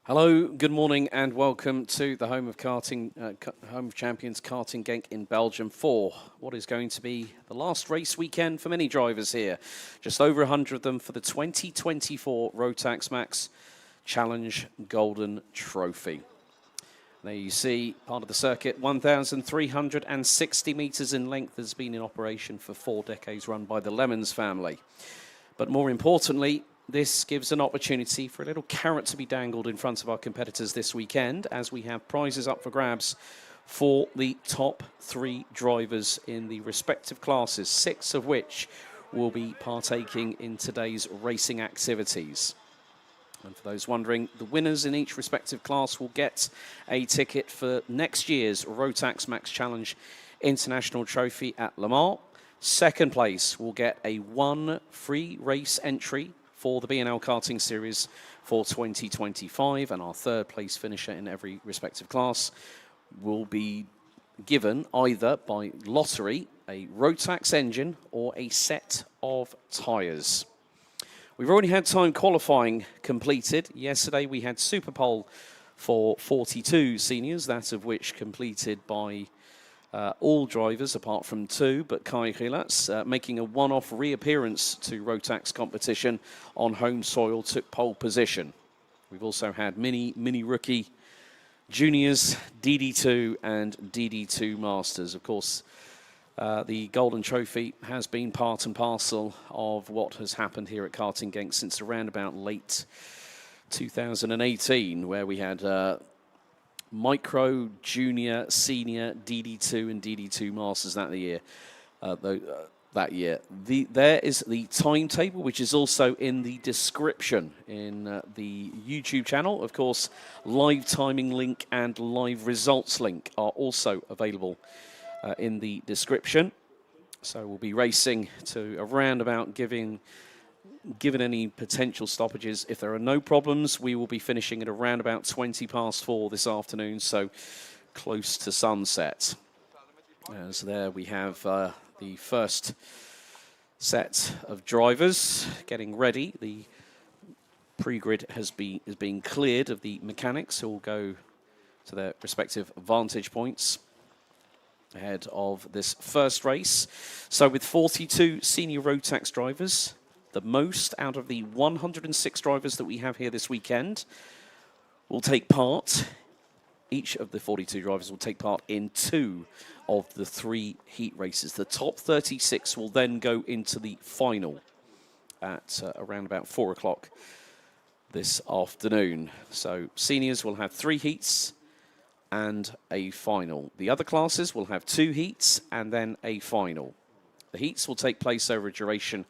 Hello, good morning, and welcome to the home of karting, home of champions Karting Genk in Belgium for what is going to be the last race weekend for many drivers here. Just over 100 of them for the 2024 Rotax Max Challenge Golden Trophy. There you see part of the circuit, 1,360 metres in length, has been in operation for 4 decades, run by the Lemons family. But more importantly, this gives an opportunity for a little carrot to be dangled in front of our competitors this weekend, as we have prizes up for grabs for the top 3 drivers in the respective classes, 6 of which will be partaking in today's racing activities. And for those wondering, the winners in each respective class will get a ticket for next year's Rotax Max Challenge International Trophy at Le Mans. Second place will get a 1 free race entry for the B&L Karting Series for 2025, and our third place finisher in every respective class will be given either by lottery a Rotax engine or a set of tyres. We've already had time qualifying completed. Yesterday we had Super Pole for 42 seniors, that of which completed by all drivers apart from 2, but Kai Gilatz, making a one-off reappearance to Rotax competition on home soil, took pole position. We've also had mini rookie juniors, DD2 and DD2 Masters. Of course, the Golden Trophy has been part and parcel of what has happened here at Karting Genk since around about late 2018, where we had Micro, Junior, Senior, DD2 and DD2 Masters that year. There is the timetable, which is also in the description in the YouTube channel. Of course, live timing link and live results link are also available in the description. So we'll be racing to around about given any potential stoppages. If there are no problems, we will be finishing at around about 20 past 4 this afternoon, so close to sunset. As there we have the first set of drivers getting ready. The pre-grid has been cleared of the mechanics who will go to their respective vantage points ahead of this first race. So with 42 senior Rotax drivers, the most out of the 106 drivers that we have here this weekend will take part. Each of the 42 drivers will take part in 2 of the 3 heat races. The top 36 will then go into the final at around about 4 o'clock this afternoon. So seniors will have 3 heats and a final. The other classes will have 2 heats and then a final. The heats will take place over a duration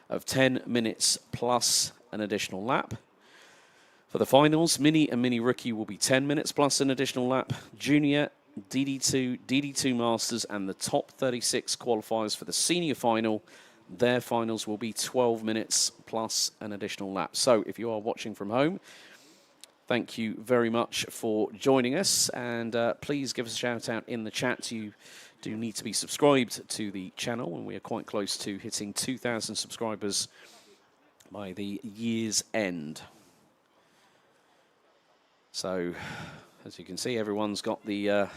of 10 minutes plus an additional lap. For the finals, Mini and Mini Rookie will be 10 minutes plus an additional lap. Junior, DD2, DD2 Masters, and the top 36 qualifiers for the senior final, their finals will be 12 minutes plus an additional lap. So if you are watching from home, thank you very much for joining us, and please give us a shout out in the chat. You do need to be subscribed to the channel, and we are quite close to hitting 2,000 subscribers by the year's end. So, as you can see, everyone's got the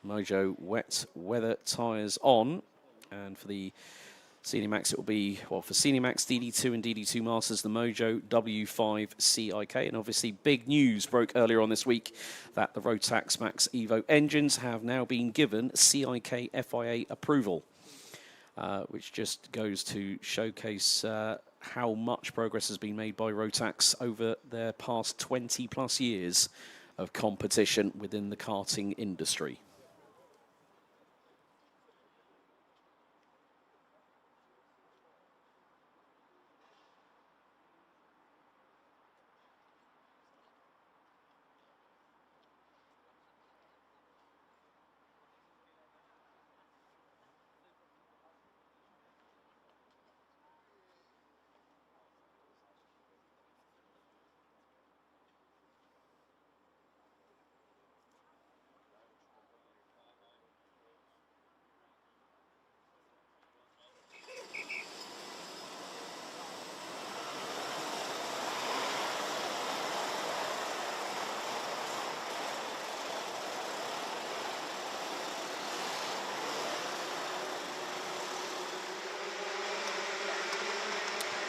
Mojo wet weather tyres on, and for the Senior Max, it will be, well, for Senior Max, DD2 and DD2 Masters, the Mojo W5 CIK. And obviously, big news broke earlier on this week that the Rotax Max Evo engines have now been given CIK FIA approval, which just goes to showcase how much progress has been made by Rotax over their past 20 plus years of competition within the karting industry.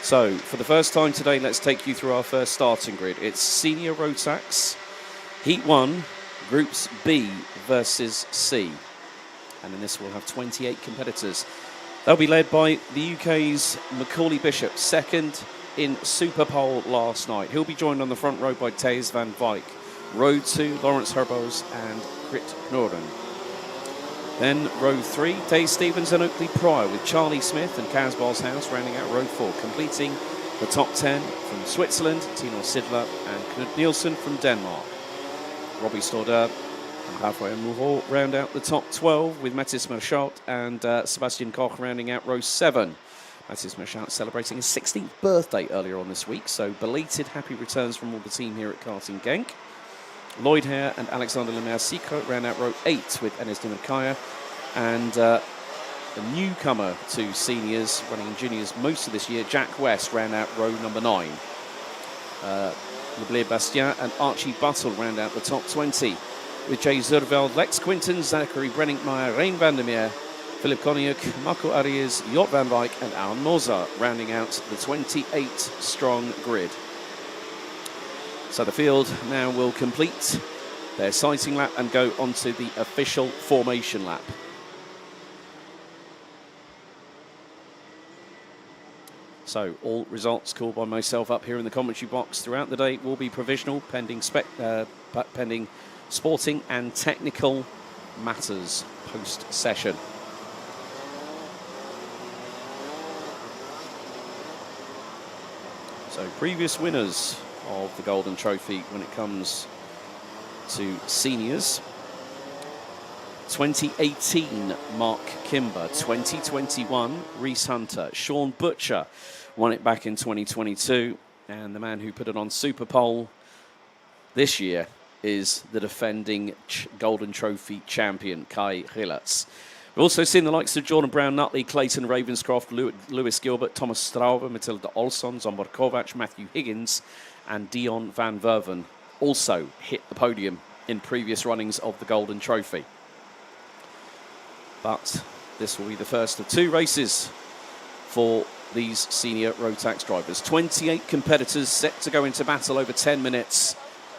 So, for the first time today, let's take you through our first starting grid. It's Senior Rotax, Heat 1, Groups B versus C. And in this, we'll have 28 competitors. They'll be led by the UK's Macaulay Bishop, second in Super Pole last night. He'll be joined on the front row by Thijs van Wijk. Row 2, Lawrence Herbos and Krit Norden. Then row 3, Dave Stevens and Oakley Pryor with Charlie Smith and Kaz Boshouse rounding out row 4, completing the top 10 from Switzerland, Tino Sidler and Knut Nielsen from Denmark. Robbie Stordeur and Raphael Moureau round out the top 12 with Mathis Merchaut and Sebastian Koch rounding out row 7. Mathis Merchaut celebrating his 16th birthday earlier on this week, so belated happy returns from all the team here at Karting Genk. Lloyd Hare and Alexander Lemaire-Sicot round out row 8 with Enes Dimerkaya, and a newcomer to seniors running in juniors most of this year, Jack West, round out row number 9. Leblé Bastien and Archie Buttle round out the top 20 with Jay Zurveld, Lex Quinton, Zachary Brenninkmeyer, Rein van der Meer, Philip Koniuk, Marco Arias, Jort van Wijk and Aaron Moza rounding out the 28-strong grid. So the field now will complete their sighting lap and go onto the official formation lap. So all results called by myself up here in the commentary box throughout the day will be provisional, pending sporting and technical matters post-session. So previous winners of the Golden Trophy when it comes to seniors. 2018, Mark Kimber. 2021, Reese Hunter. Sean Butcher won it back in 2022. And the man who put it on Super Pole this year is the defending Golden Trophy champion, Kai Hillertz. We've also seen the likes of Jordan Brown, Nutley, Clayton Ravenscroft, Lewis Gilbert, Thomas Strauber, Matilda Olsson, Zombor Kovac, Matthew Higgins, and Dion van Verven also hit the podium in previous runnings of the Golden Trophy. But this will be the first of 2 races for these senior Rotax drivers. 28 competitors set to go into battle over 10 minutes,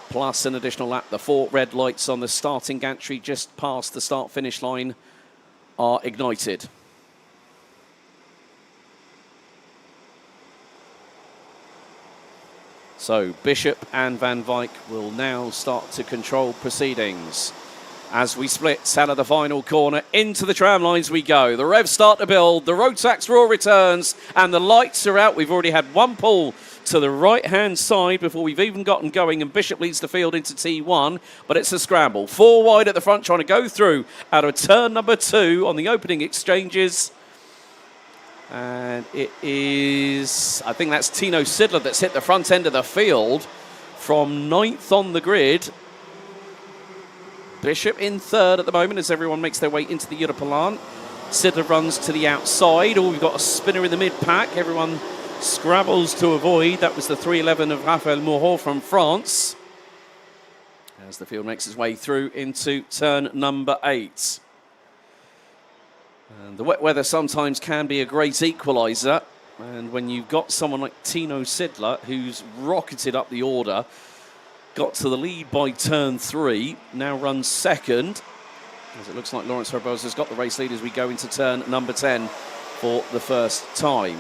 plus an additional lap. The 4 red lights on the starting gantry just past the start-finish line are ignited. So Bishop and Van Wijk will now start to control proceedings. As we split out of the final corner, into the tram lines we go. The revs start to build, the Rotax roar returns, and the lights are out. We've already had one pull to the right-hand side before we've even gotten going, and Bishop leads the field into T1, but it's a scramble. 4 wide at the front, trying to go through out of turn number 2 on the opening exchanges. And it is, I think that's Tino Sidler that's hit the front end of the field from 9th on the grid. Bishop in 3rd at the moment as everyone makes their way into the Europalan. Sidler runs to the outside. Oh, we've got a spinner in the mid-pack. Everyone scrabbles to avoid. That was the 311 of Raphael Moureau from France. As the field makes its way through into turn number 8. And the wet weather sometimes can be a great equaliser. And when you've got someone like Tino Sidler, who's rocketed up the order, got to the lead by turn 3, now runs 2nd, as it looks like Lawrence Herbos has got the race lead as we go into turn number 10 for the first time.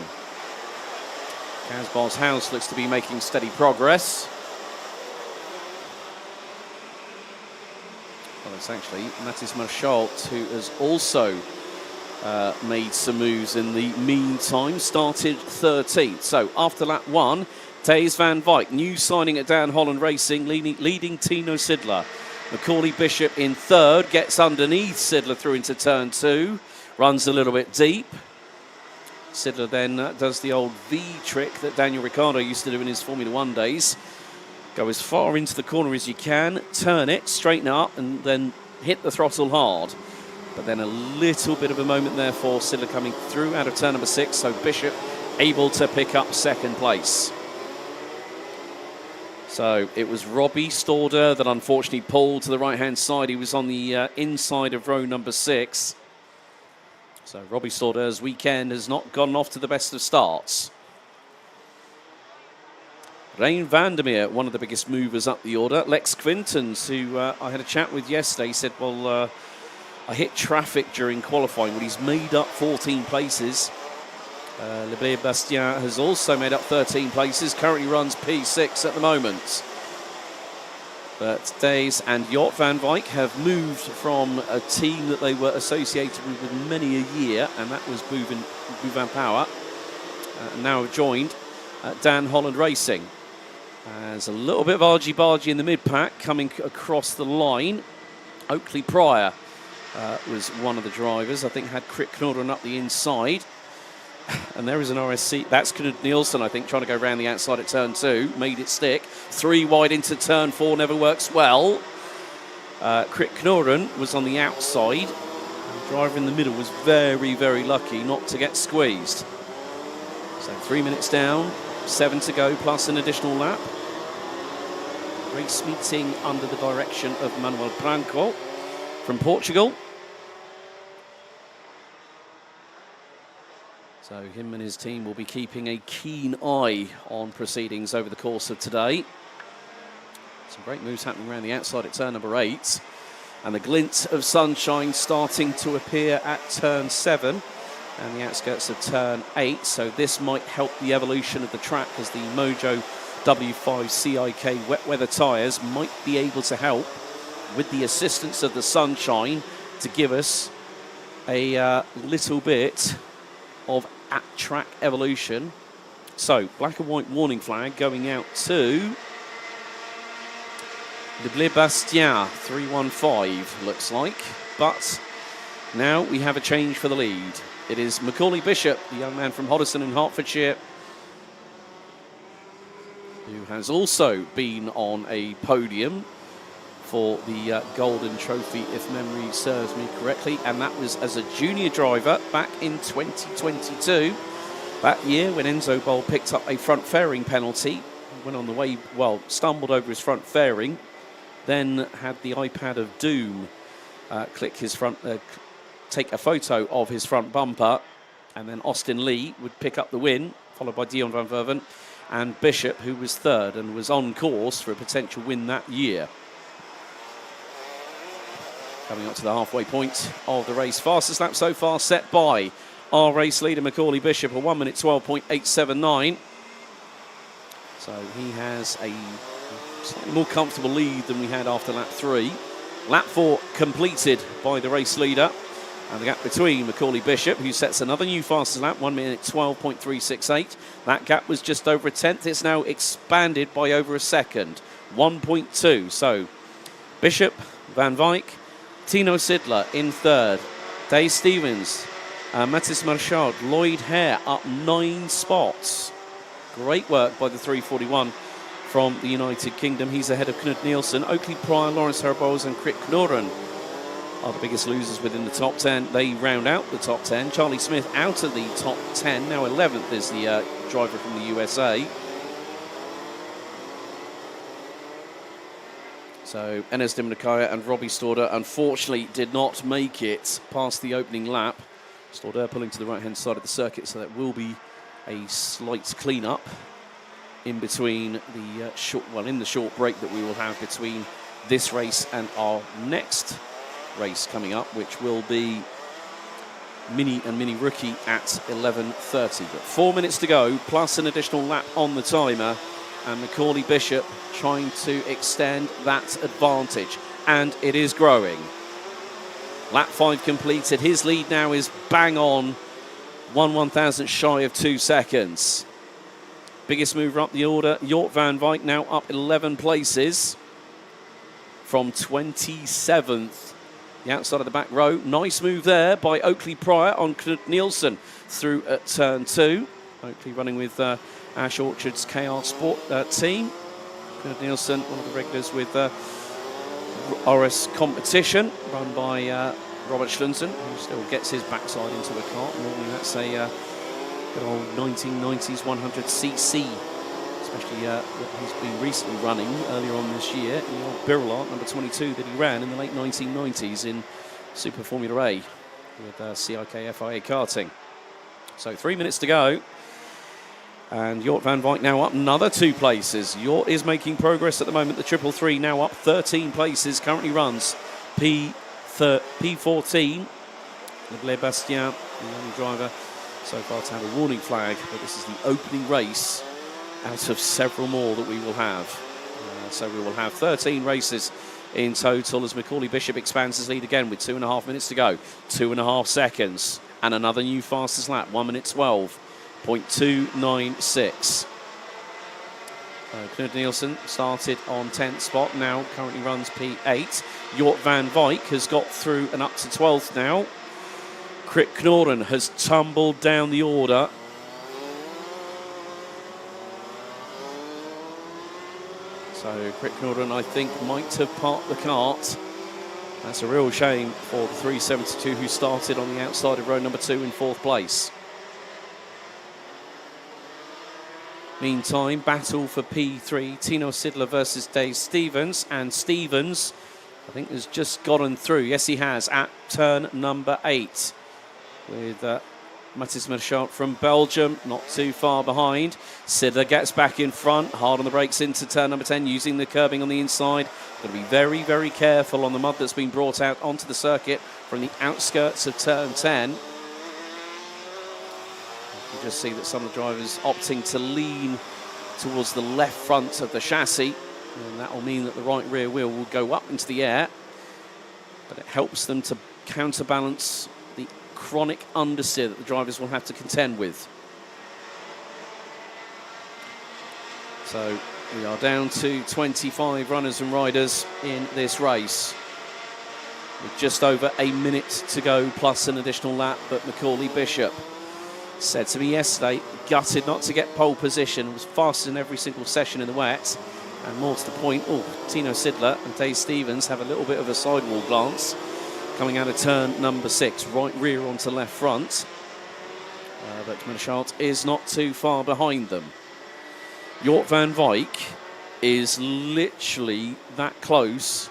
Kaz Boshouse looks to be making steady progress. Well, it's actually Mathis Merchaut who has also made some moves in the meantime, started 13th. So after lap 1, Thijs van Wijk, new signing at Dan Holland Racing, leading Tino Sidler. Macaulay Bishop in 3rd, gets underneath Sidler through into turn 2, runs a little bit deep. Sidler then does the old V trick that Daniel Ricciardo used to do in his Formula 1 days. Go as far into the corner as you can, turn it, straighten up, and then hit the throttle hard. But then a little bit of a moment there for Sidler coming through out of turn number 6, so Bishop able to pick up 2nd place. So it was Robbie Stordeur that unfortunately pulled to the right-hand side. He was on the inside of row number 6. So Robbie Stordeur's weekend has not gone off to the best of starts. Rein Vandermeer, one of the biggest movers up the order. Lex Quintons, who I had a chat with yesterday, said, well, I hit traffic during qualifying, but he's made up 14 places. Le Bleu Bastien has also made up 13 places, currently runs P6 at the moment. But Days and Jort van Wijk have moved from a team that they were associated with many a year, and that was Bouvin Power, and now have joined Dan Holland Racing. There's a little bit of argy-bargy in the mid-pack coming across the line. Oakley Pryor was one of the drivers. I think had Krit Knudden up the inside. And there is an RSC. That's Knud Nielsen, I think, trying to go around the outside at turn 2. Made it stick. 3 wide into turn 4. Never works well. Krit Knudden was on the outside. The driver in the middle was very, very lucky not to get squeezed. So 3 minutes down. 7 to go, plus an additional lap. Race meeting under the direction of Manuel Branco from Portugal. So him and his team will be keeping a keen eye on proceedings over the course of today. Some great moves happening around the outside at turn number 8. And the glint of sunshine starting to appear at turn 7 and the outskirts of turn 8. So this might help the evolution of the track, as the Mojo W5 CIK wet weather tyres might be able to help with the assistance of the sunshine to give us a little bit of at-track evolution. So, black and white warning flag going out to Le Bleu Bastien, 315 looks like. But now we have a change for the lead. It is Macaulay Bishop, the young man from Hoddesdon in Hertfordshire, who has also been on a podium for the Golden Trophy, if memory serves me correctly, and that was as a junior driver back in 2022. That year when Enzo Bol picked up a front fairing penalty, went on the way, well, stumbled over his front fairing, then had the iPad of Doom take a photo of his front bumper, and then Austin Lee would pick up the win, followed by Dion van Verven and Bishop, who was third and was on course for a potential win that year. Coming up to the halfway point of the race. Fastest lap so far set by our race leader, Macaulay Bishop, a 1 minute 12.879. So he has a slightly more comfortable lead than we had after lap 3. Lap 4 completed by the race leader. And the gap between Macaulay Bishop, who sets another new fastest lap, 1 minute 12.368. That gap was just over a tenth. It's now expanded by over a second, 1.2. So Bishop, Van Wijk, Tino Sidler in third. Dave Stevens, Mathis Marchard, Lloyd Hare up 9 spots. Great work by the 341 from the United Kingdom. He's ahead of Knud Nielsen. Oakley Pryor, Lawrence Herboz and Krit Knudden are the biggest losers within the top 10. They round out the top 10. Charlie Smith out of the top 10. Now 11th is the driver from the USA. So Enes Dimnakaya and Robbie Storder unfortunately did not make it past the opening lap. Storder pulling to the right-hand side of the circuit, so that will be a slight clean-up in between the in the short break that we will have between this race and our next race coming up, which will be Mini and Mini Rookie at 11:30. But 4 minutes to go, plus an additional lap on the timer, and Macaulay Bishop trying to extend that advantage, and it is growing. Lap 5 completed. His lead now is bang on 1/1000th shy of 2 seconds. Biggest mover up the order, Jort van Wijk, now up 11 places from 27th. The outside of the back row. Nice move there by Oakley Pryor on Knud Nielsen through at turn 2. Oakley running with Ash Orchard's KR Sport team. Knud Nielsen, one of the regulars with RS Competition, run by Robert Schlunsen, who still gets his backside into a kart. Normally that's a good old 1990s 100cc, especially what he's been recently running earlier on this year, the old Birlart number 22 that he ran in the late 1990s in Super Formula A with CIK FIA Karting. So 3 minutes to go. And Jort van Wijk now up another 2 places. Jort is making progress at the moment. The 333 now up 13 places. Currently runs P14. Le Bastien, the only driver so far to have a warning flag. But this is the opening race out of several more that we will have. So we will have 13 races in total as Macaulay Bishop expands his lead again with 2.5 minutes to go. 2.5 seconds. And another new fastest lap, 1 minute 12.296. Knud Nielsen started on 10th spot, now currently runs P8. Jort van Wijk has got through and up to 12th now. Krit Knorden has tumbled down the order. So Krit Knorden, I think, might have parked the cart. That's a real shame for the 372 who started on the outside of row number 2 in 4th place. Meantime, battle for P3, Tino Sidler versus Dave Stevens, and Stevens, I think, has just gotten through. Yes, he has, at turn number 8, with Mathis Merchant from Belgium, not too far behind. Sidler gets back in front, hard on the brakes into turn number 10, using the curbing on the inside. Got to be very, very careful on the mud that's been brought out onto the circuit from the outskirts of turn 10. You just see that some of the drivers opting to lean towards the left front of the chassis, and that will mean that the right rear wheel will go up into the air, but it helps them to counterbalance the chronic understeer that the drivers will have to contend with. So we are down to 25 runners and riders in this race, with just over a minute to go plus an additional lap. But Macaulay Bishop said to me yesterday, gutted not to get pole position, was faster in every single session in the wet. And more to the point, Tino Sidler and Dave Stevens have a little bit of a sidewall glance coming out of turn number 6, right rear onto left front. But Merchant is not too far behind them. Jort van Wijk is literally that close,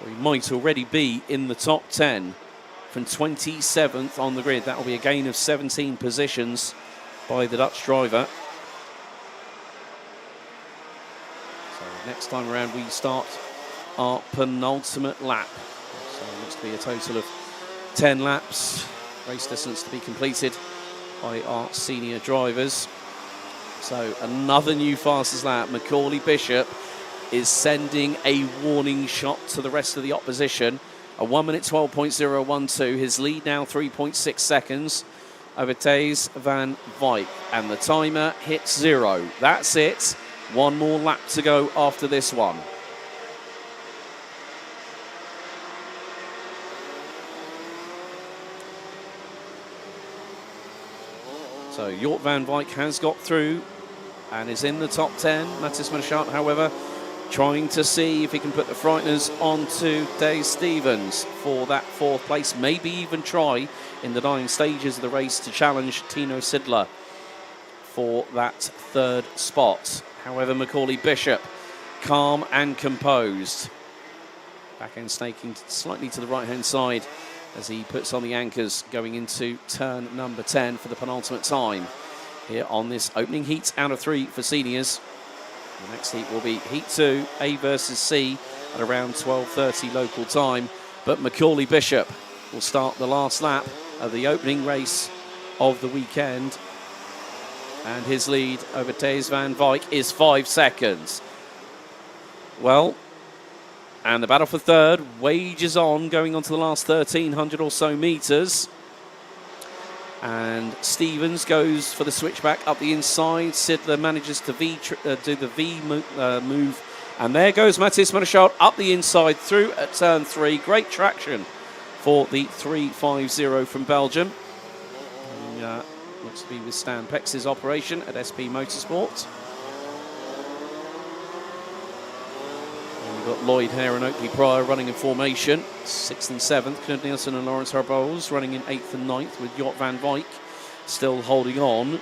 or he might already be in the top 10. From 27th on the grid. That will be a gain of 17 positions by the Dutch driver. So next time around we start our penultimate lap. So it looks to be a total of 10 laps. Race distance to be completed by our senior drivers. So another new fastest lap. Macaulay Bishop is sending a warning shot to the rest of the opposition. A 1 minute 12.012. His lead now 3.6 seconds over Thijs van Wijk. And the timer hits 0. That's it. One more lap to go after this one. So Jort van Wijk has got through and is in the top 10. Mathis Merchant, however, trying to see if he can put the frighteners onto Dave Stevens for that 4th place. Maybe even try in the dying stages of the race to challenge Tino Sidler for that 3rd spot. However, Macaulay Bishop, calm and composed. Back end snaking slightly to the right-hand side as he puts on the anchors going into turn number 10 for the penultimate time here on this opening heat out of 3 for seniors. The next heat will be Heat 2, A versus C, at around 12:30 local time. But Macaulay Bishop will start the last lap of the opening race of the weekend. And his lead over Thijs van Wijk is 5 seconds. Well, and the battle for 3rd wages on, going on to the last 1,300 or so metres. And Stevens goes for the switchback up the inside. Sidler manages to do the V move. And there goes Mathis Merchant up the inside through at turn 3. Great traction for the 350 from Belgium. Looks to be with Stan Pex's operation at SP Motorsport. And we've got Lloyd Hare and Oakley Pryor running in formation. 6th and 7th. Knud Nielsen and Lawrence Herbols running in 8th and 9th, with Jort van Wijk still holding on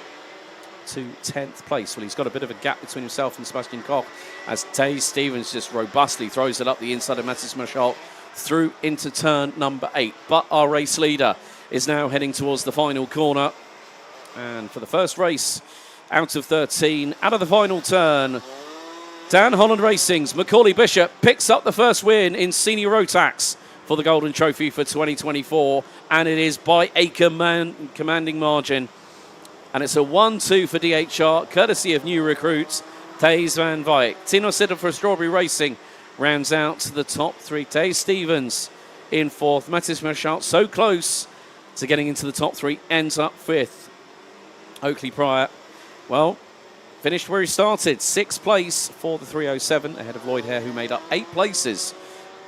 to 10th place. Well, he's got a bit of a gap between himself and Sebastian Koch as Dave Stevens just robustly throws it up the inside of Mathis Merchant through into turn number 8. But our race leader is now heading towards the final corner. And for the first race out of 13. Out of the final turn, Dan Holland Racing's Macaulay Bishop picks up the first win in Senior Rotax for the Golden Trophy for 2024, and it is by a commanding margin. And it's a 1-2 for DHR, courtesy of new recruits, Thijs van Wyk. Tino Sitter for Strawberry Racing rounds out the top three. Thijs Stevens in fourth. Mathis Marchal, so close to getting into the top three, ends up fifth. Oakley Pryor, well, finished where he started, sixth place for the 307, ahead of Lloyd Hare, who made up 8 places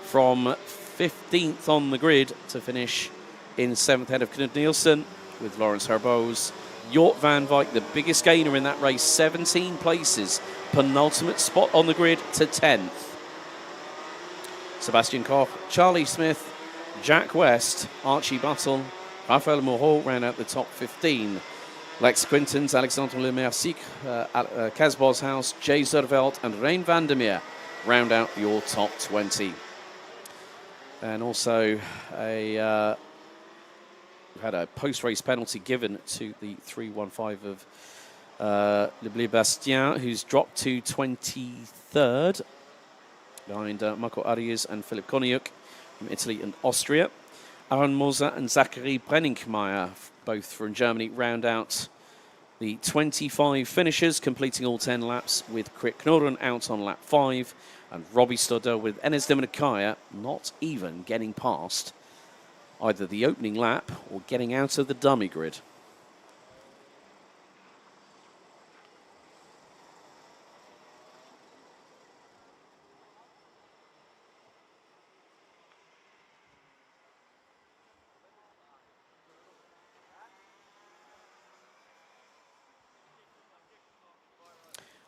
from 15th on the grid to finish in 7th, ahead of Knud Nielsen with Lawrence Herbose. Jort van Wyk, the biggest gainer in that race, 17 places, penultimate spot on the grid to 10th. Sebastian Koch, Charlie Smith, Jack West, Archie Buttle, Raphael Moreau round out the top 15. Lex Quintens, Alexandre Lemercic, Kaz Boshouse, Jay Zerveld and Rein van der Meer round out your top 20. And also we've had a post-race penalty given to the 315 of Le Bleu Bastien, who's dropped to 23rd behind Marco Arias and Philip Koniuk from Italy and Austria. Aaron Moser and Zachary Brenningmeier, both from Germany, round out the 25 finishers, completing all 10 laps, with Krit Knorren out on lap 5, and Robbie Stoddard with Enes Demonakaya not even getting past either the opening lap or getting out of the dummy grid.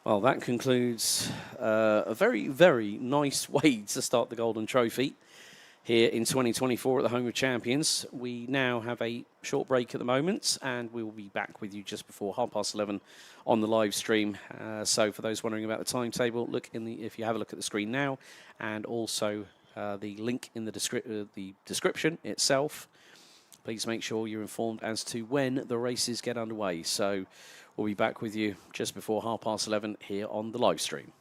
Well, that concludes a very, very nice way to start the Golden Trophy here in 2024 at the Home of Champions. We now have a short break at the moment, and we will be back with you just before 11:30 on the live stream. So for those wondering about the timetable, if you have a look at the screen now, and also the link in the description itself, please make sure you're informed as to when the races get underway. So we'll be back with you just before 11:30 here on the live stream.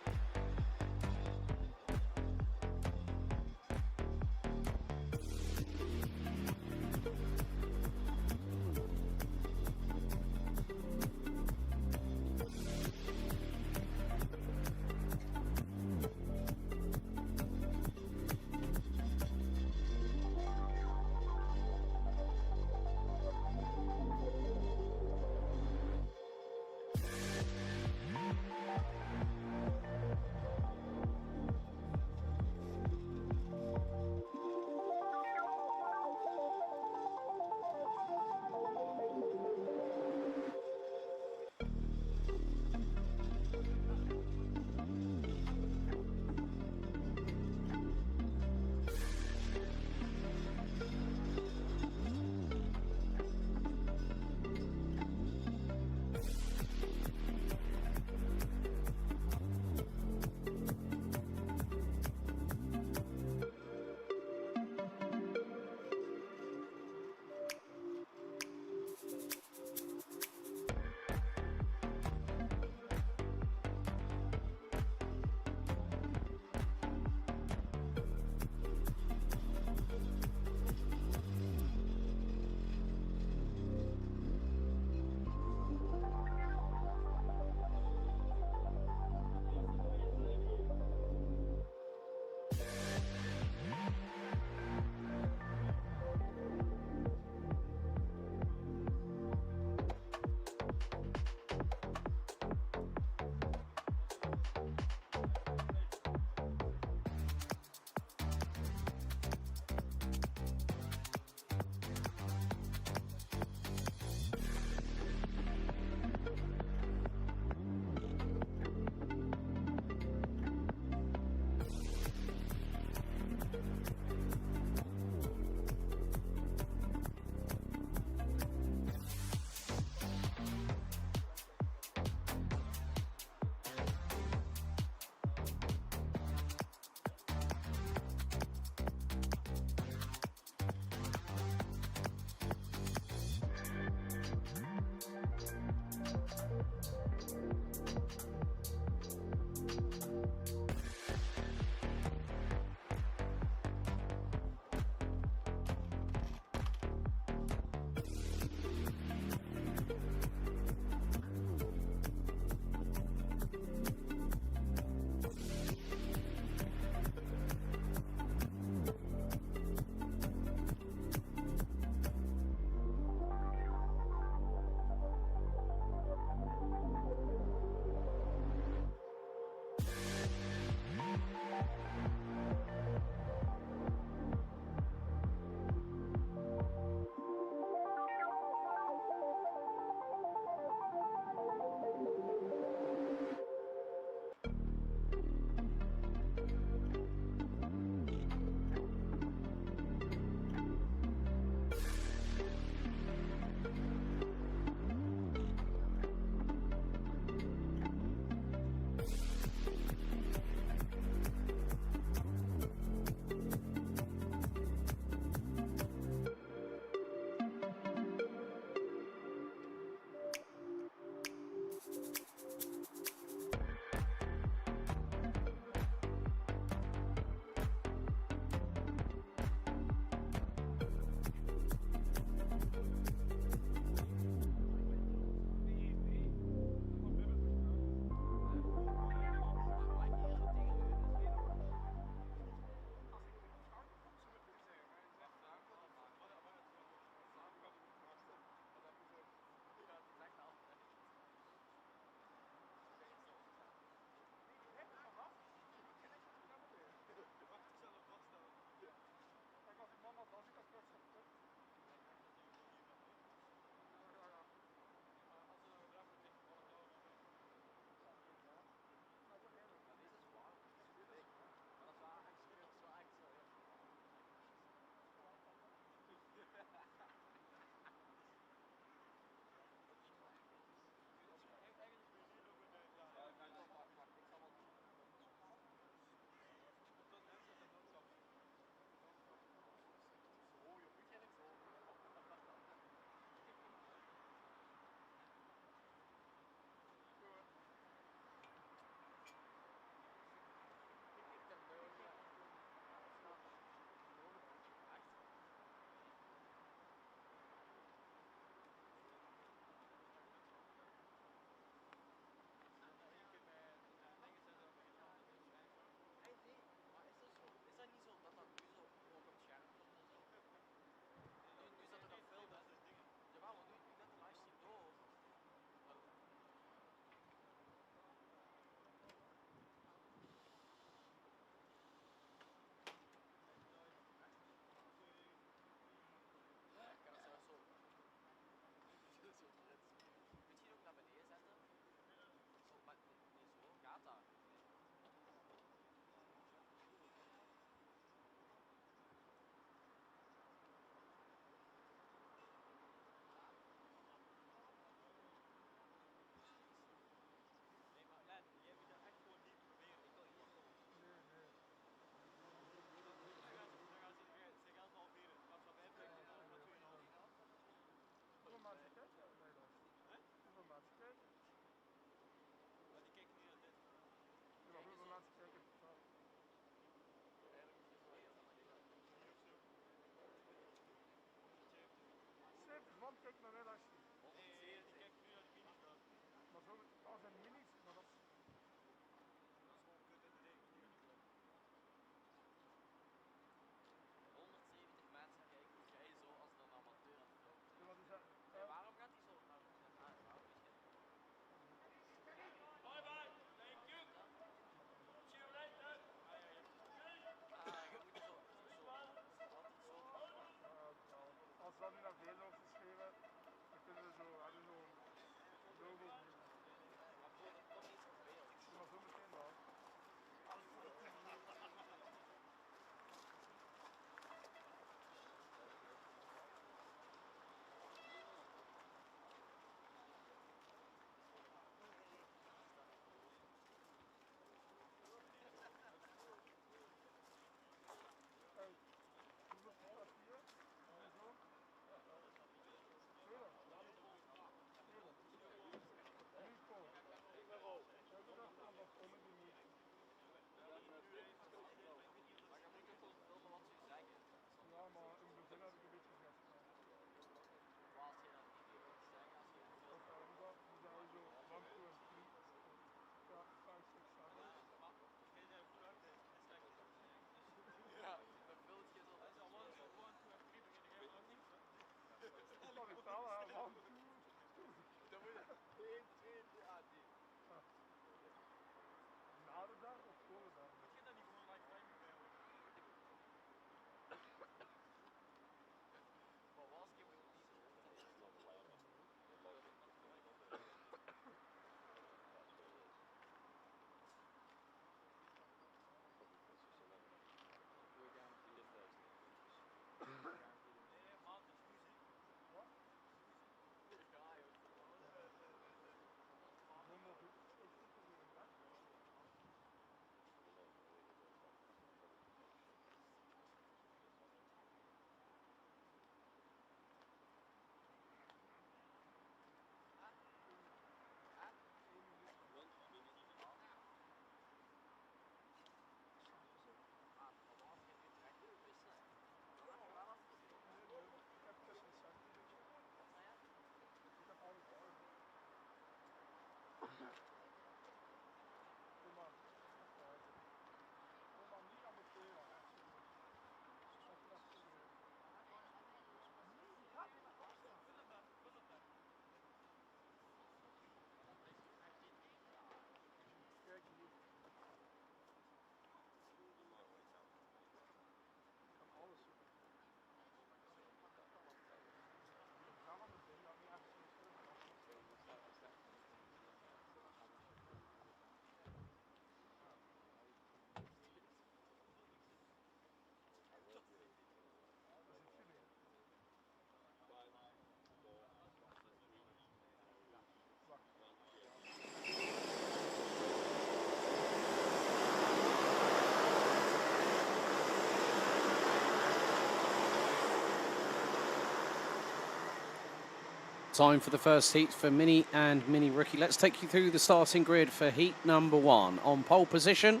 Time for the first heat for Mini and Mini Rookie. Let's take you through the starting grid for heat number 1. On pole position,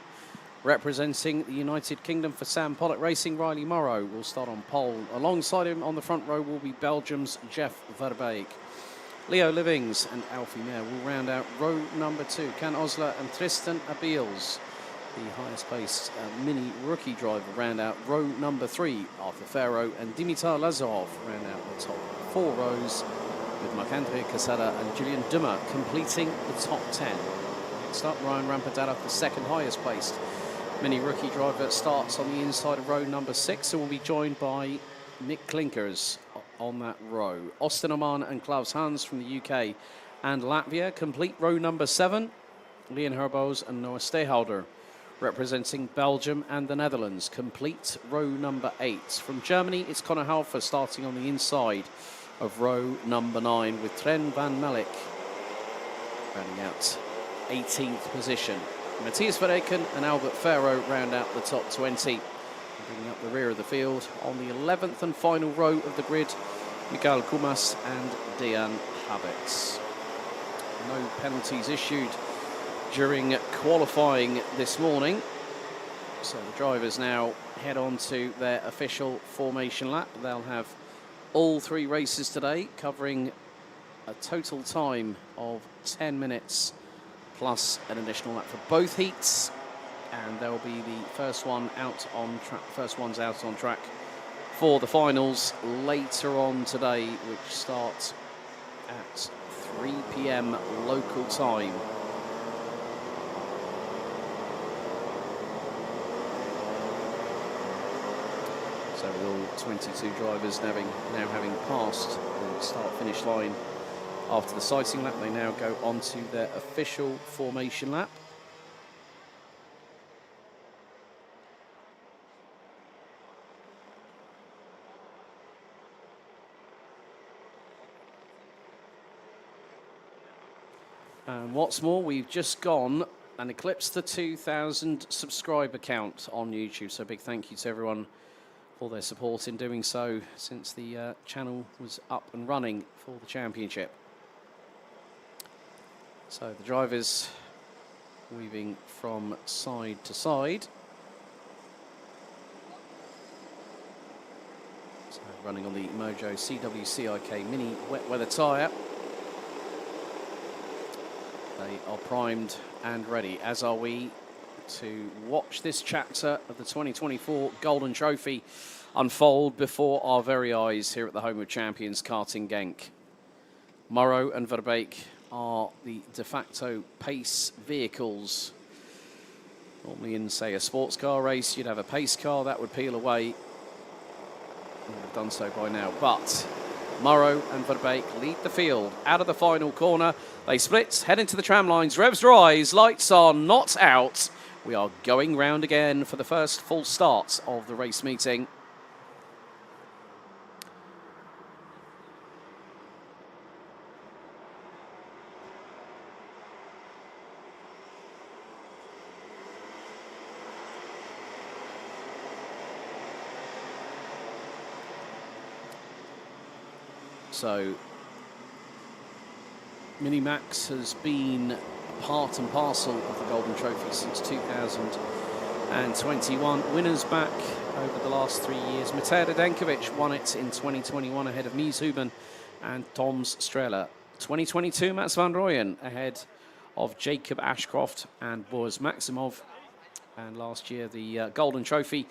representing the United Kingdom for Sam Pollock Racing, Riley Morrow will start on pole. Alongside him on the front row will be Belgium's Jeff Verbeek. Leo Livings and Alfie Mayer will round out row number 2. Can Osler and Tristan Abeels, the highest paced Mini Rookie driver, round out row number 3. Arthur Farrow and Dimitar Lazarov round out the top 4 rows, with Marc-André Casada and Julian Dummer completing the top 10. Next up, Ryan Rampadala, the second highest placed Mini Rookie driver, starts on the inside of row number 6 and will be joined by Mick Klinkers on that row. Austin Oman and Klaus Hans from the UK and Latvia complete row number 7. Leon Herbos and Noah Steyhalder representing Belgium and the Netherlands complete row number 8. From Germany, it's Conor Halfer starting on the inside of row number 9 with Tren van Malik rounding out 18th position. Matthias Verreken and Albert Farrow round out the top 20. Bringing up the rear of the field on the 11th and final row of the grid, Mikael Kumas and Dejan Habets. No penalties issued during qualifying this morning, so the drivers now head on to their official formation lap. They'll have all 3 races today, covering a total time of 10 minutes plus an additional lap for both heats, and there will be the first ones out on track for the finals later on today, which starts at 3 p.m. local time. So with all 22 drivers now having passed the start-finish line after the sighting lap, they now go on to their official formation lap. And what's more, we've just gone and eclipsed the 2,000 subscriber count on YouTube. So a big thank you to everyone for their support in doing so since the channel was up and running for the championship. So the drivers weaving from side to side. So running on the Mojo CWCIK Mini Wet Weather tyre. They are primed and ready, as are we, to watch this chapter of the 2024 Golden Trophy unfold before our very eyes here at the home of champions, Karting Genk. Morrow and Verbeek are the de facto pace vehicles. Normally in, say, a sports car race, you'd have a pace car that would peel away. They would have done so by now, but Morrow and Verbeek lead the field out of the final corner. They split, head into the tram lines, revs rise, lights are not out. We are going round again for the first full start of the race meeting. So Minimax has been part and parcel of the Golden Trophy since 2021. Winners back over the last 3 years. Matej Radenkovic won it in 2021 ahead of Mies Huben and Toms Strela. 2022, Mats van Rooyen ahead of Jacob Ashcroft and Boris Maximov. And last year, the Golden Trophy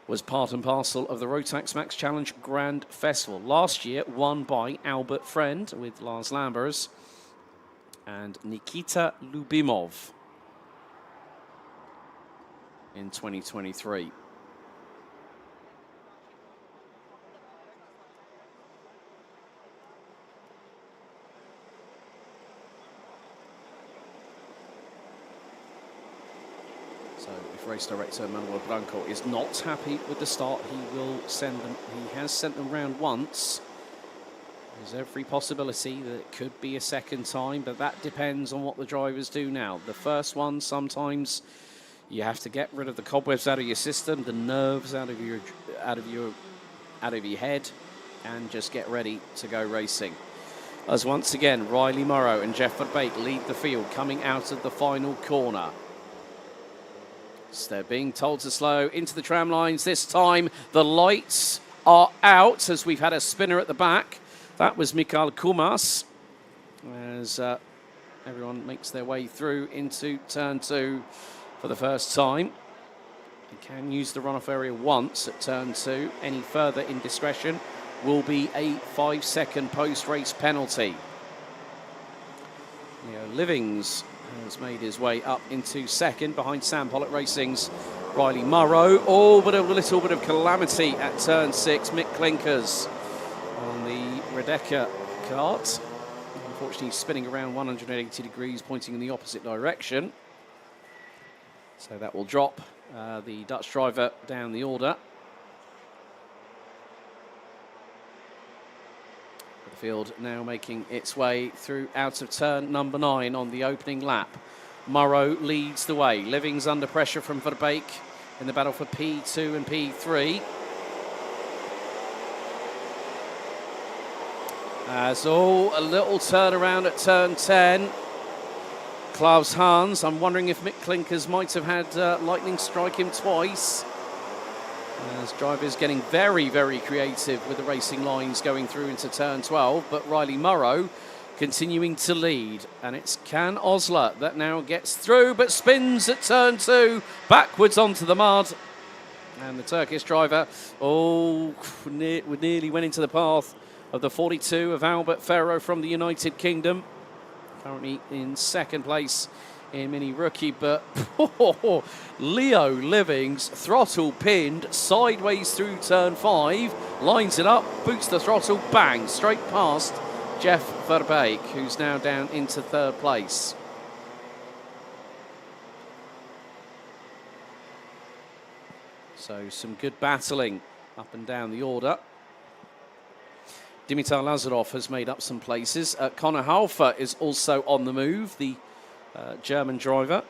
was part and parcel of the Rotax Max Challenge Grand Festival. Last year, won by Albert Friend with Lars Lambers and Nikita Lubimov in 2023. So if race director Manuel Branco is not happy with the start, he will send them. He has sent them round once. There's every possibility that it could be a second time, but that depends on what the drivers do now. The first one, sometimes you have to get rid of the cobwebs out of your system, the nerves out of your head, and just get ready to go racing. as once again Riley Morrow and Jeff Verbeek lead the field coming out of the final corner. So they're being told to slow into the tram lines this time. The lights are out as we've had a spinner at the back. That was Mikael Kumas as everyone makes their way through into turn 2 for the first time. You can use the runoff area once at turn 2. Any further indiscretion will be a 5-second post-race penalty. Livings has made his way up into second behind Sam Pollock Racing's Riley Morrow. Oh, but a little bit of calamity at turn 6. Mick Klinkers on the Redeka kart. Unfortunately, spinning around 180 degrees, pointing in the opposite direction. So that will drop the Dutch driver down the order. The field now making its way through out of turn number 9 on the opening lap. Morrow leads the way. Livings under pressure from Verbeek in the battle for P2 and P3. So a little turnaround at turn 10. Klaus Hans, I'm wondering if Mick Klinkers might have had lightning strike him twice. As drivers getting very, very creative with the racing lines going through into turn 12, but Riley Morrow continuing to lead. And it's Can Osler that now gets through, but spins at turn 2, backwards onto the mud. And the Turkish driver, nearly went into the path of the 42 of Albert Ferro from the United Kingdom. Currently in second place in Mini Rookie, but Leo Livings throttle pinned sideways through turn 5, lines it up, boots the throttle, bang, straight past Jeff Verbeek, who's now down into third place. So some good battling up and down the order. Dimitar Lazarov has made up some places. Connor Halfer is also on the move. The German driver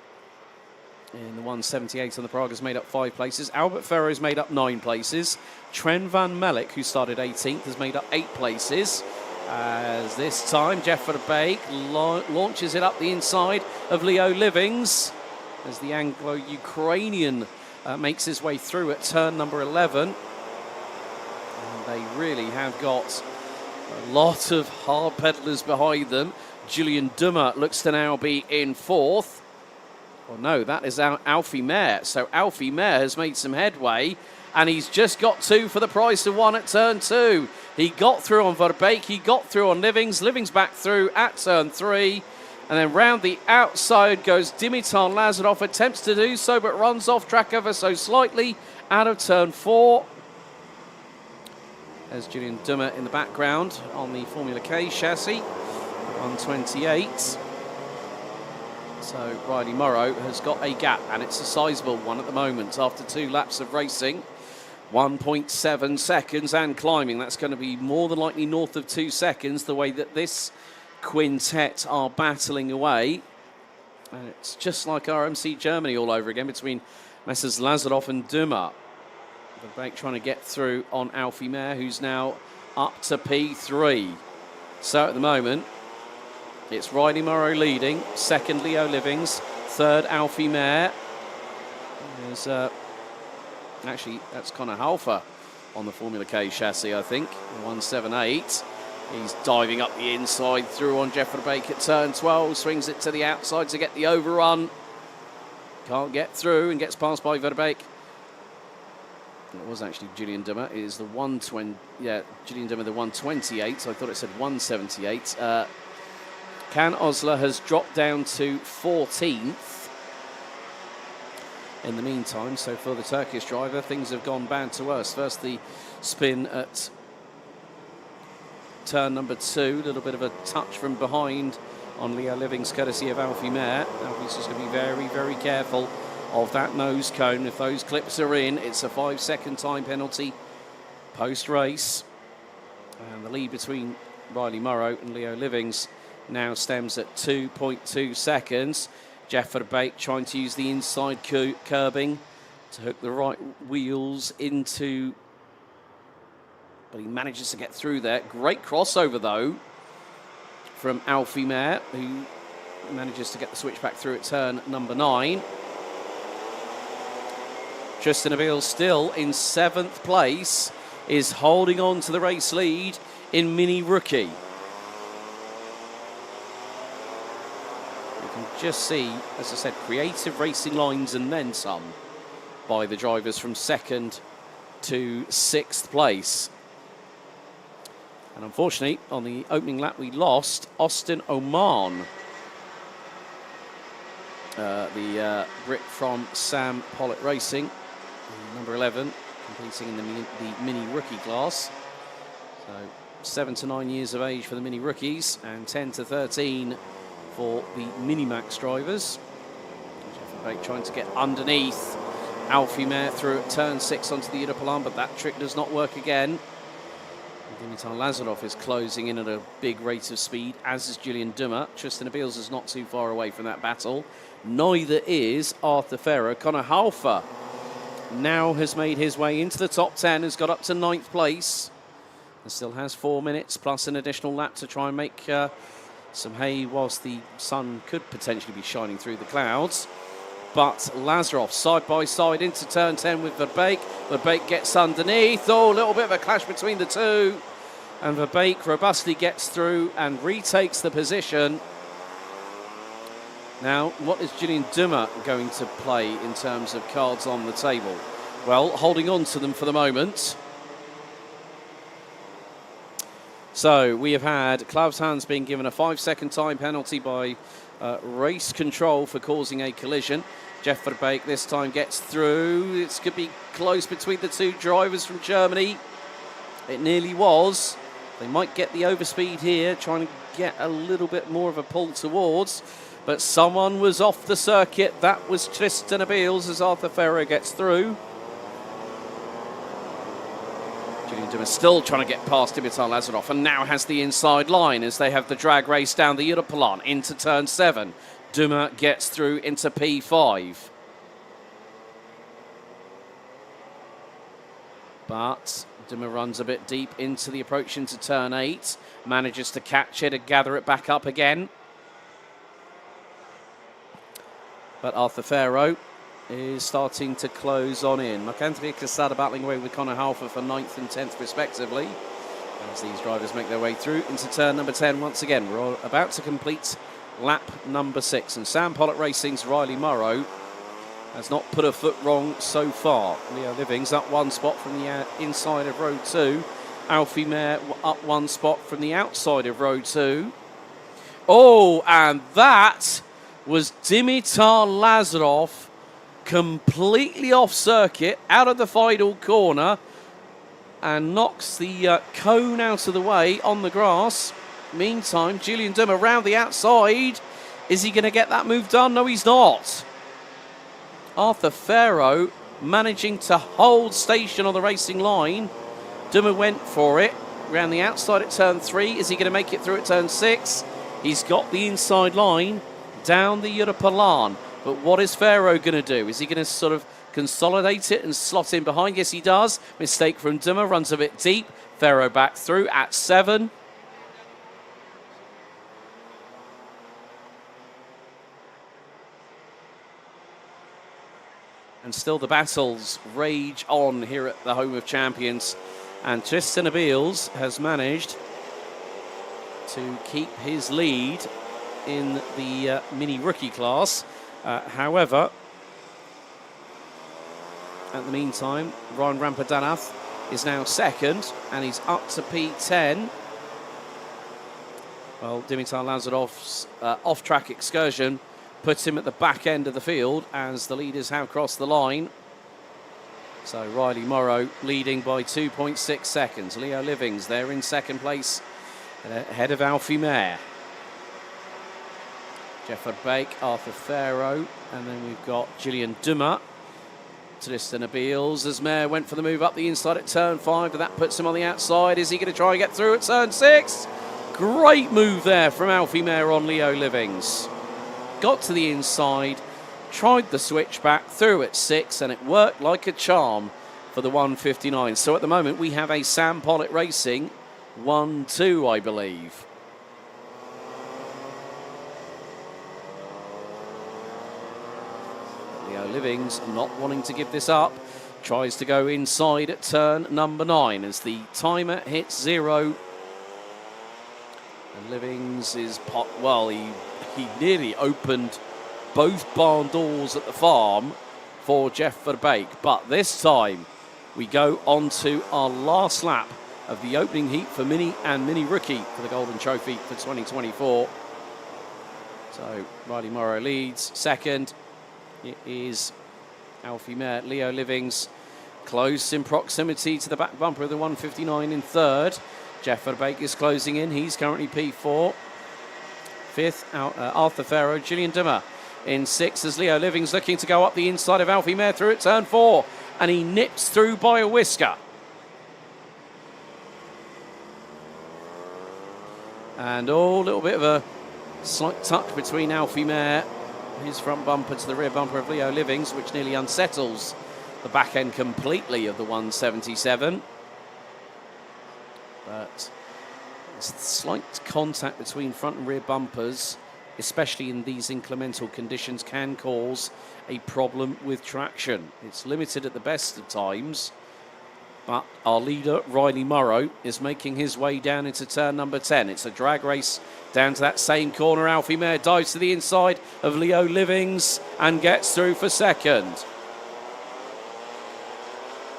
in the 178 on the Prague has made up 5 places. Albert Ferro has made up 9 places. Tren van Melk, who started 18th, has made up 8 places. As this time, Jeff Verbeek launches it up the inside of Leo Livings as the Anglo-Ukrainian makes his way through at turn number 11. And they really have got a lot of hard pedallers behind them. Julian Dummer looks to now be in 4th. Oh no, that is Alfie Mayer. So Alfie Mayer has made some headway, and he's just got 2 for the price of 1 at turn 2. He got through on Verbeek, he got through on Livings. Livings back through at turn 3. And then round the outside goes Dimitar Lazarov, attempts to do so, but runs off track ever so slightly out of turn 4. There's Julian Dummer in the background on the Formula K chassis, 128. So Riley Morrow has got a gap, and it's a sizable one at the moment after 2 laps of racing. 1.7 seconds and climbing. That's going to be more than likely north of 2 seconds, the way that this quintet are battling away. And it's just like RMC Germany all over again between Messrs Lazarov and Dummer. Verbeek trying to get through on Alfie Mayer, who's now up to P3. So at the moment, it's Riley Morrow leading, second Leo Livings, third Alfie Mayer. There's, actually, that's Connor Halfer on the Formula K chassis, I think, 178. He's diving up the inside through on Jeff Verbeek at turn 12, swings it to the outside to get the overrun. Can't get through and gets passed by Verbeek. It was actually Julian Dummer. It is the 120. Yeah, Julian Dummer, the 128. So I thought it said 178. Can Osler has dropped down to 14th in the meantime. So for the Turkish driver, things have gone bad to worse. First, the spin at turn number 2. A little bit of a touch from behind on Leo Livings, courtesy of Alfie Mayer. Alfie's just going to be very, very careful of that nose cone. If those clips are in, it's a 5-second time penalty post-race. And the lead between Riley Morrow and Leo Livings now stems at 2.2 seconds. Jeff Verbeek trying to use the inside curbing to hook the right wheels into, but he manages to get through there. Great crossover though from Alfie Mare, who manages to get the switch back through at turn number 9. Tristan Abeel still in 7th place, is holding on to the race lead in Mini Rookie. You can just see, as I said, creative racing lines and then some by the drivers from 2nd to 6th place. And unfortunately, on the opening lap, we lost Austin Oman, the Brit from Sam Pollitt Racing, number 11, competing in the Mini Rookie class. So 7 to 9 years of age for the Mini Rookies and 10 to 13 for the Minimax drivers. Jeff Bake trying to get underneath Alfie Mare through at turn 6 onto the Europalan, but that trick does not work again. Dimitar Lazarov is closing in at a big rate of speed, as is Julian Dummer. Tristan Abeels is not too far away from that battle. Neither is Arthur Ferrer. Connor Halfer now has made his way into the top 10, has got up to 9th place, and still has 4 minutes plus an additional lap to try and make some hay whilst the sun could potentially be shining through the clouds. But Lazarov side by side into turn 10 with Verbeek. Verbeek gets underneath. Oh, a little bit of a clash between the two. And Verbeek robustly gets through and retakes the position. Now, what is Julian Dummer going to play in terms of cards on the table? Well, holding on to them for the moment. So we have had Klaus Hans being given a 5-second time penalty by race control for causing a collision. Jeff Verbeek this time gets through. It's going to be close between the two drivers from Germany. It nearly was. They might get the overspeed here, trying to get a little bit more of a pull towards. But someone was off the circuit. That was Tristan Abeels as Arthur Ferrer gets through. Julian Dummer still trying to get past Dimitar Lazarov and now has the inside line as they have the drag race down the Europalan into turn 7. Dummer gets through into P5. But Dummer runs a bit deep into the approach into turn 8. Manages to catch it and gather it back up again. But Arthur Ferrer is starting to close on in. Marc-André Quesada battling away with Connor Halfer for 9th and 10th respectively, as these drivers make their way through into turn number 10 once again. We're about to complete lap number 6, and Sam Pollitt Racing's Riley Morrow has not put a foot wrong so far. Leo Livings up 1 spot from the inside of row 2. Alfie Mare up 1 spot from the outside of row 2. Oh, and that was Dimitar Lazarov completely off circuit, out of the final corner, and knocks the cone out of the way on the grass. Meantime, Julian Dummer round the outside. Is he going to get that move done? No, he's not. Arthur Ferrer managing to hold station on the racing line. Dummer went for it, round the outside at turn 3. Is he going to make it through at turn 6? He's got the inside line down the Europalan. But what is Ferrer going to do? Is he going to sort of consolidate it and slot in behind? Yes, he does. Mistake from Dummer, runs a bit deep. Ferrer back through at 7. And still the battles rage on here at the home of champions. And Tristan Abeels has managed to keep his lead in the Mini Rookie class. However, at the meantime, Ryan Rampadanath is now 2nd, and he's up to P10. Well, Dimitar Lazarov's off-track excursion puts him at the back end of the field as the leaders have crossed the line. So Riley Morrow leading by 2.6 seconds. Leo Livings there in 2nd place, ahead of Alfie Mare. Jeff Verbeek, Arthur Ferrer, and then we've got Julian Dummer. Tristan Abeels as Mare went for the move up the inside at turn 5, but that puts him on the outside. Is he going to try and get through at turn 6? Great move there from Alfie Mare on Leo Livings. Got to the inside, tried the switch back, through at 6, and it worked like a charm for the 159. So at the moment we have a Sam Pollitt Racing 1-2, I believe. Leo Livings not wanting to give this up. Tries to go inside at turn number 9 as the timer hits 0. And Livings is well, he nearly opened both barn doors at the farm for Jeff Verbeek. But this time we go on to our last lap of the opening heat for Mini and Mini Rookie for the Golden Trophy for 2024. So Riley Morrow leads. Second, it is Alfie Mayer, Leo Livings, close in proximity to the back bumper of the 159 in third. Jeff Verbeek is closing in. He's currently P4. Fifth, Arthur Farrow, Julian Dimmer in sixth as Leo Livings looking to go up the inside of Alfie Mayer through at turn 4. And he nips through by a whisker. And a little bit of a slight touch between Alfie Mayer, his front bumper to the rear bumper of Leo Livings, which nearly unsettles the back end completely of the 177. But slight contact between front and rear bumpers, especially in these inclemental conditions, can cause a problem with traction. It's limited at the best of times, but our leader, Riley Morrow, is making his way down into turn number 10. It's a drag race down to that same corner. Alfie Mayer dives to the inside of Leo Livings and gets through for second.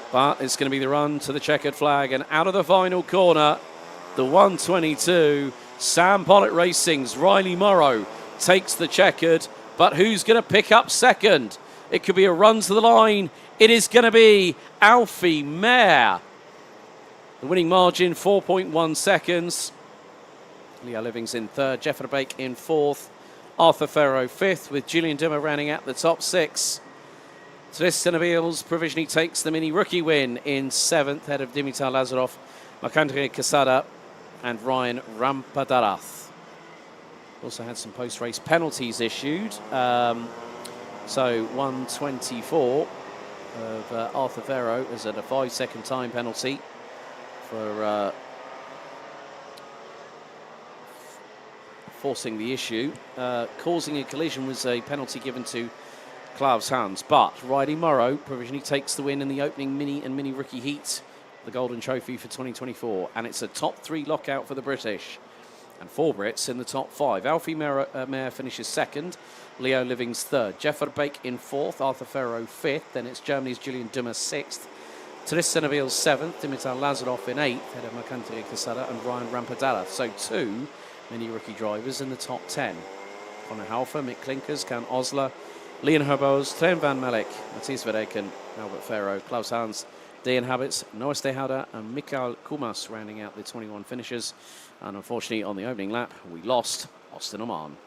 But it's going to be the run to the checkered flag. And out of the final corner, the 122, Sam Pollitt Racing's Riley Morrow takes the checkered. But who's going to pick up second? It could be a run to the line. It is going to be Alfie Mayer. The winning margin, 4.1 seconds. Leo Livings in third, Jeff Verbeek in fourth, Arthur Farrow fifth, with Julian Dimmer rounding out the top 6. Tristan Avils provisionally takes the Mini Rookie win in seventh, ahead of Dimitar Lazarov, Marc-André Quesada and Ryan Rampadarath. Also had some post-race penalties issued. So 124 of Arthur Farrow is at a 5-second time penalty for forcing the issue. Causing a collision was a penalty given to Klaus Hans, but Riley Morrow provisionally takes the win in the opening Mini and Mini Rookie Heat, the Golden Trophy for 2024, and it's a top 3 lockout for the British, and 4 Brits in the top 5. Alfie Mayer finishes second, Leo Livings third, Jeff Verbeek in fourth, Arthur Farrow fifth, then it's Germany's Julian Dimmer sixth, Tristan Avils seventh, Dimitar Lazarov in eighth, head of Marc-André Quesada and Ryan Rampadarath. So 2 Mini Rookie drivers in the top 10. Connor Halfer, Mick Klinkers, Can Osler, Leon Herbos, Tren van Melk, Matthijs Verreken, Albert Farrow, Klaus Hans, Dejan Habits, Noah Stehouder and Mikael Kumas rounding out the 21 finishers. And unfortunately on the opening lap we lost Austin Oman.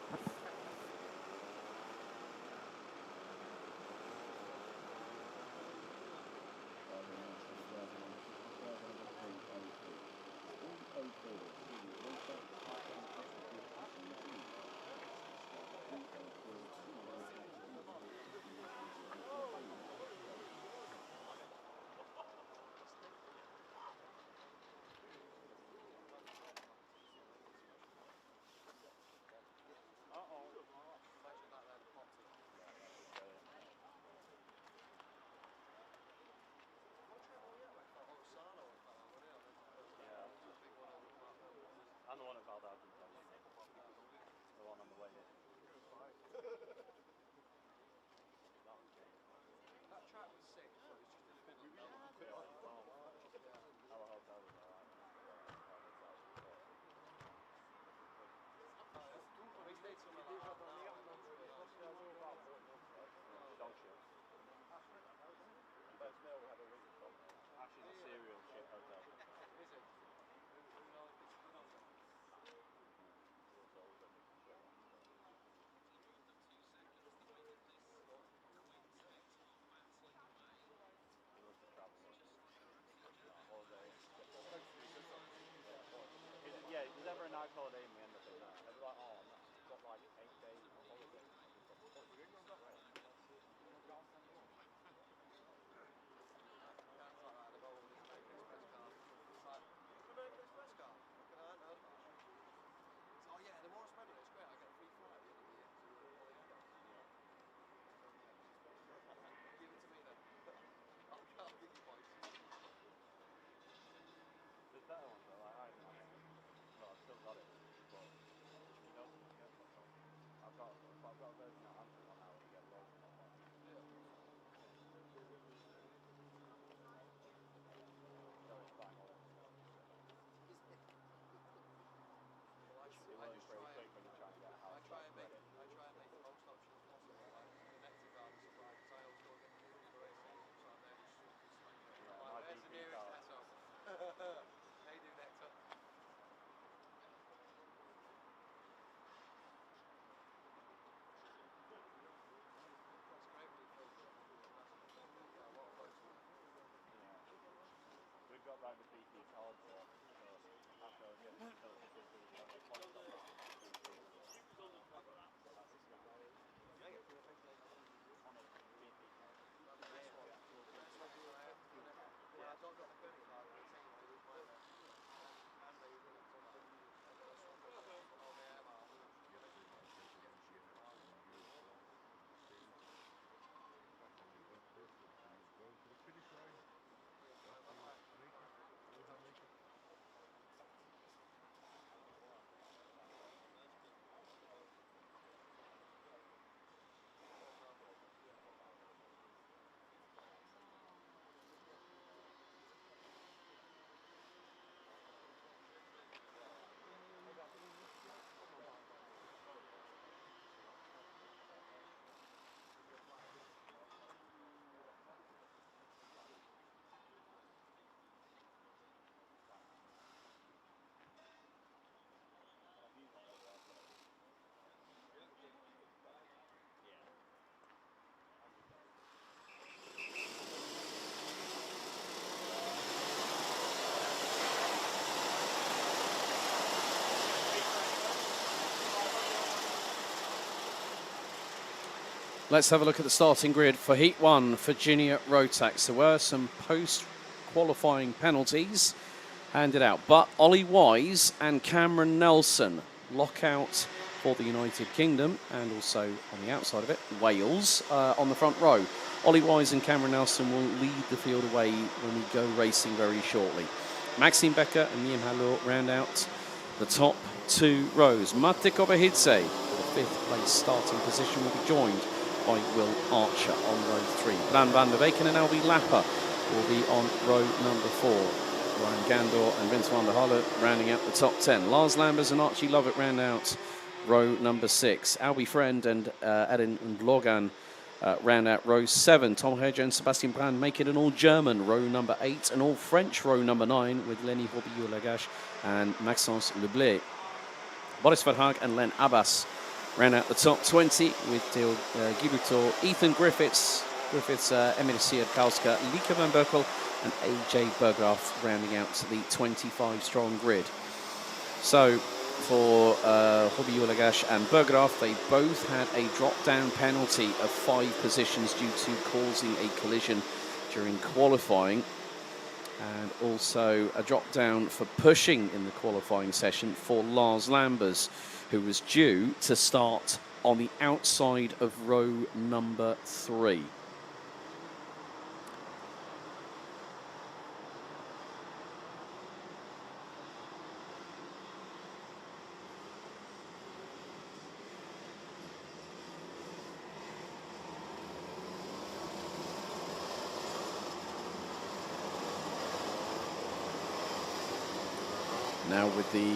let's have a look at the starting grid for Heat 1 for Junior Rotax. There were some post-qualifying penalties handed out, but Ollie Wise and Cameron Nelson lock out for the United Kingdom, and also on the outside of it, Wales on the front row. Ollie Wise and Cameron Nelson will lead the field away when we go racing very shortly. Maxime Becker and Liam Hallour round out the top two rows. Mate Kobahidze, the 5th place starting position, will be joined by Will Archer on row 3. Bran van der Beken and Albi Lapper will be on row number 4. Ryan Gandor and Vince van der Halle rounding out the top 10. Lars Lambers and Archie Lovett round out row number 6. Albie Friend and Edin and Logan round out row 7. Tom Herger and Sebastian Brand make it an all-German row number 8, and all-French row number 9 with Lenny Hobiou-Lagache and Maxence Leblay. Boris Verhaag and Len Abbas round out the top 20 with Theo Guibutor, Ethan Griffiths, Emil Siadkowska, Lieke van Berkel and AJ Berggraaf rounding out the 25-strong grid. So for Hobiou-Lagache and Berggraaf, they both had a drop-down penalty of 5 positions due to causing a collision during qualifying, and also a drop-down for pushing in the qualifying session for Lars Lambers, who was due to start on the outside of row number 3. Now with the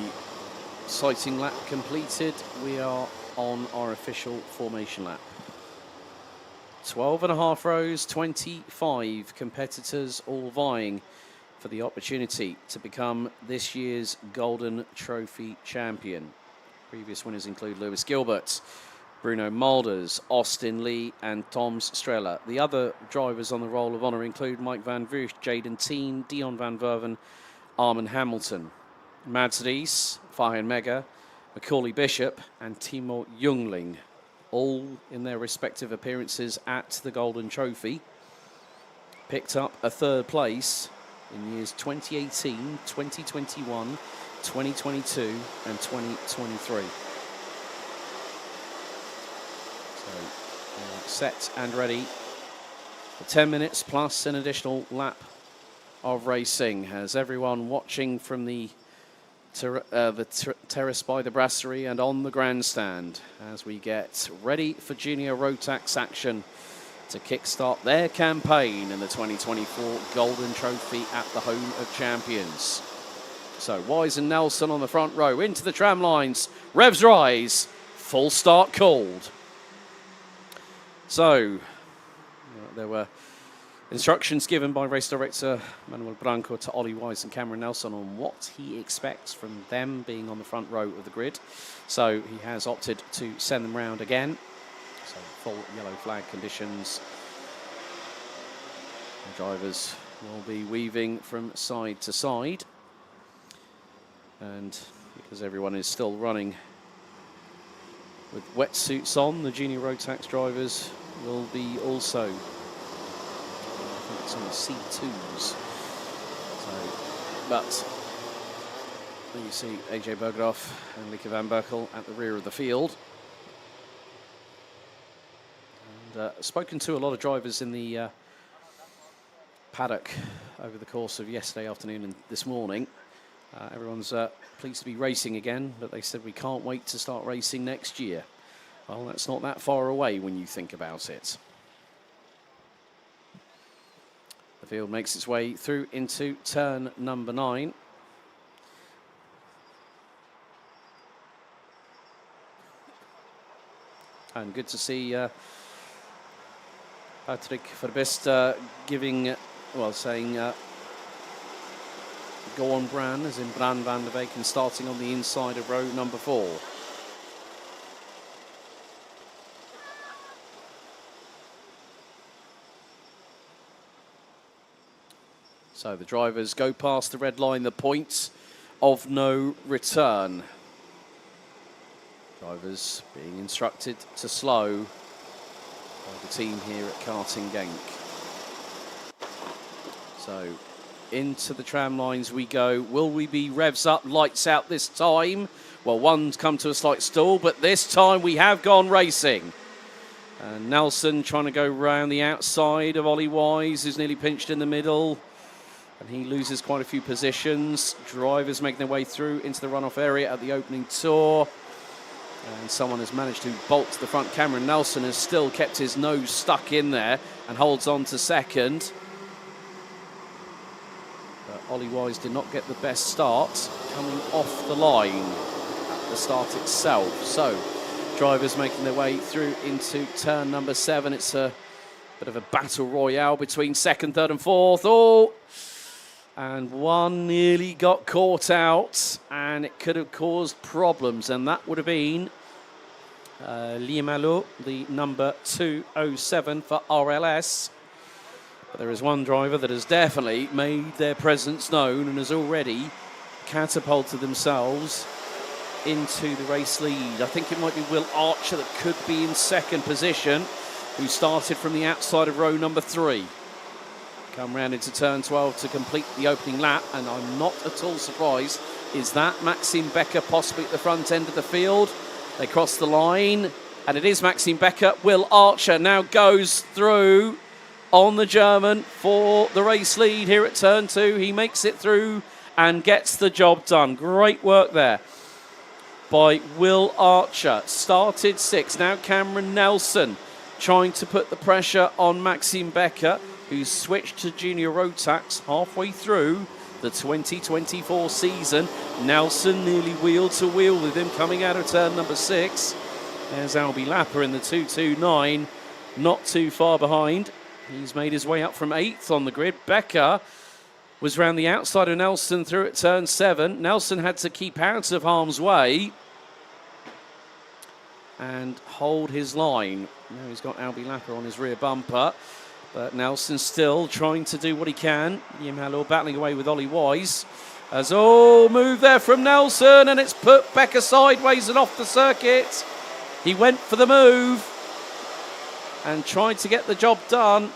sighting lap completed, we are on our official formation lap. 12.5 rows, 25 competitors, all vying for the opportunity to become this year's Golden Trophy champion. Previous winners include Lewis Gilbert, Bruno Mulders, Austin Lee and Toms Streller. The other drivers on the roll of honour include Mike Van Vught, Jaden Teen, Dion Van Verven, Armin Hamilton, Mads Ries, Fahian Mega, Macaulay Bishop and Timo Jungling, all in their respective appearances at the Golden Trophy, picked up a 3rd place in years 2018, 2021, 2022 and 2023. So set and ready for 10 minutes plus an additional lap of racing, as everyone watching from the terrace by the brasserie and on the grandstand as we get ready for Junior Rotax action to kickstart their campaign in the 2024 Golden Trophy at the Home of Champions. So Wise and Nelson on the front row, into the tram lines, revs rise, full start called. So there were instructions given by race director Manuel Branco to Ollie Wise and Cameron Nelson on what he expects from them being on the front row of the grid. So he has opted to send them round again. So full yellow flag conditions. The drivers will be weaving from side to side. And because everyone is still running with wetsuits on, the Junior Rotax drivers will be also, it's on the C2s. So, but you see AJ Berggraaf and Lieke van Berkel at the rear of the field. And spoken to a lot of drivers in the paddock over the course of yesterday afternoon and this morning. Everyone's pleased to be racing again, but they said we can't wait to start racing next year. Well, that's not that far away when you think about it. The field makes its way through into turn number 9. And good to see Patrick Verbest giving, well, saying go on Bran, as in Bran van der Beken, starting on the inside of row number 4. So the drivers go past the red line, the point of no return. Drivers being instructed to slow by the team here at Karting Genk. So into the tram lines we go. Will we be revs up, lights out this time? Well, one's come to a slight stall, but this time we have gone racing. And Nelson trying to go round the outside of Ollie Wise, who's nearly pinched in the middle. And he loses quite a few positions. Drivers making their way through into the runoff area at the opening tour. And someone has managed to bolt to the front. Cameron Nelson has still kept his nose stuck in there and holds on to second. But Ollie Wise did not get the best start coming off the line at the start itself. So drivers making their way through into turn number 7. It's a bit of a battle royale between second, third and fourth. Oh! And one nearly got caught out, and it could have caused problems, and that would have been Liamalo, the number 207 for RLS. But there is one driver that has definitely made their presence known and has already catapulted themselves into the race lead. I think it might be Will Archer that could be in second position, who started from the outside of row number 3. Come round into turn 12 to complete the opening lap, and I'm not at all surprised. Is that Maxime Becker possibly at the front end of the field? They cross the line, and it is Maxime Becker. Will Archer now goes through on the German for the race lead here at turn 2. He makes it through and gets the job done. Great work there by Will Archer. Started 6th. Now Cameron Nelson trying to put the pressure on Maxime Becker, who's switched to Junior Rotax halfway through the 2024 season. Nelson nearly wheel to wheel with him coming out of turn number 6. There's Albie Lapper in the 229, not too far behind. He's made his way up from 8th on the grid. Becker was round the outside of Nelson through at turn 7. Nelson had to keep out of harm's way and hold his line. Now he's got Albie Lapper on his rear bumper. But Nelson still trying to do what he can. Liam Hallor battling away with Ollie Wise. As move there from Nelson, and it's put Becker sideways and off the circuit. He went for the move and tried to get the job done,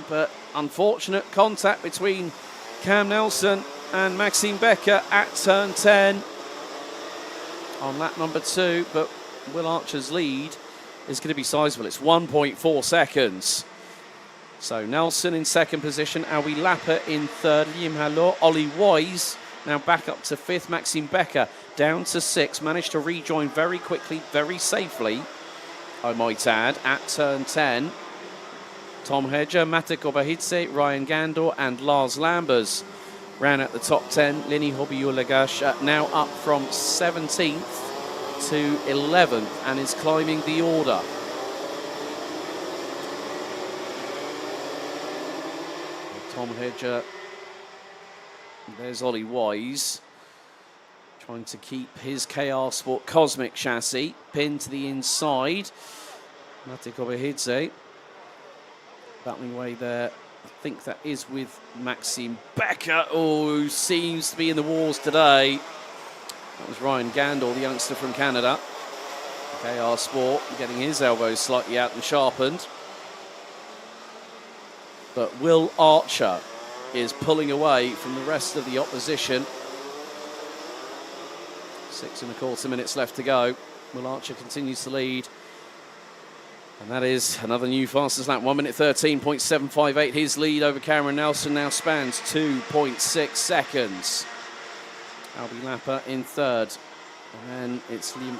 but unfortunate contact between Cam Nelson and Maxime Becker at turn 10 on lap number 2. But Will Archer's lead is going to be sizable. It's 1.4 seconds. So Nelson in second position, Albie Lapper in third, Liam Hallor, Ollie Wise now back up to 5th, Maxime Becker down to 6th, managed to rejoin very quickly, very safely, I might add, at turn 10. Tom Hedger, Mate Kobahidze, Ryan Gandor and Lars Lambers ran at the top 10. Lenny Hobiulagash now up from 17th to 11th and is climbing the order. Tom Hedger, there's Ollie Wise, trying to keep his KR Sport Cosmic chassis pinned to the inside. Mate Kobahidze battling away there. I think that is with Maxime Becker, who seems to be in the wars today. That was Ryan Gandor, the youngster from Canada. KR Sport getting his elbows slightly out and sharpened. But Will Archer is pulling away from the rest of the opposition. 6.25 minutes left to go. Will Archer continues to lead. And that is another new fastest lap. 1 minute 13.758. His lead over Cameron Nelson now spans 2.6 seconds. Albie Lapper in third. And then it's Liam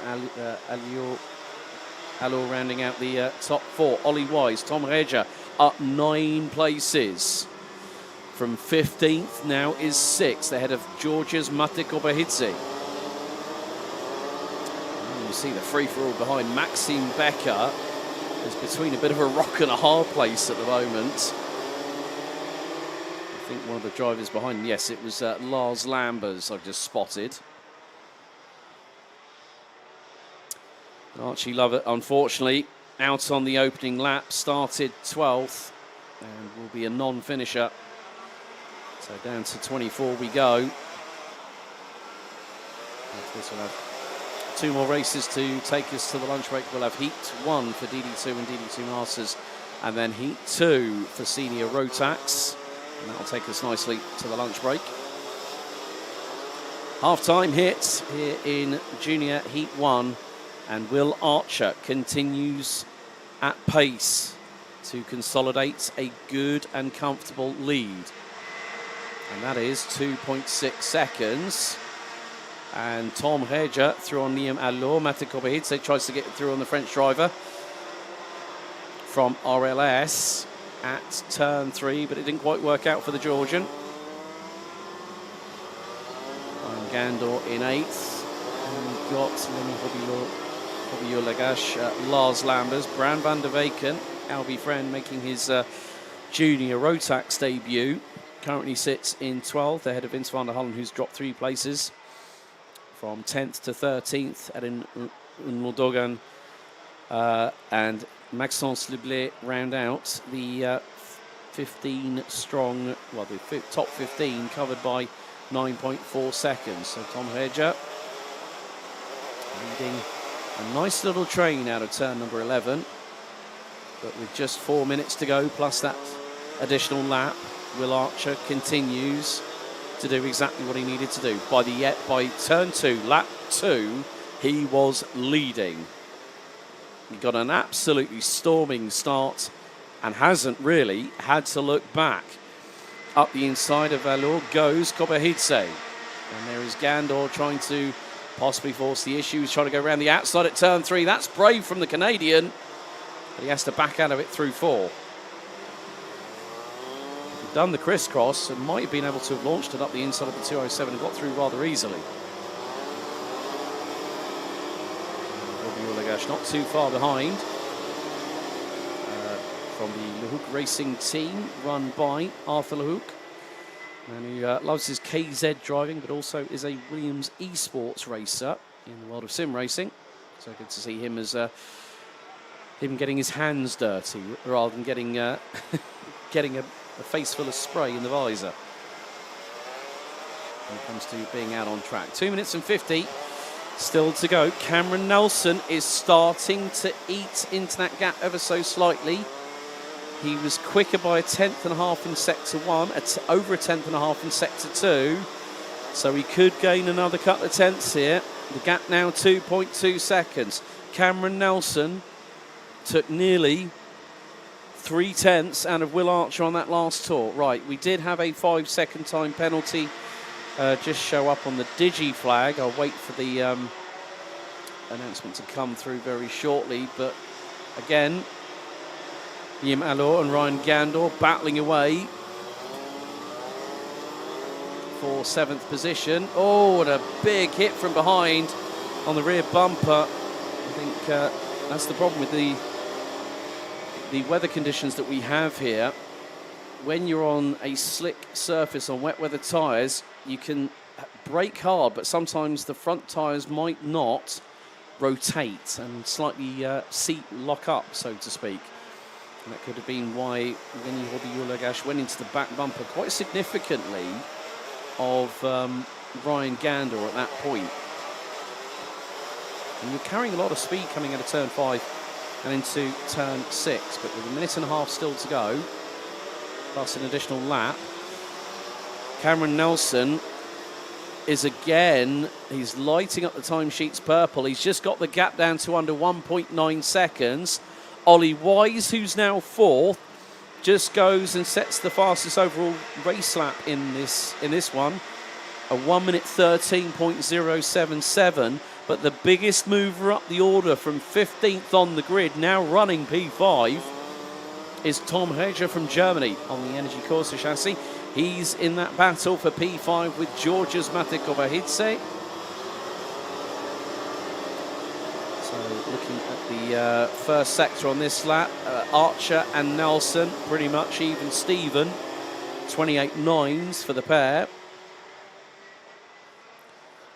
Hallor rounding out the top 4. Ollie Wise, Tom Hedger up 9 places. From 15th now is 6th, ahead of Georgia's Mate Kobahidze. You see the free-for-all behind. Maxime Becker is between a bit of a rock and a hard place at the moment. I think one of the drivers behind, yes, it was Lars Lambers I've just spotted. Archie Lovett, unfortunately, out on the opening lap, started 12th and will be a non-finisher. So down to 24 we go. This will have 2 more races to take us to the lunch break. We'll have Heat 1 for DD2 and DD2 Masters, and then Heat 2 for Senior Rotax. And that'll take us nicely to the lunch break. Half-time hit here in Junior Heat 1, and Will Archer continues at pace to consolidate a good and comfortable lead. And that is 2.6 seconds. And Tom Heger through on Liam Allo. Mate Kobahidze tries to get through on the French driver from RLS at turn 3, but it didn't quite work out for the Georgian. And Gandor in 8th. And we've got Hobby Lagash, Lars Lambers, Bran van der Weken, Albie Friend making his junior Rotax debut. Currently sits in 12th, ahead of Vince van der Hullen, who's dropped 3 places from 10th to 13th at Moldogan. And Maxence Leblé round out the 15 strong, well, the top 15 covered by 9.4 seconds. So Tom Heger leading a nice little train out of turn number 11. But with just 4 minutes to go, plus that additional lap, Will Archer continues to do exactly what he needed to do. By turn 2, lap 2, he was leading. He got an absolutely storming start and hasn't really had to look back. Up the inside of Valor goes Kobahidze. And there is Gandor trying to possibly force the issue. He's trying to go around the outside at turn 3. That's brave from the Canadian, but he has to back out of it through 4. Done the crisscross and might have been able to have launched it up the inside of the 207 and got through rather easily. Not too far behind from the Lehouk Racing team, run by Arthur Lehouk, and who loves his KZ driving, but also is a Williams esports racer in the world of sim racing. So good to see him as him getting his hands dirty rather than getting getting a face full of spray in the visor when it comes to being out on track. 2 minutes and 50 still to go. Cameron Nelson is starting to eat into that gap ever so slightly. He was quicker by a 1/10.5 in sector 1, over a 1/10.5 in sector 2, so he could gain another couple of tenths here. The gap now 2.2 seconds. Cameron Nelson took nearly 3 tenths out of Will Archer on that last tour. Right, we did have a 5-second time penalty just show up on the Digi flag. I'll wait for the announcement to come through very shortly. But again, Liam Allo and Ryan Gandor battling away for 7th position. Oh, what a big hit from behind on the rear bumper. I think that's the problem with the weather conditions that we have here. When you're on a slick surface on wet weather tyres, you can brake hard, but sometimes the front tyres might not rotate and slightly seat lock up, so to speak. And that could have been why Vinny Hobby went into the back bumper quite significantly of Ryan Gandor at that point. And you're carrying a lot of speed coming out of turn 5 and into turn 6, but with 1.5 minutes still to go, plus an additional lap, Cameron Nelson is again, he's lighting up the timesheets purple. He's just got the gap down to under 1.9 seconds. Ollie Wise, who's now 4th, just goes and sets the fastest overall race lap in this one, a 1 minute 13.077. But the biggest mover up the order from 15th on the grid, now running P5, is Tom Heger from Germany on the Energy Corsa chassis. He's in that battle for P5 with Georgia's Mate Kobahidze. So looking at the first sector on this lap, Archer and Nelson pretty much even Steven, 28.9s for the pair.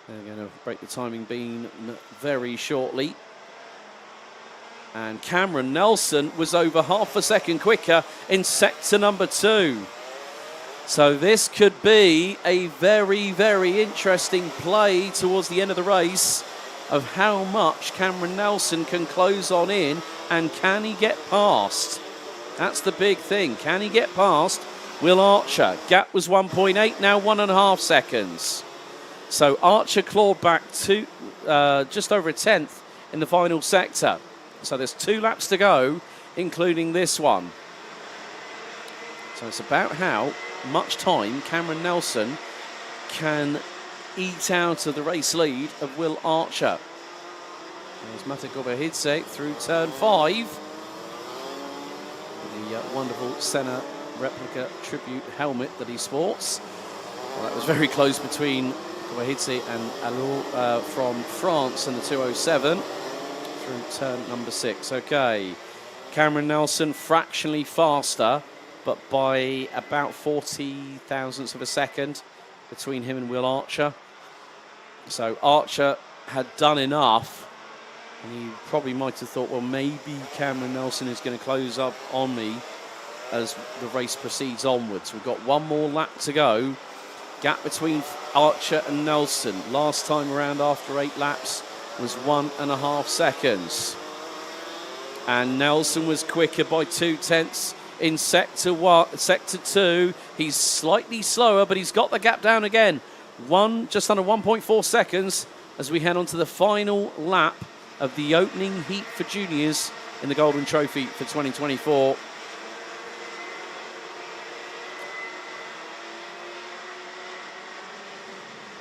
They're going to break the timing beam very shortly. And Cameron Nelson was over half a second quicker in sector number 2. So this could be a very, very interesting play towards the end of the race of how much Cameron Nelson can close on in, and can he get past? That's the big thing. Can he get past Will Archer? Gap was 1.8, now 1.5 seconds. So Archer clawed back to just over a tenth in the final sector. So there's 2 laps to go, including this one. So it's about how much time Cameron Nelson can eat out of the race lead of Will Archer. There's Mate Gobehidze through turn 5. The wonderful Senna replica tribute helmet that he sports. Well, that was very close between Gobehidze and Alou from France in the 207 through turn number 6. Okay, Cameron Nelson fractionally faster, but by about 40 thousandths of a second between him and Will Archer. So Archer had done enough, and he probably might have thought, well, maybe Cameron Nelson is going to close up on me as the race proceeds onwards. We've got one more lap to go. Gap between Archer and Nelson last time around after 8 laps was 1.5 seconds. And Nelson was quicker by 2 tenths in sector 2. He's slightly slower, but he's got the gap down again. Just under 1.4 seconds as we head on to the final lap of the opening heat for juniors in the Golden Trophy for 2024.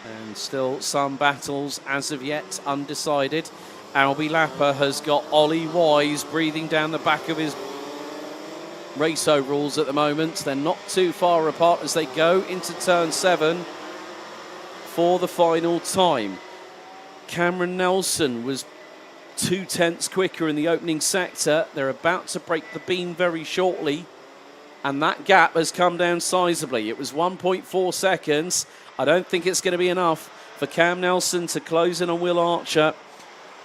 And still some battles as of yet undecided. Albi Lapper has got Ollie Wise breathing down the back of his race overalls at the moment. They're not too far apart as they go into turn 7 for the final time. Cameron Nelson was 2 tenths quicker in the opening sector. They're about to break the beam very shortly, and that gap has come down sizably. It was 1.4 seconds. I don't think it's going to be enough for Cam Nelson to close in on Will Archer.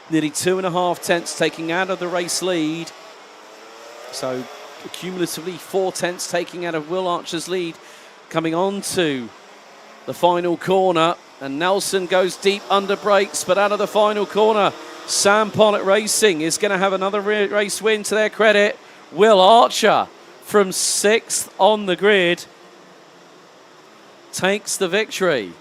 Nearly 2.5 tenths taking out of the race lead. So cumulatively 4 tenths taking out of Will Archer's lead. Coming on to the final corner, and Nelson goes deep under brakes, but out of the final corner, Sam Pollitt Racing is going to have another race win to their credit. Will Archer from 6th on the grid takes the victory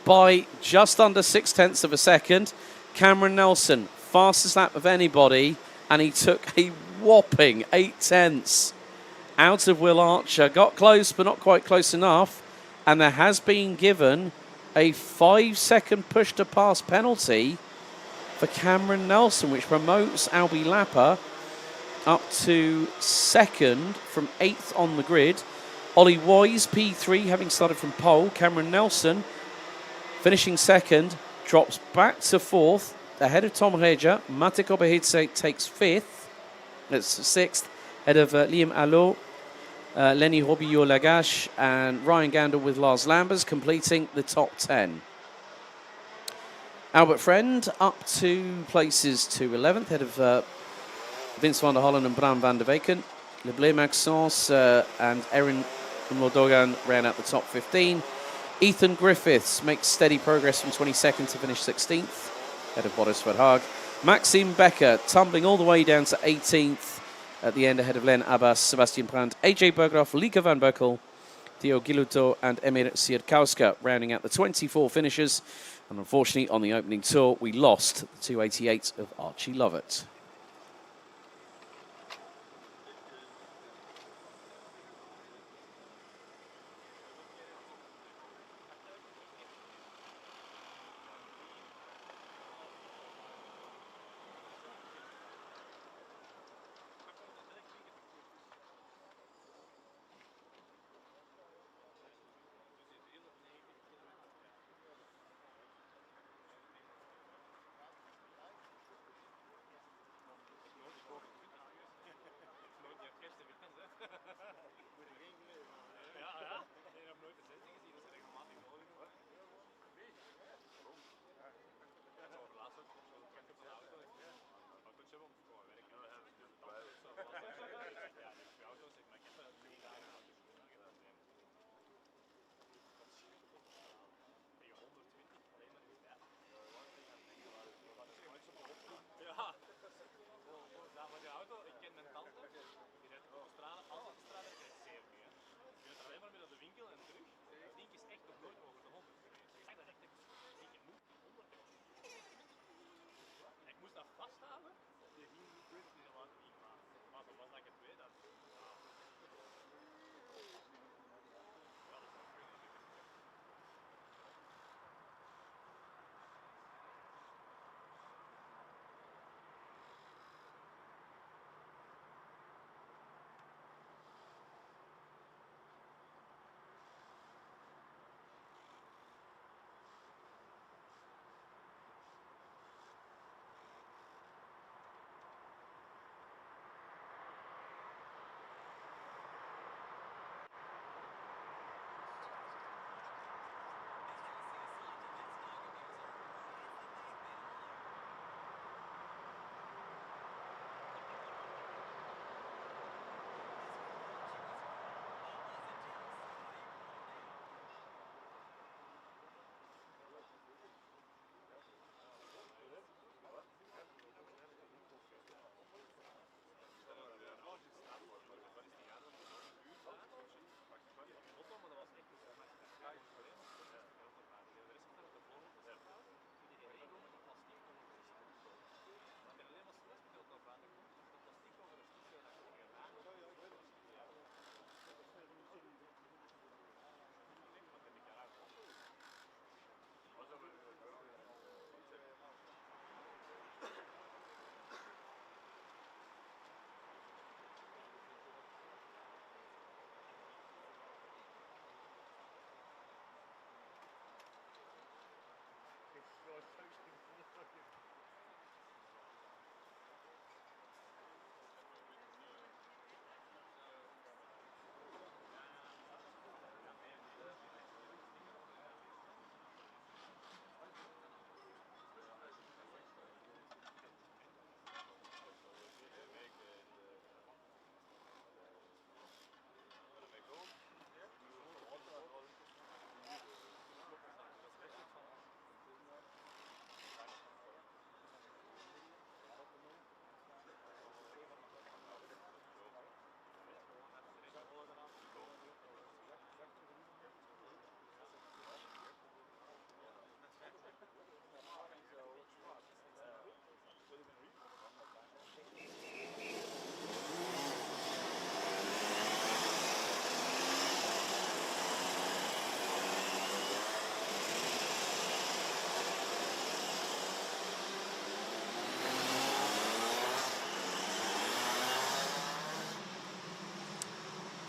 by just under 6 tenths of a second. Cameron Nelson, fastest lap of anybody, and he took a whopping 8 tenths out of Will Archer. Got close, but not quite close enough. And there has been given a 5-second push to pass penalty for Cameron Nelson, which promotes Albi Lapper up to 2nd from 8th on the grid. Ollie Wise, P3, having started from pole. Cameron Nelson, finishing 2nd, drops back to 4th, ahead of Tom Reja. Mate Gobehidze takes 5th. That's 6th, ahead of Liam Allo, Lenny Robillot-Lagache, and Ryan Gandel with Lars Lambers, completing the top 10. Albert Friend up 2 places to 11th, ahead of Vince van der Hollen and Bram van der Weken. Leblé Maxence and Erin Mlodogan ran out the top 15. Ethan Griffiths makes steady progress from 22nd to finish 16th, ahead of Boris Verhaag. Maxime Becker tumbling all the way down to 18th at the end, ahead of Len Abbas, Sebastian Brandt, AJ Berghoff, Lieke van Berkel, Theo Giluto and Emir Sierkowska rounding out the 24 finishers. And unfortunately, on the opening tour, we lost the 288 of Archie Lovett.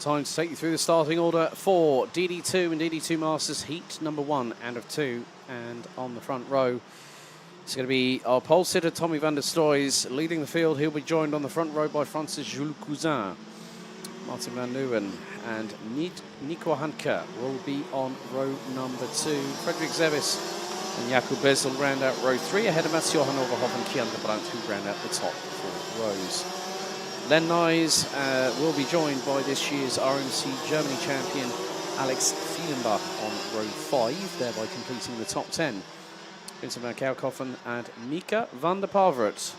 Time to take you through the starting order for DD2 and DD2 Masters Heat number 1 out of 2. And on the front row, it's going to be our pole sitter Tommy van der Stoys leading the field. He'll be joined on the front row by Francis Jules Cousin. Martin van Leeuwen and Nico Handke will be on row number 2. Frederik Zevis and Jakub Bezel round out row 3 ahead of Mats Johan Overhoff and Kian de Brandt, who round out the top 4 rows. Len Nyes will be joined by this year's RMC Germany champion Alex Fielenbach on row 5, thereby completing the top 10. Vincent van Kerkhoven and Mika van der Pavert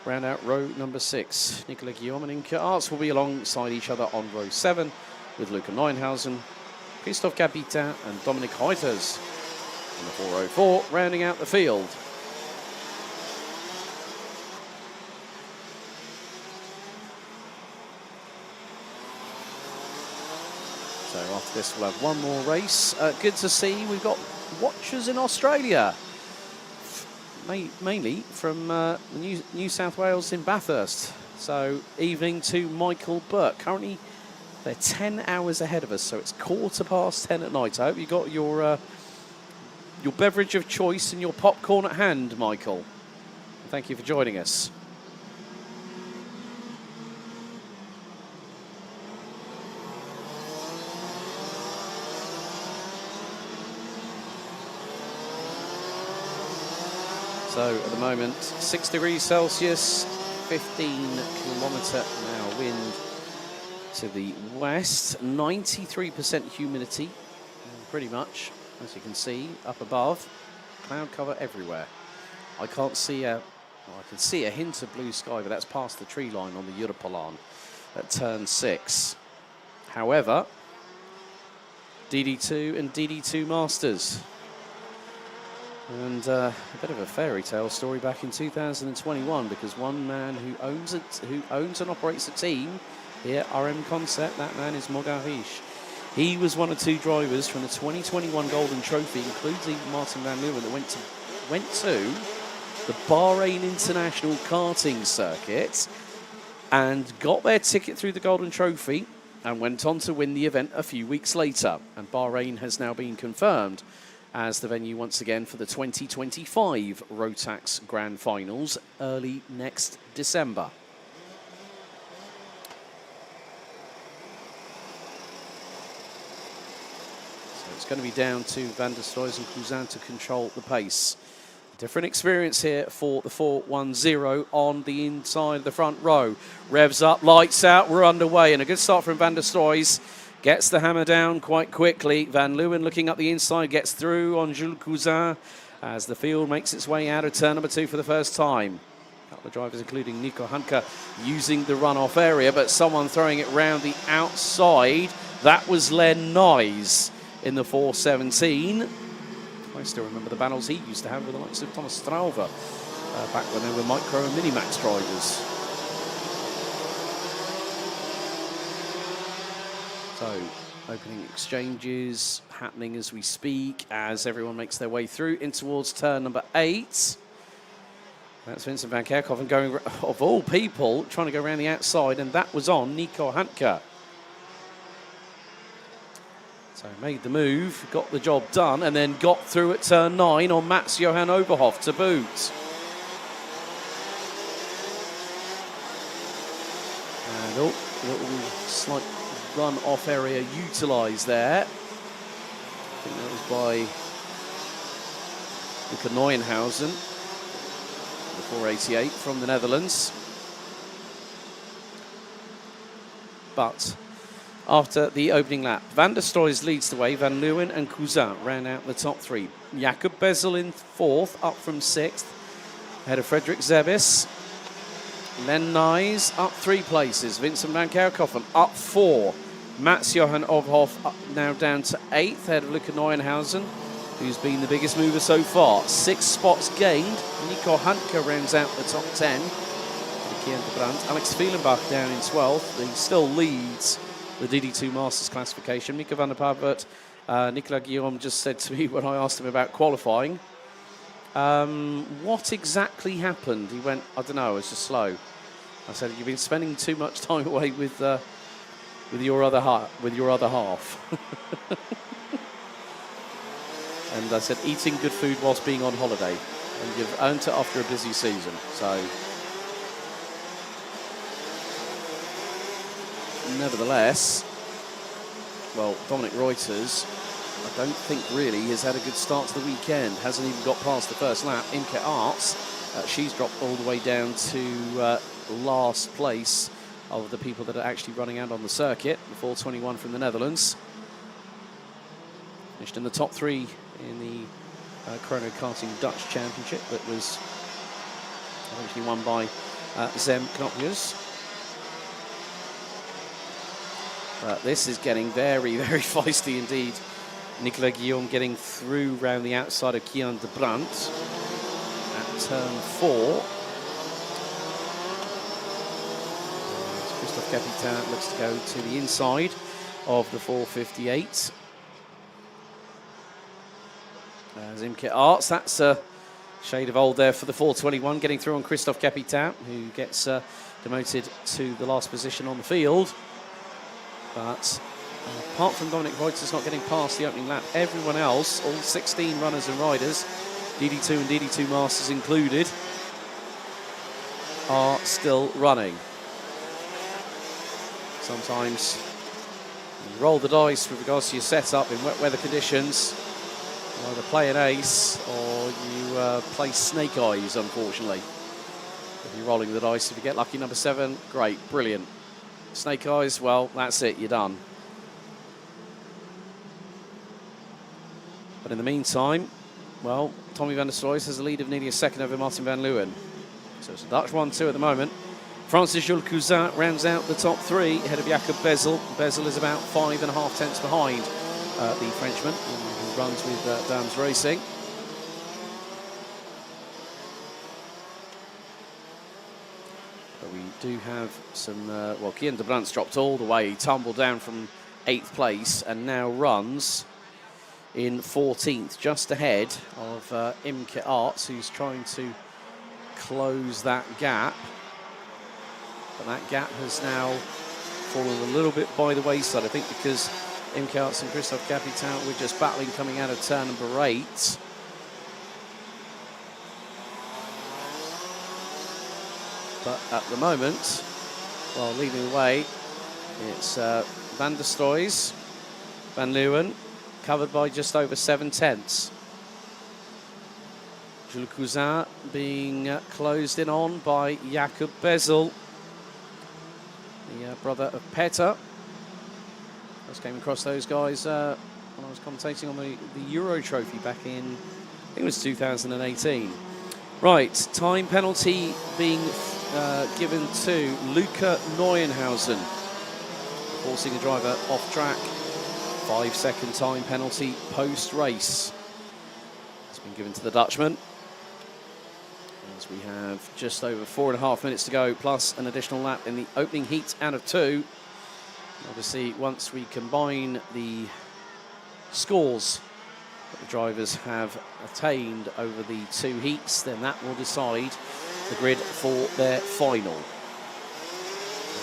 round out row number 6. Nicola Guillaume and Inke Arts will be alongside each other on row 7 with Luca Neuenhausen, Christophe Capitin and Dominic Heuters. And the 404 rounding out the field. So after this we'll have one more race. Good to see we've got watchers in Australia. Mainly from New South Wales in Bathurst. So evening to Michael Burke. Currently they're 10 hours ahead of us, so it's 10:15 at night. I hope you got your beverage of choice and your popcorn at hand, Michael. Thank you for joining us. So at the moment, 6 degrees Celsius, 15-kilometre-an-hour wind to the west, 93% humidity, pretty much, as you can see, up above. Cloud cover everywhere. I can't see I can see a hint of blue sky, but that's past the tree line on the Europolan at turn 6. However, DD2 and DD2 Masters. And a bit of a fairy tale story back in 2021, because one man who owns and operates a team here at RM Concept, that man is Mogarish. He was one of 2 drivers from the 2021 Golden Trophy, including Martin van Leeuwen, that went to the Bahrain International Karting Circuit and got their ticket through the Golden Trophy and went on to win the event a few weeks later. And Bahrain has now been confirmed as the venue once again for the 2025 Rotax Grand Finals early next December. So it's going to be down to Van der Stoys and Cousin to control the pace. Different experience here for the 410 on the inside of the front row. Revs up, lights out, we're underway, and a good start from Van der Stoys. Gets the hammer down quite quickly. Van Leeuwen looking up the inside, gets through on Jules Cousin as the field makes its way out of turn number 2 for the first time. A couple of drivers, including Nico Handke, using the runoff area, but someone throwing it round the outside. That was Len Nyes in the 417. I still remember the battles he used to have with the likes of Thomas Strauve back when they were micro and mini-max drivers. So, opening exchanges happening as we speak, as everyone makes their way through in towards turn number 8. That's Vincent van Kerkhoven going, of all people, trying to go around the outside, and that was on Nico Handke. So made the move, got the job done, and then got through at turn 9 on Mats Johan Overhoff to boot. And a little slight run-off area utilised there. I think that was by Luca Neuenhausen, the 488 from the Netherlands. But after the opening lap, Van der Stoys leads the way. Van Leeuwen and Cousin ran out the top 3. Jakub Bezel in 4th, up from 6th, ahead of Frederik Zevis. Len Nyes up 3 places. Vincent van Kerkhoven up 4. Mats Johan Overhoff now down to 8th, ahead of Luca Neuenhausen, who's been the biggest mover so far. 6 spots gained. Nico Handke rounds out the top 10. Kian de Brandt. Alex Fielenbach down in 12th. He still leads the DD2 Masters classification. Mika van der Pavert, Nicola Guillaume just said to me when I asked him about qualifying, what exactly happened? He went, I don't know, it's just slow. I said, you've been spending too much time away with with your other half. And I said, eating good food whilst being on holiday, and you've earned it after a busy season. So, nevertheless, well, Dominic Reuters, I don't think really has had a good start to the weekend. Hasn't even got past the first lap. Imke Arts, she's dropped all the way down to last place of the people that are actually running out on the circuit. The 4:21 from the Netherlands. Finished in the top 3 in the Chrono Karting Dutch Championship, that was eventually won by Zem Knopjes. This is getting very, very feisty indeed. Nicolas Guillaume getting through round the outside of Kian de Brandt at turn 4. Christophe Capitan looks to go to the inside of the 458. As Imke Arts, that's a shade of old there for the 421, getting through on Christophe Capitan, who gets demoted to the last position on the field. But apart from Dominic Reuters not getting past the opening lap, everyone else, all 16 runners and riders, DD2 and DD2 Masters included, are still running. Sometimes you roll the dice with regards to your setup in wet weather conditions. You either play an ace or you play snake eyes, unfortunately. If you're rolling the dice, if you get lucky number 7, great, brilliant. Snake eyes, well, that's it, you're done. But in the meantime, well, Tommy van der Stroys has a lead of nearly a second over Martin van Leeuwen. So it's a Dutch 1-2 at the moment. Francis Jules Cousin rounds out the top 3 ahead of Jacob Bezel. Bezel is about 5.5 tenths behind the Frenchman, who runs with Dams Racing. But we do have some, well, Kian de Brandt's dropped all the way. He tumbled down from 8th place and now runs in 14th, just ahead of Imke Arts, who's trying to close that gap. But that gap has now fallen a little bit by the wayside, I think, because Imke Arts and Christophe Capitan were just battling coming out of turn number 8. But at the moment, well, leading the way, it's Van der Stroys, Van Leeuwen, covered by just over 7 tenths. Jules Cousin being closed in on by Jacob Bezel, the brother of Petter. I just came across those guys when I was commentating on the Euro Trophy back in, I think it was 2018. Right, time penalty being given to Luca Neuenhausen, forcing a driver off track. 5-second time penalty post-race. It's been given to the Dutchman. As we have just over 4.5 minutes to go, plus an additional lap in the opening heat out of 2. Obviously, once we combine the scores that the drivers have attained over the 2 heats, then that will decide the grid for their final. And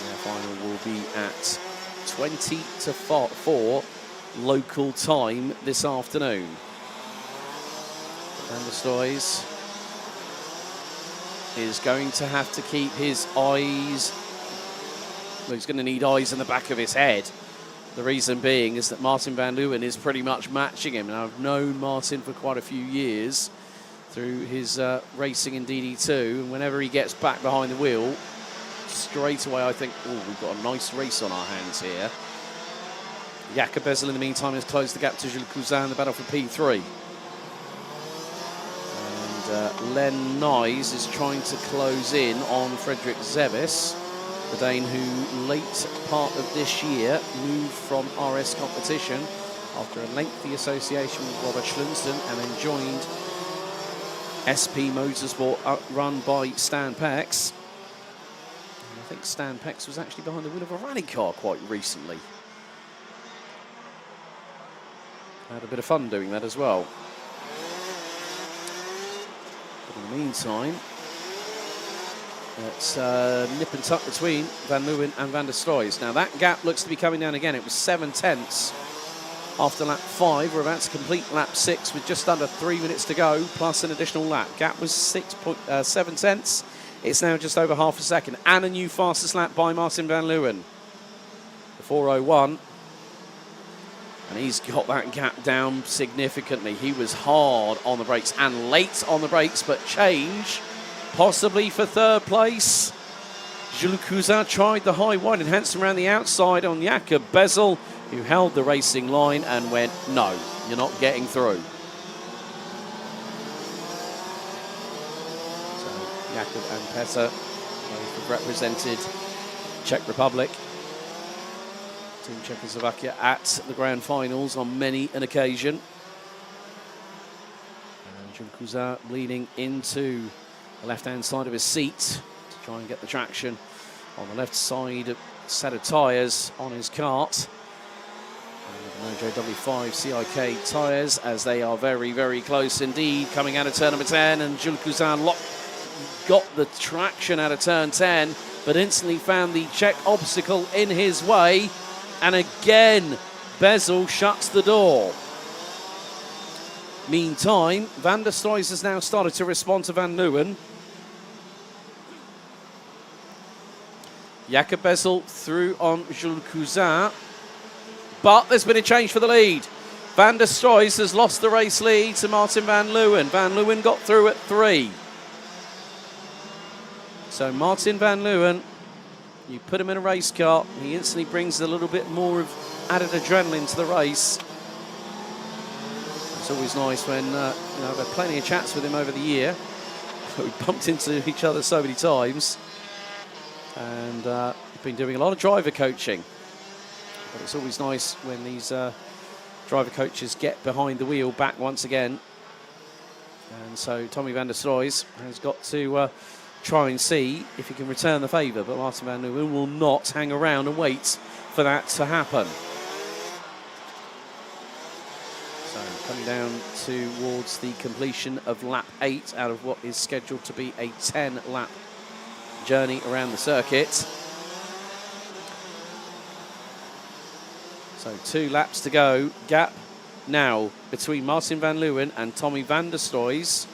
their final will be at 20 to 4 local time this afternoon. Van der Stroys is going to have to keep his eyes, well, he's going to need eyes in the back of his head. The reason being is that Martin van Leeuwen is pretty much matching him. And I've known Martin for quite a few years through his racing in DD2, and whenever he gets back behind the wheel, straight away I think, oh, we've got a nice race on our hands here. Jacob Bezel in the meantime has closed the gap to Jules Cousin in the battle for P3. And Len Nyes is trying to close in on Frederick Zevis, the Dane who late part of this year moved from RS competition after a lengthy association with Robert Schlunsten and then joined SP Motorsport run by Stan Pex. And I think Stan Pex was actually behind the wheel of a rally car quite recently. Had a bit of fun doing that as well. But in the meantime, It's nip and tuck between Van Leeuwen and Van der Stroys. Now that gap looks to be coming down again. It was 7/10 after lap 5. We're about to complete lap 6 with just under 3 minutes to go, plus an additional lap. Gap was 7/10. It's now just over half a second. And a new fastest lap by Martin Van Leeuwen. The 4:01. And he's got that gap down significantly. He was hard on the brakes and late on the brakes, but change possibly for third place. Jules Cousin tried the high wide and handsome around the outside on Jakob Bezel, who held the racing line and went, no, you're not getting through. So Jakob and Petter both have represented Czech Republic, Team Czechoslovakia, at the grand finals on many an occasion. And Jules Cousin leaning into the left-hand side of his seat to try and get the traction on the left side set of tyres on his kart. And the Mojo W5 CIK tyres, as they are very, very close indeed, coming out of turn number 10, and Jules Cousin got the traction out of turn 10, but instantly found the Czech obstacle in his way, and again Bezel shuts the door. Meantime, Van der Stroys has now started to respond to Van Leeuwen. Jakob Bezel through on Jules Cousin, but there's been a change for the lead. Van der Stroys has lost the race lead to Martin Van Leeuwen. Van Leeuwen got through at 3. So Martin Van Leeuwen, you put him in a race car, he instantly brings a little bit more of added adrenaline to the race. It's always nice when, I've had plenty of chats with him over the year. We bumped into each other so many times. And we've been doing a lot of driver coaching. But it's always nice when these driver coaches get behind the wheel back once again. And so Tommy Van der Stroys has got to try and see if he can return the favour. But Martin Van Leeuwen will not hang around and wait for that to happen. So coming down towards the completion of lap 8 out of what is scheduled to be a 10-lap journey around the circuit. So 2 laps to go. Gap now between Martin Van Leeuwen and Tommy Van der Stroys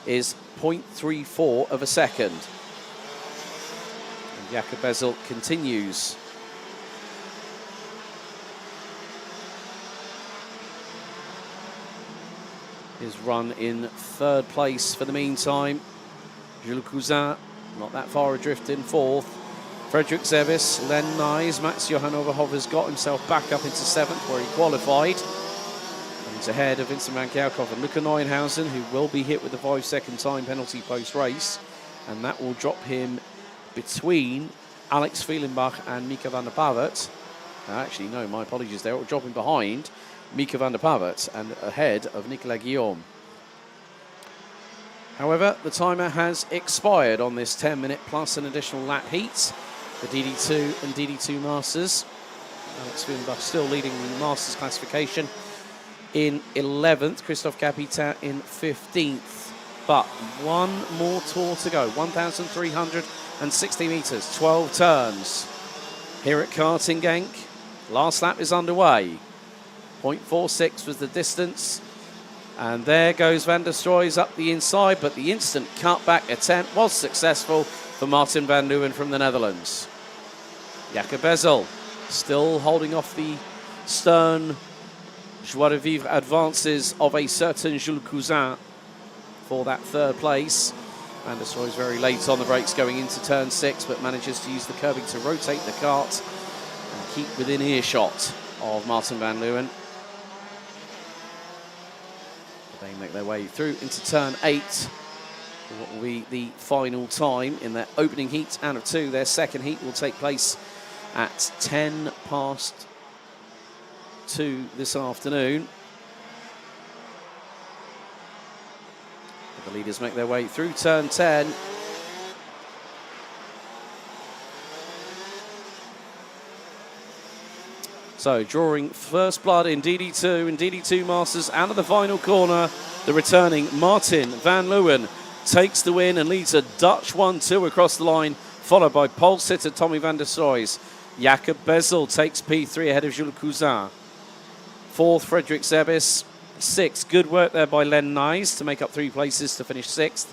is 0.34 of a second. And Jakob Bezel continues. His run in third place for the meantime. Jules Cousin not that far adrift in 4th. Frederick Zevis, Len Nyes, Mats Johan Overhoff has got himself back up into 7th where he qualified. And he's ahead of Vincent van Kerkhoff and Luca Neuenhausen, who will be hit with the 5-second time penalty post-race. And that will drop him between Alex Fielenbach and Mika van der Pavert. Actually, no, my apologies there. It will drop him behind Mika van der Pavert and ahead of Nicolas Guillaume. However, the timer has expired on this 10-minute plus an additional lap heat. The DD2 and DD2 Masters. Alex Fielenbach still leading the Masters classification in 11th. Christophe Capitan in 15th. But one more tour to go. 1,360 metres, 12 turns. Here at Karting Genk, last lap is underway. 0.46 was the distance. And there goes Van der Stroys up the inside, but the instant cutback attempt was successful for Martin Van Leeuwen from the Netherlands. Jakob Bezel still holding off the stern joie de vivre advances of a certain Jules Cousin for that third place. Van der Stroys very late on the brakes going into turn 6, but manages to use the curbing to rotate the kart and keep within earshot of Martin Van Leeuwen. They make their way through into turn 8. What will be the final time in their opening heat out of 2. Their second heat will take place at 10 past 2 this afternoon. The leaders make their way through turn 10. So drawing first blood in DD2 and DD2 Masters out of the final corner, the returning Martin Van Leeuwen takes the win and leads a Dutch 1-2 across the line, followed by pole sitter Tommy van der Stroys. Jakob Bezel takes P3 ahead of Jules Cousin. Fourth, Frederick Zebis. Sixth, good work there by Len Nys to make up 3 places to finish 6th.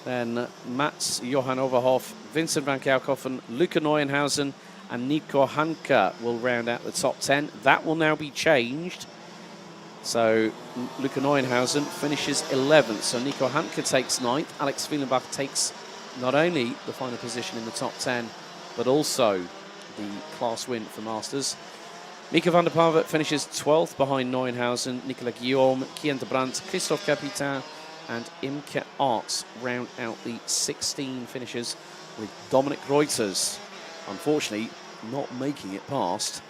Then Mats Johan Overhoff, Vincent van Kerkhoffen, Luca Neuenhausen and Nico Hanke will round out the top 10. That will now be changed. So Luca Neuenhausen finishes 11th. So Nico Hanke takes 9th. Alex Wielenbach takes not only the final position in the top 10, but also the class win for Masters. Mika van der Parvet finishes 12th behind Neuenhausen, Nicolas Guillaume, Kian de Brandt, Christophe Capitin and Imke Arts round out the 16 finishers, with Dominic Reuters unfortunately not making it past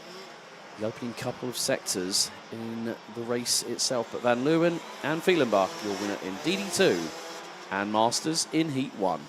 the opening couple of sectors in the race itself. But Van Leeuwen and Wielenbach, your winner in DD2 and Masters in Heat 1.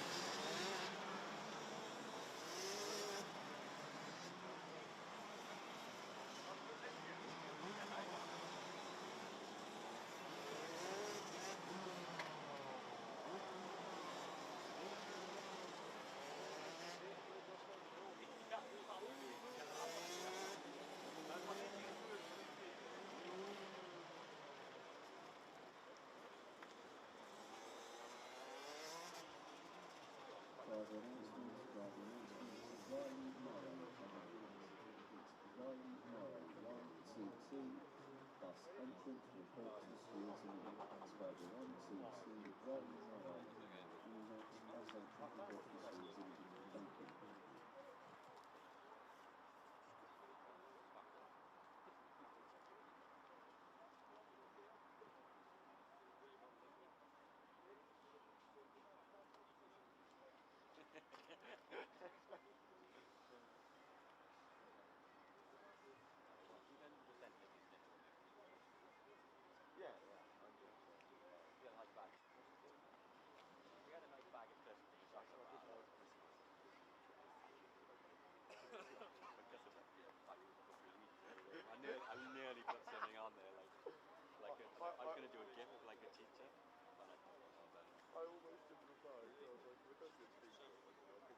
I nearly put something on there, like I was going to do a gif of like a teacher, but I thought, oh, then. I almost didn't reply, so I was like, with that teacher, I did,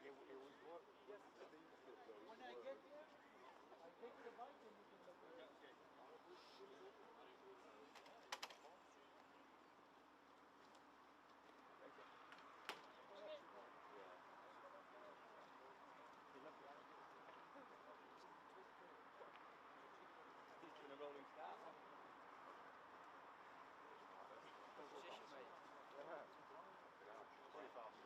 yeah, it was what Steve said though. When I get there, I take the bike and you can look at it. A rolling start. Position, mate. Pretty fast.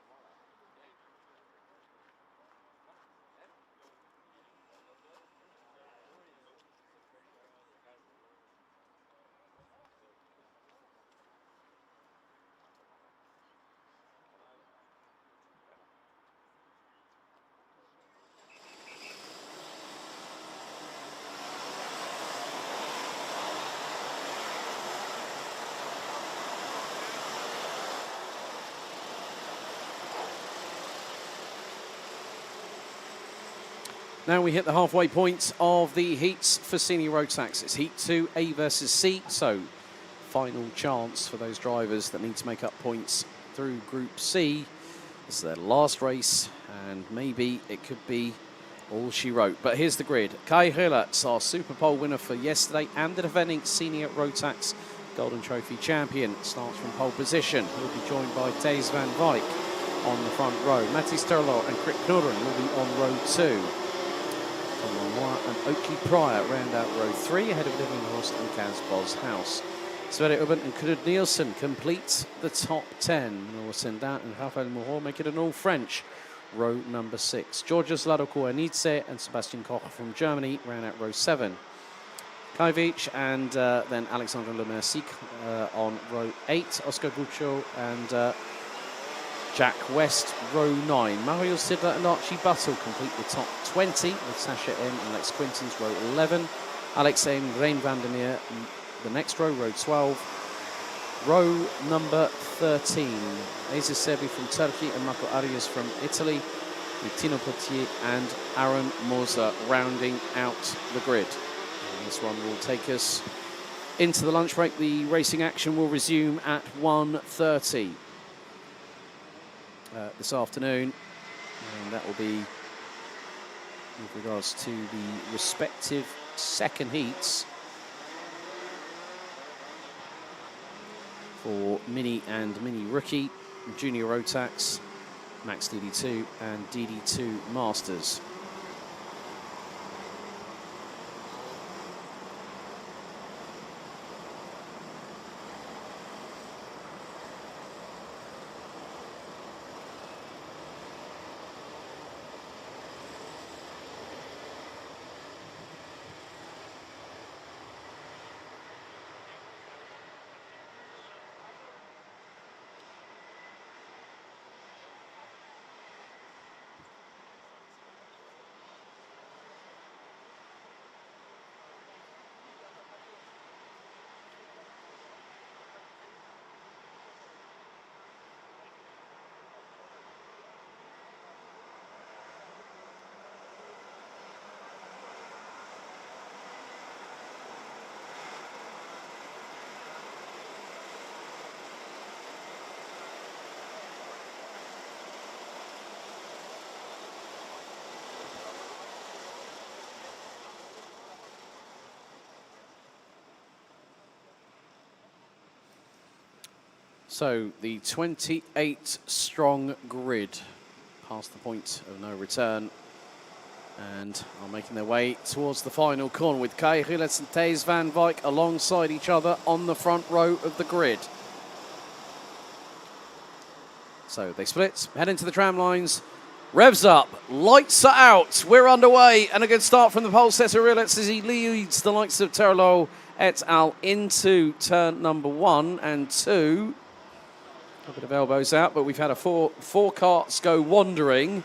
Now we hit the halfway point of the heats for senior Rotax. It's Heat 2, A versus C, so final chance for those drivers that need to make up points through Group C. This is their last race, and maybe it could be all she wrote. But here's the grid. Kai Hillertz, our Super Pole winner for yesterday and the defending senior Rotax Golden Trophy champion, starts from pole position. He'll be joined by Thijs van Wijk on the front row. Matthijs Terlo and Krik Knurren will be on row 2. And Oakley Pryor round out row 3 ahead of Livinghorst and Kaz Boshouse. Sverre Ubben and Knud Nielsen complete the top 10. Noah Sendat and Rafael Moreau make it an all-French row number 6. Georgios Ladokoanidze and Sebastian Koch from Germany round out row 7. Kai Veach and then Alexandre Lemercic on row 8. Oscar Guccio and Jack West, row 9. Mario Sidler and Archie Buttle complete the top 20 with Sasha M and Lex Quintons, row 11. Alex A. and Rein van der Meer, the next row, row 12. Row number 13. Aziz Sebi from Turkey and Marco Arias from Italy, with Tino Potier and Aaron Moser rounding out the grid. This one will take us into the lunch break. The racing action will resume at 1:30 this afternoon, and that will be with regards to the respective second heats for Mini and Mini Rookie, Junior Rotax, Max DD2 and DD2 Masters. So the 28 strong grid past the point of no return and are making their way towards the final corner with Kai Gilles and Thijs van Wijk alongside each other on the front row of the grid. So they split, head into the tram lines, revs up, lights are out, we're underway, and a good start from the pole setter Gilles as he leads the likes of Terlo et al. Into turn number 1 and 2. A bit of elbows out, but we've had four carts go wandering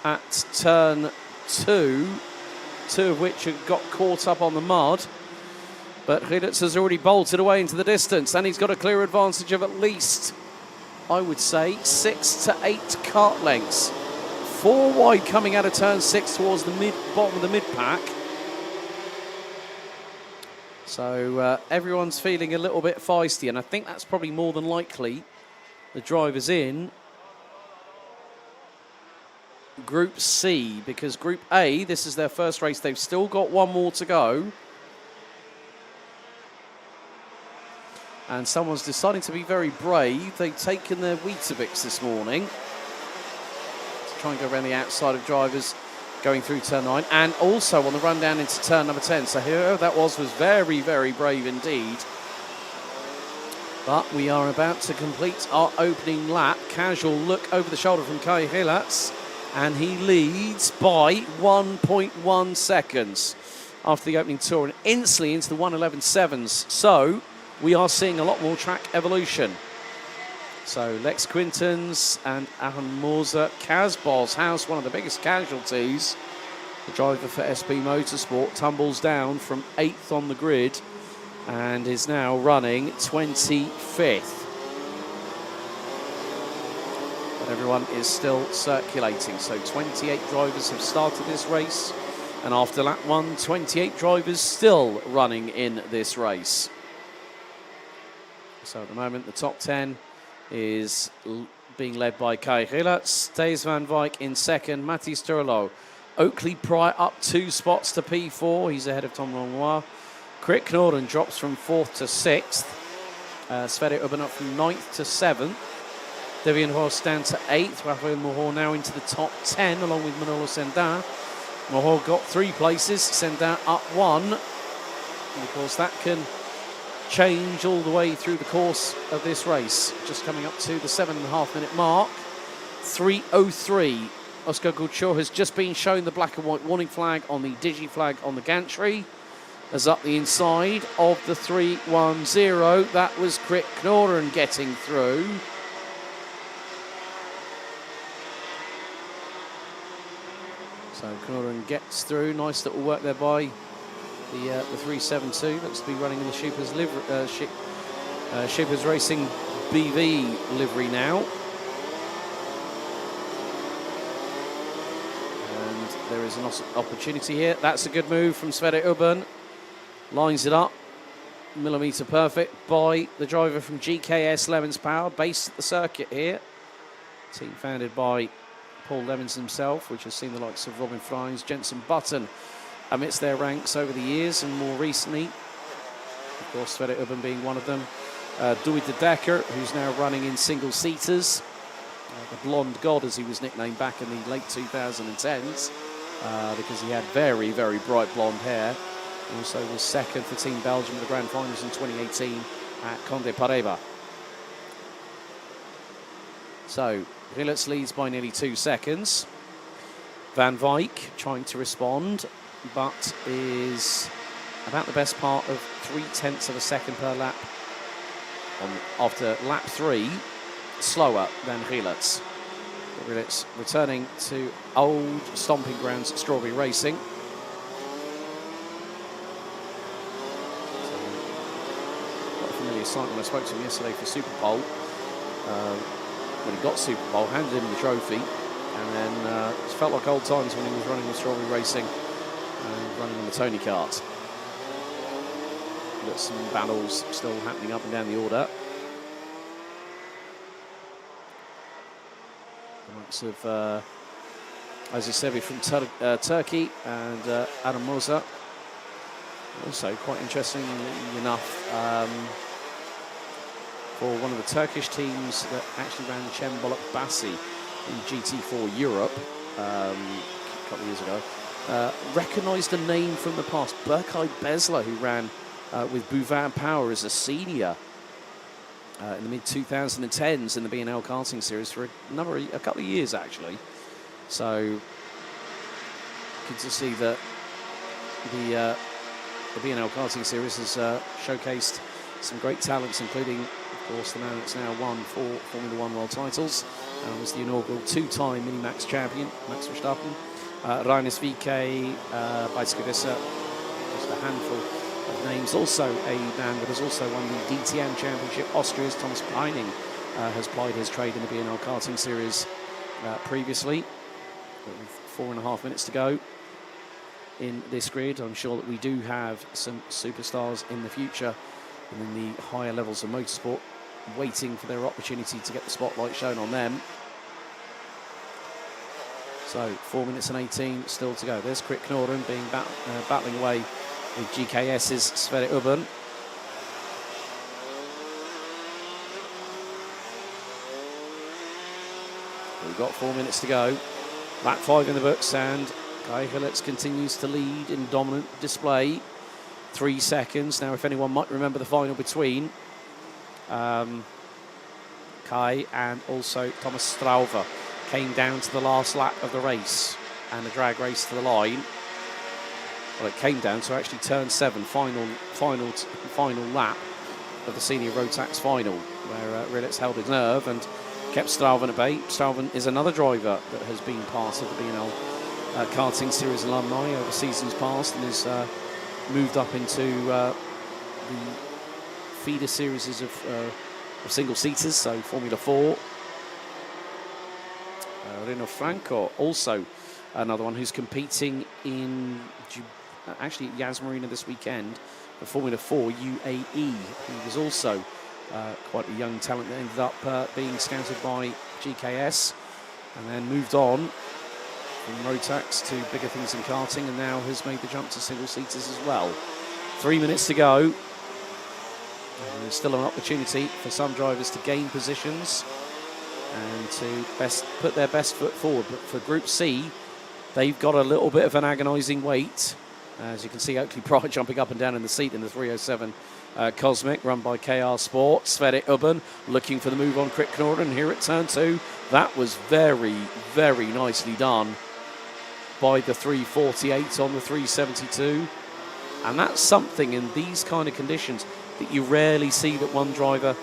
at turn 2, 2 of which have got caught up on the mud. But Gilles has already bolted away into the distance, and he's got a clear advantage of at least, I would say, 6 to 8 cart lengths. 4 wide coming out of turn 6 towards the bottom of the mid-pack. So everyone's feeling a little bit feisty, and I think that's probably more than likely the drivers in Group C, because Group A, this is their first race. They've still got one more to go. And someone's deciding to be very brave. They've taken their Weetabix this morning to try and go around the outside of drivers going through turn 9, and also on the run down into turn number 10. So whoever that was very, very brave indeed. But we are about to complete our opening lap. Casual look over the shoulder from Kai Gilles, and he leads by 1.1 seconds after the opening tour and instantly into the 1:11.7s. So we are seeing a lot more track evolution. So Lex Quintons and Aaron Moser, Kaz Boshouse, one of the biggest casualties. The driver for SP Motorsport tumbles down from 8th on the grid and is now running 25th. But everyone is still circulating. So 28 drivers have started this race. And after lap 1, 28 drivers still running in this race. So at the moment, the top 10 is being led by Kai Gilles, Thijs van Wijk in second, Mathis Turlo. Oakley Pryor up 2 spots to P4. He's ahead of Tom Lenoir. Crick Norden drops from 4th to 6th. Sverre Ubben up from 9th to 7th. Devian Horst down to 8th. Rafael Mohor now into the top 10 along with Manolo Sendar. Mohor got 3 places. Sendar up 1. And of course that can change all the way through the course of this race. Just coming up to the 7.5 minute mark. 3:03. Oscar Gutschor has just been shown the black and white warning flag on the digi flag on the gantry. As up the inside of the 3:10, that was Crick Norden getting through. So Norden gets through. Nice little work there by the 372. Looks to be running in the Schippers Racing BV livery now. And there is an opportunity here. That's a good move from Sverre Ubben. lines it up, millimetre perfect by the driver from GKS Lemons Power, based at the circuit here. Team founded by Paul Lemons himself, which has seen the likes of Robin Fries, Jensen Button amidst their ranks over the years, and more recently, of course, Sverre Ubben being one of them. Dewey de Decker, who's now running in single-seaters. The Blonde God, as he was nicknamed back in the late 2010s, because he had very, very bright blonde hair. Also was second for Team Belgium in the Grand Finals in 2018 at Conde Pareba. So, Rilletz leads by nearly 2 seconds. Van Wyk trying to respond, but is about the best part of 0.3 of a second per lap after lap 3, slower than Rilletz. Rilletz returning to old stomping grounds, Strawberry Racing. Quite a familiar sight when I spoke to him yesterday for Super Bowl. When he got Super Bowl, handed him the trophy, and then it felt like old times when he was running with Strawberry Racing and running on the Tony kart. Got some battles still happening up and down the order. The likes of Aziz Sevi from Turkey and Adam Moza. Also quite interesting enough, for one of the Turkish teams that actually ran Cemboluk Basi in GT4 Europe a couple of years ago. Recognised a name from the past, Berkay Besler, who ran with Bouvin Power as a senior in the mid-2010s in the B&L karting series for a couple of years, actually. So, good to see that the B&L karting series has showcased some great talents, including, of course, the man that's now won 4 Formula 1 world titles, was the inaugural 2-time Minimax champion, Max Verstappen. Reiners VK, Weizgewisser, just a handful of names. Also a man that has also won the DTM Championship, Austria's Thomas Peining, has plied his trade in the B&L karting series previously. With 4.5 minutes to go in this grid, I'm sure that we do have some superstars in the future and in the higher levels of motorsport waiting for their opportunity to get the spotlight shown on them. So 4 minutes and 18 still to go. There's Krit Knorden being battling away with GKS's Sverre Ubben. We've got 4 minutes to go. Lap 5 in the books, and Kai Rilletz continues to lead in dominant display. 3 seconds. Now, if anyone might remember the final between Kai and also Thomas Strauver, came down to the last lap of the race and the drag race to the line. Well, it came down to actually turn 7, final lap of the senior Rotax final, where Rilletz held his nerve and kept Strauven at bay. Strauven is another driver that has been part of the B&L karting series alumni over seasons past, and has moved up into the feeder series of single-seaters, so Formula 4. Reno Franco, also another one who's competing in actually at Yas Marina this weekend for Formula 4 UAE. He was also quite a young talent that ended up being scouted by GKS and then moved on from Rotax to bigger things in karting, and now has made the jump to single-seaters as well. 3 minutes to go. And there's still an opportunity for some drivers to gain positions and to put their best foot forward. But for Group C, they've got a little bit of an agonising wait. As you can see, Oakley Pride jumping up and down in the seat in the 307 Cosmic, run by KR Sports. Sverre Ubben looking for the move on Krit Knorden here at turn 2. That was very, very nicely done by the 348 on the 372. And that's something in these kind of conditions that you rarely see, that one driver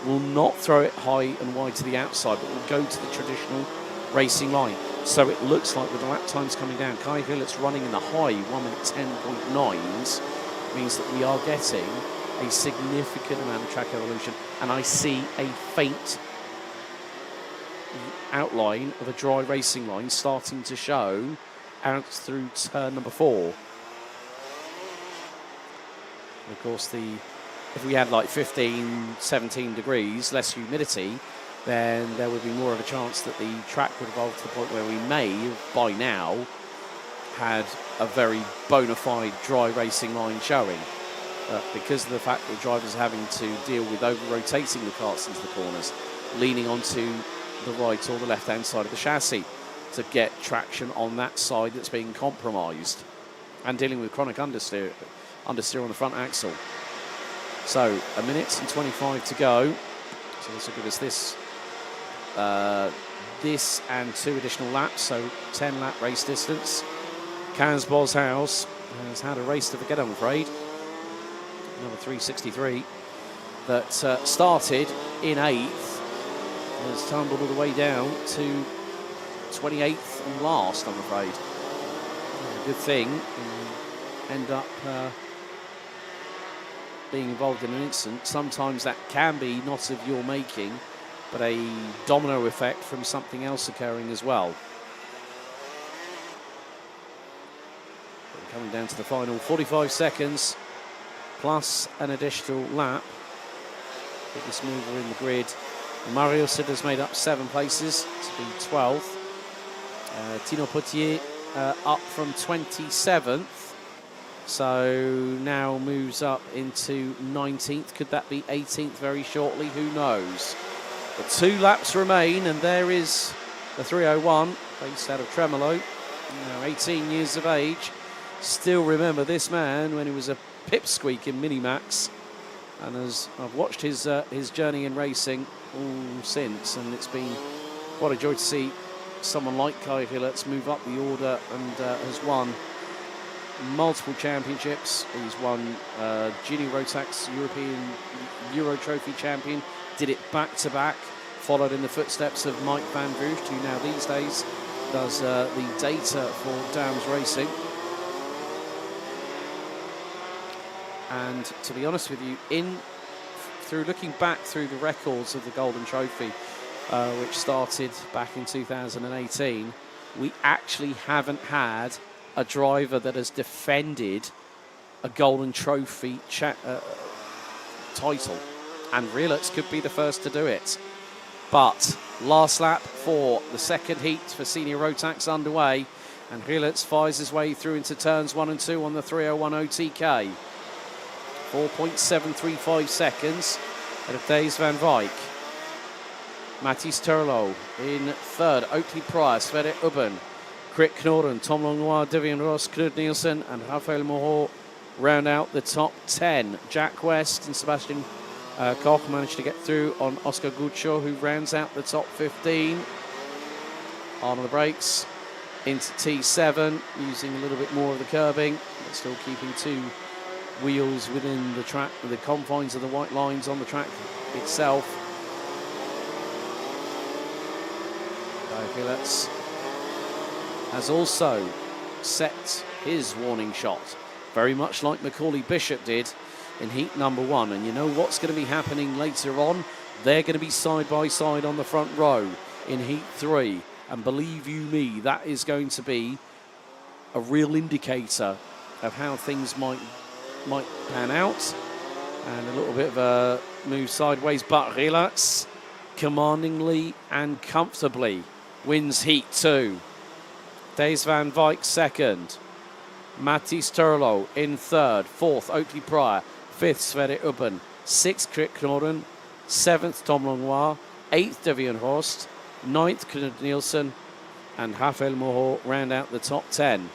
will not throw it high and wide to the outside, but will go to the traditional racing line. So it looks like with the lap times coming down, Kai Rilletz running in the high 1 minute 10.9s means that we are getting a significant amount of track evolution, and I see a faint outline of a dry racing line starting to show out through turn number 4. And of course, if we had like 15, 17 degrees, less humidity, then there would be more of a chance that the track would evolve to the point where we may, by now, had a very bona fide dry racing line showing. But because of the fact that drivers are having to deal with over-rotating the karts into the corners, leaning onto the right or the left-hand side of the chassis to get traction on that side that's being compromised, and dealing with chronic understeer on the front axle. So 1 minute and 25 to go. So this will give us this and 2 additional laps, so 10 lap race distance. Kaz Boshouse has had a race to forget, I'm afraid. Number 363 that started in 8th has tumbled all the way down to 28th and last, I'm afraid. A good thing, end up being involved in an incident. Sometimes that can be not of your making, but a domino effect from something else occurring as well. But coming down to the final 45 seconds plus an additional lap. Biggest mover in the grid. Mario Sid has made up 7 places to be 12th. Tino Potier up from 27th, so now moves up into 19th. Could that be 18th very shortly? Who knows? But 2 laps remain, and there is the 301, based out of Tremolo, now 18 years of age. Still remember this man when he was a pipsqueak in Minimax, and as I've watched his journey in racing all since, and it's been quite a joy to see someone like Kai Hillertz move up the order and has won multiple championships. He's won Gini Rotax European Euro Trophy champion, did it back-to-back, followed in the footsteps of Mike Van Voost, who now these days does the data for Dams Racing. And to be honest with you, through looking back through the records of the Golden Trophy, which started back in 2018, we actually haven't had a driver that has defended a Golden Trophy title. And Hillertz could be the first to do it. But last lap for the second heat for Senior Rotax underway, and Hillertz fires his way through into turns 1 and 2 on the 301 OTK. 4.735 seconds out of Thijs van Wijk. Mathis Turlo in 3rd. Oakley Pryor, Sverre Ubben, Krit Knorden, Tom Langlois, Devian Ross, Knud Nielsen and Rafael Moreau round out the top 10. Jack West and Sebastian Koch managed to get through on Oscar Guccio, who rounds out the top 15. On the brakes into T7, using a little bit more of the curbing, but still keeping 2 wheels within the track, the confines of the white lines on the track itself. Hillertz has also set his warning shot, very much like Macaulay Bishop did in heat number 1. And you know what's going to be happening later on? They're going to be side by side on the front row in heat 3. And believe you me, that is going to be a real indicator of how things might pan out. And a little bit of a move sideways, but Hillertz commandingly and comfortably wins heat 2. Thijs van Wijk 2nd. Mathis Turlo in 3rd. 4th, Oakley Pryor. 5th, Sverre Ubben. 6th, Krit Knorden. 7th, Tom Langlois. 8th, Devian Horst. 9th, Knud Nielsen. And Rafael Moreau round out the top 10.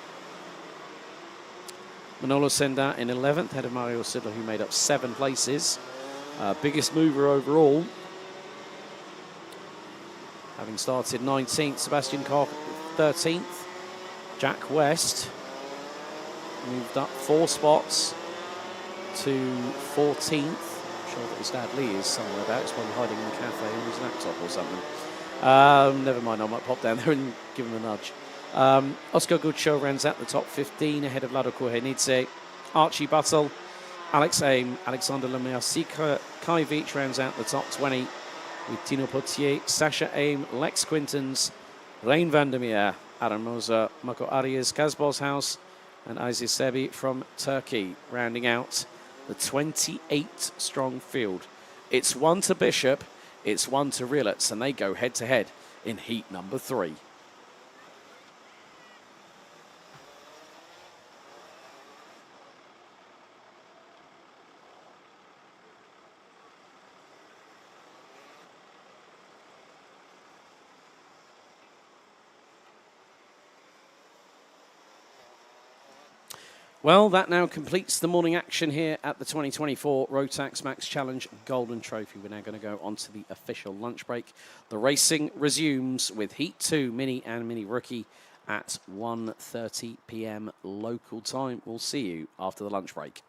Manolo Senda in 11th, ahead of Mario Sidler, who made up 7 places. Biggest mover overall. Having started 19th, Sebastian Koch 13th. Jack West moved up 4 spots to 14th. I'm sure that his dad Lee is somewhere about. He's probably hiding in the cafe on his laptop or something. Never mind, I might pop down there and give him a nudge. Oscar Guccio rounds out the top 15 ahead of Lado Kuhenidze. Archie Buttle, Alex Aim, Alexander Lemaire, Kai Veach rounds out the top 20 with Tino Potier, Sasha Aim, Lex Quintons, Rein van der Meer, Adam Moser, Marco Arias, Kaz Boshouse and Aziz Sebi from Turkey rounding out the 28 strong field. It's 1 to Bishop, it's 1 to Rielitz, and they go head to head in heat number 3. Well, that now completes the morning action here at the 2024 Rotax Max Challenge Golden Trophy. We're now going to go on to the official lunch break. The racing resumes with Heat 2 Mini and Mini Rookie at 1:30 p.m. local time. We'll see you after the lunch break.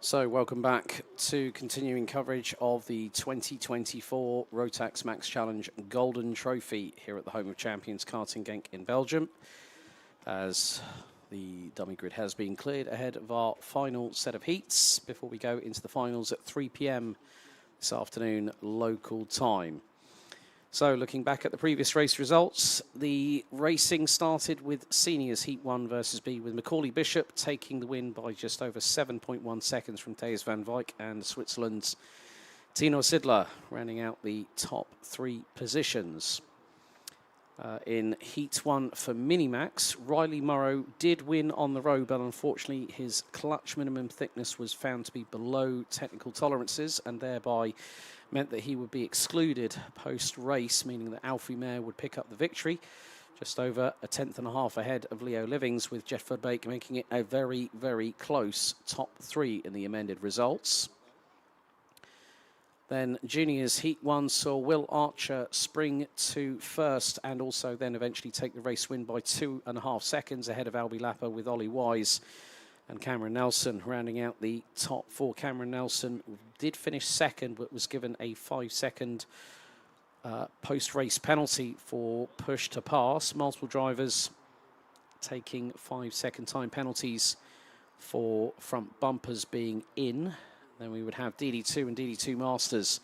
So welcome back to continuing coverage of the 2024 Rotax Max Challenge Golden Trophy here at the home of champions Karting Genk in Belgium, as the dummy grid has been cleared ahead of our final set of heats before we go into the finals at 3 p.m. this afternoon local time. So looking back at the previous race results, the racing started with seniors Heat 1 versus B, with Macaulay Bishop taking the win by just over 7.1 seconds from Thijs van Wijk, and Switzerland's Tino Sidler rounding out the top 3 positions. In Heat 1 for Minimax, Riley Morrow did win on the road, but unfortunately his clutch minimum thickness was found to be below technical tolerances, and thereby meant that he would be excluded post-race, meaning that Alfie Mayer would pick up the victory, just over a tenth and a half ahead of Leo Livings, with Jeff Verbeek making it a very, very close top 3 in the amended results. Then juniors Heat 1 saw Will Archer spring to first and also then eventually take the race win by 2.5 seconds ahead of Albie Lapper, with Ollie Wise and Cameron Nelson rounding out the top 4. Cameron Nelson did finish second, but was given a 5-second post-race penalty for push to pass. Multiple drivers taking 5-second time penalties for front bumpers being in. Then we would have DD2 and DD2 Masters,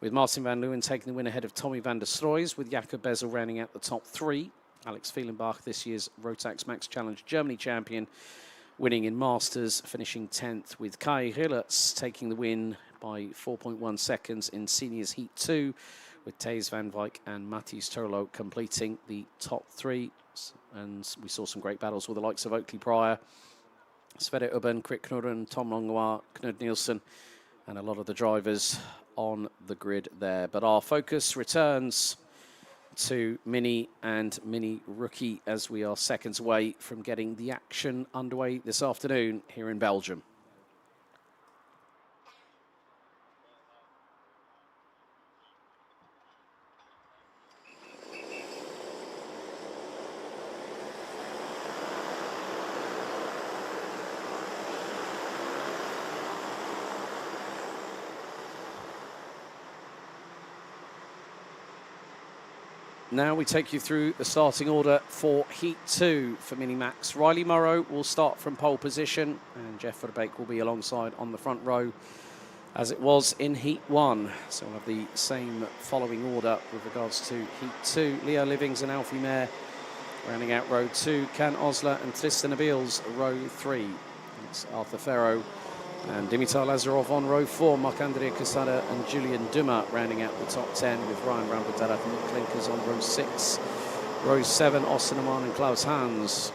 with Martin van Leeuwen taking the win ahead of Tommy van der Stroys, with Jakob Bezel rounding out the top 3. Alex Fielenbach, this year's Rotax Max Challenge Germany champion, winning in Masters, finishing 10th, with Kai Rillertz taking the win by 4.1 seconds in Seniors Heat 2, with Thijs van Wijk and Matthijs Turlo completing the top 3. And we saw some great battles with the likes of Oakley Pryor, Sverre Ubben, Krik Knudden, Tom Longois, Knud Nielsen, and a lot of the drivers on the grid there. But our focus returns to Mini and Mini Rookie as we are seconds away from getting the action underway this afternoon here in Belgium. Now we take you through the starting order for Heat 2 for Minimax. Riley Morrow will start from pole position, and Jeff Verbeek will be alongside on the front row as it was in Heat 1. So we'll have the same following order with regards to Heat 2. Leo Livings and Alfie Mayer rounding out row 2. Can Osler and Tristan Abils row 3. It's Arthur Farrow and Dimitar Lazarov on row 4, Marc-André Quesada and Julian Dumas rounding out the top 10, with Ryan Rampedarat and Nick Klinkers on row 6. Row 7, Austin Aman and Klaus Hans.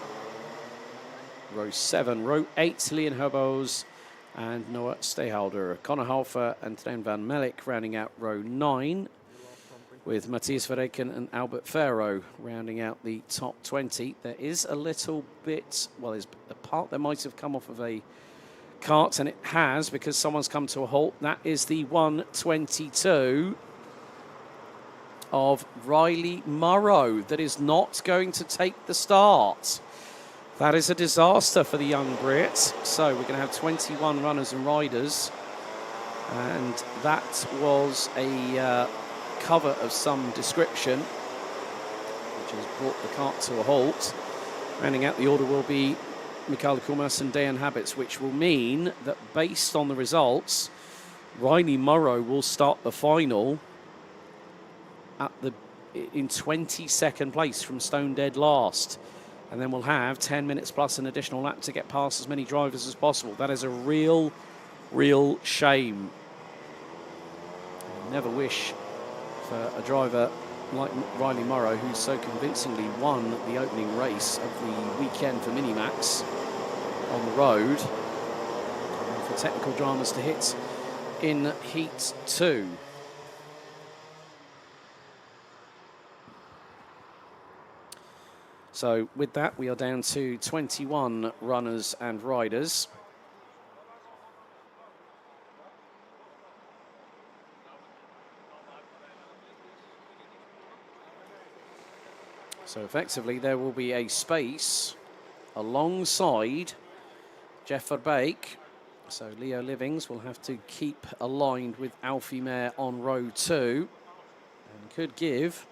Row 7. Row 8, Leon Herbos and Noah Steyhalder. Conor Halfer and Tren van Melk rounding out row 9, with Matthias Verreken and Albert Farrow rounding out the top 20. There is a little bit, well, there's a part that might have come off of a cart, and it has, because someone's come to a halt. That is the 122 of Riley Morrow that is not going to take the start. That is a disaster for the young Brit. So we're going to have 21 runners and riders, and that was a cover of some description, which has brought the cart to a halt. Rounding out the order will be Mikael Kumas and Dejan Habits, which will mean that based on the results, Riley Morrow will start the final in 22nd place from stone dead last. And then we'll have 10 minutes plus an additional lap to get past as many drivers as possible. That is a real shame. I never wish for a driver like Riley Morrow, who so convincingly won the opening race of the weekend for Minimax on the road, and for technical dramas to hit in Heat 2. So with that, we are down to 21 runners and riders. So effectively, there will be a space alongside Jeff Verbeek. So Leo Livings will have to keep aligned with Alfie Mare on row 2 and could give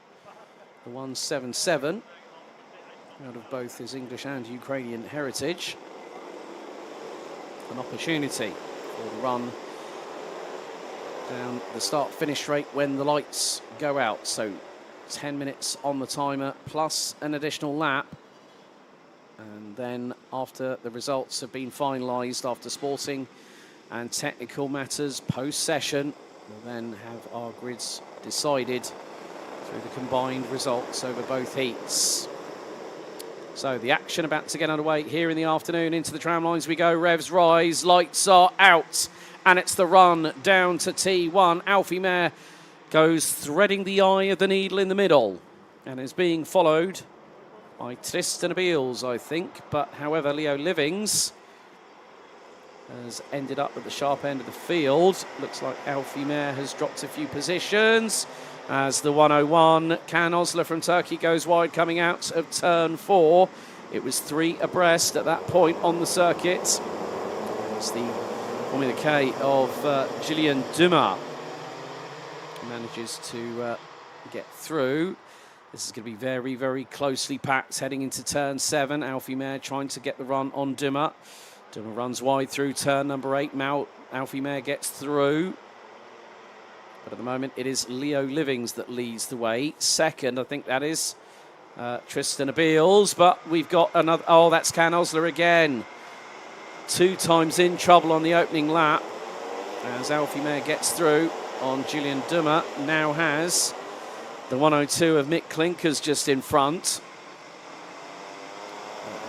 the 177 out of both his English and Ukrainian heritage an opportunity for the run down the start-finish straight when the lights go out. So 10 minutes on the timer plus an additional lap. And then after the results have been finalised, after sporting and technical matters post-session, we'll then have our grids decided through the combined results over both heats. So the action about to get underway here in the afternoon. Into the tram lines we go. Revs rise, lights are out, and it's the run down to T1. Alfie Mare goes threading the eye of the needle in the middle and is being followed by Tristan Beals, I think. But however, Leo Livings has ended up at the sharp end of the field. Looks like Alfie Mare has dropped a few positions as the 101 Can Osler from Turkey goes wide coming out of turn 4. It was 3 abreast at that point on the circuit. It's the Formula K of Gillian Dumas manages to get through. This is going to be very, very closely packed heading into turn 7. Alfie Mare trying to get the run on Dumas. Dumas runs wide through turn number 8. Alfie Mare gets through. But at the moment, it is Leo Livings that leads the way. Second, I think that is Tristan Beals. But we've got another... Oh, that's Can Osler again. 2 times in trouble on the opening lap. As Alfie Mare gets through on Gillian Dumas. Now has the 102 of Mick Klinkers just in front.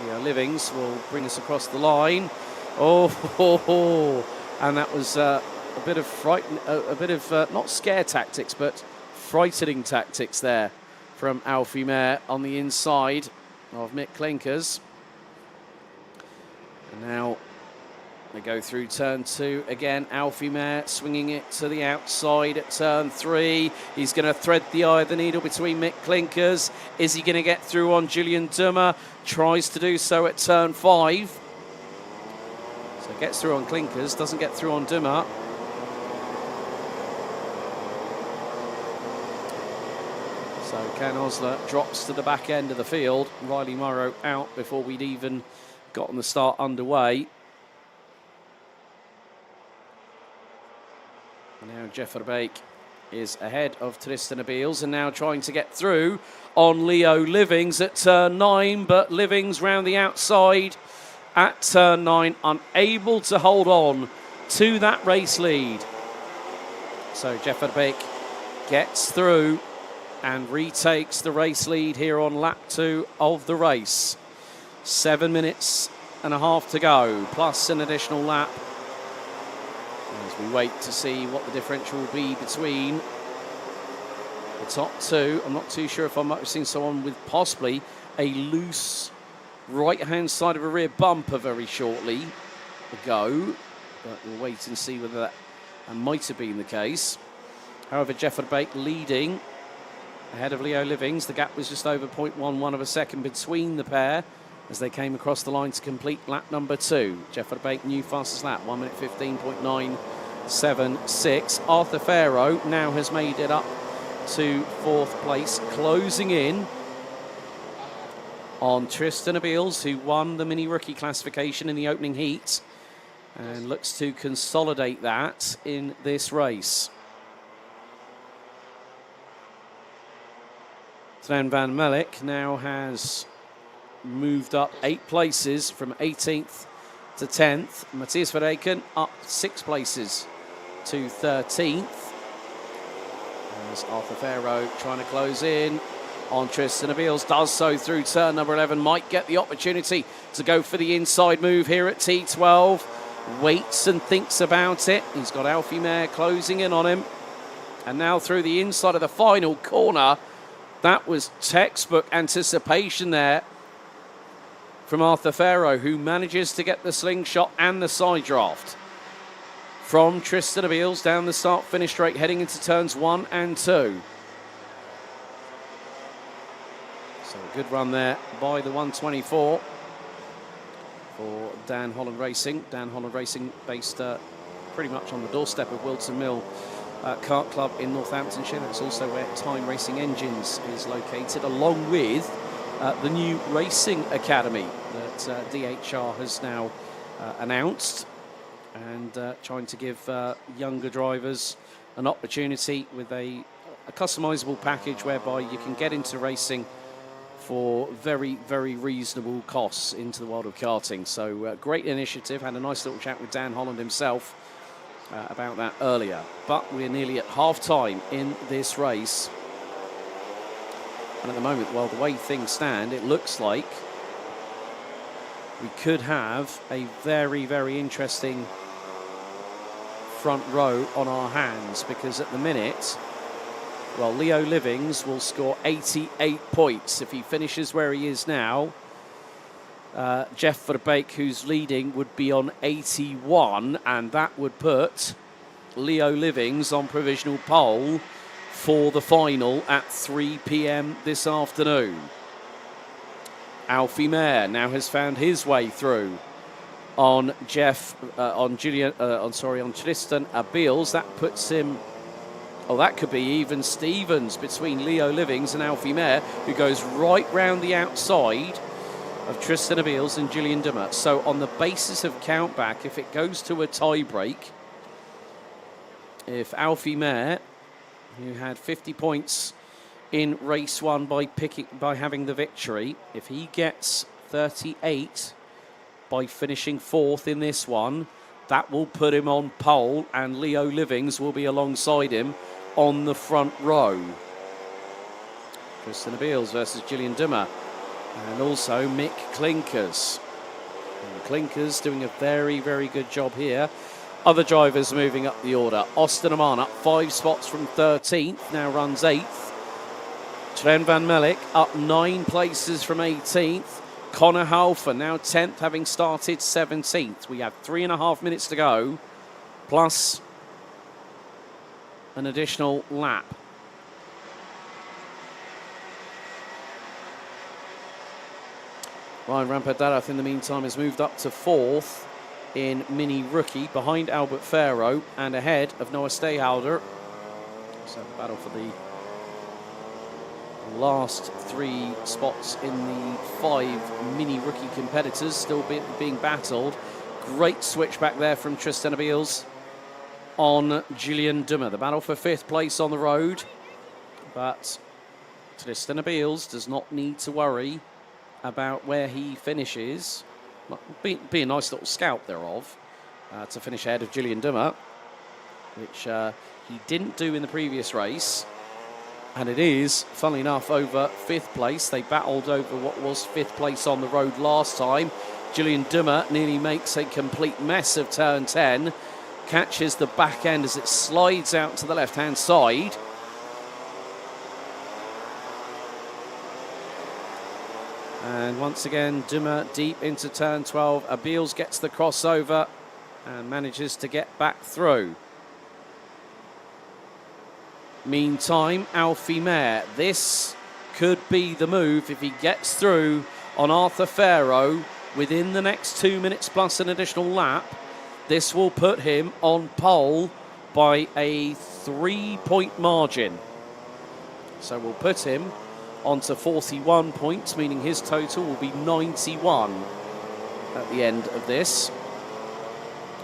Leo Livings will bring us across the line. And that was... a bit of not scare tactics, but frightening tactics there from Alfie Mare on the inside of Mick Klinkers. And now they go through turn 2 again. Alfie Mare swinging it to the outside at turn 3. He's going to thread the eye of the needle between Mick Klinkers. Is he going to get through on Gillian Dumas? Tries to do so at turn 5. So gets through on Klinkers, doesn't get through on Dumas. So Can Osler drops to the back end of the field. Riley Morrow out before we'd even gotten the start underway. And now Jeff Verbeek is ahead of Tristan Beals and now trying to get through on Leo Livings at turn 9. But Livings round the outside at turn 9, unable to hold on to that race lead. So Jeff Verbeek gets through and retakes the race lead here on lap 2 of the race. 7 minutes and a half to go, plus an additional lap. As we wait to see what the differential will be between the top 2. I'm not too sure if I might have seen someone with possibly a loose right-hand side of a rear bumper very shortly ago. But we'll wait and see whether that might have been the case. However, Jeff Verbeek leading ahead of Leo Livings. The gap was just over 0.11 of a second between the pair as they came across the line to complete lap number 2. Jeff Verbeek, new fastest lap, 1 minute 15.976. Arthur Farrow now has made it up to 4th place, closing in on Tristan Beals, who won the mini rookie classification in the opening heat and looks to consolidate that in this race. Sven van Melk now has moved up 8 places from 18th to 10th. Matthias Verreken up 6 places to 13th. As Arthur Farrow trying to close in on Tristan Beals, does so through turn number 11. Might get the opportunity to go for the inside move here at T12. Waits and thinks about it. He's got Alfie Mare closing in on him. And now through the inside of the final corner. That was textbook anticipation there from Arthur Farrow, who manages to get the slingshot and the side draft. From Tristan Abeels down the start-finish straight, heading into turns 1 and 2. So a good run there by the 124 for Dan Holland Racing. Dan Holland Racing based pretty much on the doorstep of Wilton Mill Kart Club in Northamptonshire. That's also where Time Racing Engines is located, along with the new Racing Academy that DHR has now announced, and trying to give younger drivers an opportunity with a customizable package whereby you can get into racing for very, very reasonable costs into the world of karting. So great initiative. Had a nice little chat with Dan Holland himself about that earlier. But we're nearly at half-time in this race. And at the moment, well, the way things stand, it looks like we could have a very, very interesting front row on our hands, because at the minute, well, Leo Livings will score 88 points if he finishes where he is now. Jeff Verbeek, who's leading, would be on 81, and that would put Leo Livings on provisional pole for the final at 3 p.m. this afternoon. Alfie Mayer now has found his way through on on Tristan Abeels. That puts him. Oh, that could be even Stevens between Leo Livings and Alfie Mayer, who goes right round the outside of Tristan Abeels and Gillian Dimmer. So on the basis of countback, if it goes to a tie break, if Alfie Mayer, who had 50 points in race 1 by having the victory, if he gets 38 by finishing 4th in this one, that will put him on pole, and Leo Livings will be alongside him on the front row. Tristan Abeels versus Gillian Dimmer, and also Mick Clinkers. And Clinkers doing a very, very good job here. Other drivers moving up the order. Austin Aman up 5 spots from 13th, now runs 8th. Sven van Melk up 9 places from 18th. Connor Halfer now 10th, having started 17th. We have 3.5 minutes to go, plus an additional lap. Ryan Rampadarath, in the meantime, has moved up to 4th in Mini Rookie, behind Albert Farrow and ahead of Noah Stayhalder. So the battle for the last 3 spots in the 5 Mini Rookie competitors still being battled. Great switch back there from Tristan Abeels on Gillian Dimmer. The battle for 5th place on the road, but Tristan Abeels does not need to worry about where he finishes. Be a nice little scout thereof to finish ahead of Gillian Dimmer, which he didn't do in the previous race. And it is, funnily enough, over 5th place. They battled over what was 5th place on the road last time. Gillian Dimmer nearly makes a complete mess of turn 10. Catches the back end as it slides out to the left-hand side. And once again, Dimmer deep into turn 12. Abeels gets the crossover and manages to get back through. Meantime, Alfie Mayer. This could be the move if he gets through on Arthur Farrow within the next 2 minutes plus an additional lap. This will put him on pole by a 3-point margin. So we'll put him onto 41 points, meaning his total will be 91 at the end of this.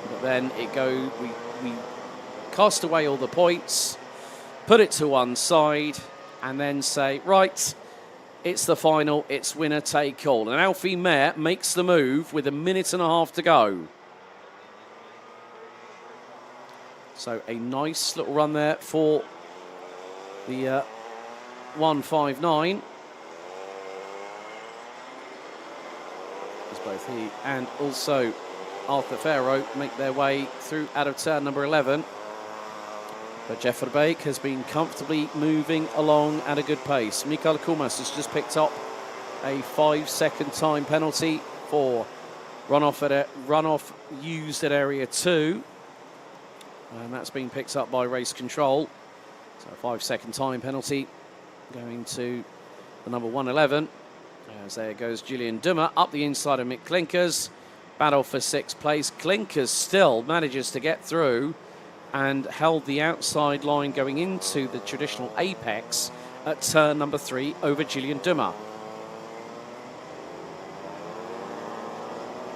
But then we cast away all the points, put it to one side, and then say, right, it's the final, it's winner take all. And Alfie Mayer makes the move with 1.5 minutes to go. So a nice little run there for the 159. As both he and also Arthur Farrow make their way through out of turn number 11. But Jeff Verbeek has been comfortably moving along at a good pace. Mikael Kumas has just picked up a 5-second time penalty 4. Runoff used at area 2. And that's been picked up by race control. So a 5-second time penalty going to the number 111. As there goes Julian Dummer up the inside of Mick Klinkers. Battle for 6th place. Klinkers still manages to get through and held the outside line going into the traditional apex at turn number 3 over Julian Dummer.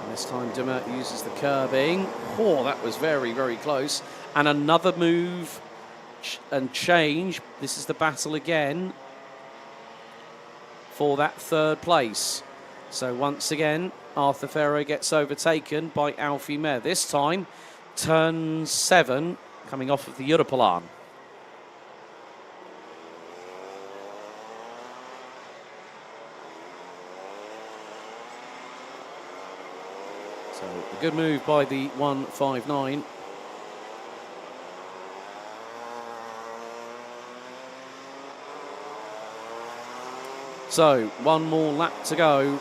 And this time Dummer uses the curbing. Oh, that was very, very close. And another move and change. This is the battle again for that 3rd place. So once again, Arthur Farrow gets overtaken by Alfie Mehr. This time, turn 7, coming off of the Europolan. So a good move by the 159. So, one more lap to go.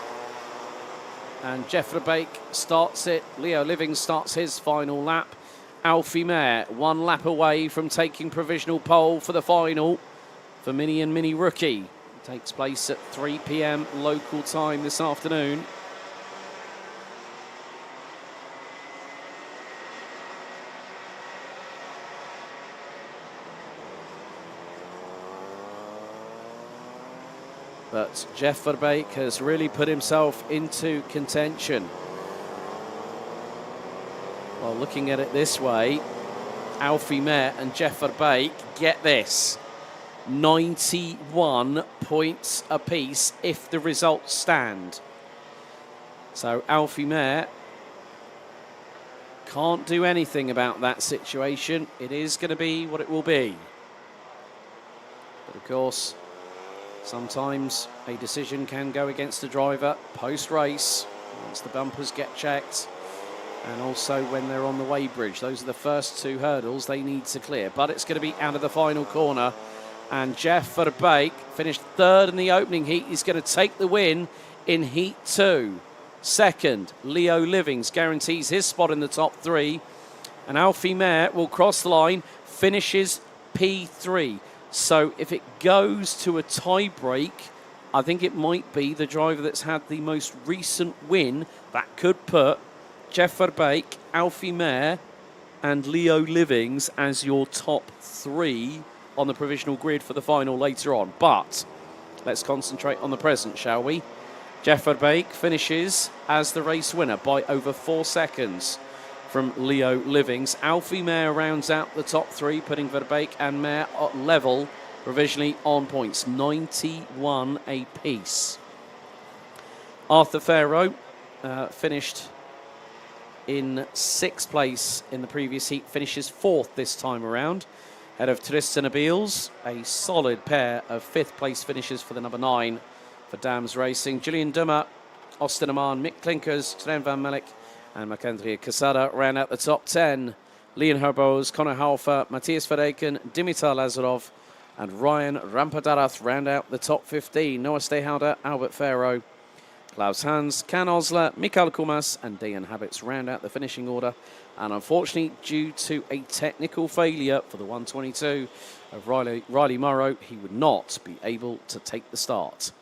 And Jeff Verbeek starts it. Leo Living starts his final lap. Alfie Mehr, 1 lap away from taking provisional pole for the final for Mini and Mini Rookie. It takes place at 3 p.m. local time this afternoon. But Jeff Verbeek has really put himself into contention. Well, looking at it this way, Alfie Mehr and Jeff Verbeek, get this, 91 points apiece if the results stand. So Alfie Mehr can't do anything about that situation. It is going to be what it will be. But of course, sometimes a decision can go against the driver post-race, once the bumpers get checked, and also when they're on the weighbridge. Those are the first 2 hurdles they need to clear. But it's going to be out of the final corner. And Jeff Verbeek finished 3rd in the opening heat. He's going to take the win in Heat 2. 2nd, Leo Livings guarantees his spot in the top 3. And Alfie Mehr will cross the line, finishes P3. So if it goes to a tie break, I think it might be the driver that's had the most recent win that could put Jeff Verbeek, Alfie Mehr and Leo Livings as your top 3 on the provisional grid for the final later on. But let's concentrate on the present, shall we? Jeff Verbeek finishes as the race winner by over 4 seconds from Leo Livings. Alfie Mehr rounds out the top 3, putting Verbeek and Mehr at level, provisionally on points, 91 apiece. Arthur Farrow finished in 6th place in the previous heat, finishes 4th this time around, ahead of Tristan Abeels, a solid pair of 5th place finishes for the number 9 for Dams Racing. Julian Dummer, Austin Aman, Mick Klinkers, Tren van Melk and Marc-André Quesada round out the top 10. Leon Herbos, Conor Haufer, Matthias Verreken, Dimitar Lazarov and Ryan Rampadarath round out the top 15. Noah Stehauder, Albert Farrow, Klaus Hans, Can Osler, Mikael Kumas and Dejan Habits round out the finishing order. And unfortunately, due to a technical failure for the 122 of Riley Morrow, he would not be able to take the start.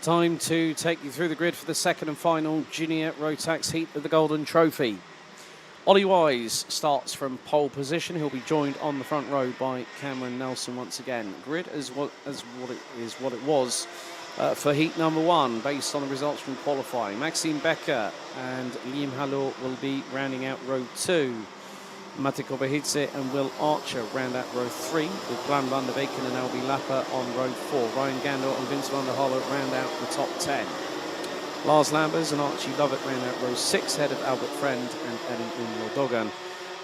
Time to take you through the grid for the second and final Junior Rotax Heat of the Golden Trophy. Ollie Wise starts from pole position. He'll be joined on the front row by Cameron Nelson once again. Grid is what it was for Heat number 1, based on the results from qualifying. Maxime Becker and Liam Hallo will be rounding out row 2. Mate Kobahidze and Will Archer round out row 3, with Glenn van der Weken and Albi Lapper on row 4. Ryan Gandor and Vince van der Holle round out the top 10. Lars Lambers and Archie Lovett round out row 6, ahead of Albert Friend and Eddie Dogan,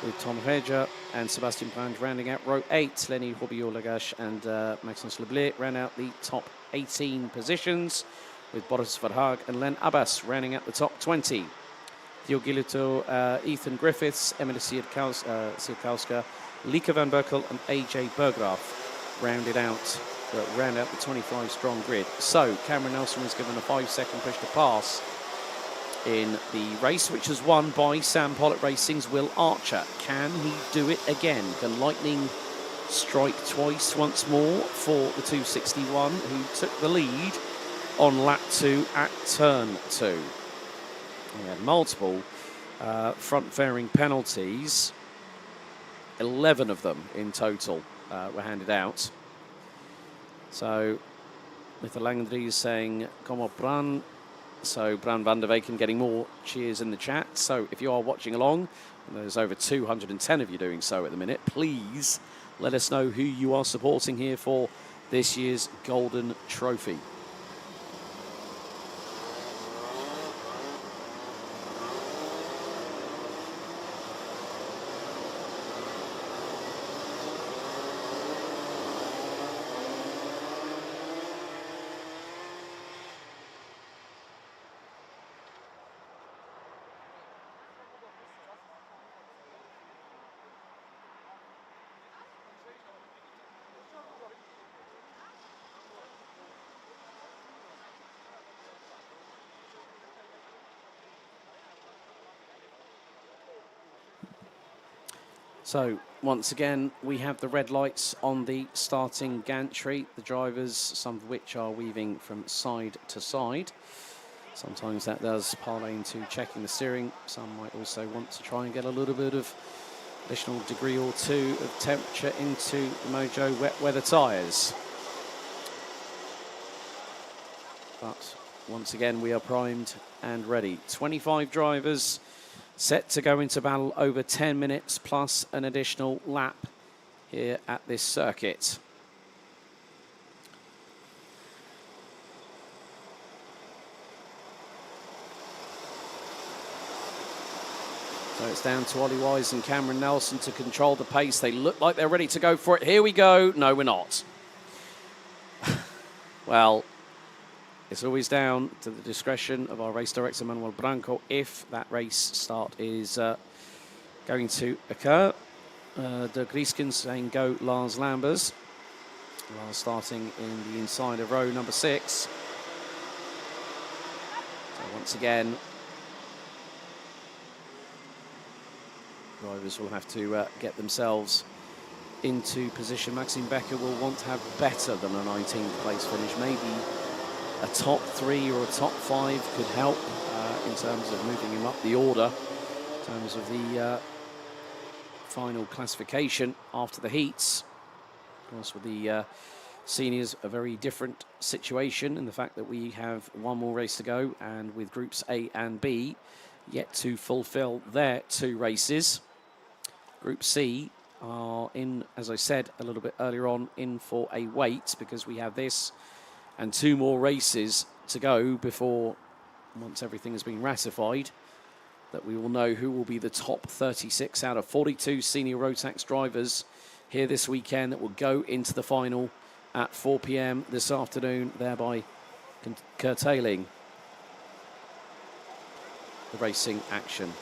with Tom Reger and Sebastian Brand rounding out row 8. Lenny Robiot-Lagache and Maxence Leblé round out the top 18 positions, with Boris Verhaag and Len Abbas rounding out the top 20. Theo Gilito, Ethan Griffiths, Emily Siedkowska, Lieke van Berkel and AJ Berggraaf round out the 25 strong grid. So Cameron Nelson was given a 5-second push to pass in the race, which was won by Sam Pollitt Racing's Will Archer. Can he do it again? Can Lightning strike twice once more for the 261, who took the lead on lap 2 at turn 2? We had multiple front-fairing penalties. 11 of them in total were handed out. So, with the Langdries saying, "Kom op, Bran." So, Bran van der Weken getting more cheers in the chat. So, if you are watching along, and there's over 210 of you doing so at the minute, please let us know who you are supporting here for this year's Golden Trophy. So, once again, we have the red lights on the starting gantry. The drivers, some of which are weaving from side to side. Sometimes that does parlay into checking the steering. Some might also want to try and get a little bit of additional degree or 2 of temperature into the Mojo wet weather tyres. But once again, we are primed and ready. 25 drivers set to go into battle over 10 minutes plus an additional lap here at this circuit. So it's down to Ollie Wise and Cameron Nelson to control the pace. They look like they're ready to go for it. Here we go. No, we're not. Well, it's always down to the discretion of our race director, Manuel Branco, if that race start is going to occur. De Griesken saying go Lars Lambers. Lars starting in the inside of row number 6. So once again, drivers will have to get themselves into position. Maxime Becker will want to have better than a 19th place finish. Maybe a top 3 or a top 5 could help in terms of moving him up the order, in terms of the final classification after the heats. Of course, with the seniors, a very different situation in the fact that we have one more race to go, and with groups A and B yet to fulfill their 2 races. Group C are in, as I said a little bit earlier on, in for a wait, because we have this and 2 more races to go before, once everything has been ratified, that we will know who will be the top 36 out of 42 senior Rotax drivers here this weekend that will go into the final at 4 p.m. this afternoon, thereby curtailing the racing action.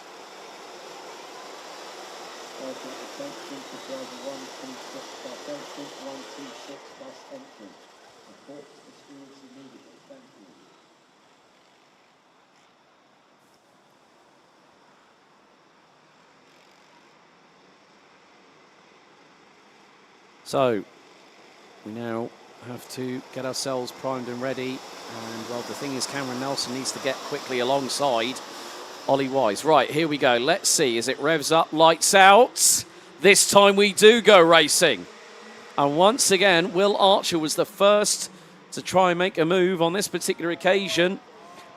So we now have to get ourselves primed and ready And, well, the thing is, Cameron Nelson needs to get quickly alongside Ollie Wise. Right, here we go. Let's see. As it revs up, lights out. This time we do go racing. And once again, Will Archer was the first to try and make a move on this particular occasion.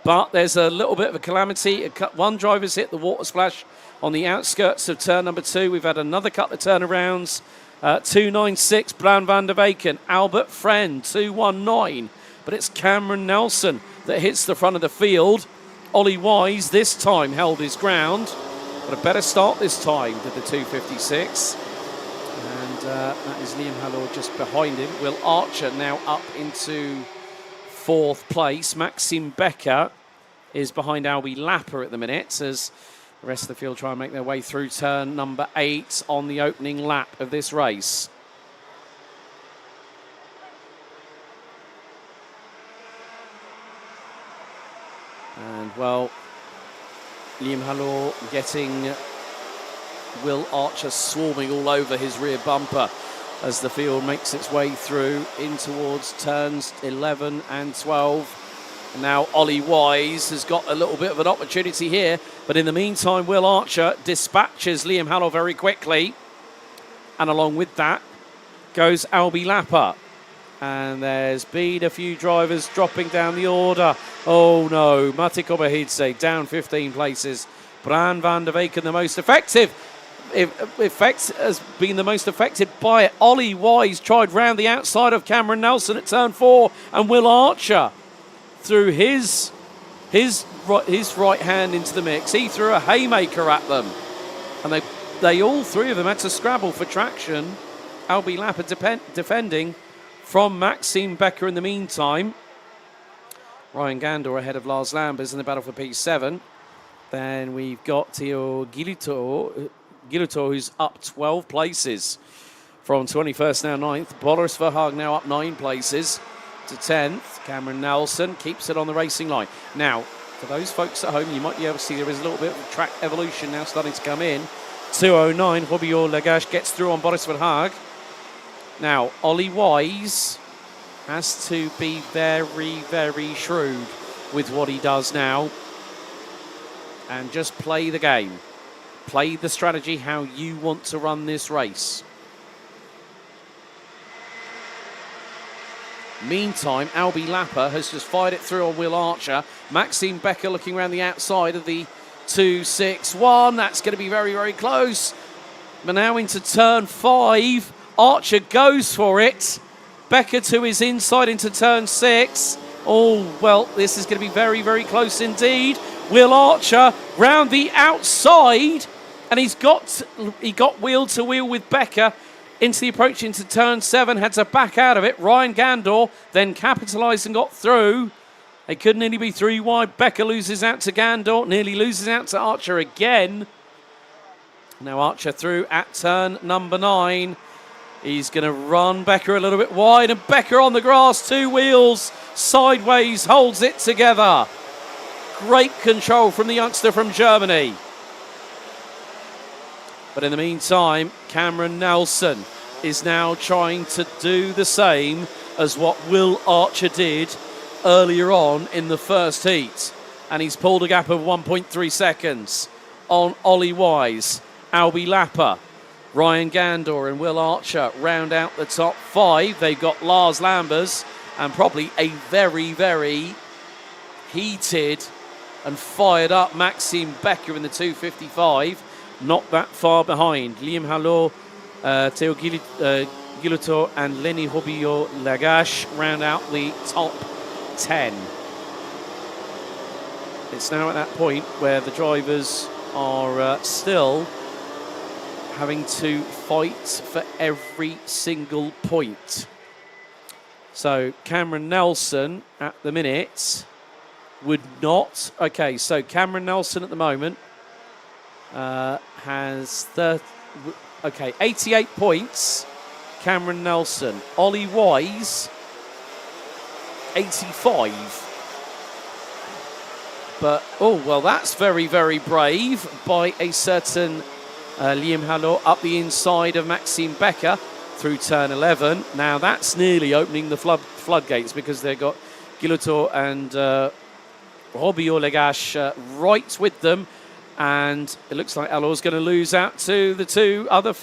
But there's a little bit of a calamity. One driver's hit the water splash on the outskirts of turn number 2. We've had another couple of turnarounds. 296, Bran van der Weyken. Albert Friend, 219. But it's Cameron Nelson that hits the front of the field. Ollie Wise this time held his ground. But a better start this time to the 256. And that is Liam Hallor just behind him. Will Archer now up into 4th place. Maxime Becker is behind Albie Lapper at the minute as the rest of the field try and make their way through turn number 8 on the opening lap of this race. And, well, Liam Hallor getting Will Archer swarming all over his rear bumper as the field makes its way through in towards turns 11 and 12. And now Ollie Wise has got a little bit of an opportunity here, but in the meantime, Will Archer dispatches Liam Hallor very quickly. And along with that goes Albie Lapper. And there's been a few drivers dropping down the order. Oh no, Mate Kobahidze down 15 places. Bran van der Weyken the most effective. Has been the most affected by it. Ollie Wise tried round the outside of Cameron Nelson at turn 4, and Will Archer threw his right hand into the mix. He threw a haymaker at them, and they all three of them had to scrabble for traction. Albie Lapper defending from Maxime Becker in the meantime. Ryan Gandor ahead of Lars Lambers in the battle for P7. Then we've got Theo Gilito, who's up 12 places from 21st, now 9th. Boris Verhaag now up 9 places to 10th. Cameron Nelson keeps it on the racing line. Now, for those folks at home, you might be able to see there is a little bit of track evolution now starting to come in. 209, Robillot Lagache gets through on Boris Verhaag. Now, Ollie Wise has to be very, very shrewd with what he does now and just play the game. Play the strategy how you want to run this race. Meantime, Albie Lapper has just fired it through on Will Archer. Maxime Becker looking around the outside of the 261. That's going to be very, very close. But now into turn 5. Archer goes for it. Becker to his inside into turn 6. Oh, well, this is going to be very, very close indeed. Will Archer round the outside. And he got wheel to wheel with Becker into the approach into turn 7. Had to back out of it. Ryan Gandor then capitalised and got through. They could nearly be 3 wide. Becker loses out to Gandor. Nearly loses out to Archer again. Now Archer through at turn number 9. He's going to run Becker a little bit wide, and Becker on the grass, 2 wheels, sideways, holds it together. Great control from the youngster from Germany. But in the meantime, Cameron Nelson is now trying to do the same as what Will Archer did earlier on in the first heat. And he's pulled a gap of 1.3 seconds on Ollie Wise, Albie Lapper, Ryan Gandor and Will Archer round out the top 5. They've got Lars Lambers and probably a very, very heated and fired up Maxime Becker in the 255. Not that far behind. Liam Hallor, Theo Gilito and Lenny Robillot Lagache round out the top 10. It's now at that point where the drivers are still having to fight for every single point. So Cameron Nelson at the minute would not... Okay, so Cameron Nelson at the moment has 88 points. Cameron Nelson. Ollie Wise, 85. But, oh, well, that's very, very brave by a certain Liam Hallor up the inside of Maxime Becker through turn 11. Now, that's nearly opening the floodgates because they've got Guillotot and Robbio Legache right with them. And it looks like Alor's going to lose out to the two other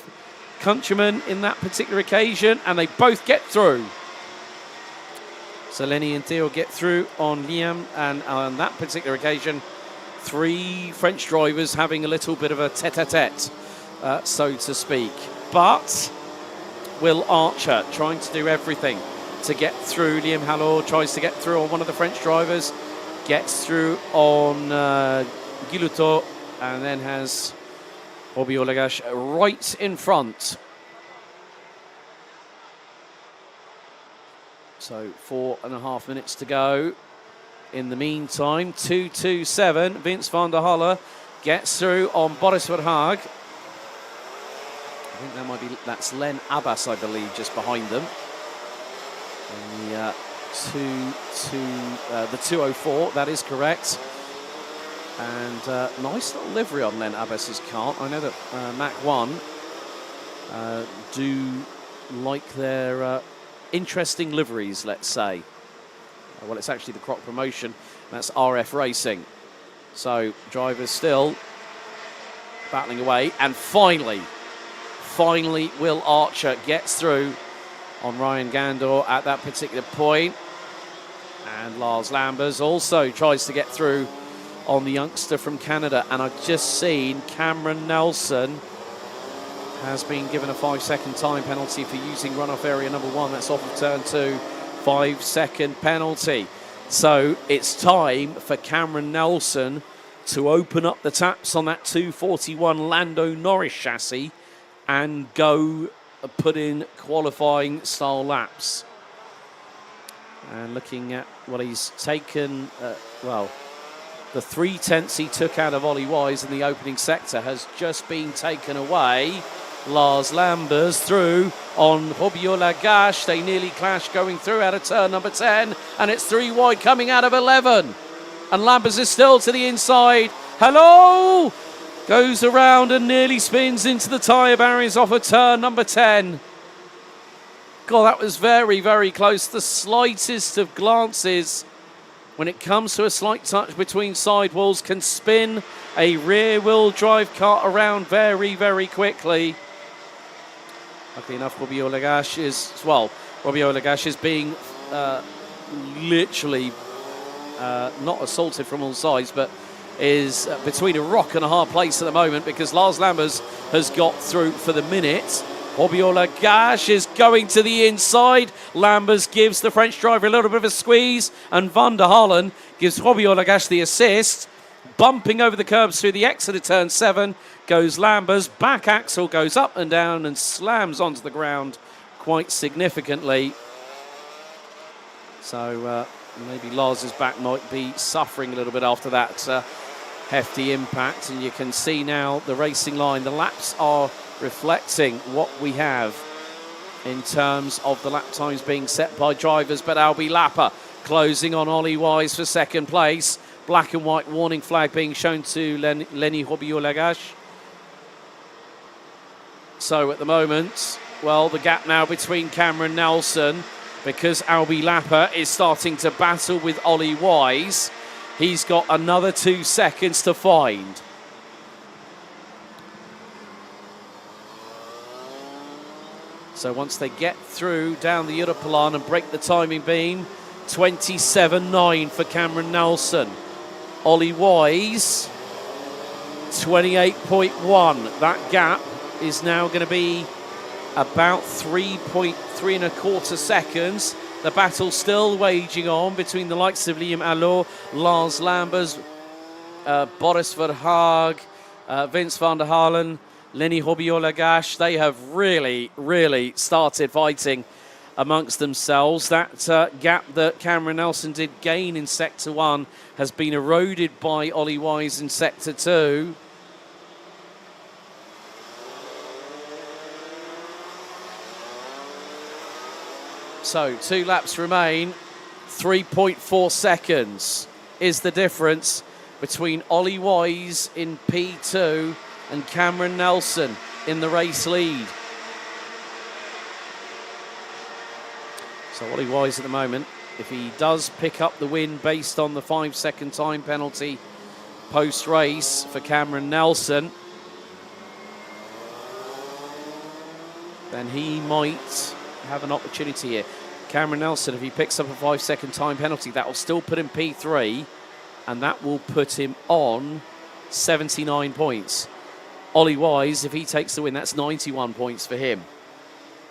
countrymen in that particular occasion. And they both get through. So Lenny and Theo get through on Liam. And on that particular occasion, three French drivers having a little bit of a tete-a-tete, so to speak. But Will Archer trying to do everything to get through. Liam Halor tries to get through on one of the French drivers, gets through on Guillotot, and then has Robbio Legache right in front. So 4.5 minutes to go. In the meantime, 2.27. Vince van der Halle gets through on Boris Verhaag. I think that's Len Abbas, I believe, just behind them. And the 204, that is correct. And nice little livery on Len Abbas's car. I know that Mac 1 do like their interesting liveries, let's say. Well, it's actually the Croc promotion. That's RF Racing. So drivers still battling away. And finally, Will Archer gets through on Ryan Gandor at that particular point. And Lars Lambers also tries to get through on the youngster from Canada. And I've just seen Cameron Nelson has been given a 5-second time penalty for using runoff area number 1. That's off of turn 2. 5-second penalty. So it's time for Cameron Nelson to open up the taps on that 241 Lando Norris chassis and go put in qualifying style laps. And looking at what he's taken, well, the 3/10 he took out of Ollie Wise in the opening sector has just been taken away. Lars Lambers through on Robbio Legache. They nearly clash going through out of turn number 10. And it's 3 wide coming out of 11. And Lambers is still to the inside. Hello! Goes around and nearly spins into the tyre barriers off of turn number 10. God, that was very, very close. The slightest of glances when it comes to a slight touch between sidewalls can spin a rear-wheel drive car around very, very quickly. Luckily enough, Robbio Legache is being literally not assaulted from all sides, but is between a rock and a hard place at the moment because Lars Lambers has got through for the minute. Robbio Legache is going to the inside. Lambers gives the French driver a little bit of a squeeze, and Van der Halen gives Robbio Legache the assist. Bumping over the curbs through the exit of turn 7 goes Lambers. Back axle goes up and down and slams onto the ground quite significantly. So maybe Lars's back might be suffering a little bit after that hefty impact. And you can see now the racing line. The laps are reflecting what we have in terms of the lap times being set by drivers. But Albi Lapper closing on Ollie Wise for second place. Black and white warning flag being shown to Lenny Robbio Legache. So at the moment, well, the gap now between Cameron Nelson, because Albi Lapper is starting to battle with Ollie Wise. He's got another 2 seconds to find. So once they get through down the Europelan and break the timing beam, 27.9 for Cameron Nelson. Ollie Wise, 28.1. That gap is now going to be about 3.3¼ seconds. The battle still waging on between the likes of Liam Allor, Lars Lambers, Boris Verhaag, Vince van der Halen, Lenny Robbio Legache. They have really, really started fighting amongst themselves. That gap that Cameron Nelson did gain in Sector 1 has been eroded by Ollie Wise in Sector 2. So 2 laps remain. 3.4 seconds is the difference between Ollie Wise in P2 and Cameron Nelson in the race lead. So Ollie Wise at the moment if he does pick up the win based on the 5-second time penalty post-race for Cameron Nelson, then he might have an opportunity here. Cameron Nelson, if he picks up a 5-second time penalty, that will still put him P3, and that will put him on 79 points. Ollie Wise, if he takes the win, that's 91 points for him.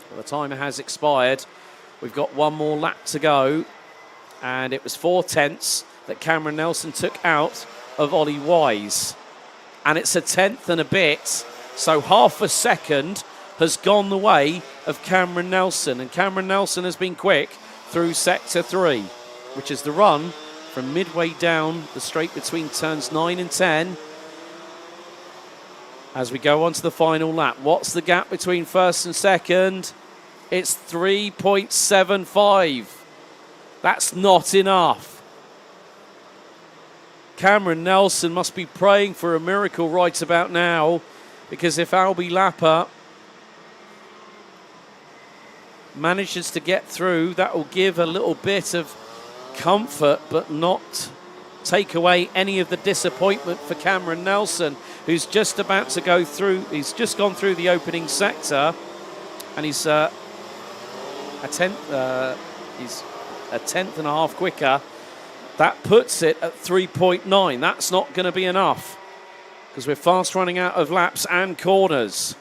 Well, the timer has expired. We've got one more lap to go, and it was 4/10 that Cameron Nelson took out of Ollie Wise. And it's a tenth and a bit, so half a second has gone the way of Cameron Nelson. And Cameron Nelson has been quick through sector 3, which is the run from midway down the straight between turns 9 and 10. As we go on to the final lap, what's the gap between first and second? It's 3.75. That's not enough. Cameron Nelson must be praying for a miracle right about now, because if Albi Lapper manages to get through, that will give a little bit of comfort, but not take away any of the disappointment for Cameron Nelson, who's just about to go through. He's just gone through the opening sector, and he's a tenth and a half quicker. That puts it at 3.9. That's not going to be enough, because we're fast running out of laps and corners.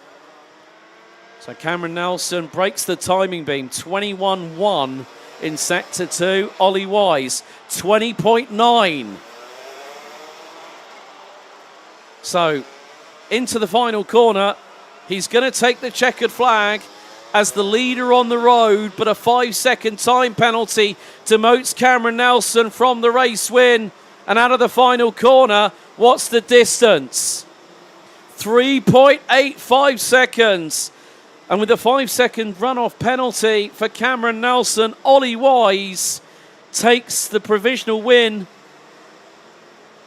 So Cameron Nelson breaks the timing beam, 21.1 in sector 2. Ollie Wise, 20.9. So into the final corner, he's going to take the checkered flag as the leader on the road, but a 5-second time penalty demotes Cameron Nelson from the race win. And out of the final corner, what's the distance? 3.85 seconds. And with a 5-second runoff penalty for Cameron Nelson, Ollie Wise takes the provisional win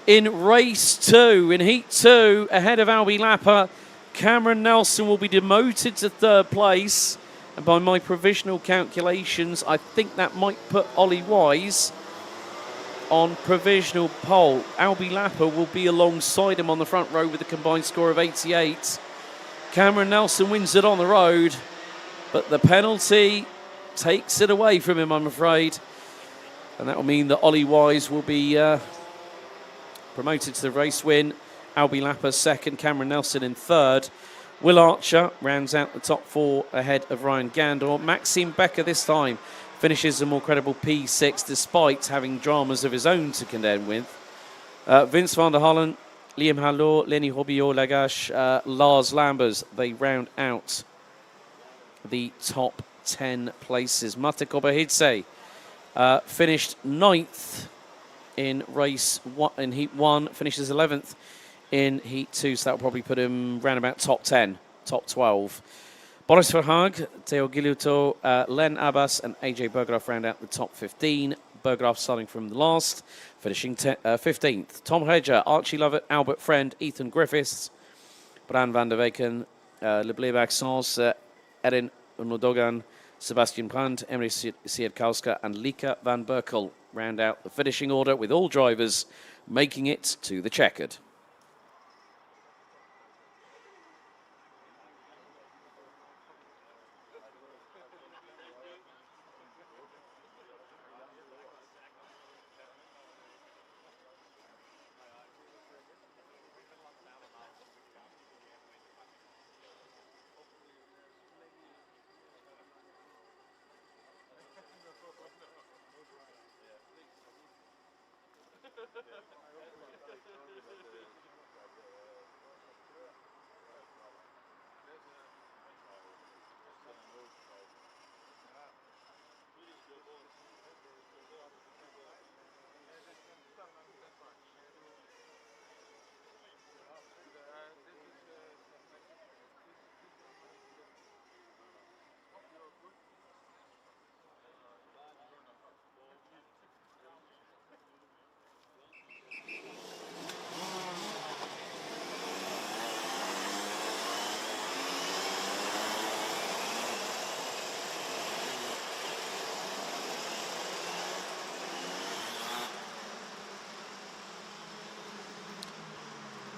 in race 2, in heat 2, ahead of Albi Lapper. Cameron Nelson will be demoted to 3rd place. And by my provisional calculations, I think that might put Ollie Wise on provisional pole. Albi Lapper will be alongside him on the front row with a combined score of 88. Cameron Nelson wins it on the road, but the penalty takes it away from him, I'm afraid. And that will mean that Ollie Wise will be promoted to the race win. Albi Lapper 2nd, Cameron Nelson in 3rd. Will Archer rounds out the top 4 ahead of Ryan Gandor. Maxime Becker this time finishes a more credible P6 despite having dramas of his own to contend with. Vince van der Hollen, Liam Hallor, Lenny Hobio Lagash, Lars Lambers, they round out the top 10 places. Mate Kobahidze finished 9th in race 1, in heat 1, finishes 11th in heat 2, so that will probably put him round about top 10, top 12. Boris Verhaag, Theo Giluto, Len Abbas and AJ Bergeraff round out the top 15. Bergeraff starting from the last, finishing 15th. Tom Hedger, Archie Lovett, Albert Friend, Ethan Griffiths, Bran van der Weken, Leblé Maxence, Erin Unodogan, Sebastian Brandt, Emily Siedkowska and Lika van Berkel round out the finishing order, with all drivers making it to the checkered.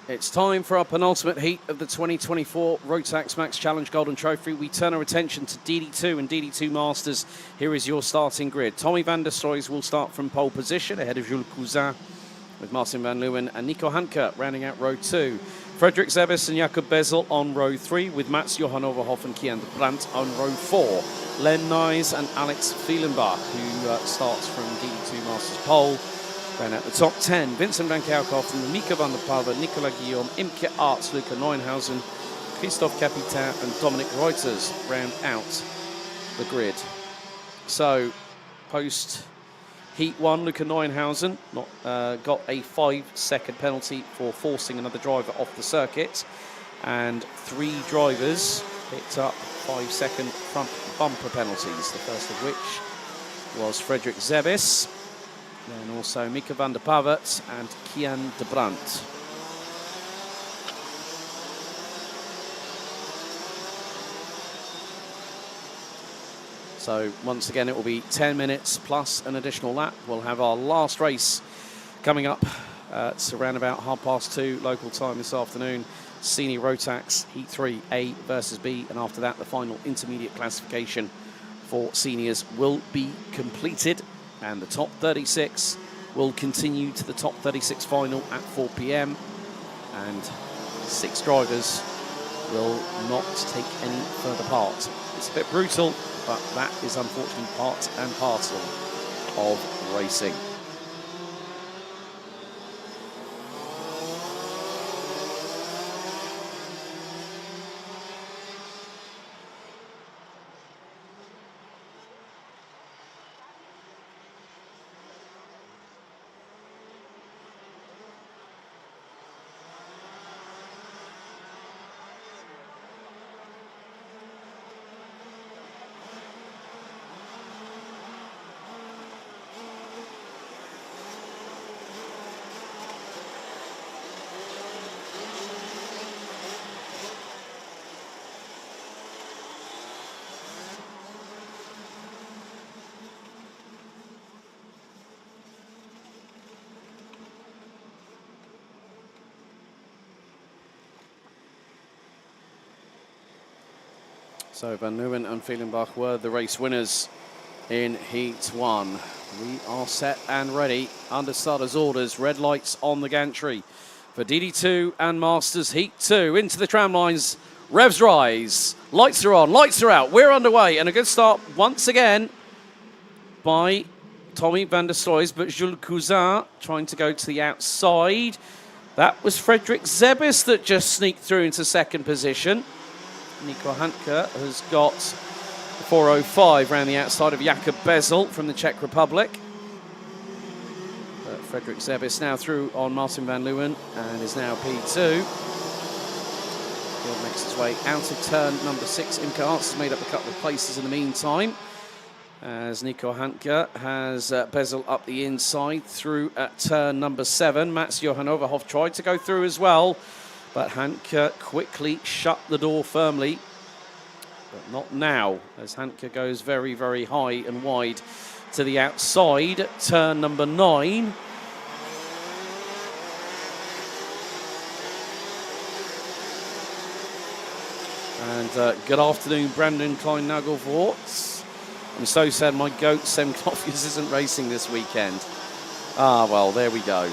It's time for our penultimate heat of the 2024 Rotax Max Challenge Golden Trophy. We turn our attention to DD2 and DD2 Masters. Here is your starting grid. Tommy van der Stroys will start from pole position ahead of Jules Cousin, with Martin van Leeuwen and Nico Handke rounding out row 2. Frederik Zebis and Jakob Bezel on row 3, with Mats Johan Overhoff and Kian de Brandt on row 4. Len Nys and Alex Vielenbach, who starts from DD2 Masters pole. Round out the top 10, Vincent van Kerkhoff and Mika van der Pava, Nicolas Guillaume, Imke Arts, Luca Neuenhausen, Christophe Capitain and Dominic Reuters round out the grid. So, post Heat 1, Luca Neuenhausen got a 5-second penalty for forcing another driver off the circuit, and 3 drivers picked up 5-second front bumper penalties, the first of which was Frederik Zebis, then also Mika van der Pavat and Kian de Brandt. So once again, it will be 10 minutes plus an additional lap. We'll have our last race coming up. It's around about 2:30 local time this afternoon. Senior Rotax Heat 3, A versus B, and after that, the final intermediate classification for seniors will be completed, and the top 36 will continue to the top 36 final at 4 p.m. and 6 drivers will not take any further part. It's a bit brutal, but that is unfortunately part and parcel of racing. So Van Leeuwen and Vielenbach were the race winners in Heat 1. We are set and ready under starters' orders. Red lights on the gantry for DD2 and Masters Heat 2. Into the tram lines, revs rise, lights are on, lights are out. We're underway, and a good start once again by Tommy van der Stroys, but Jules Cousin trying to go to the outside. That was Frederik Zebis that just sneaked through into second position. Nico Handke has got 4:05 around the outside of Jakob Bezel from the Czech Republic. But Frederik Zebis now through on Martin van Leeuwen and is now P2. He'll makes his way out of turn number 6. Imke Arts has made up a couple of places in the meantime, as Nico Handke has Bezel up the inside through at turn number 7. Mats Johan Overhoff tried to go through as well, but Handke quickly shut the door firmly. But not now, as Handke goes very, very high and wide to the outside. Turn number 9. And good afternoon, Brandon Klein-Nagelvoort. I'm so sad my goat, Sem Knopfjes, isn't racing this weekend. Ah, well, there we go.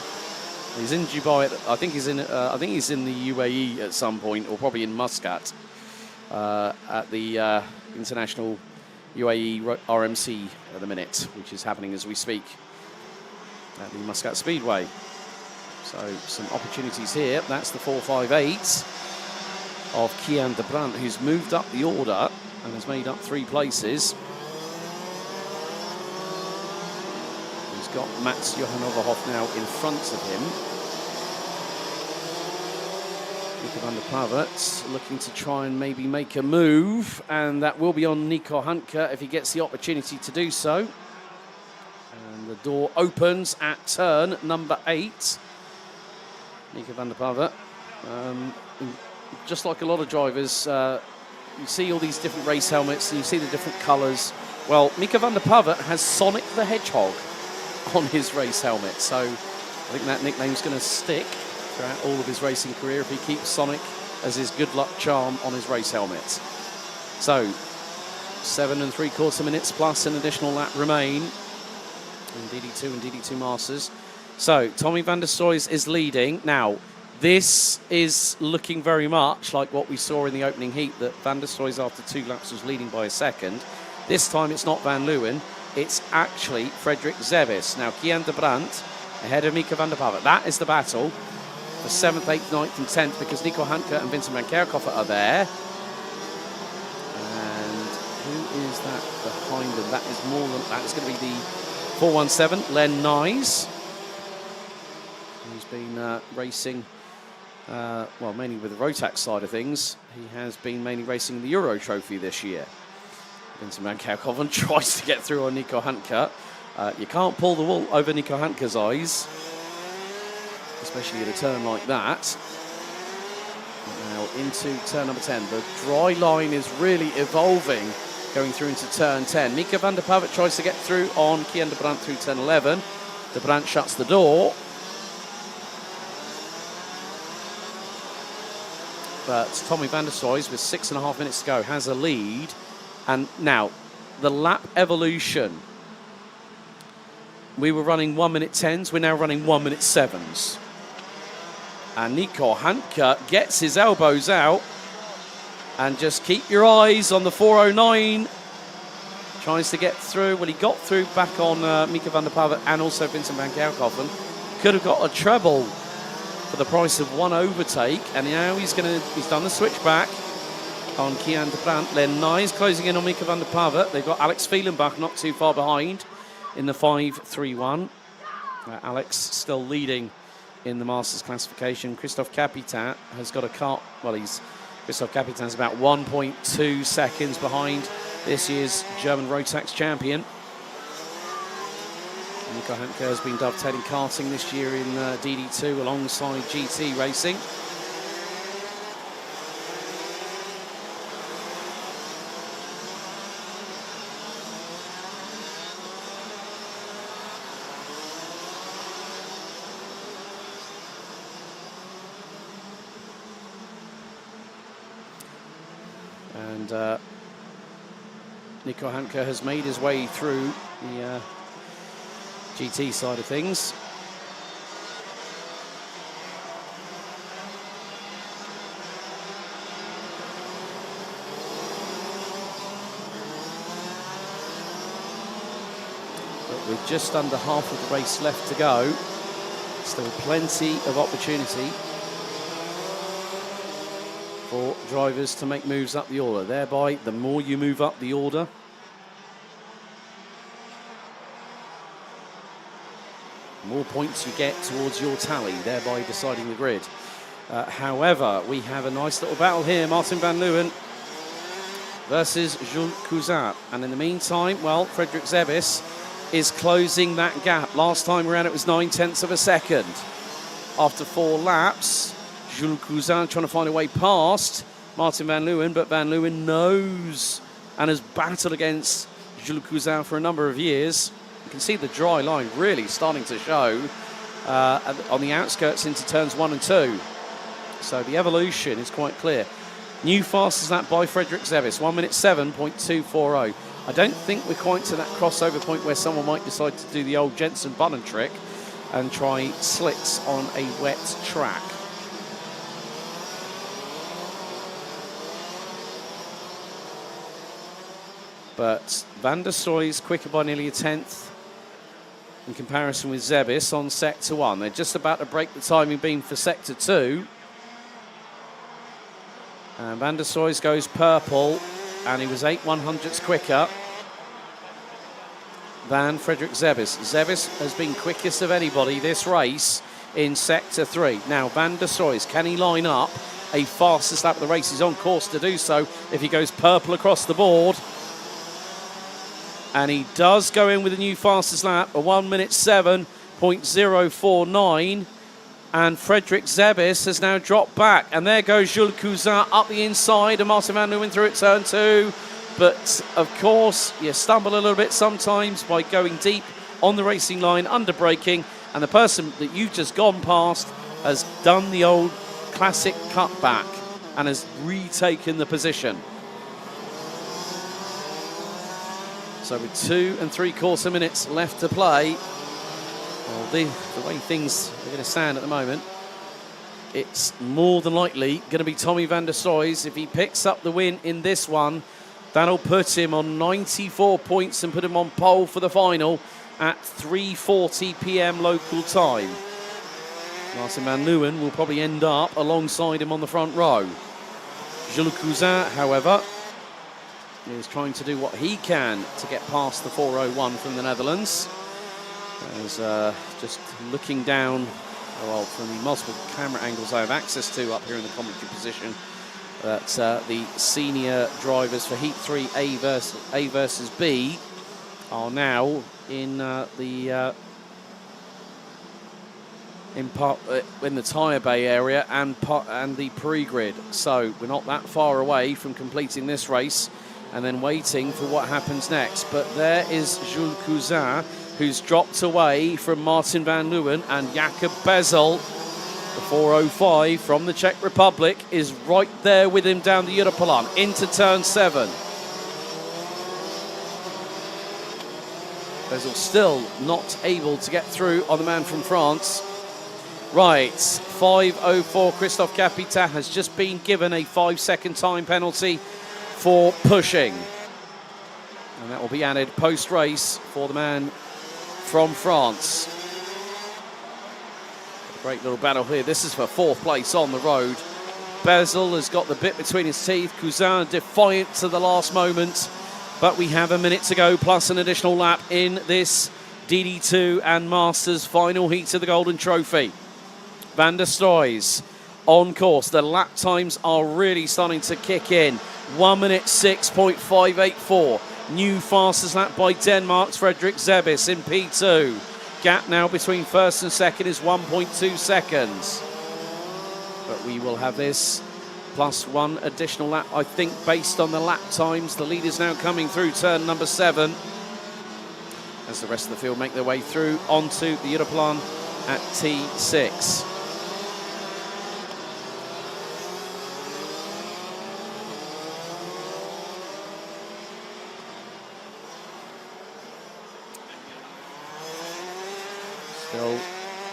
He's in Dubai. I think he's in the UAE at some point, or probably in Muscat at the International UAE RMC at the minute, which is happening as we speak at the Muscat Speedway. So some opportunities here. That's the 458 of Kian de Brandt, who's moved up the order and has made up 3 places. He's got Mats Johan Overhoff now in front of him. Nico van der Pavat looking to try and maybe make a move, and that will be on Nico Handke if he gets the opportunity to do so. And the door opens at turn number 8. Nico van der Pavat. Just like a lot of drivers, you see all these different race helmets and you see the different colours. Well, Nico van der Pavat has Sonic the Hedgehog on his race helmet, so I think that nickname's going to stick. throughout all of his racing career if he keeps Sonic as his good luck charm on his race helmet. So, 7 3/4 minutes plus an additional lap remain in DD2 and DD2 Masters. So, Tommy van der Stroys is leading. Now, this is looking very much like what we saw in the opening heat, that van der Stroys after 2 laps was leading by a second. This time it's not Van Leeuwen, it's actually Frederik Zevis. Now, Kian de Brandt ahead of Mika van der Pavet. That is the battle for 7th, 8th, 9th and 10th, because Nico Hanke and Vincent van Kerkhoff are there. And who is that behind them? That is more than that. It's going to be the 417, Len Nyes, who's been racing, well, mainly with the Rotax side of things. He has been mainly racing the Euro Trophy this year. Vincent van Kerkhoff tries to get through on Nico Hanke. You can't pull the wool over Nico Hanke's eyes, especially at a turn like that. Now into turn number 10. The dry line is really evolving going through into turn 10. Mika van der Pavet tries to get through on Kian de Brandt through turn 11. De Brandt shuts the door. But Tommy van der Stroys, with 6.5 minutes to go, has a lead. And now, the lap evolution. We were running 1 minute 10s, we're now running 1 minute 7s. And Nico Hanke gets his elbows out. And just keep your eyes on the 409. Tries to get through. Well, he got through back on Mika van der Pavet and also Vincent van Kerkhoff. Could have got a treble for the price of one overtake. And now he's done the switch back on Kian de Brandt. Len Nyes closing in on Mika van der Pavet. They've got Alex Fielenbach not too far behind in the 5-3-1. Alex still leading in the Masters classification. Christophe Capitan has got a car. Well, Christophe Capitan's about 1.2 seconds behind this year's German Rotax champion. Nico Hanke has been dovetailing karting this year in DD2 alongside GT racing. And Nico Hanke has made his way through the GT side of things. But with just under half of the race left to go, still plenty of opportunity for drivers to make moves up the order. Thereby, the more you move up the order, the more points you get towards your tally, thereby deciding the grid. However, we have a nice little battle here. Martin van Leeuwen versus Jules Cousin. And in the meantime, well, Frederik Zevis is closing that gap. Last time around, it was 9/10 of a second. After 4 laps, Jules Cousin trying to find a way past Martin van Leeuwen, but van Leeuwen knows and has battled against Jules Cousin for a number of years. You can see the dry line really starting to show on the outskirts into turns 1 and 2. So the evolution is quite clear. New fastest lap by Frederik Zevis, 1 minute 7.240. I don't think we're quite to that crossover point where someone might decide to do the old Jensen Button trick and try slicks on a wet track. But van der Stroys quicker by nearly a 10th in comparison with Zevis on sector 1. They're just about to break the timing beam for sector 2. And van der Stroys goes purple, and he was 8/100ths quicker than Frederik Zevis. Zevis has been quickest of anybody this race in sector 3. Now, van der Stroys, can he line up a fastest lap of the race? He's on course to do so if he goes purple across the board. And he does go in with a new fastest lap, a 1 minute 7.049. And Frederik Zevis has now dropped back. And there goes Jules Cousin up the inside, and Martin van Leeuwen through at turn 2. But, of course, you stumble a little bit sometimes by going deep on the racing line, under braking. And the person that you've just gone past has done the old classic cutback and has retaken the position. So with 2 3/4 minutes left to play, well, the way things are going to stand at the moment, it's more than likely going to be Tommy van der Stroys. If he picks up the win in this one, that'll put him on 94 points and put him on pole for the final at 3:40 p.m. local time. Martin van Leeuwen will probably end up alongside him on the front row. Jules Cousin, however, is trying to do what he can to get past the 4:01 from the Netherlands. As just looking down, well, from the multiple camera angles I have access to up here in the commentary position, that the senior drivers for Heat 3 A versus B are now in the tyre bay area and the pre-grid. So we're not that far away from completing this race and then waiting for what happens next. But there is Jules Cousin, who's dropped away from Martin van Leeuwen, and Jakob Bezel, the 4:05 from the Czech Republic, is right there with him down the Europelan into turn 7. Bezel still not able to get through on the man from France. Right, 5:04. Christophe Capita has just been given a 5-second time penalty for pushing. And that will be added post-race for the man from France. A great little battle here. This is for 4th place on the road. Bezel has got the bit between his teeth. Cousin defiant to the last moment. But we have a minute to go plus an additional lap in this DD2 and Masters final heat of the Golden Trophy. Van der Stroys on course. The lap times are really starting to kick in. 1 minute 6.584. New fastest lap by Denmark's Frederik Zebis in P2. Gap now between first and second is 1.2 seconds. But we will have this plus 1 additional lap, I think, based on the lap times. The lead is now coming through turn number 7 as the rest of the field make their way through onto the Europlan at T6. Still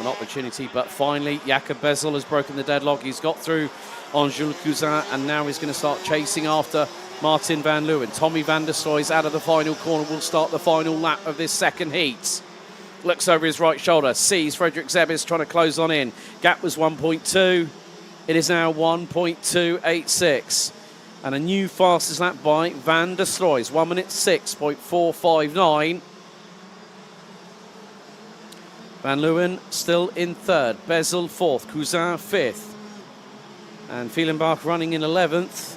an opportunity, but finally Jakob Bezel has broken the deadlock. He's got through on Jules Cousin, and now he's going to start chasing after Martin van Leeuwen. Tommy van der Stroys out of the final corner will start the final lap of this second heat. Looks over his right shoulder, sees Frederik Zebis trying to close on in. Gap was 1.2. It is now 1.286. And a new fastest lap by van der Stroys, 1 minute 6.459. Van Leeuwen still in 3rd, Bezel 4th, Cousin 5th. And Fielenbach running in 11th.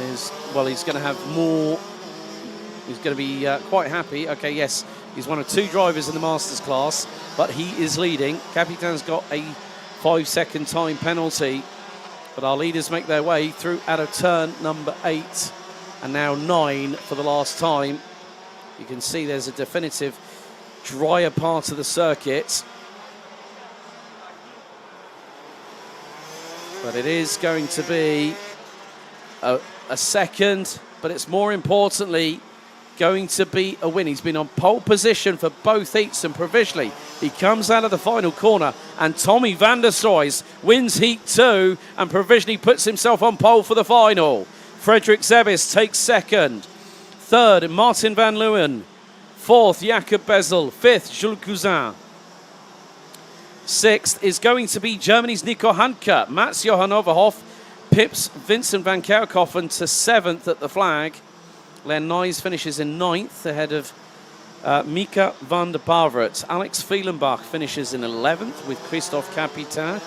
He's going to have more. He's going to be quite happy. Okay, yes, he's one of 2 drivers in the Masters class, but he is leading. Capitan's got a 5-second time penalty, but our leaders make their way through out of turn number 8 and now 9 for the last time. You can see there's a definitive drier part of the circuit. But it is going to be a second, but it's more importantly going to be a win. He's been on pole position for both heats, and provisionally he comes out of the final corner, and Tommy van der Stroys wins heat 2 and provisionally puts himself on pole for the final. Frederik Zebis takes 2nd. 3rd, Martin van Leeuwen. 4th, Jakob Bezel. 5th, Jules Cousin. 6th is going to be Germany's Nico Handke. Mats Johan Overhoff pips Vincent van Kerkhoffen to 7th at the flag. Len Nys finishes in 9th ahead of Mika van der Pavert. Alex Fielenbach finishes in 11th with Christophe Capita,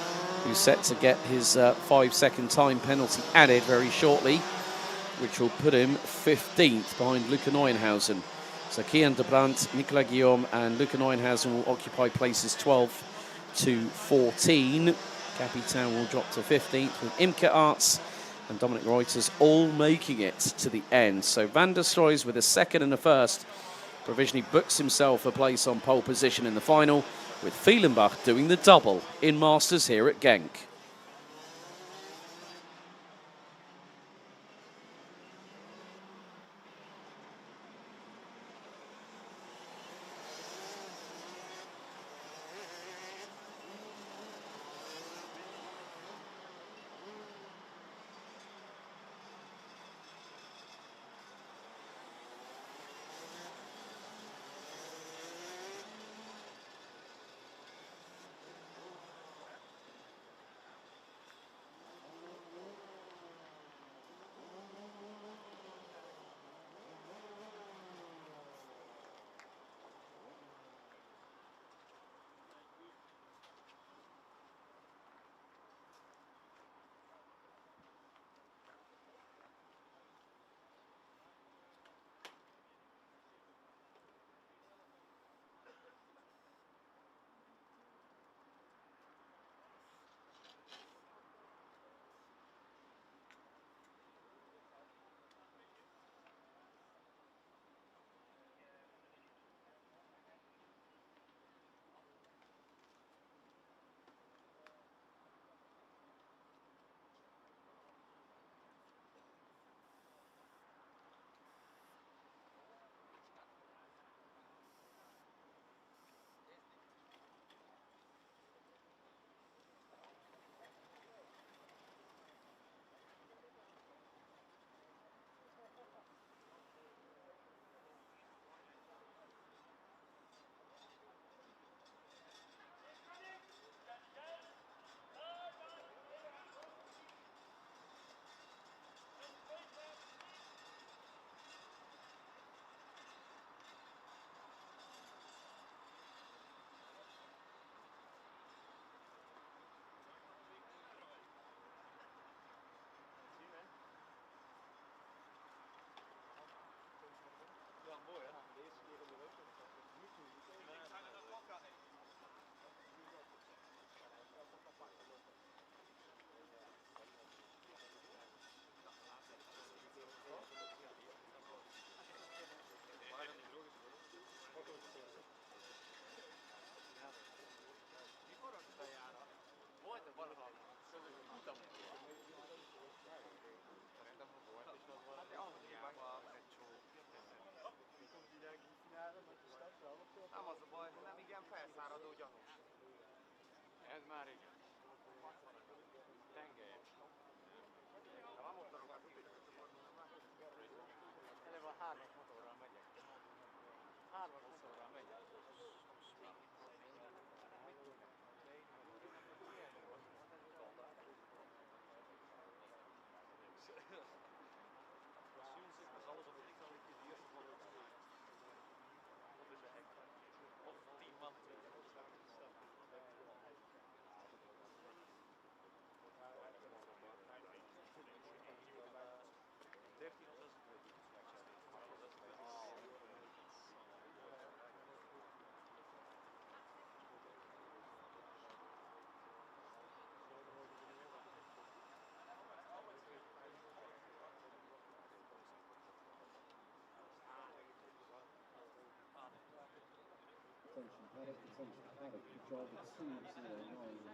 who's set to get his 5-second time penalty added very shortly, which will put him 15th behind Luca Neuenhausen. So Kian de Brandt, Nicolas Guillaume and Luca Neuenhausen will occupy places 12 to 14. Capitan will drop to 15th with Imke Arts and Dominic Reuters all making it to the end. So Van der Stroys with a 2nd and a 1st provisionally books himself a place on pole position in the final. with Fehlenbach doing the double in Masters here at Genk. Nem az a baj, hanem igen felszáradó gyanús. Ez már igen. Tengelyes. De van motorokat eleve a 3-as motorral megyek. 3-as motorral megyek. Sinds ik alles of niks al de eerste van het dat is echt of 10 man. Attention paddock, control at 209,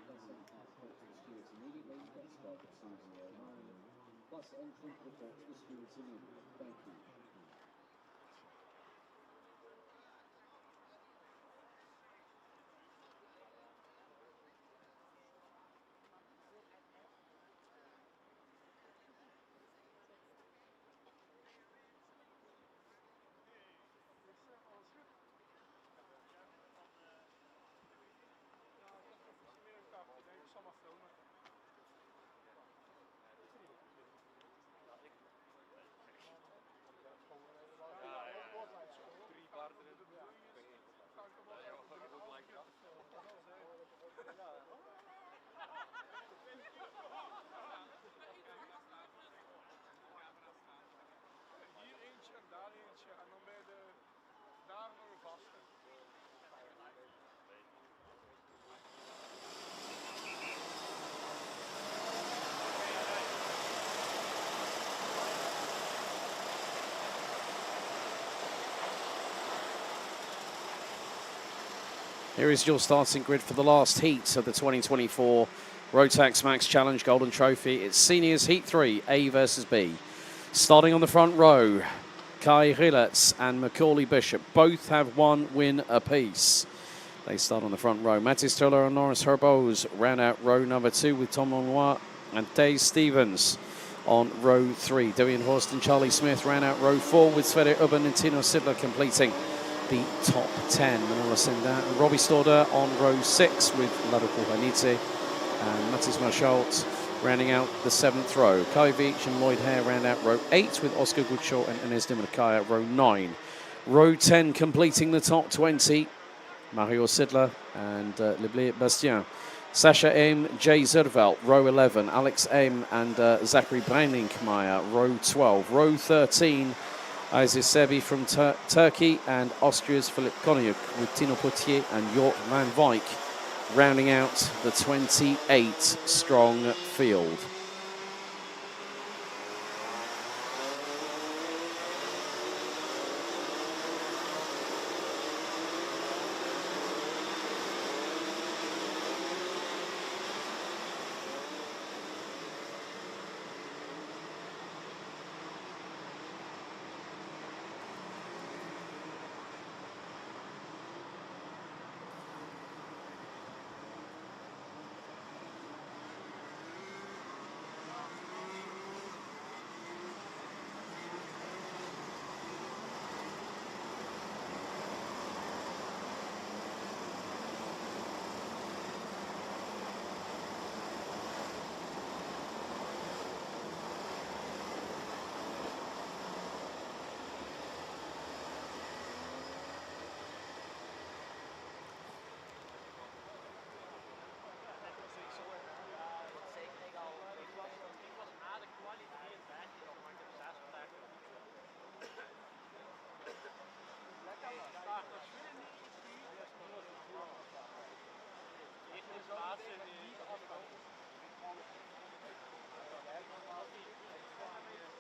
plus entry report to the stewards immediately, let's start at 209, plus entry report to the stewards immediately, thank you. Here is your starting grid for the last heat of the 2024 Rotax Max Challenge Golden Trophy. It's Seniors Heat 3, A versus B. Starting on the front row, Kai Rilets and Macaulay Bishop both have 1 win apiece. They start on the front row. Mathis Tuller and Norris Herbose round out row number 2 with Tom Lanois and Dave Stevens on row 3. Devian Horst and Charlie Smith round out row 4 with Sverre Ubben and Tino Sidler completing the top 10. Manolo Senda and Robbie Storder on row 6 with Lado Puhanidze and Matis Marschaltz rounding out the 7th row. Kai Veach and Lloyd Hare round out row 8 with Oscar Gutshaw and Ines Dimanakaya at row 9. Row 10 completing the top 20. Mario Sidler and Leblé Bastien. Sasha M, Jay Zervelt, row 11. Alex M and Zachary Breinlinkmeyer, row 12. Row 13, Isis Sebi from Turkey and Austria's Philip Konyuk with Tino Potier and Jort van Wyk rounding out the 28-strong field.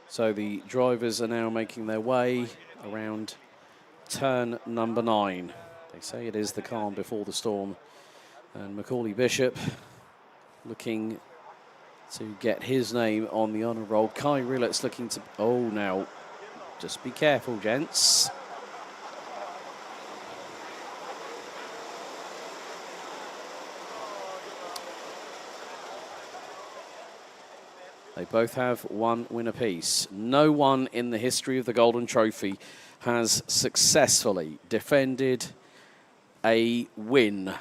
So the drivers are now making their way around turn number 9. They say it is the calm before the storm. And Macaulay Bishop looking to get his name on the honour roll. Kai Rillet's looking to... Oh, now, just be careful, gents. They both have 1 win apiece. No one in the history of the Golden Trophy has successfully defended a win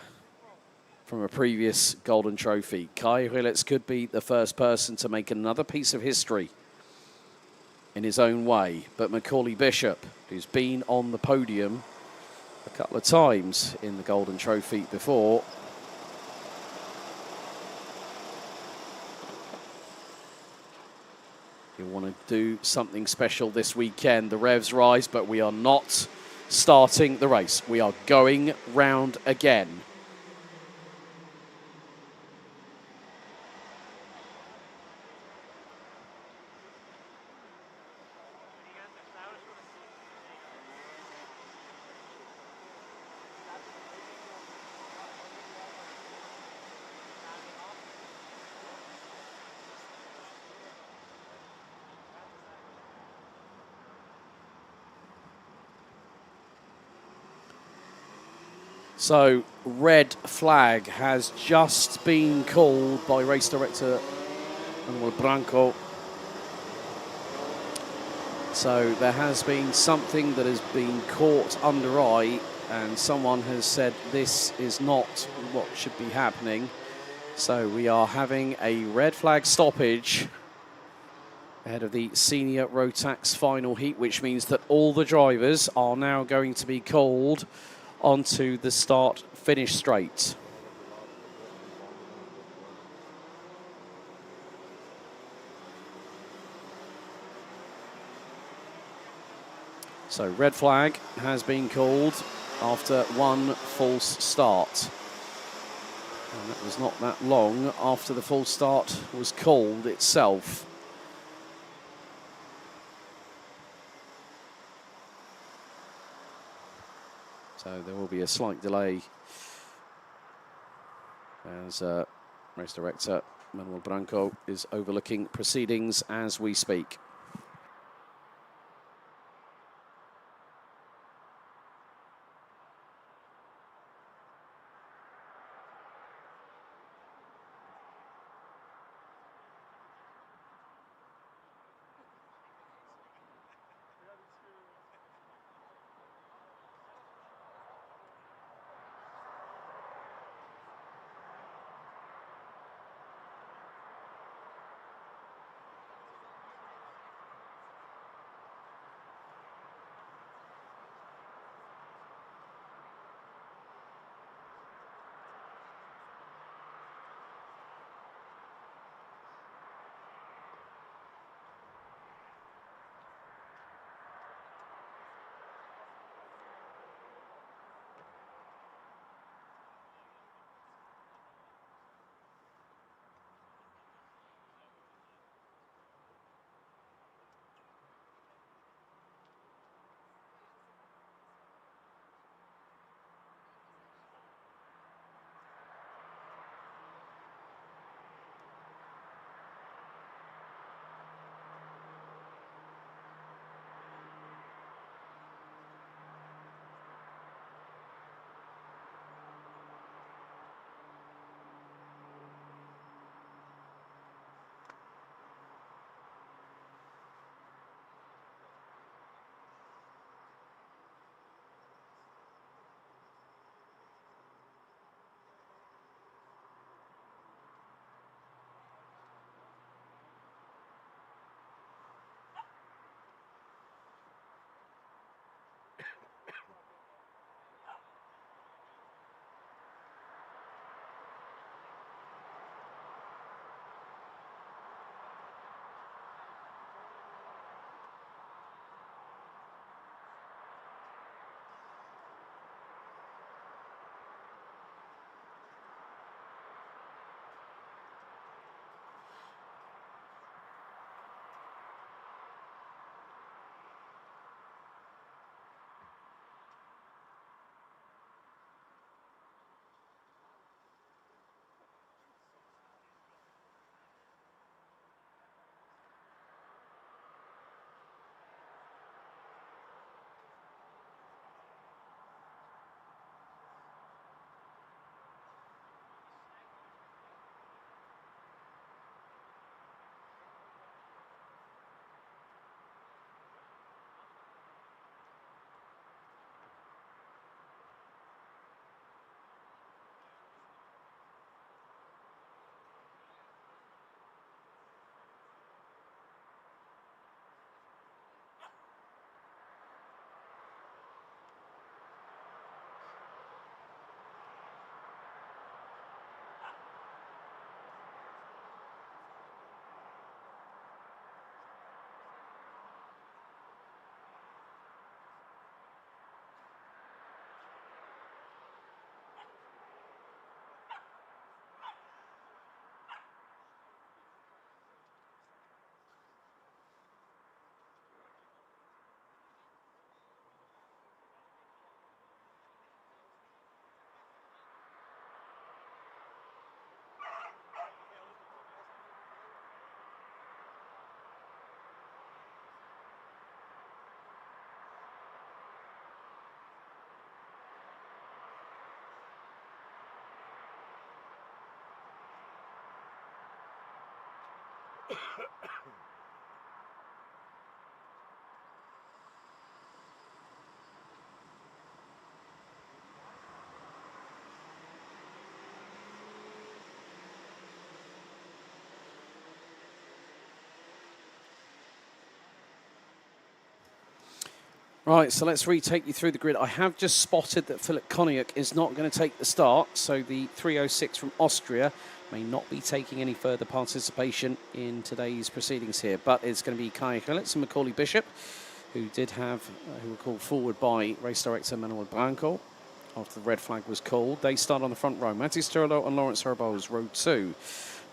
from a previous Golden Trophy. Kai Rilets could be the first person to make another piece of history in his own way. But Macaulay Bishop, who's been on the podium a couple of times in the Golden Trophy before, you want to do something special this weekend. The revs rise, but we are not starting the race. We are going round again. So, red flag has just been called by race director Manuel Branco. So there has been something that has been caught under eye, and someone has said this is not what should be happening. So we are having a red flag stoppage ahead of the senior Rotax final heat, which means that all the drivers are now going to be called onto the start-finish straight. So red flag has been called after 1 false start. And that was not that long after the false start was called itself. So there will be a slight delay as race director Manuel Branco is overlooking proceedings as we speak. Right, so let's retake you through the grid. I have just spotted that Philip Koniuk is not going to take the start, so the 306 from Austria may not be taking any further participation in today's proceedings here, but it's going to be Kai Hillitz and Macaulay Bishop, who were called forward by race director Manuel Branco after the red flag was called. They start on the front row. Matty Sturlo and Lawrence Herbos, row 2.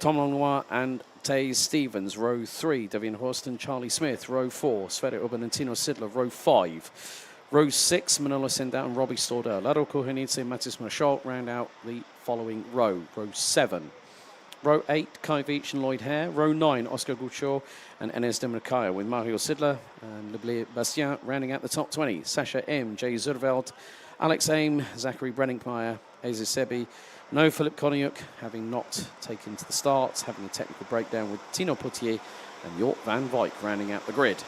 Tom Langlois and Taze Stevens, row 3. Devian Horst and Charlie Smith, row 4. Sverre Urban and Tino Sidler, row 5. Row 6, Manolo Sendao and Robbie Stordell. Lado Kohenitze and Matis Marchal round out the following row. Row 7. Row 8, Kai Veach and Lloyd Hare. Row 9, Oscar Gouchot and Enes Demirkaya, with Mario Sidler and Leblé Bastien rounding out the top 20. Sasha M, Jay Zurveld, Alex Aim, Zachary Brenningmeyer, Aziz Sebi. No Philip Koniuk, having not taken to the start, having a technical breakdown with Tino Potier and Jort van Wyk rounding out the grid.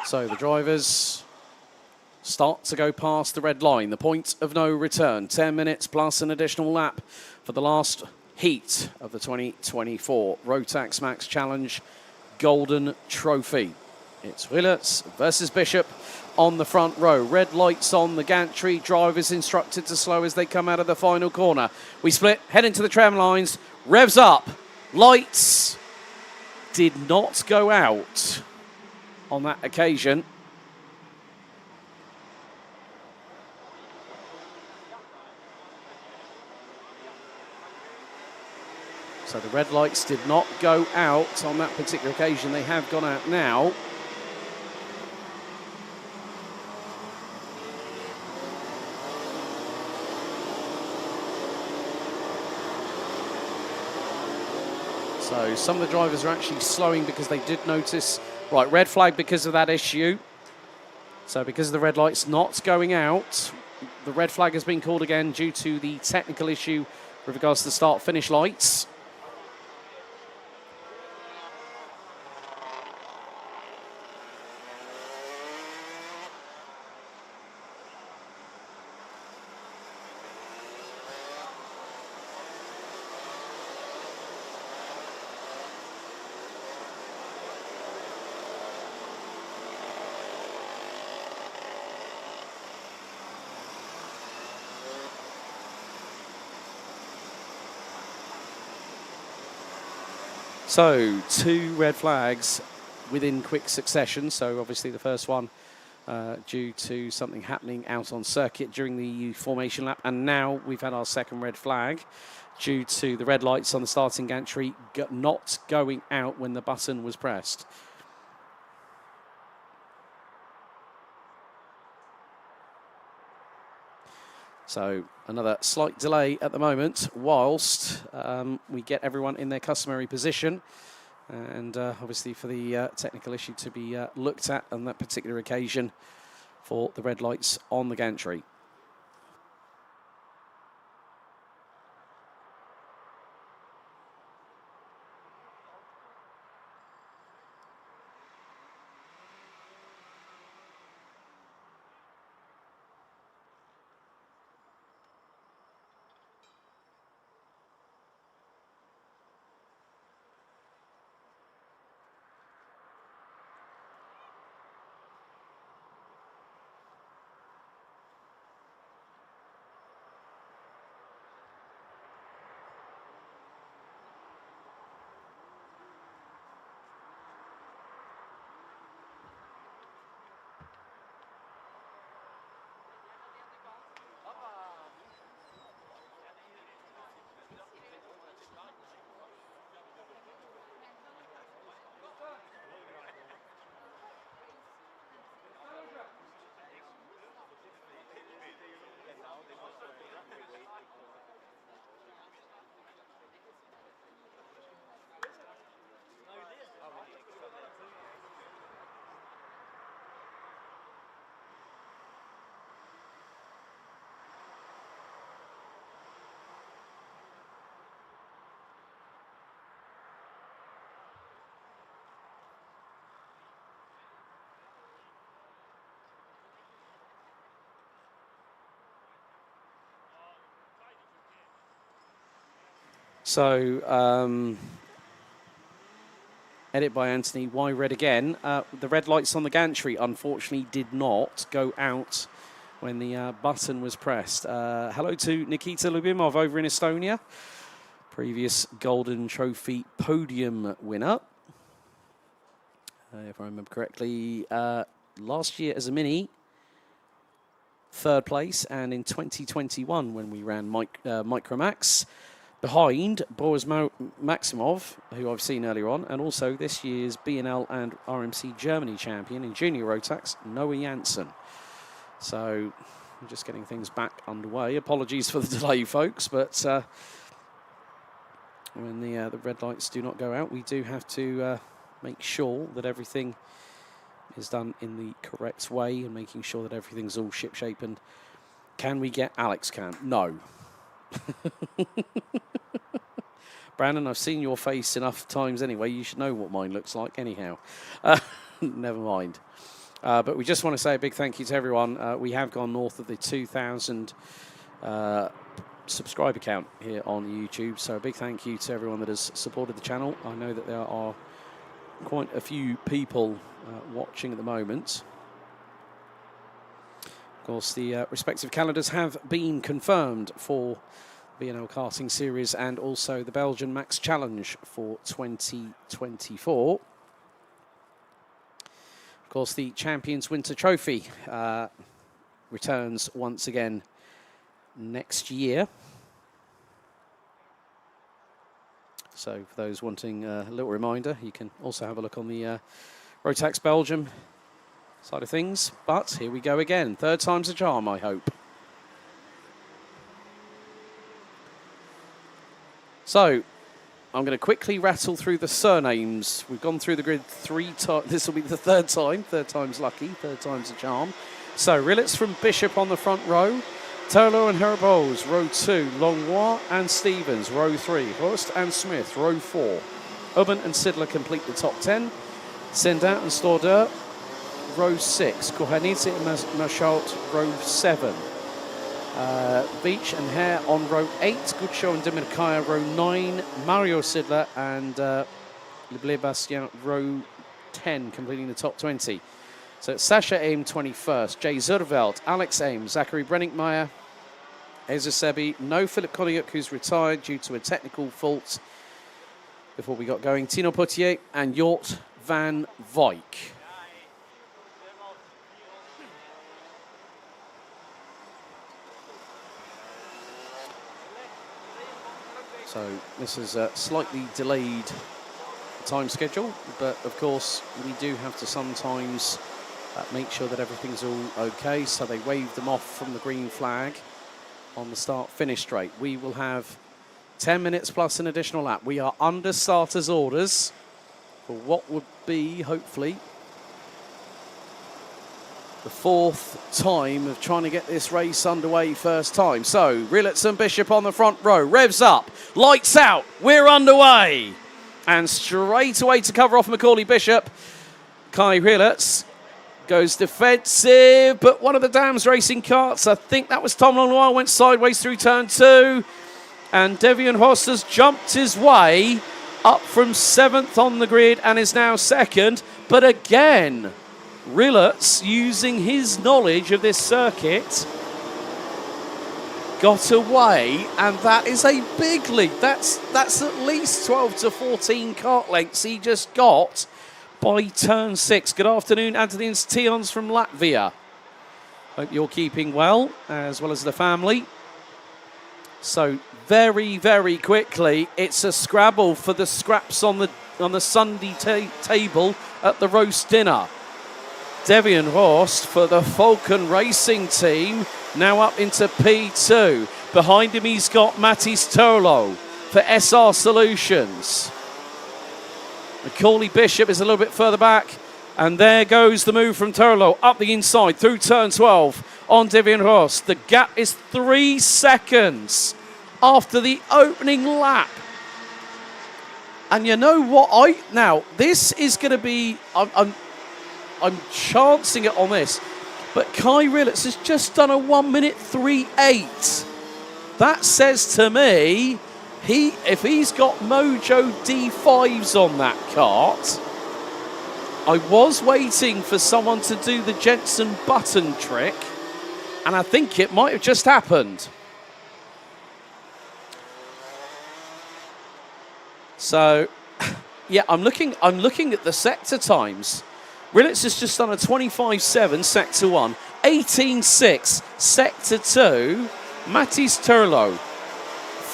So the drivers start to go past the red line, the point of no return. 10 minutes plus an additional lap for the last heat of the 2024 Rotax Max Challenge Golden Trophy. It's Willetts versus Bishop on the front row. Red lights on the gantry. Drivers instructed to slow as they come out of the final corner. We split, head into the tram lines. Revs up. Lights did not go out on that occasion. So the red lights did not go out on that particular occasion. They have gone out now. So some of the drivers are actually slowing because they did notice. Right, red flag because of that issue. So because of the red lights not going out, the red flag has been called again due to the technical issue with regards to the start-finish lights. So, 2 red flags within quick succession. So, obviously, the first one due to something happening out on circuit during the formation lap. And now we've had our second red flag due to the red lights on the starting gantry not going out when the button was pressed. So another slight delay at the moment whilst we get everyone in their customary position, and obviously for the technical issue to be looked at on that particular occasion for the red lights on the gantry. So, edit by Anthony, why red again? The red lights on the gantry, unfortunately, did not go out when the button was pressed. Hello to Nikita Lubimov over in Estonia, previous Golden Trophy podium winner. If I remember correctly, last year as a mini, 3rd place, and in 2021 when we ran Micromax, behind Boris Maximov, who I've seen earlier on, and also this year's B&L and RMC Germany champion in junior Rotax, Noah Janssen. So we're just getting things back underway. Apologies for the delay, folks, but when the red lights do not go out, we do have to make sure that everything is done in the correct way and making sure that everything's all shipshape. And can we get Alex Cam? No. Brandon, I've seen your face enough times anyway. You should know what mine looks like anyhow. Never mind. But we just want to say a big thank you to everyone. We have gone north of the 2,000 subscriber count here on YouTube. So a big thank you to everyone that has supported the channel. I know that there are quite a few people watching at the moment. Of course, the respective calendars have been confirmed for B&L Karting Series and also the Belgian Max Challenge for 2024. Of course, the Champions Winter Trophy returns once again next year. So for those wanting a little reminder, you can also have a look on the Rotax Belgium side of things. But here we go again. Third time's a charm, I hope. So I'm going to quickly rattle through the surnames. We've gone through the grid 3 times. This will be the third time. Third time's lucky. Third time's a charm. So Rillet's from Bishop on the front row. Turlo and Herboz, row 2. Longnois and Stevens, row 3. Horst and Smith, row 4. Ubben and Sidler complete the top 10. Sendat and Stordeur, row 6. Kohanidze and Machaut, row 7. Beach and Hare on row 8. Gutshow and Demirkaya, row 9. Mario Sidler and Leblé Bastien, row 10, completing the top 20. So it's Sasha Aim 21st, Jay Zurveld, Alex Aim, Zachary Brenninkmeyer, Eza Sebi, no Philip Koliuk, who's retired due to a technical fault before we got going, Tino Potier and Jort van Wyk. So this is a slightly delayed time schedule, but of course we do have to sometimes make sure that everything's all okay. So they waved them off from the green flag on the start-finish straight. We will have 10 minutes plus an additional lap. We are under starters' orders for what would be, hopefully, the fourth time of trying to get this race underway first time. So Rilletts and Bishop on the front row. Revs up, lights out, we're underway. And straight away to cover off Macaulay Bishop, Kai Rilletts goes defensive, but one of the Dams racing carts, I think that was Tom Longnois, went sideways through turn 2. And Devian Horst has jumped his way up from 7th on the grid and is now 2nd. But again, Rilletts, using his knowledge of this circuit, got away, and that is a big lead. That's at least 12 to 14 kart lengths he just got by turn 6. Good afternoon, Anthony and Tions from Latvia. Hope you're keeping well as the family. So very, very quickly, it's a scrabble for the scraps on the Sunday table at the roast dinner. Devian Horst for the Falcon Racing team, now up into P2. Behind him, he's got Mattis Turlo for SR Solutions. Macaulay Bishop is a little bit further back. And there goes the move from Turlo up the inside through turn 12 on Devian Horst. The gap is 3 seconds after the opening lap. And you know what? Now, this is going to be... I'm chancing it on this, but Kai Rilletts has just done a 1:38. That says to me, if he's got Mojo D5s on that kart, I was waiting for someone to do the Jensen Button trick, and I think it might have just happened. So, yeah, I'm looking at the sector times. Rilletts has just done a 25.7, Sector 1, 18.6, Sector 2, Mattis Turlo,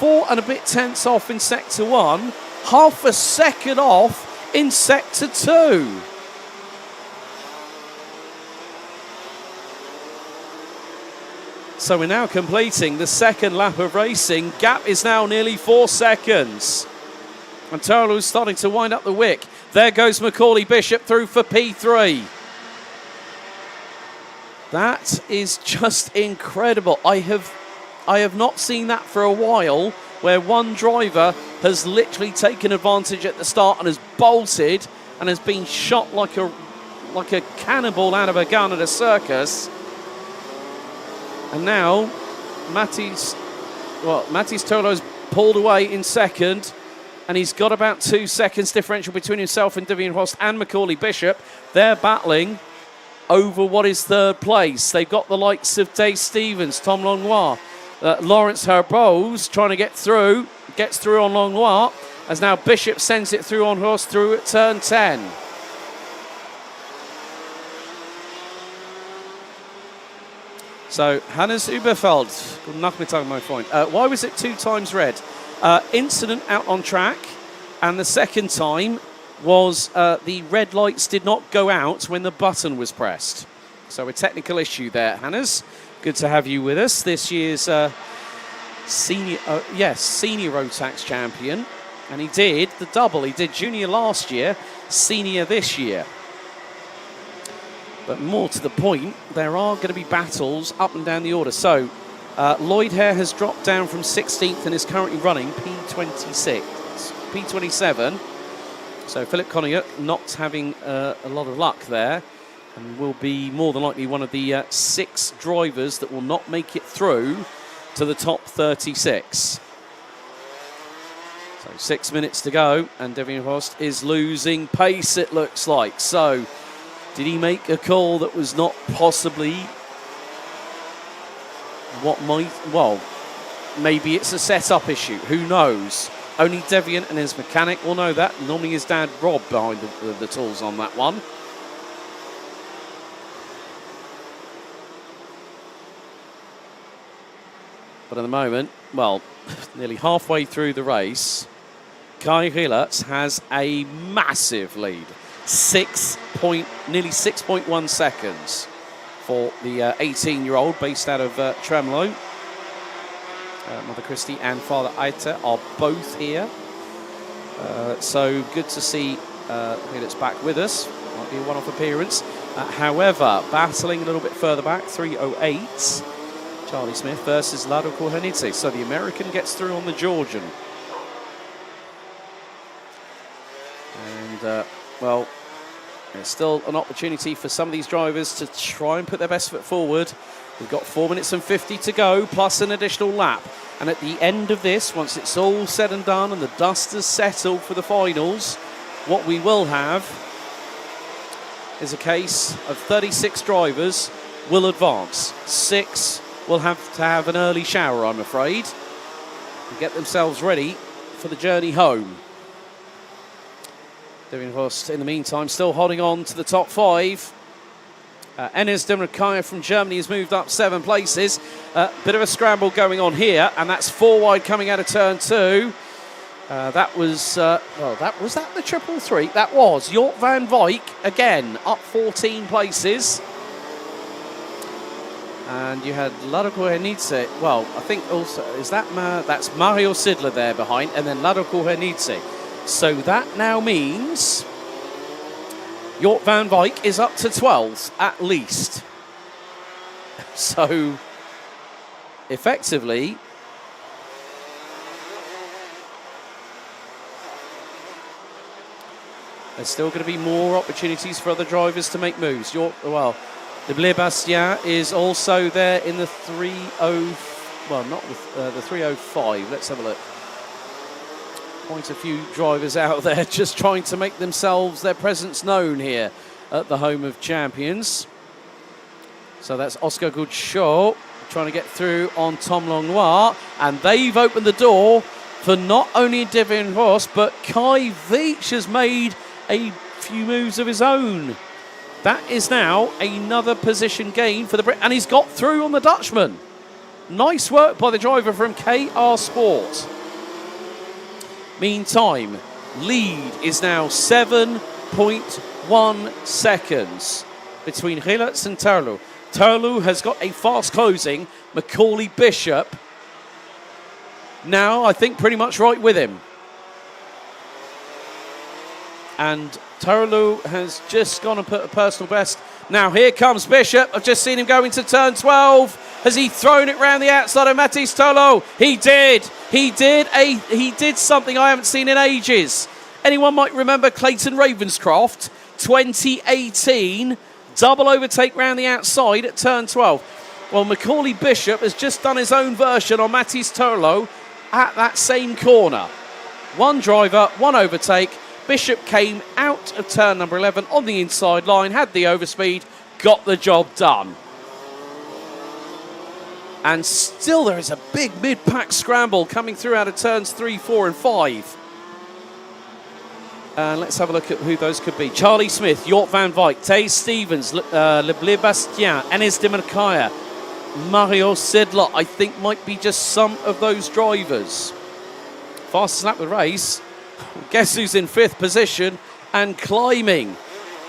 4 and a bit tenths off in sector 1, half a second off in sector 2. So we're now completing the second lap of racing. Gap is now nearly 4 seconds. And Tolu's starting to wind up the wick. There goes Macaulay Bishop through for P3. That is just incredible. I have not seen that for a while, where one driver has literally taken advantage at the start and has bolted and has been shot like a cannonball out of a gun at a circus. And now Matisse Tolo's pulled away in second, and he's got about 2 seconds differential between himself and Devian Host and Macaulay Bishop. They're battling over what is third place. They've got the likes of Dave Stevens, Tom Langlois, Lawrence Herbose trying to get through, gets through on Langlois, as now Bishop sends it through on Horst through at turn 10. So, Hannes Überfeld, guten Nachmittag, my friend. Why was it 2 times red? Incident out on track, and the second time was the red lights did not go out when the button was pressed. So a technical issue there, Hannes. Good to have you with us. This year's senior Rotax champion, and he did the double. He did junior last year, senior this year. But more to the point, there are going to be battles up and down the order. So, Lloyd Hare has dropped down from 16th and is currently running P27. So, Philip Connier not having a lot of luck there, and will be more than likely one of the 6 drivers that will not make it through to the top 36. So, 6 minutes to go, and Devian Horst is losing pace, it looks like. So, did he make a call that was not possibly what might... Well, maybe it's a setup issue. Who knows? Only Devian and his mechanic will know that. Normally his dad, Rob, behind the tools on that one. But at the moment, well, nearly halfway through the race, Kai Rillerts has a massive lead. Nearly 6.1 seconds for the 18-year-old based out of Tremlo. Mother Christie and Father Aita are both here. So good to see Rillerts back with us. Might be a one-off appearance. However, battling a little bit further back, 3:08. Charlie Smith versus Lado Korhanidze. So the American gets through on the Georgian. And, well, there's still an opportunity for some of these drivers to try and put their best foot forward. We've got 4 minutes and 50 to go, plus an additional lap. And at the end of this, once it's all said and done and the dust has settled for the finals, what we will have is a case of 36 drivers will advance. 6 will have to have an early shower, I'm afraid, and get themselves ready for the journey home. Devian Horst, in the meantime, still holding on to the top 5. Enes Demirkaya from Germany has moved up 7 places. Bit of a scramble going on here, and that's 4 wide coming out of turn 2. That was that the triple 3? That was Jort van Wijk again, up 14 places. And you had Lado Korhanidze. Well, I think also, that's Mario Sidler there behind, and then Lado Korhanidze. So that now means Jort van Wijk is up to 12th at least. So effectively, there's still going to be more opportunities for other drivers to make moves. De Blais Bastien is also there in the 3:0. Well, not with the 3:05. Let's have a look. Quite a few drivers out there just trying to make themselves, their presence known here at the home of champions. So that's Oscar Goodshaw trying to get through on Tom Langlois, and they've opened the door for not only Devian Horst, but Kai Veach has made a few moves of his own. That is now another position gain for the Brit, and he's got through on the Dutchman. Nice work by the driver from KR Sport. Meantime, lead is now 7.1 seconds between Rilets and Terlu. Terlu has got a fast closing. Macaulay Bishop now, I think, pretty much right with him. And Terlu has just gone and put a personal best. Now here comes Bishop. I've just seen him go into turn 12. Has he thrown it round the outside of Mathis Terlu? He did. He did something I haven't seen in ages. Anyone might remember Clayton Ravenscroft, 2018, double overtake round the outside at turn 12. Well, Macaulay Bishop has just done his own version on Mathis Terlu at that same corner. One driver, one overtake. Bishop came out of turn number 11 on the inside line, had the overspeed, got the job done. And still there is a big mid-pack scramble coming through out of turns 3, 4 and 5. And let's have a look at who those could be. Charlie Smith, Jort van Wyk, Tay Stevens, Le Bastien, Enes de Mercaya, Mario Sidler, I think might be just some of those drivers. Fastest lap of the race. Guess who's in 5th position and climbing?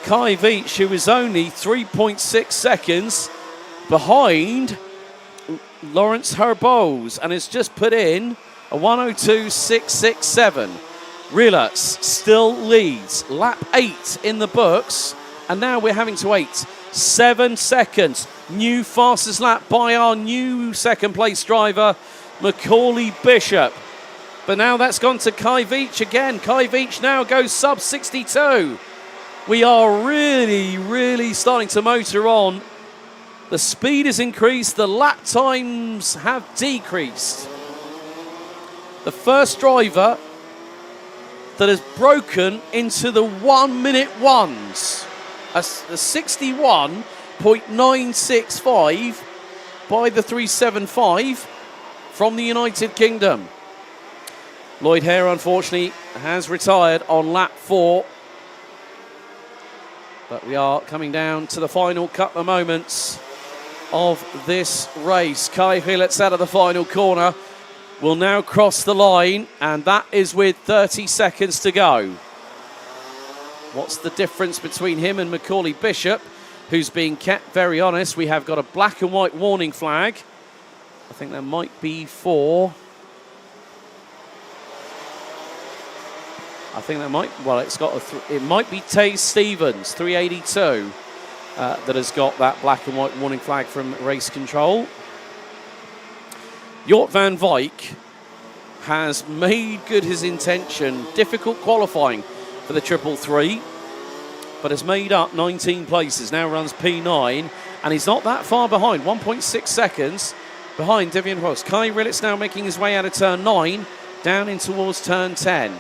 Kai Veach, who is only 3.6 seconds behind Lawrence Herbose and has just put in a 1:02.667. Rilets still leads. Lap 8 in the books, and now we're having to wait 7 seconds. New fastest lap by our new second place driver, Macaulay Bishop. But now that's gone to Kai Veach again. Kai Veach now goes sub 62. We are really starting to motor on. The speed has increased, the lap times have decreased. The first driver that has broken into the 1 minute ones. A 61.965 by the 375 from the United Kingdom. Lloyd Hare, unfortunately, has retired on lap 4. But we are coming down to the final couple of moments of this race. Kai Rilets out of the final corner will now cross the line, and that is with 30 seconds to go. What's the difference between him and Macaulay Bishop, who's being kept very honest? We have got a black and white warning flag. I think that might be for... I think that might, well, it's got it might be Tay Stevens, 382, that has got that black and white warning flag from race control. Jort van Wyk has made good his intention. Difficult qualifying for the 333, but has made up 19 places. Now runs P9, and he's not that far behind, 1.6 seconds behind Devian Ross. Kai Rilets now making his way out of turn 9, down in towards turn 10.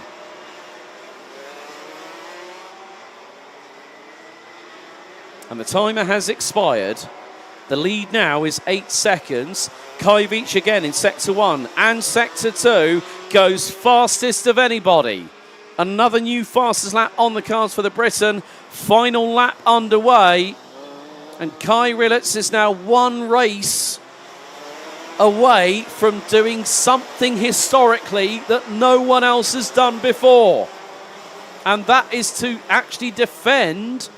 And the timer has expired. The lead now is 8 seconds. Kai Veach again in Sector 1 and Sector 2 goes fastest of anybody. Another new fastest lap on the cards for the Briton. Final lap underway. And Kai Rilets is now one race away from doing something historically that no one else has done before. And that is to actually defend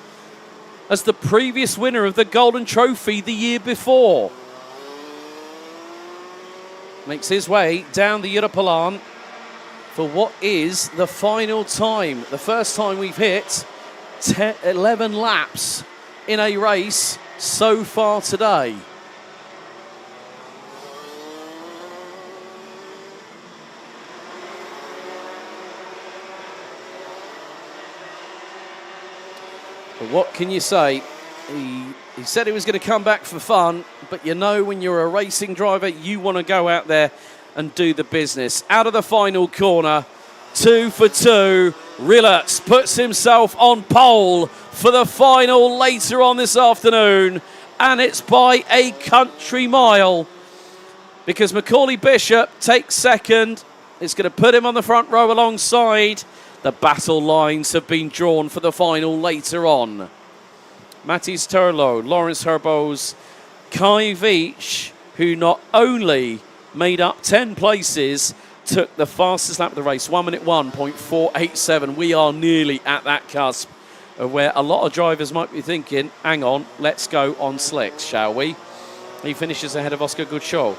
as the previous winner of the Golden Trophy the year before. Makes his way down the Europalan for what is the final time. The first time we've hit 11 laps in a race so far today. But what can you say? He said he was going to come back for fun, but you know when you're a racing driver, you want to go out there and do the business. Out of the final corner, 2 for 2. Rilets puts himself on pole for the final later on this afternoon, and it's by a country mile because Macaulay Bishop takes second. It's going to put him on the front row alongside. The battle lines have been drawn for the final later on. Mathis Terlu, Lawrence Herbose, Kai Veach who not only made up 10 places, took the fastest lap of the race, 1 minute 1.487. We are nearly at that cusp of where a lot of drivers might be thinking, hang on, let's go on slicks, shall we? He finishes ahead of Oscar Gutschall.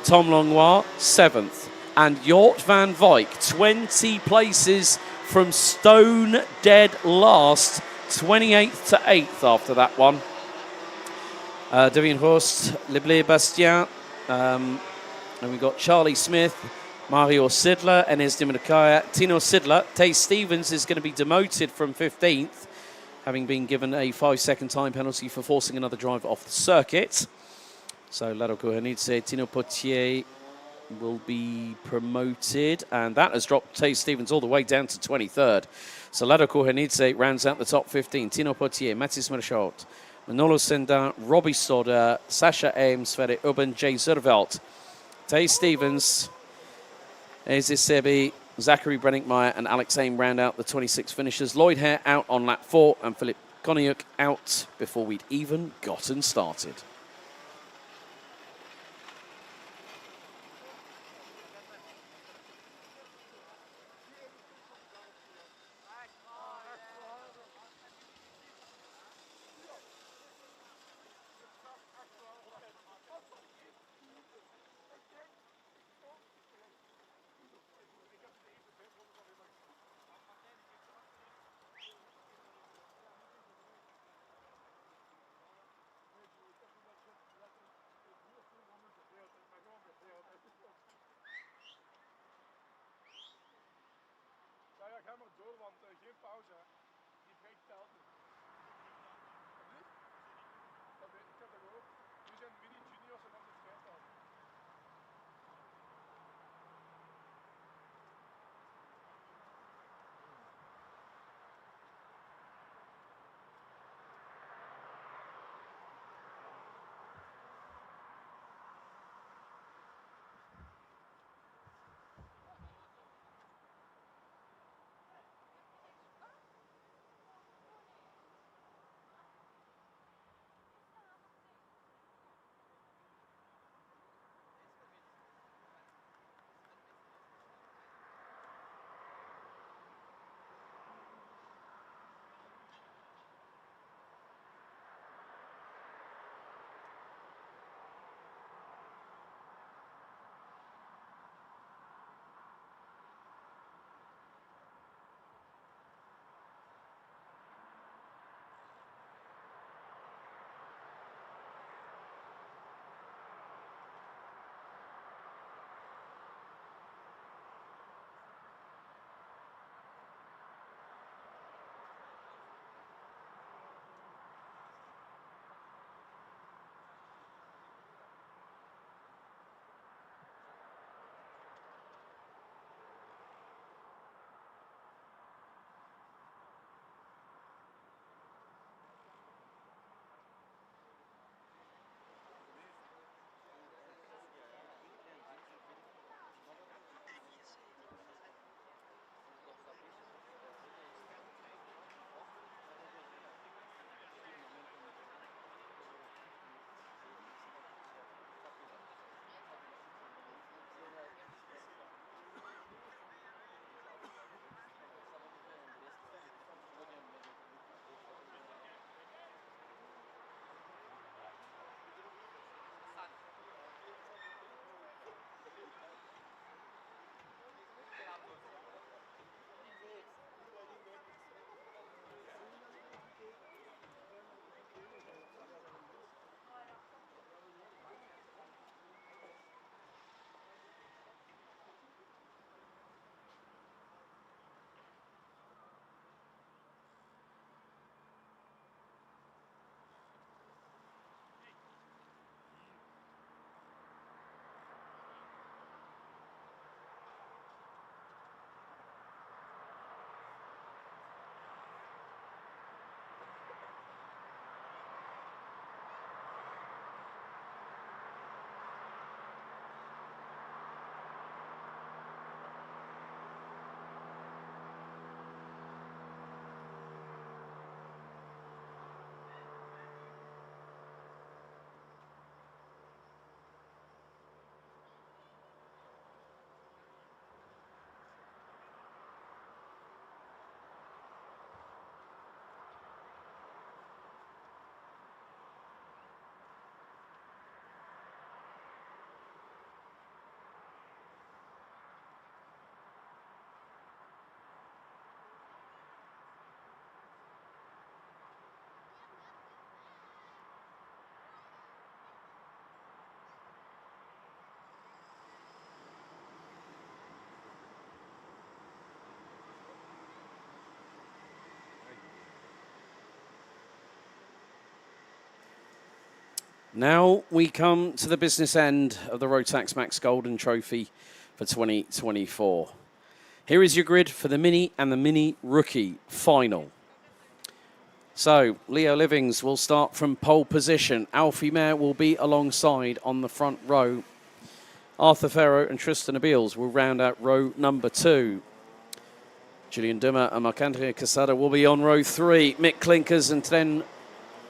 Tom Longnoir, 7th. And Jort van Wyk, 20 places from stone dead last, 28th to 8th after that one. Devin Horst, Leblé Bastien, and we've got Charlie Smith, Mario Sidler, Enes Dimitrikaya, Tino Sidler. Tay Stevens is going to be demoted from 15th, having been given a 5-second time penalty for forcing another driver off the circuit. So Lado Kuhanidze, Tino Potier will be promoted, and that has dropped Tay Stevens all the way down to 23rd. So Lado Kuhanidze rounds out the top 15. Tino Potier, Mathis Merschot, Manolo Sendin, Robbie Stoddard, Sasha Ames, Sverre Ubben, Jay Zervelt. Tay Stevens, Eze Sebi, Zachary Brenninkmeyer and Alex Aim round out the 26 finishers. Lloyd Hare out on lap 4 and Philip Koniuk out before we'd even gotten started. Now we come to the business end of the Rotax Max Golden Trophy for 2024. Here is your grid for the Mini and the Mini Rookie Final. So, Leo Livings will start from pole position. Alfie Mayer will be alongside on the front row. Arthur Farrow and Tristan Abeels will round out row number 2. Julian Dummer and Marc-André Quesada will be on row 3. Mick Klinkers and Tren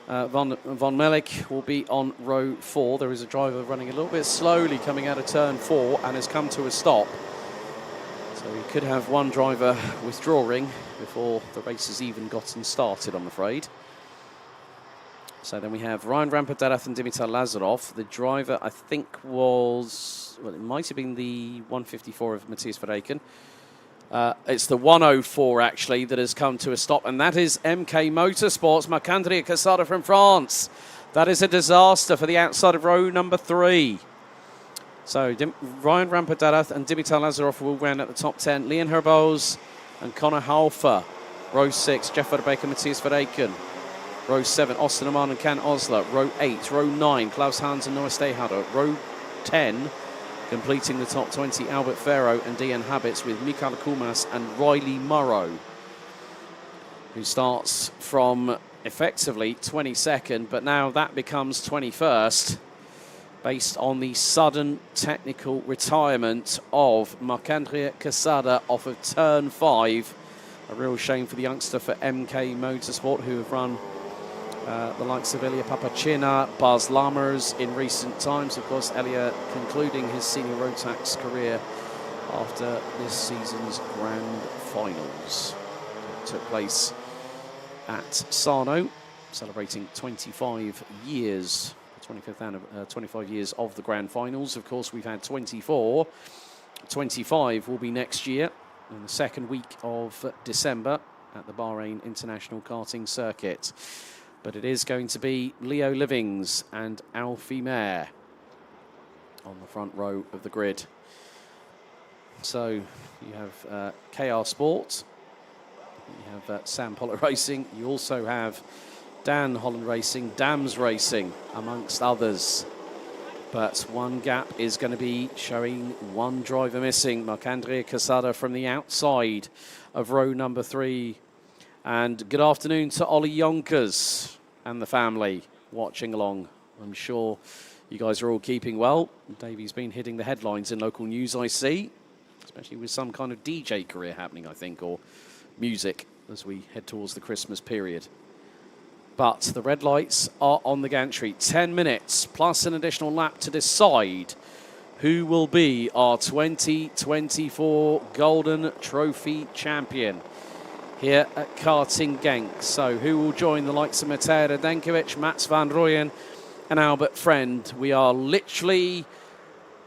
Von Melik will be on row 4. There is a driver running a little bit slowly coming out of turn 4 and has come to a stop. So we could have one driver withdrawing before the race has even gotten started, I'm afraid. So then we have Ryan Rampadarath and Dimitar Lazarov. The driver, I think, was, well, it might have been the 154 of Matthias Verreken. It's the 104, actually, that has come to a stop, and that is MK Motorsports, Marc-André Quesada from France. That is a disaster for the outside of row number 3. So Ryan Rampadarath and Dimitar Lazarov will round at the top 10. Leon Herbos and Connor Halfer. Row 6, Jeff Verbeek, Matthias Verreken. Row 7, Austin Aman and Can Osler. Row 8, row 9, Klaus Hans and Noah Stehadder. Row 10, completing the top 20, Albert Farrow and Dean Habits with Mikael Kumas and Riley Morrow, who starts from effectively 22nd, but now that becomes 21st, based on the sudden technical retirement of Marc-André Quesada off of turn 5. A real shame for the youngster for MK Motorsport, who have run the likes of Elia Papacina, Baz Lammers in recent times. Of course, Elia concluding his senior Rotax career after this season's grand finals. It took place at Sarno, celebrating 25 years, 25 years of the grand finals. Of course, we've had 24. 25 will be next year in the second week of December at the Bahrain International Karting Circuit. But it is going to be Leo Livings and Alfie Mayer on the front row of the grid. So you have KR Sport, you have Sam Pollock Racing, you also have Dan Holland Racing, Dams Racing, amongst others. But one gap is going to be showing one driver missing, Marc-André Quesada from the outside of row number 3. And good afternoon to Ollie Yonkers and the family watching along. I'm sure you guys are all keeping well. Davey's been hitting the headlines in local news, I see, especially with some kind of DJ career happening, I think, or music as we head towards the Christmas period. But the red lights are on the gantry. 10 minutes plus an additional lap to decide who will be our 2024 Golden Trophy champion here at Karting Genk. So who will join the likes of Matej Radenkovic, Mats van Rooyen and Albert Friend? We are literally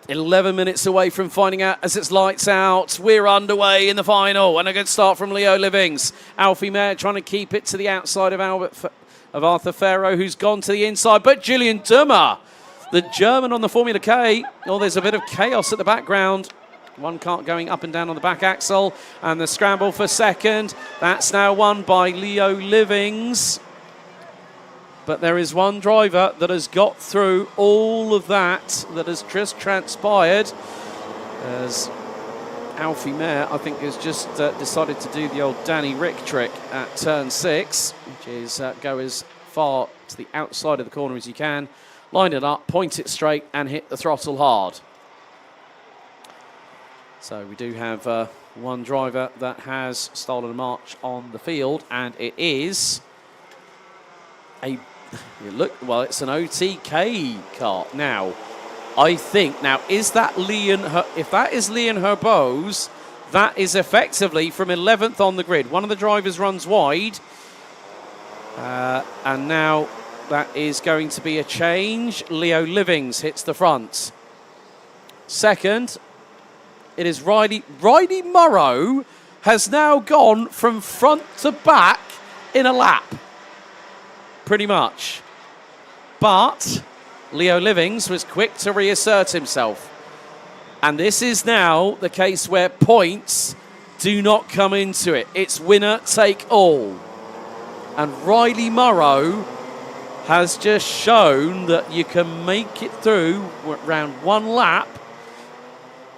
11 minutes away from finding out as it's lights out. We're underway in the final, and a good start from Leo Livings. Alfie Mayer trying to keep it to the outside of Arthur Farrow, who's gone to the inside, but Julian Dummer, the German on the Formula K. Oh, there's a bit of chaos at the background. One cart going up and down on the back axle, and the scramble for second. That's now won by Leo Livings. But there is one driver that has got through all of that has just transpired. As Alfie Mayer, I think, has just decided to do the old Danny Rick trick at turn 6, which is go as far to the outside of the corner as you can, line it up, point it straight, and hit the throttle hard. So we do have one driver that has stolen a march on the field, and it is it's an OTK kart. Now, I think, is that if that is Leon Herbos, that is effectively from 11th on the grid. One of the drivers runs wide, and now that is going to be a change. Leo Livings hits the front. Second, it is Riley Morrow has now gone from front to back in a lap, pretty much. But Leo Livings was quick to reassert himself. And this is now the case where points do not come into it. It's winner take all. And Riley Morrow has just shown that you can make it through around one lap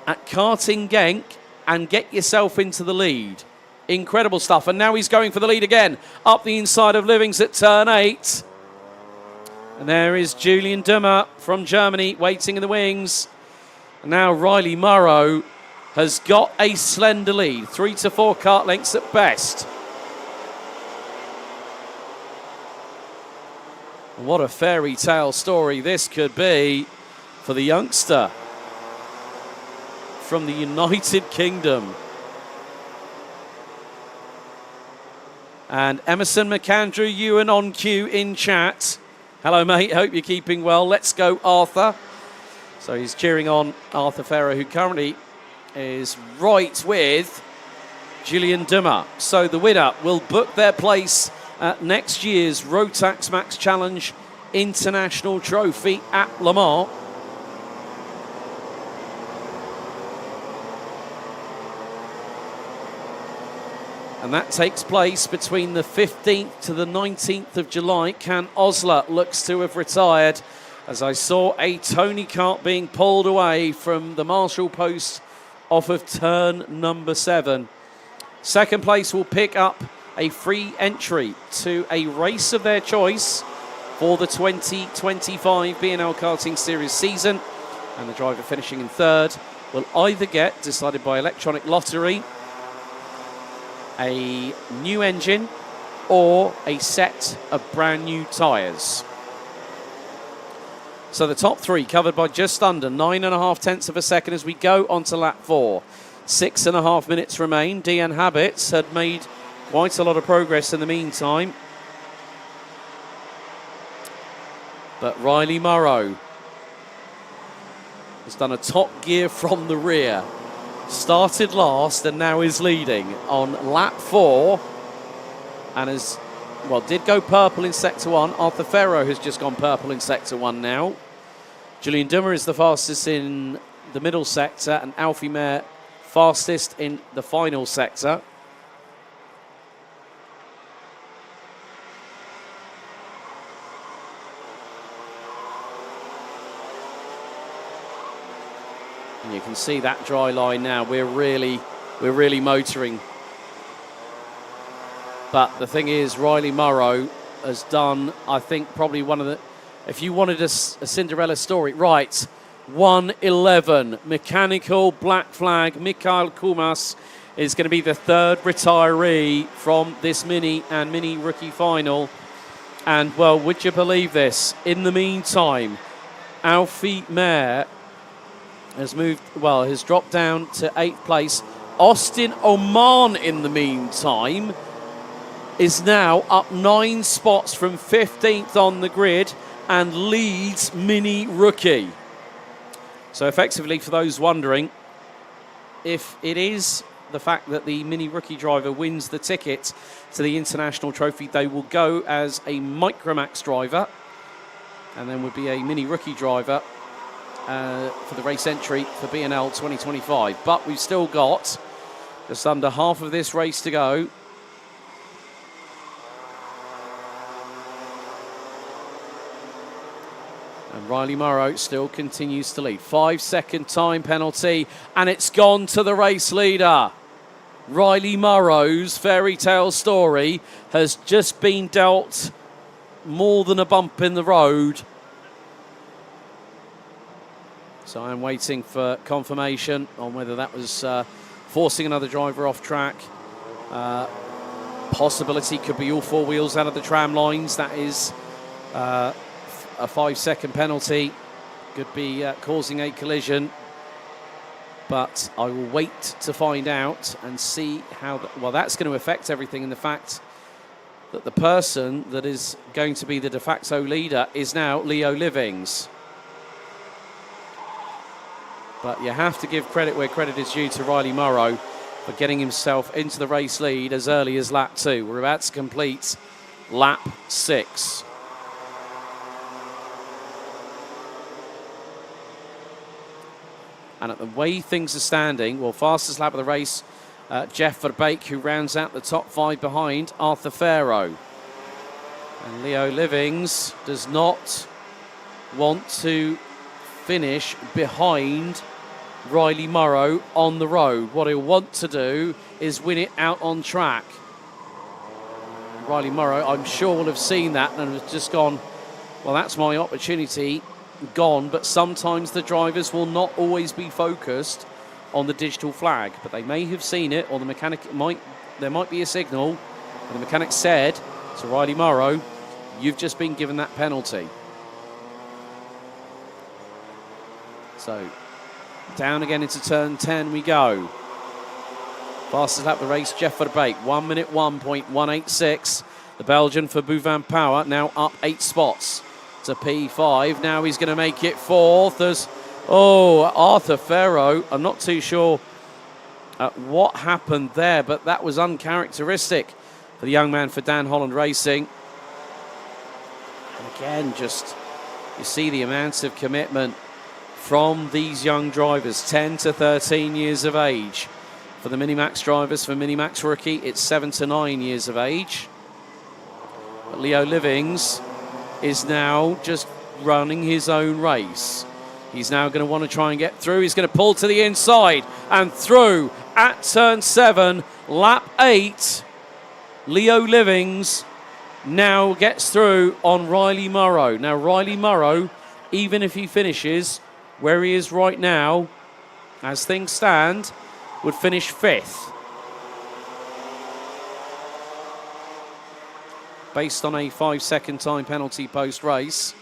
at Karting Genk and get yourself into the lead. Incredible stuff. And now he's going for the lead again, up the inside of Livings at turn 8. And there is Julian Dummer from Germany waiting in the wings. And now Riley Morrow has got a slender lead, 3 to 4 kart lengths at best. What a fairy tale story this could be for the youngster from the United Kingdom. And Emerson McAndrew, Ewan on cue in chat. Hello, mate. Hope you're keeping well. Let's go, Arthur. So he's cheering on Arthur Farrow, who currently is right with Julian Dummer. So the winner will book their place at next year's Rotax Max Challenge International Trophy at Le Mans. And that takes place between the 15th to the 19th of July. Can Osler looks to have retired, as I saw a Tony kart being pulled away from the marshal post off of turn number 7. Second place will pick up a free entry to a race of their choice for the 2025 B&L Karting Series season. And the driver finishing in third will either get, decided by electronic lottery, a new engine or a set of brand new tyres. So the top 3 covered by just under 9.5 tenths of a second as we go on to lap 4. 6.5 minutes remain. Dean Habits had made quite a lot of progress in the meantime. But Riley Morrow has done a top gear from the rear. Started last and now is leading on lap 4 and has, well, did go purple in sector 1. Arthur Farrow has just gone purple in sector 1 now. Julian Dummer is the fastest in the middle sector and Alfie Mayer fastest in the final sector. And you can see that dry line now. We're really motoring. But the thing is, Riley Morrow has done, I think, probably one of the, if you wanted a Cinderella story, right, 1:11, mechanical black flag. Mikhail Kumas is going to be the third retiree from this mini and mini rookie final. And, well, would you believe this? In the meantime, Alfie Mayer has moved, well, has dropped down to 8th place. Austin Oman, in the meantime, is now up 9 spots from 15th on the grid and leads mini rookie. So effectively, for those wondering, if it is the fact that the mini rookie driver wins the ticket to the international trophy, they will go as a Micromax driver and then would be a mini rookie driver for the race entry for B&L 2025. But we've still got just under half of this race to go. And Riley Morrow still continues to lead. 5-second time penalty, and it's gone to the race leader. Riley Morrow's fairy tale story has just been dealt more than a bump in the road. So I'm waiting for confirmation on whether that was forcing another driver off track. Possibility could be all 4 wheels out of the tram lines. That is a 5-second penalty. Could be causing a collision. But I will wait to find out and see how... well, that's going to affect everything in the fact that the person that is going to be the de facto leader is now Leo Livings. But you have to give credit where credit is due to Riley Morrow for getting himself into the race lead as early as lap 2. We're about to complete lap 6. And at the way things are standing, well, fastest lap of the race, Jeff Verbeek, who rounds out the top 5 behind Arthur Farrow. And Leo Livings does not want to finish behind Riley Morrow on the road. What he'll want to do is win it out on track. Riley Morrow, I'm sure, will have seen that and has just gone, well, that's my opportunity gone. But sometimes the drivers will not always be focused on the digital flag, but they may have seen it, or the mechanic there might be a signal, and the mechanic said to Riley Morrow, you've just been given that penalty. So down again into turn 10 we go. Fastest lap of the race, Jeff Verbeek, 1 minute 1.186. The Belgian for Bouvin Power now up 8 spots to P5. Now he's going to make it 4th as, Arthur Farrow. I'm not too sure what happened there, but that was uncharacteristic for the young man for Dan Holland Racing. And again, just you see the amounts of commitment from these young drivers, 10 to 13 years of age. For the Minimax drivers, for Minimax Rookie, it's 7 to 9 years of age. But Leo Livings is now just running his own race. He's now going to want to try and get through. He's going to pull to the inside and through at turn 7, lap 8. Leo Livings now gets through on Riley Morrow. Now, Riley Morrow, even if he finishes where he is right now, as things stand, would finish 5th. Based on a 5-second time penalty post-race.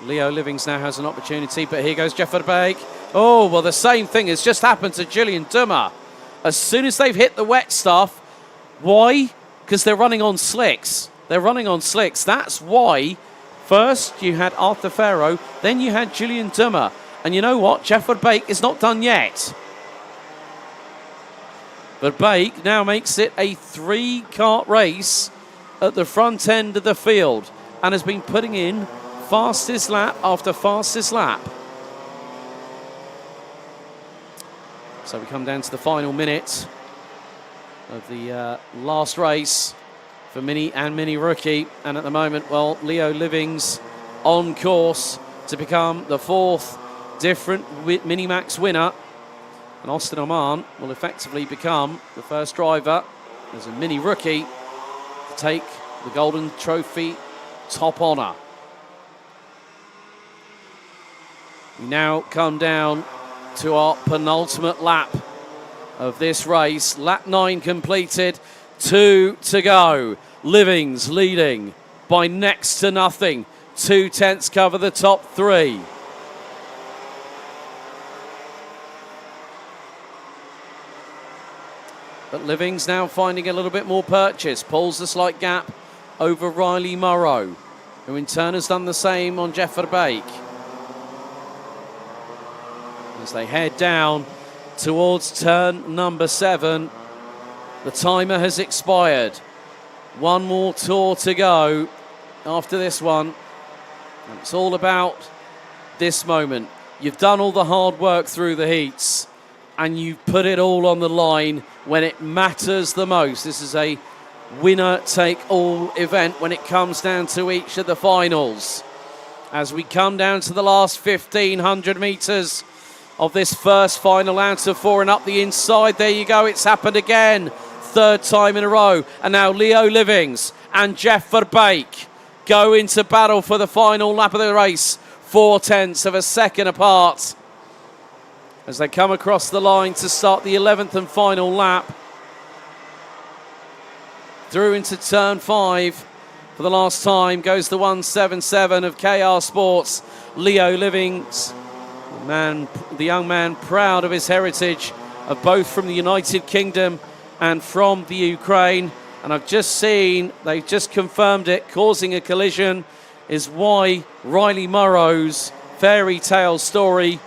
Leo Livings now has an opportunity, but here goes Jeff Verbeek. Oh, well, the same thing has just happened to Gillian Dummer. As soon as they've hit the wet stuff, why? Because they're running on slicks. They're running on slicks. That's why first you had Arthur Farrow, then you had Gillian Dummer. And you know what? Jeff Verbeek is not done yet. Verbeek now makes it a 3-kart race at the front end of the field and has been putting in fastest lap after fastest lap. So we come down to the final minute of the last race for Mini and Mini Rookie. And at the moment, well, Leo Livings on course to become the 4th different Minimax winner. And Austin Oman will effectively become the first driver as a Mini Rookie to take the Golden Trophy top honour. We now come down to our penultimate lap of this race. Lap 9 completed, 2 to go. Livings leading by next to nothing. 2/10 cover the top 3. But Livings now finding a little bit more purchase. Pulls the slight gap over Riley Morrow, who in turn has done the same on Jeff Verbeek. As they head down towards turn number 7, the timer has expired. One more tour to go after this one. And it's all about this moment. You've done all the hard work through the heats and you've put it all on the line when it matters the most. This is a winner-take-all event when it comes down to each of the finals. As we come down to the last 1,500 metres of this first final out of 4 and up the inside. There you go, it's happened again. 3rd time in a row. And now Leo Livings and Jeff Verbeek go into battle for the final lap of the race. 0.4 of a second apart as they come across the line to start the 11th and final lap. Through into turn 5 for the last time goes the 177 of KR Sports. Leo Livings, the young man proud of his heritage of both from the United Kingdom and from the Ukraine. And I've just seen, they've just confirmed it, causing a collision is why Riley Morrow's fairy tale story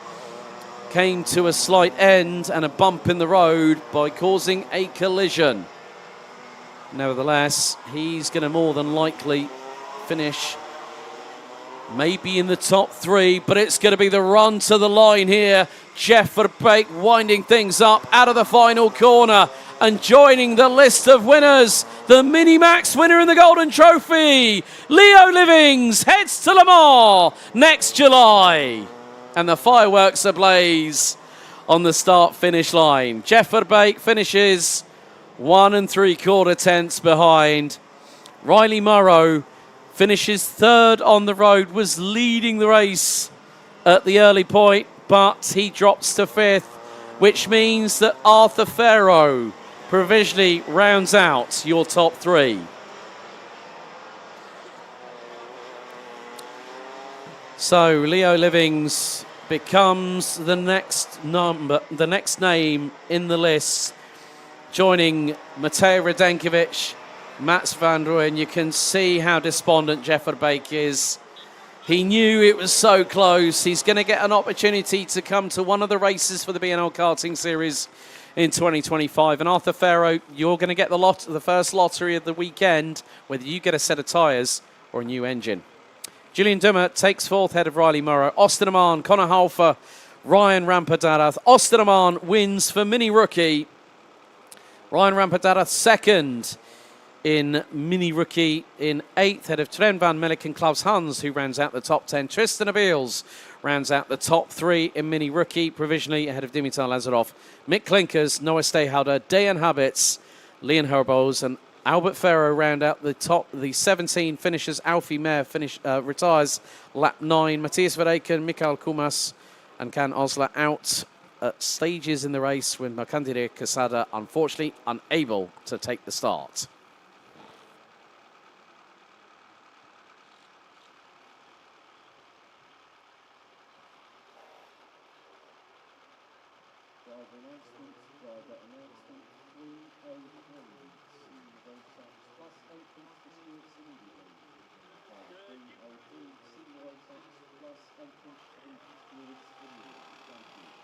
came to a slight end and a bump in the road by causing a collision. Nevertheless, he's going to more than likely finish maybe in the top 3, but it's going to be the run to the line here. Jeff Verbeek winding things up out of the final corner And joining the list of winners, the Mini-Max winner in the Golden Trophy, Leo Livings, heads to Le Mans next July. And the fireworks ablaze on the start-finish line. Jeff Verbeek finishes 1 3/4 tenths behind. Riley Morrow finishes third on the road, was leading the race at the early point, but he drops to fifth, which means that Arthur Farrow provisionally rounds out your top three. So Leo Livings becomes the next name in the list, joining Matej Radenkovic, Mats van Rooyen. You can see how despondent Jeff Verbeek is. He knew it was so close. He's going to get an opportunity to come to one of the races for the B&L Karting Series in 2025. And Arthur Farrow, you're going to get the first lottery of the weekend, whether you get a set of tyres or a new engine. Julian Dummer takes fourth, head of Riley Morrow. Austin Aman, Connor Halfer, Ryan Rampadarath. Austin Aman wins for Mini Rookie. Ryan Rampadarath second in Mini Rookie. In eighth, head of Tren van Melk and Klaus Hans, who rounds out the top 10. Tristan Abeels rounds out the top three in Mini Rookie, provisionally ahead of Dimitar Lazarov. Mick Klinkers, Noah Stayhouder, Dayan Habits, Leon Herbos, and Albert Ferro round out the top. The 17 finishers. Alfie Mayer retires lap 9. Matthias Verreken, Mikael Kumas, and Can Osler out at stages in the race, with Mercantilia Casada unfortunately unable to take the start. Driver announcement, 303. See Rotax plus entrance to stewards immediately. 303. See Rotax plus entrance to stewards immediately. Thank you.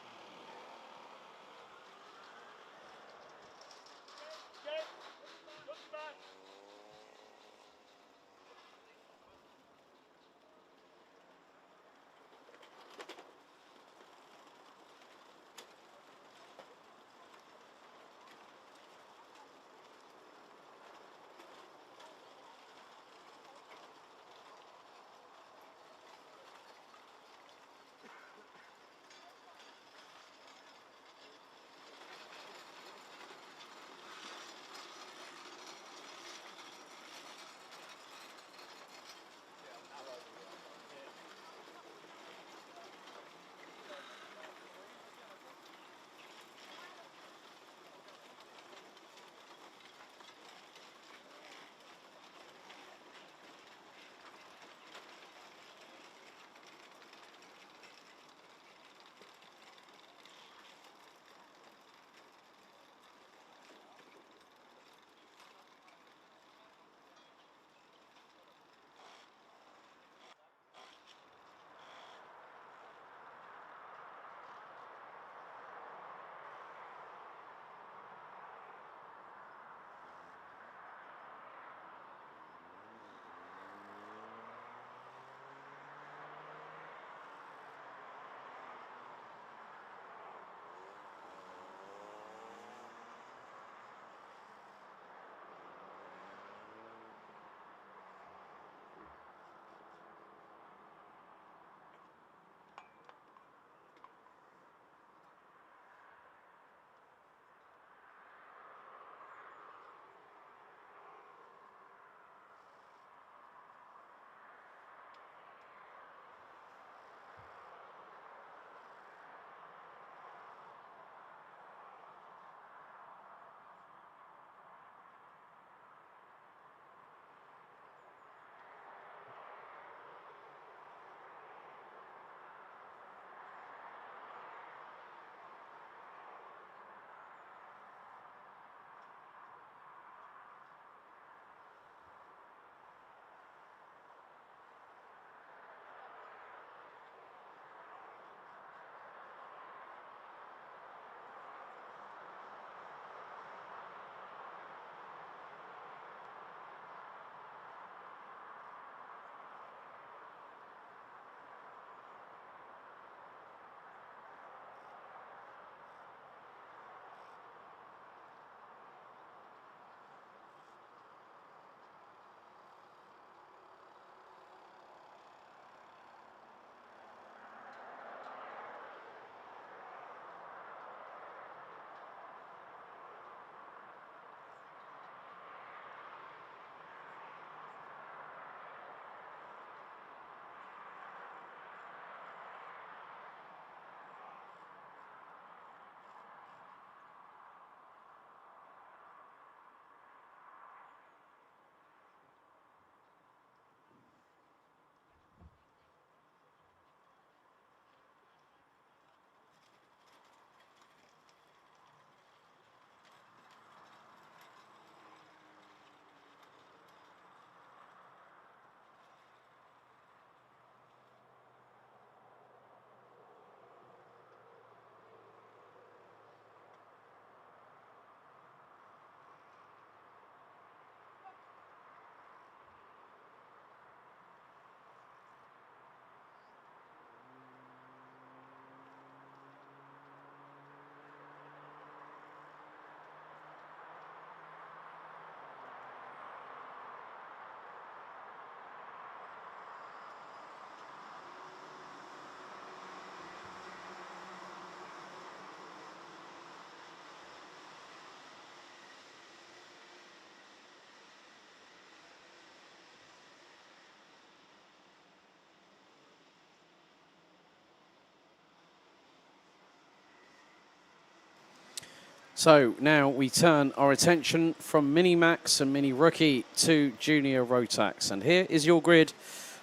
So now we turn our attention from Mini Max and Mini Rookie to Junior Rotax. And here is your grid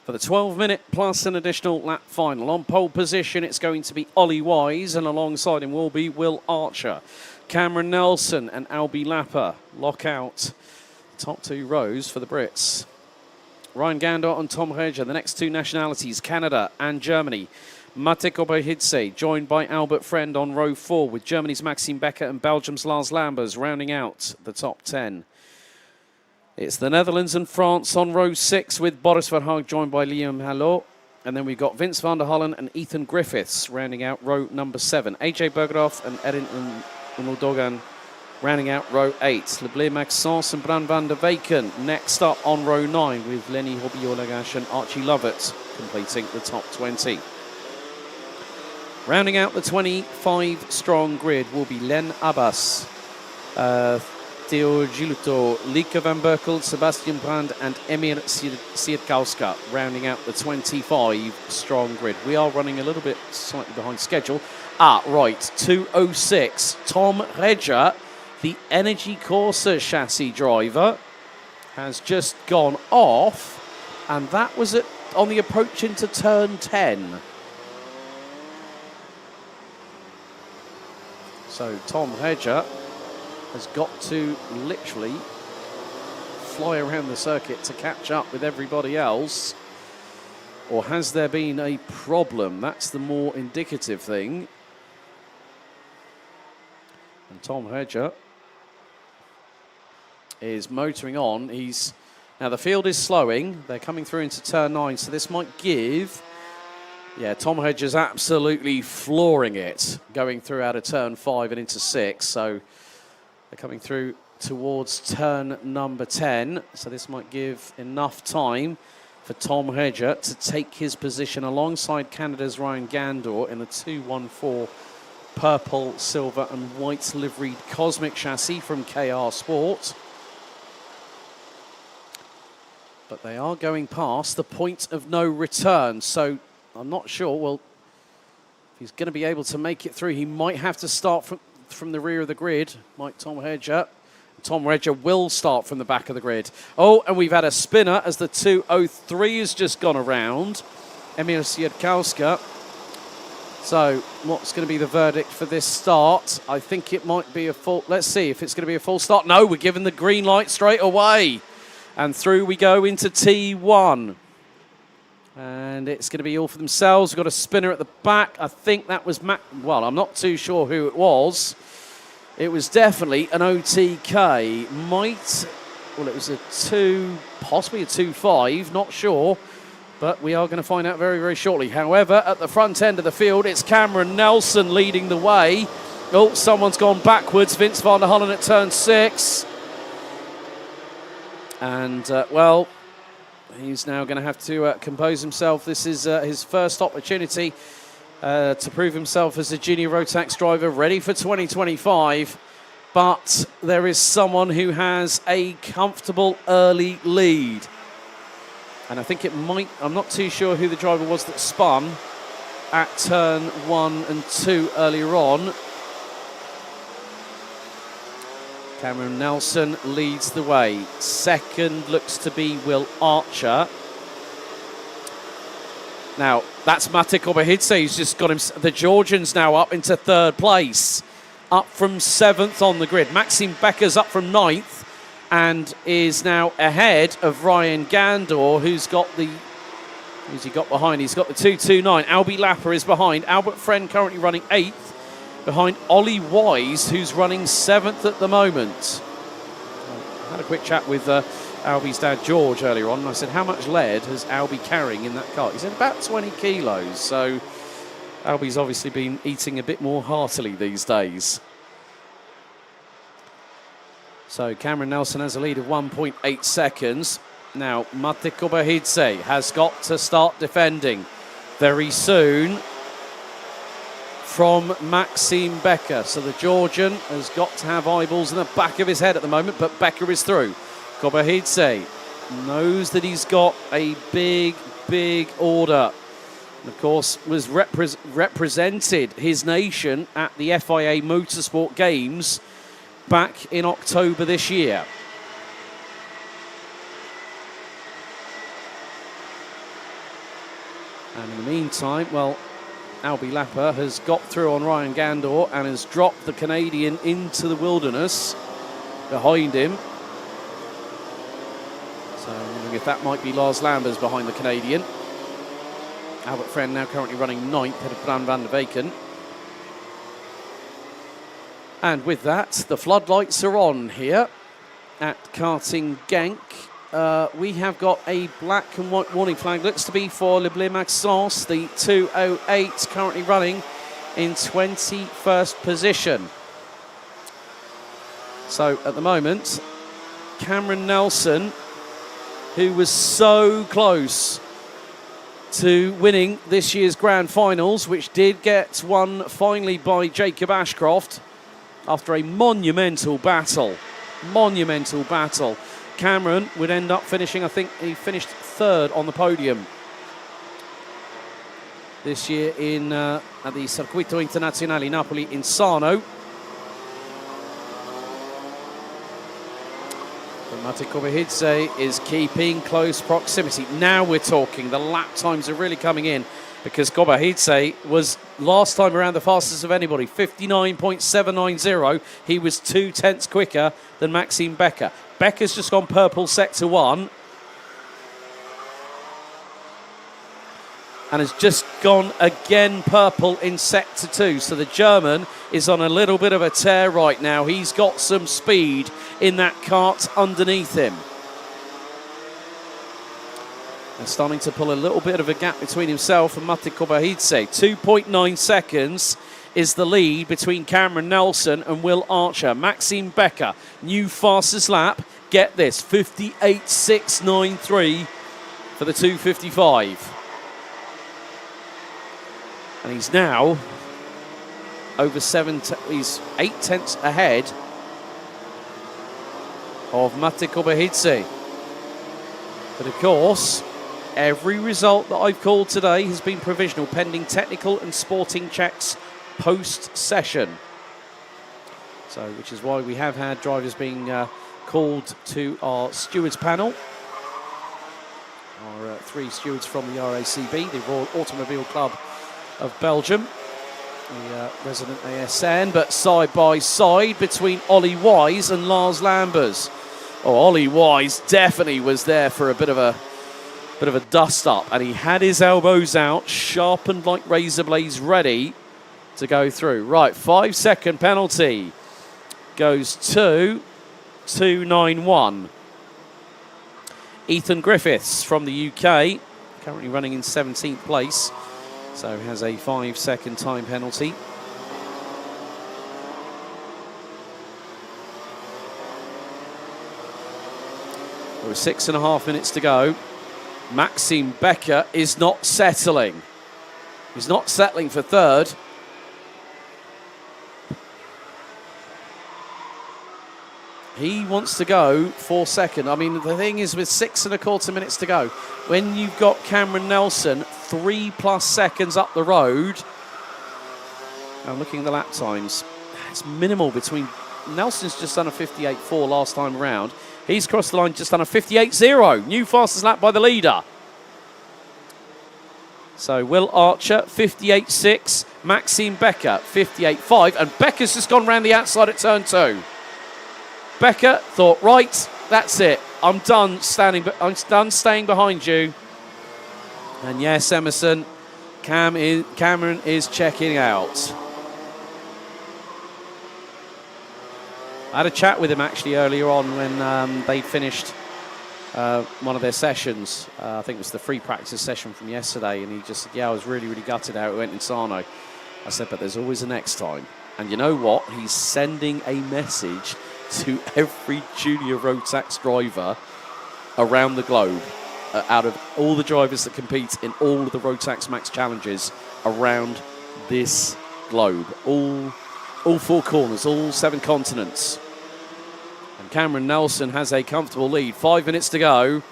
for the 12-minute plus an additional lap final. On pole position, it's going to be Ollie Wise, and alongside him will be Will Archer. Cameron Nelson and Albie Lapper lock out the top 2 rows for the Brits. Ryan Gandor and Tom Reger, the next 2 nationalities, Canada and Germany. Mate Kobayhidze, joined by Albert Friend on row 4, with Germany's Maxime Becker and Belgium's Lars Lambers rounding out the top 10. It's the Netherlands and France on row 6, with Boris Verhaag joined by Liam Hallot. And then we've got Vince van der Hullen and Ethan Griffiths rounding out row number 7. AJ Bergdorf and Erin Unoldogan rounding out row 8. Leblé Maxence and Bran van der Weyken next up on row 9, with Lenny Hobiolagash and Archie Lovett completing the top 20. Rounding out the 25-strong grid will be Len Abbas, Theo Giluto, Lieke van Berkel, Sebastian Brand and Emir Siedkowska rounding out the 25-strong grid. We are running a little bit slightly behind schedule. Right, 2:06. Tom Reger, the Energy Corsa chassis driver, has just gone off, and that was on the approach into turn 10. So Tom Reger has got to literally fly around the circuit to catch up with everybody else. Or has there been a problem? That's the more indicative thing. And Tom Reger is motoring on. Now the field is slowing. They're coming through into turn 9, so this might give... Yeah, Tom Reger's absolutely flooring it, going through out of turn 5 and into 6. So they're coming through towards turn number 10. So this might give enough time for Tom Reger to take his position alongside Canada's Ryan Gandor in the 214 purple, silver and white liveried Cosmic chassis from KR Sport. But they are going past the point of no return. So I'm not sure, well, if he's going to be able to make it through, he might have to start from the rear of the grid, might Tom Reger. Tom Reger will start from the back of the grid. Oh, and we've had a spinner as the 2:03 has just gone around. Emir Siedkowska. So what's going to be the verdict for this start? I think it might be a full... Let's see if it's going to be a full start. No, we're given the green light straight away. And through we go into T1. And it's going to be all for themselves. We've got a spinner at the back. I think that was well, I'm not too sure who it was. It was definitely an OTK. Well, it was a 2, possibly a 2.5, not sure. But we are going to find out very, very shortly. However, at the front end of the field, it's Cameron Nelson leading the way. Oh, someone's gone backwards. Vince van der Hullen at turn 6. And, well... He's now going to have to compose himself. This is his first opportunity to prove himself as a junior Rotax driver, ready for 2025. But there is someone who has a comfortable early lead. And I think it might, I'm not too sure who the driver was that spun at turn 1 and 2 earlier on. Cameron Nelson leads the way. Second looks to be Will Archer. Now, that's Mate Kobayhidze. He's just got him. The Georgian's now up into 3rd place. Up from 7th on the grid. Maxime Becker's up from 9th and is now ahead of Ryan Gandor, who's he got behind? He's got the 229. Albie Lapper is behind. Albert Friend currently running 8th. Behind Ollie Wise, who's running 7th at the moment. I had a quick chat with Albie's dad, George, earlier on, and I said, how much lead has Albie carrying in that car? He said, about 20 kilos. So Albie's obviously been eating a bit more heartily these days. So Cameron Nelson has a lead of 1.8 seconds. Now, Mate Kobayhidze has got to start defending very soon from Maxime Becker. So the Georgian has got to have eyeballs in the back of his head at the moment, but Becker is through. Kobayhidze knows that he's got a big, big order. And of course, was represented his nation at the FIA Motorsport Games back in October this year. And in the meantime, well, Albi Lapper has got through on Ryan Gandor and has dropped the Canadian into the wilderness behind him. So I'm wondering if that might be Lars Lambers behind the Canadian. Albert Friend now currently running 9th, ahead of Bran van der Weyken. And with that, the floodlights are on here at Karting Genk. We have got a black and white warning flag. Looks to be for Le Bleu Maxence, the 208, currently running in 21st position. So at the moment, Cameron Nelson, who was so close to winning this year's Grand Finals, which did get won finally by Jacob Ashcroft after a monumental battle. Monumental battle. Cameron would end up finishing, I think he finished 3rd on the podium this year in at the Circuito Internazionale Napoli in Sarno. Mate Kobahidze is keeping close proximity. Now we're talking. The lap times are really coming in because Kobahidze was last time around the fastest of anybody, 59.790. He was 0.2 quicker than Maxime Becker. Becker's just gone purple sector 1 and has just gone again purple in sector 2. So the German is on a little bit of a tear right now. He's got some speed in that kart underneath him. And starting to pull a little bit of a gap between himself and Mate Kobahidze. 2.9 seconds is the lead between Cameron Nelson and Will Archer. Maxime Becker, new fastest lap. Get this, 58.693 for the 255. And he's now over he's 0.8 ahead of Mate Kobahidze. But of course, every result that I've called today has been provisional, pending technical and sporting checks post-session. So, which is why we have had drivers being called to our stewards panel. Our 3 stewards from the RACB, the Royal Automobile Club of Belgium, the resident ASN, but side by side between Ollie Wise and Lars Lambers. Oh, Ollie Wise definitely was there for a bit of a dust up, and he had his elbows out, sharpened like razor blades, ready to go through. Right, 5-second penalty goes to 291. Ethan Griffiths from the UK, currently running in 17th place, so has a 5-second time penalty. There were 6.5 minutes to go. Maxime Becker is not settling. He's not settling for 3rd. He wants to go for 2nd. I mean, the thing is, with 6.25 minutes to go, when you've got Cameron Nelson 3+ seconds up the road, I'm looking at the lap times, it's minimal between. Nelson's just done a 58.4 last time around. He's crossed the line, just done a 58.0. New fastest lap by the leader. So Will Archer, 58.6. Maxime Becker, 58.5. And Becker's just gone round the outside at turn 2. Becker thought, right, that's it. I'm done staying behind you. And yes, Emerson, Cameron is checking out. I had a chat with him actually earlier on when they finished one of their sessions. I think it was the free practice session from yesterday, and he just said, yeah, I was really, really gutted how it went in Sarno. I said, but there's always a next time. And you know what? He's sending a message to every junior Rotax driver around the globe, out of all the drivers that compete in all of the Rotax Max challenges around this globe. All 4 corners, all 7 continents. And Cameron Nelson has a comfortable lead. 5 minutes to go.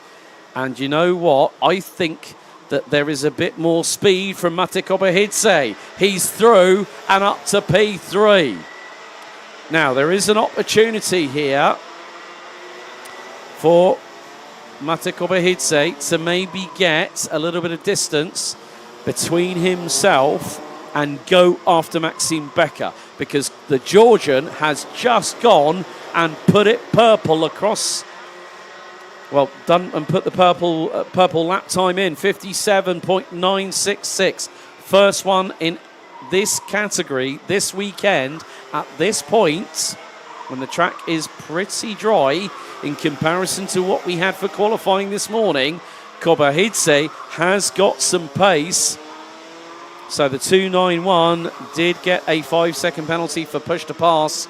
And you know what? I think that there is a bit more speed from Mate Kobahidze. He's through and up to P3. Now, there is an opportunity here for Mate Kobahidze to maybe get a little bit of distance between himself and go after Maxime Becker, because the Georgian has just gone and put it purple across, well, done and put the purple lap time in, 57.966. First one in this category this weekend at this point, when the track is pretty dry in comparison to what we had for qualifying this morning. Kobahidze has got some pace. So the 291 did get a 5-second penalty for push to pass,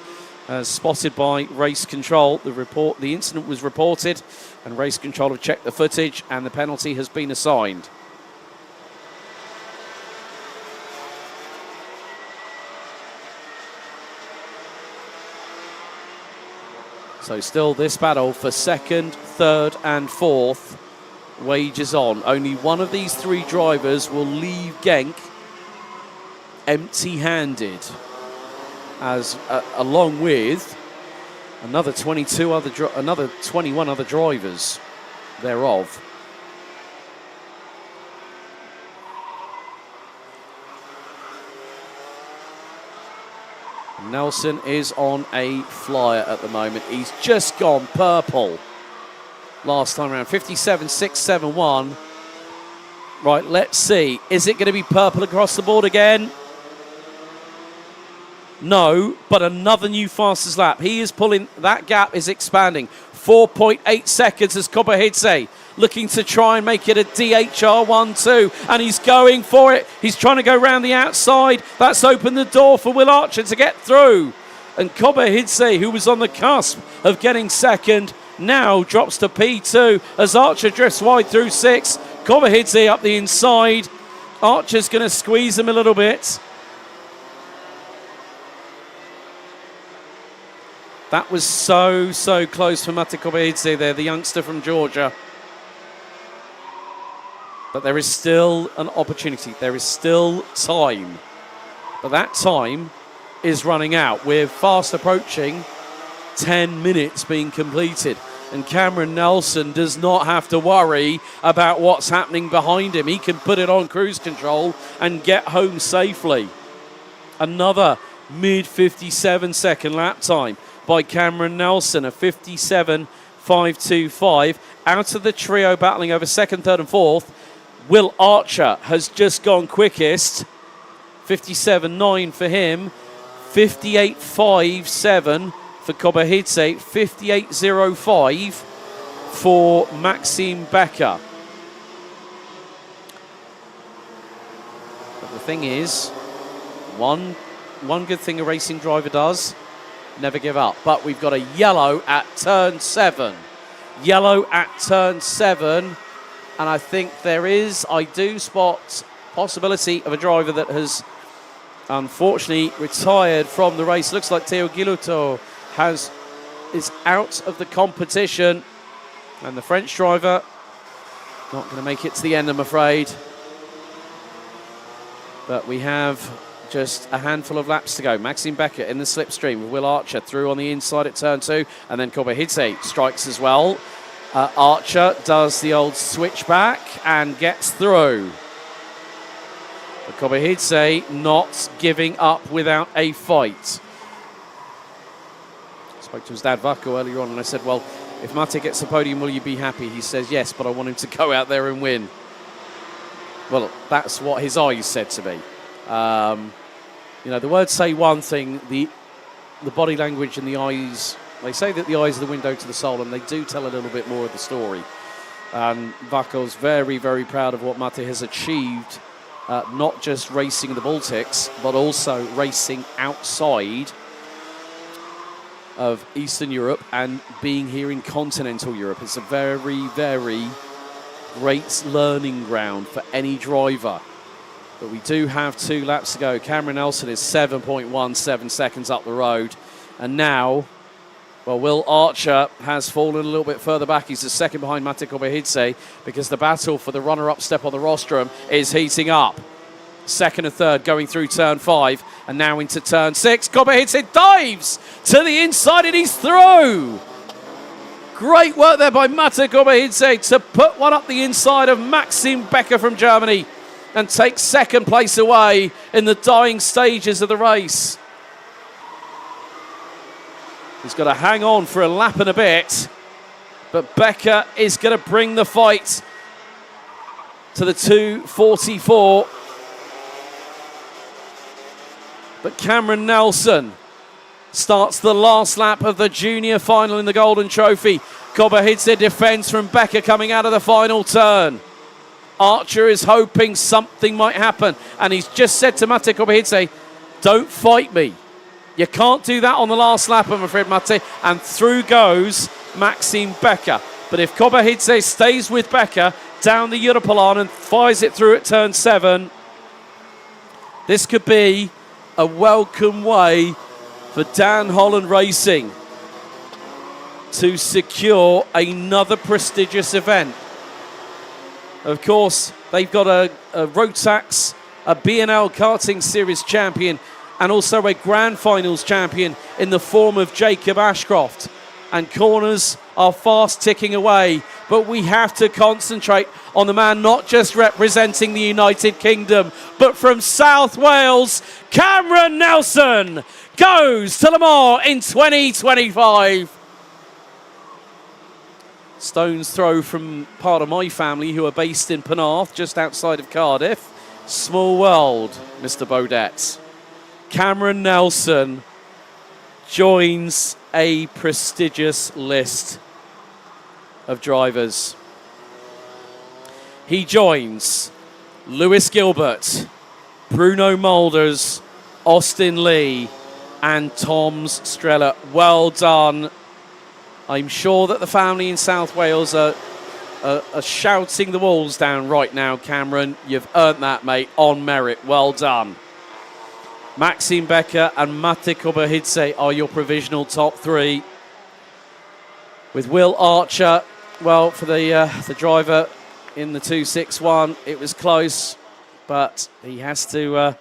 spotted by race control. The incident was reported, and race control have checked the footage, and the penalty has been assigned. So still this battle for second, third and fourth wages on. Only one of these three drivers will leave Genk empty-handed, as along with another 21 other drivers thereof. Nelson is on a flyer at the moment. He's just gone purple last time around, 57.671. Right, let's see. Is it going to be purple across the board again? No, but another new fastest lap. He is pulling, that gap is expanding. 4.8 seconds as Kobahidze looking to try and make it a DHR 1-2, and he's going for it. He's trying to go around the outside. That's opened the door for Will Archer to get through. And Kobahidze, who was on the cusp of getting second, now drops to P2 as Archer drifts wide through 6. Kobahidze up the inside. Archer's going to squeeze him a little bit. That was so close for Mate Kobahidze there, the youngster from Georgia. But there is still an opportunity. There is still time. But that time is running out. We're fast approaching 10 minutes being completed. And Cameron Nelson does not have to worry about what's happening behind him. He can put it on cruise control and get home safely. Another mid-57 second lap time by Cameron Nelson, a 57.525. Out of the trio battling over second, third and fourth, Will Archer has just gone quickest, 57.9 for him, 58.57 for Kobahidze, 58.05 for Maxime Becker. But the thing is, one good thing a racing driver does, never give up. But we've got a yellow at turn 7. Yellow at turn 7. And I think I do spot possibility of a driver that has unfortunately retired from the race. Looks like Theo Guillotot is out of the competition. And the French driver not going to make it to the end, I'm afraid. But we have just a handful of laps to go. Maxime Becker in the slipstream with Will Archer through on the inside at turn 2. And then Kobahidze strikes as well. Archer does the old switchback and gets through. But Kobahidze not giving up without a fight. I spoke to his dad Vako earlier on and I said, well, if Mate gets the podium, will you be happy? He says, yes, but I want him to go out there and win. Well, that's what his eyes said to me. You know, the words say one thing, the body language and the eyes, they say that the eyes are the window to the soul, and they do tell a little bit more of the story. And Vako's very, very proud of what Mate has achieved, not just racing the Baltics, but also racing outside of Eastern Europe and being here in continental Europe. It's a very, very great learning ground for any driver. But we do have 2 laps to go. Cameron Nelson is 7.17 seconds up the road. And now, well, Will Archer has fallen a little bit further back. He's the second behind Mate Kobahidze because the battle for the runner-up step on the rostrum is heating up. second and third going through turn 5 and now into turn 6. Goldschmidt dives to the inside and he's through. Great work there by Mate Goldschmidt to put one up the inside of Maxim Becker from Germany and take second place away in the dying stages of the race. He's got to hang on for a lap and a bit, but Becker is going to bring the fight to the 2:44. But Cameron Nelson starts the last lap of the junior final in the Golden Trophy. Goldschmidt defends from Becker coming out of the final turn. Archer is hoping something might happen, and he's just said to Mate Goldschmidt, don't fight me. You can't do that on the last lap, I'm afraid, Mate. And through goes Maxime Becker. But if Goldschmidt stays with Becker down the Europolon and fires it through at turn 7, this could be a welcome way for Dan Holland Racing to secure another prestigious event. Of course, they've got a Rotax, a B&L Karting Series champion, and also a Grand Finals champion in the form of Jacob Ashcroft. And corners are fast ticking away, but we have to concentrate on the man not just representing the United Kingdom, but from South Wales. Cameron Nelson goes to Le Mans in 2025. Stone's throw from part of my family who are based in Penarth, just outside of Cardiff. Small world, Mr. Baudet. Cameron Nelson joins a prestigious list of drivers. He joins Lewis Gilbert, Bruno Mulders, Austin Lee, and Toms Streller. Well done. I'm sure that the family in South Wales are shouting the walls down right now, Cameron. You've earned that, mate, on merit. Well done. Maxime Becker and Mate Goldschmidt are your provisional top 3. With Will Archer, well, for the driver in the 261, it was close, but he has to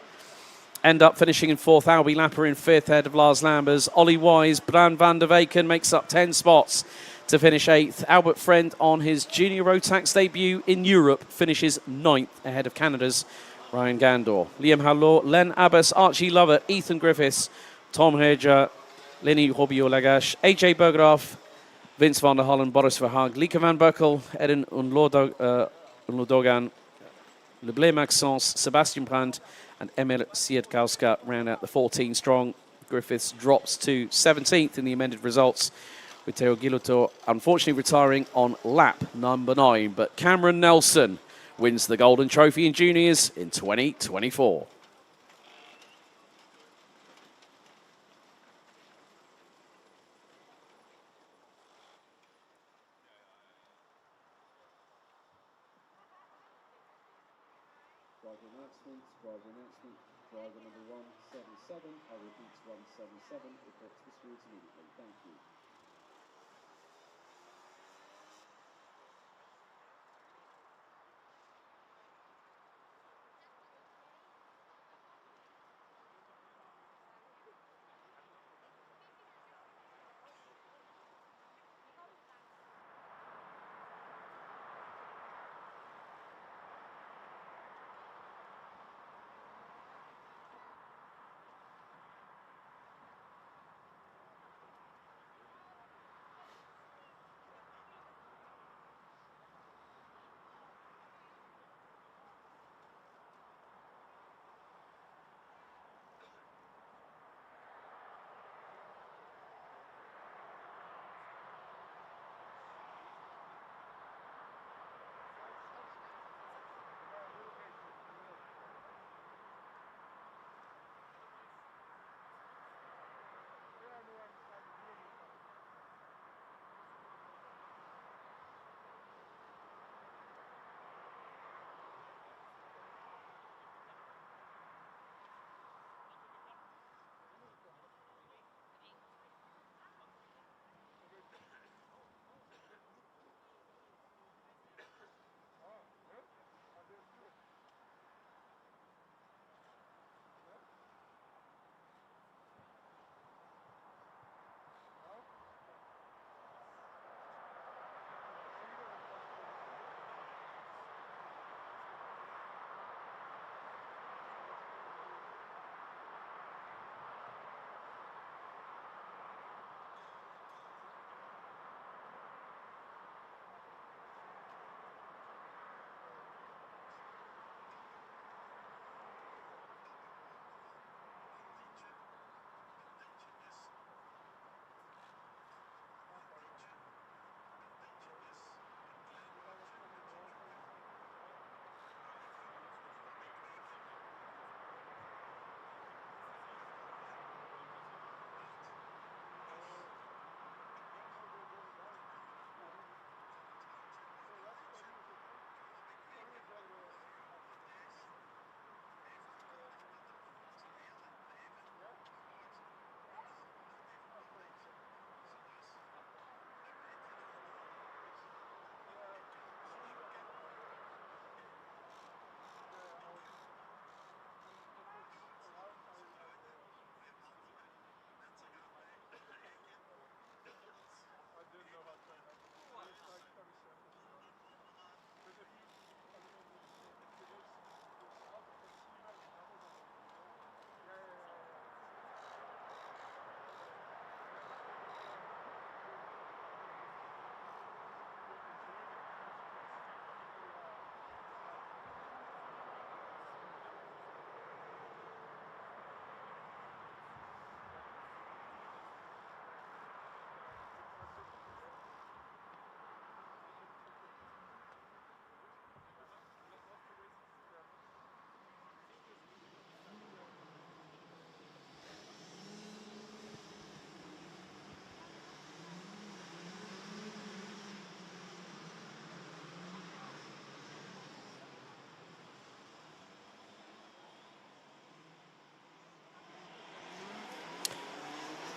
end up finishing in 4th. Albie Lapper in 5th, ahead of Lars Lambers. Ollie Wise, Bran van der Weyken makes up 10 spots to finish 8th. Albert Friend on his junior Rotax debut in Europe finishes 9th, ahead of Canada's Ryan Gandor. Liam Hallor, Len Abbas, Archie Lovett, Ethan Griffiths, Tom Herger, Lenny Robio-Lagash, AJ Bergeraff, Vince van der Hollen, Boris Verhaag, Lieke van Berkel, Eden Unlodogan, Leblé Maxence, Sebastian Brandt, and Emil Siedkowska round out the 14 strong. Griffiths drops to 17th in the amended results, with Theo Giloto unfortunately retiring on lap number 9. But Cameron Nelson wins the Golden Trophy in juniors in 2024. Driver number 177, I repeat 177, reports the stewards immediately. Thank you.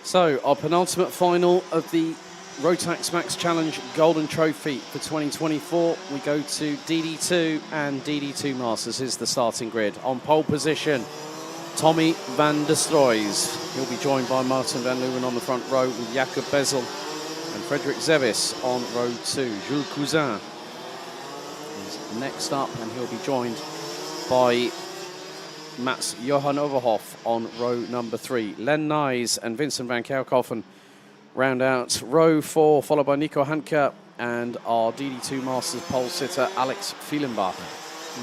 So, our penultimate final of the Rotax Max Challenge Golden Trophy for 2024. We go to DD2 and DD2 Masters. Here's the starting grid. On pole position, Tommy van der Stroys. He'll be joined by Martin van Leeuwen on the front row with Jakob Bezel and Frederik Zevis on row 2. Jules Cousin is next up, and he'll be joined by Mats Johan Overhoff on row number 3. Len Nys and Vincent van Kerkhoffen round out row 4, followed by Nico Hanke and our DD2 Masters pole sitter Alex Fielenbach.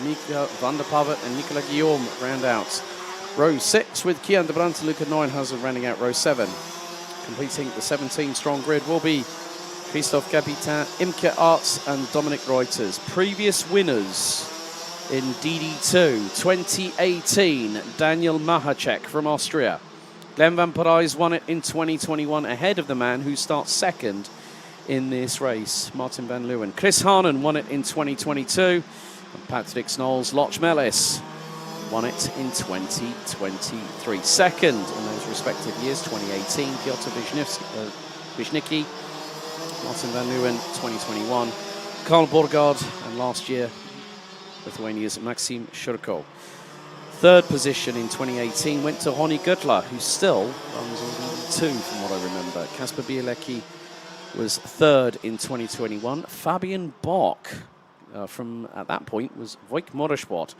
Mika van der Pavet and Nicolas Guillaume round out row 6, with Kian de Brandt and Luca Neuenhauser rounding out row 7. Completing the 17-strong grid will be Christophe Capitain, Imke Arts and Dominic Reuters. Previous winners in DD2 2018, Daniel Mahacek from Austria. Glenn van Parijs won it in 2021 ahead of the man who starts second in this race, Martin van Leeuwen. Chris Harnan won it in 2022. And Patrick Snolls, Loch Mellis won it in 2023. Second in those respective years, 2018, Piotr Wisnicki, Martin van Leeuwen, 2021, Karl Borgaard, and last year, Lithuania's Maxim Shurko. Third position in 2018 went to Ronnie Gutler, who still runs in DD2 from what I remember. Kasper Bielecki was third in 2021. Fabian Bock from, at that point, was Voik Motorsport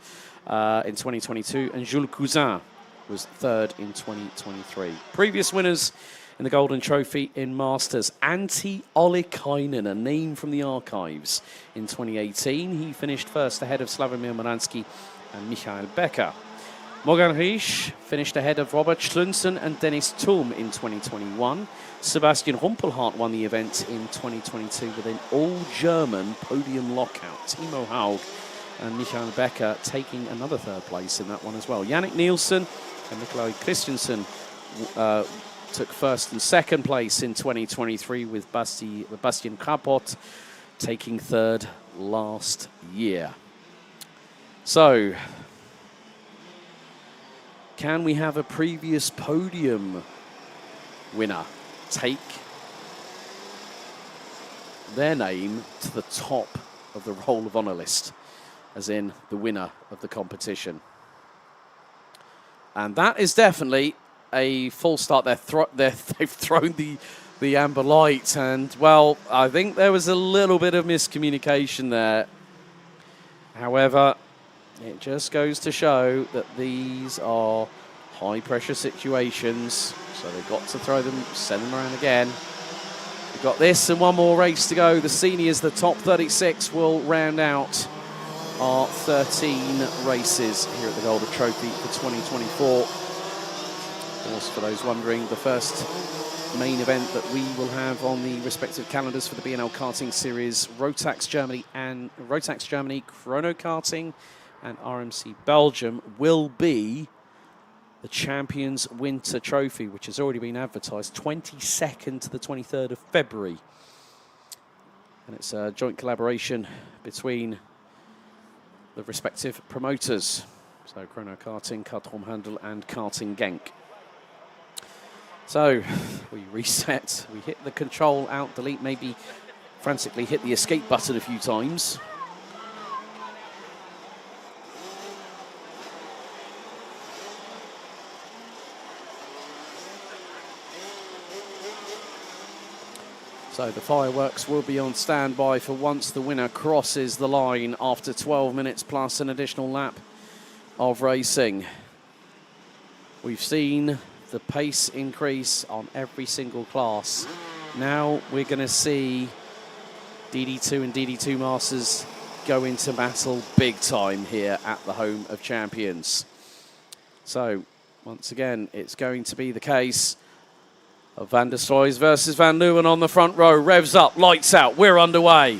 in 2022. And Jules Cousin was third in 2023. Previous winners in the Golden Trophy in Masters. Antti Ollikainen, a name from the archives, in 2018. He finished first ahead of Slavomir Moransky and Michael Becker. Morgan Riesch finished ahead of Robert Schlunsen and Dennis Thum in 2021. Sebastian Rumpelhardt won the event in 2022 with an all-German podium lockout. Timo Haug and Michael Becker taking another third place in that one as well. Yannick Nielsen and Nikolai Christensen took first and second place in 2023, with Bastian Krapot taking third last year. So, can we have a previous podium winner take their name to the top of the Roll of Honor list, as in the winner of the competition? And that is definitely a full start. They've thrown the amber light, and, well, I think there was a little bit of miscommunication there. However, it just goes to show that these are high-pressure situations, so they've got to throw them, send them around again. We've got this and one more race to go. The seniors, the top 36, will round out our 13 races here at the Golden Trophy for 2024. Of course, for those wondering, the first main event that we will have on the respective calendars for the B&L Karting Series, Rotax Germany, Chrono Karting, and RMC Belgium, will be the Champions Winter Trophy, which has already been advertised, 22nd to the 23rd of February. And it's a joint collaboration between the respective promoters. So Chrono Karting, Kartrum Handel, and Karting Genk. So we reset, we hit the control out, delete, maybe frantically hit the escape button a few times. So the fireworks will be on standby for once the winner crosses the line after 12 minutes plus an additional lap of racing. We've seen the pace increase on every single class. Now we're going to see DD2 and DD2 Masters go into battle big time here at the home of champions. So once again, it's going to be the case of Van der Stroys versus Van Leeuwen on the front row. Revs up, lights out, we're underway.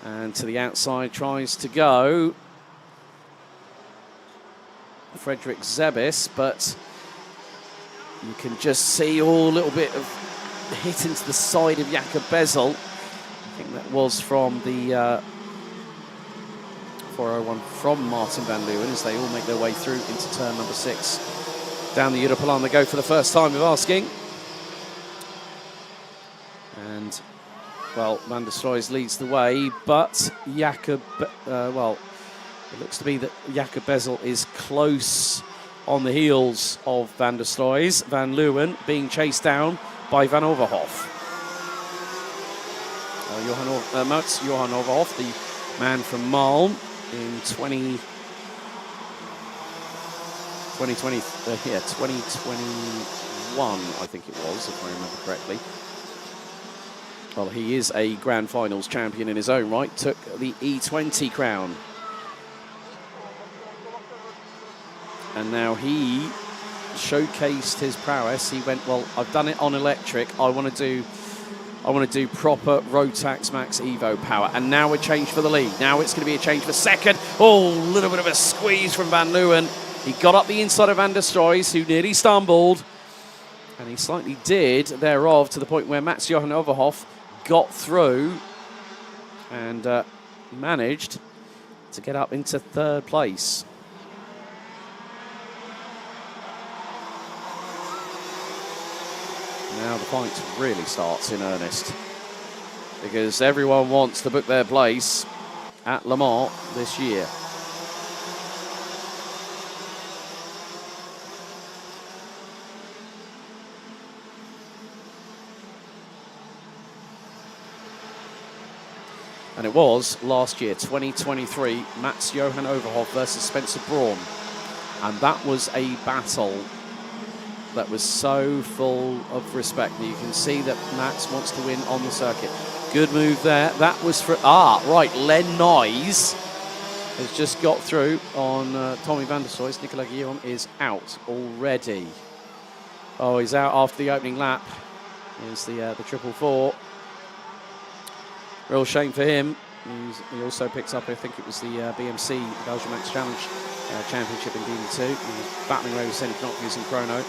And to the outside tries to go Frederik Zevis, but you can just see a little bit of hit into the side of Jakob Bezel. I think that was from the 401 from Martin van Leeuwen as they all make their way through into turn number 6. down the European. They go for the first time of asking. And, well, Van der Stroys leads the way, but Jakob, well, it looks to be that Jakob Bezel is close on the heels of Van der Stroys. Van Leeuwen being chased down by Van Overhoff. Mats Johan Overhoff, the man from Malm in 2021, I think it was, if I remember correctly. Well, he is a Grand Finals champion in his own right, took the E20 crown. And now he showcased his prowess. He went, well, I've done it on electric. I want to do proper Rotax Max Evo power. And now a change for the lead. Now it's going to be a change for second. Oh, a little bit of a squeeze from Van Leeuwen. He got up the inside of Van der Stroys, who nearly stumbled. And he slightly did thereof, to the point where Mats Johan Overhoff got through and managed to get up into third place. Now the fight really starts in earnest, because everyone wants to book their place at Le Mans this year. And it was last year, 2023, Mats Johan Overhoff versus Spencer Braun. And that was a battle that was so full of respect. And you can see that Mats wants to win on the circuit. Good move there. That was for, right, Len Nyes has just got through on Tommy Van der Stroys. Nicolas Guillaume is out already. Oh, he's out after the opening lap. Here's the 444. Real shame for him. He also picks up, I think it was the BMC, Belgian Max Challenge Championship in DD2. He was battling away with Senna Knopf using Chrono.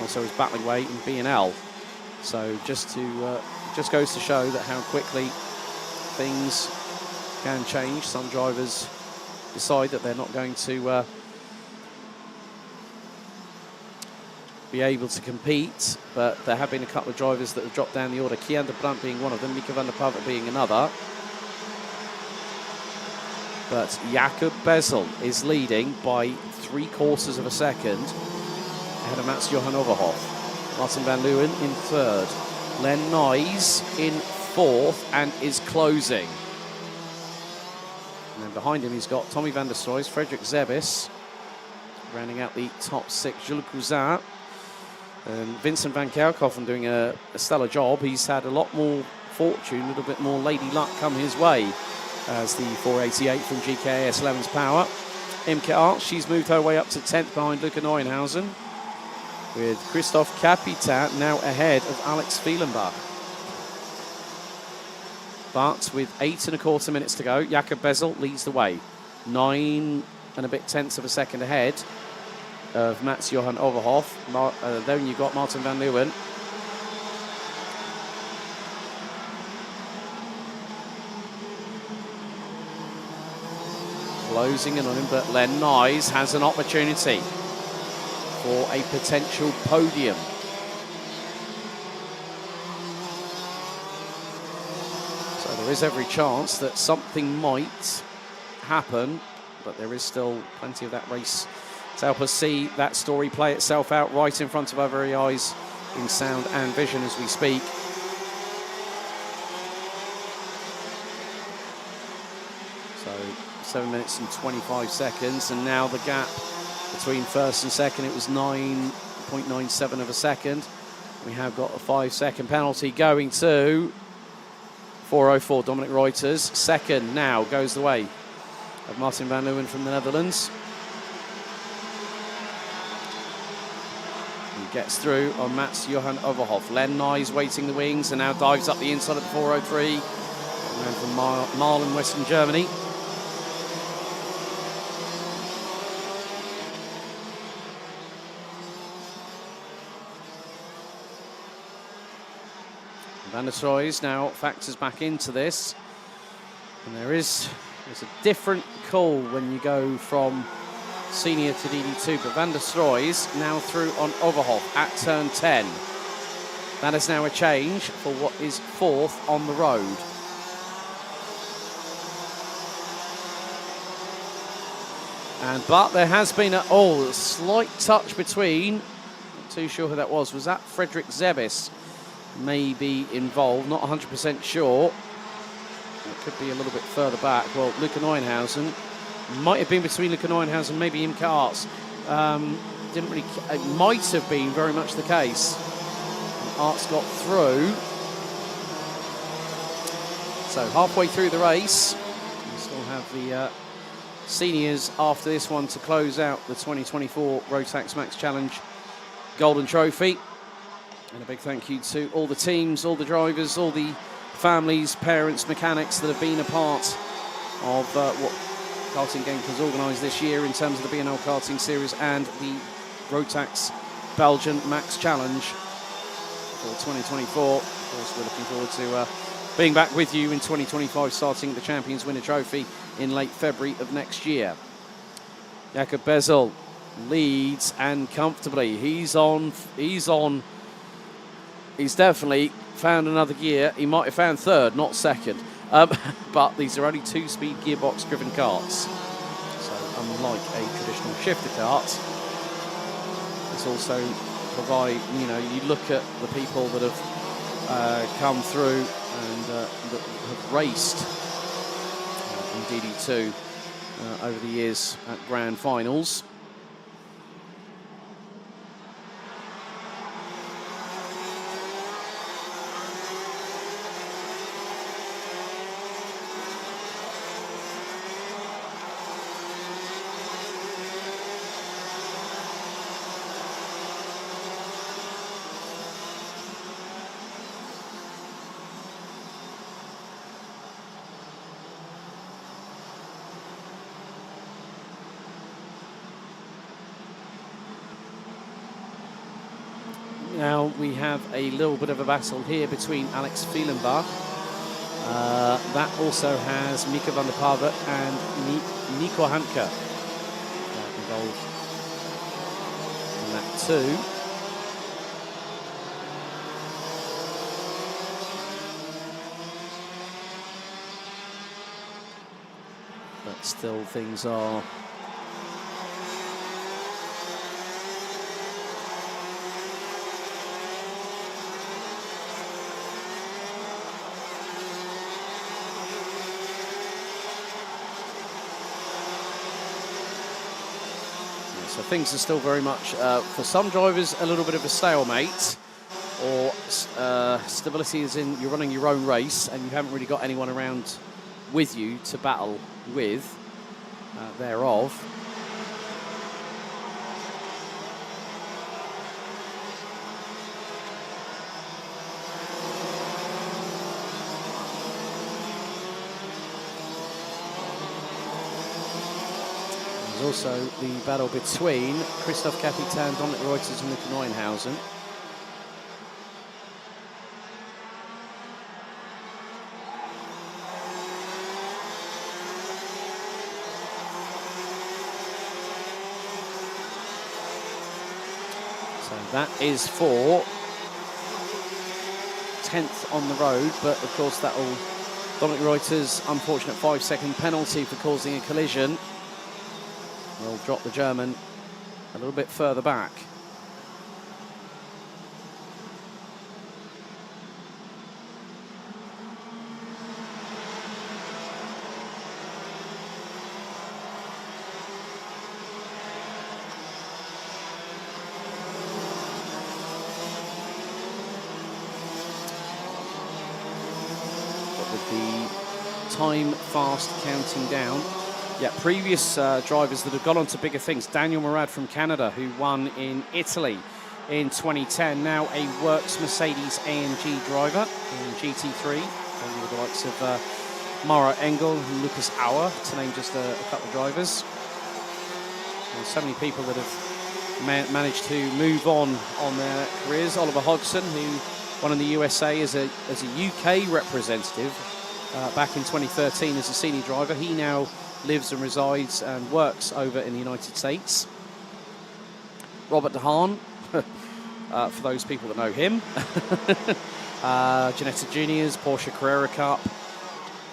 Also was battling away in B&L. So just goes to show that how quickly things can change. Some drivers decide that they're not going to be able to compete, but there have been a couple of drivers that have dropped down the order. Kian de Brandt being one of them, Mika van der Pavert being another. But Jakob Bezel is leading by 3/4 of a second ahead of Mats Johan Overhoff. Martin van Leeuwen in third. Len Nyes in fourth and is closing. And then behind him he's got Tommy Van der Stroys, Frederik Zebis, rounding out the top six. Jules Cousin and Vincent van Kerkhoffen doing a stellar job. He's had a lot more fortune, a little bit more lady luck come his way as the 488 from GKAS Levens Power. Imke Arlt, she's moved her way up to 10th behind Luca Neuenhausen, with Christoph Capitan now ahead of Alex Fielenbach. But with 8¼ minutes to go, Jakob Bezel leads the way. 9 and a bit tenths of a second ahead of Mats Johan Overhoff. Then you've got Martin van Leeuwen. Closing in on him, but Len Nyes has an opportunity for a potential podium. So there is every chance that something might happen, but there is still plenty of that race to help us see that story play itself out right in front of our very eyes in sound and vision as we speak. So 7 minutes and 25 seconds, and now the gap between first and second, it was 9.97 of a second. We have got a 5-second penalty going to 4:04, Dominic Reuters. Second now goes the way of Martin van Leeuwen from the Netherlands. He gets through on Mats Johan Overhoff. Len Nyes waiting the wings and now dives up the inside of the 4:03. Man from Marl in Western Germany. Van der Stroys now factors back into this, and there's a different call when you go from senior to DD2, but Van der Stroy's now through on Overhoff at turn 10. That is now a change for what is 4th on the road. But there has been a slight touch between, not too sure who that was that Frederick Zebis? Maybe involved, not 100% sure. It could be a little bit further back. Well, Luca Neuenhausen might have been between Luca Neuenhausen and maybe Imke Arts. Didn't really, it might have been very much the case. And Arts got through. So halfway through the race, we still have the seniors after this one to close out the 2024 Rotax Max Challenge Golden Trophy. And a big thank you to all the teams, all the drivers, all the families, parents, mechanics that have been a part of what Karting Genk has organised this year in terms of the B&L Karting Series and the Rotax Belgian Max Challenge for 2024. Of course, we're looking forward to being back with you in 2025, starting the Champions Winner Trophy in late February of next year. Jakob Bezel leads and comfortably. He's definitely found another gear. He might have found third, not second. But these are only 2-speed gearbox driven karts. So unlike a traditional shifter kart, this also provide, you look at the people that have come through and that have raced in DD2 over the years at grand finals. Now we have a little bit of a battle here between Alex Fielenbach. That also has Mika van der Paver and Nico Hanke involved in that too. But still things are so things are still very much, for some drivers, a little bit of a stalemate, or stability is in you're running your own race and you haven't really got anyone around with you to battle with thereof. There's also the battle between Christoph Capitan, Dominic Reuters and Luca Neuenhausen. So that is for 10th on the road, but of course that will, Dominic Reuters' unfortunate 5-second penalty for causing a collision will drop the German a little bit further back. But with the time fast counting down, yeah, previous drivers that have gone on to bigger things. Daniel Murad from Canada, who won in Italy in 2010, now a Works Mercedes AMG driver in GT3, with the likes of Mara Engel and Lucas Auer, to name just a couple of drivers. And so many people that have managed to move on their careers. Oliver Hodgson, who won in the USA as a UK representative back in 2013 as a senior driver. He now lives and resides and works over in the United States. Robert De Haan, for those people that know him. Ginetta Juniors, Porsche Carrera Cup.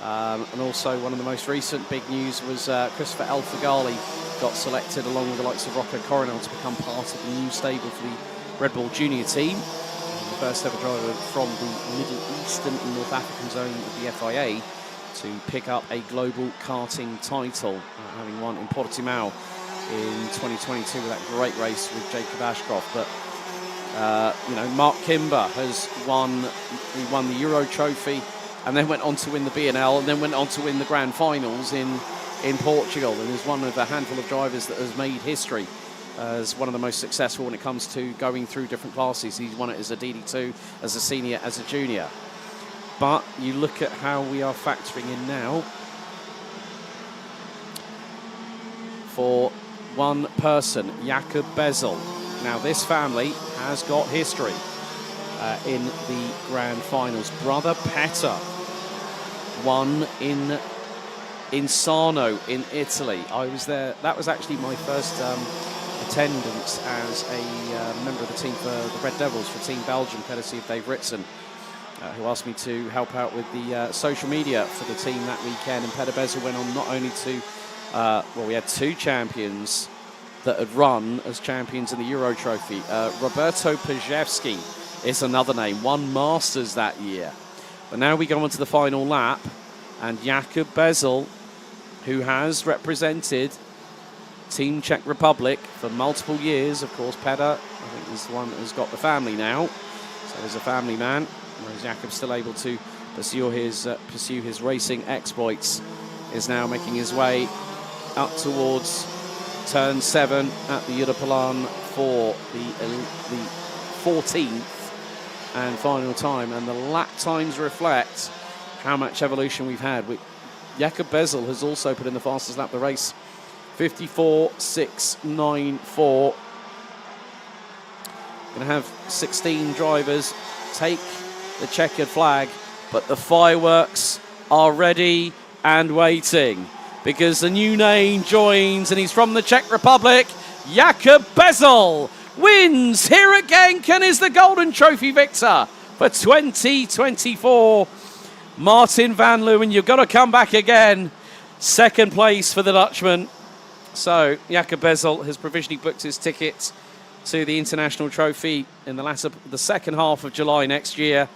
And also one of the most recent big news was Christopher El Fagali got selected along with the likes of Rocco Coronel to become part of the new stable for the Red Bull Junior team. The first ever driver from the Middle Eastern and North African zone of the FIA to pick up a global karting title, having won in Portimao in 2022 with that great race with Jacob Ashcroft. But you know, Mark Kimber has won the Euro Trophy and then went on to win the BNL and then went on to win the Grand Finals in Portugal, and is one of a handful of drivers that has made history as one of the most successful when it comes to going through different classes. He's won it as a DD2, as a senior, as a junior. But you look at how we are factoring in now for one person, Jakob Bezel. Now this family has got history in the Grand Finals. Brother Petter won in Sarno in Italy. I was there. That was actually my first attendance as a member of the team for the Red Devils for Team Belgium, courtesy of Dave Ritson, who asked me to help out with the social media for the team that weekend. And Petter Bezel went on not only to, well, we had two champions that had run as champions in the Euro Trophy. Roberto Pajewski is another name, won Masters that year. But now we go on to the final lap, and Jakob Bezel, who has represented Team Czech Republic for multiple years. Of course, Petter, I think, is the one who's got the family now. So he's a family man, whereas Jakob's still able to pursue his racing exploits, is now making his way up towards turn 7 at the Europalan for the 14th and final time. And the lap times reflect how much evolution we've had. Jakob Bezel has also put in the fastest lap of the race, 54.694. Going to have 16 drivers take the checkered flag, but the fireworks are ready and waiting, because the new name joins, and he's from the Czech Republic. Jakob Bezel wins here at Genk and is the Golden Trophy victor for 2024. Martin van Leeuwen, you've got to come back again. Second place for the Dutchman. So Jakob Bezel has provisionally booked his ticket to the International Trophy in the second half of July next year.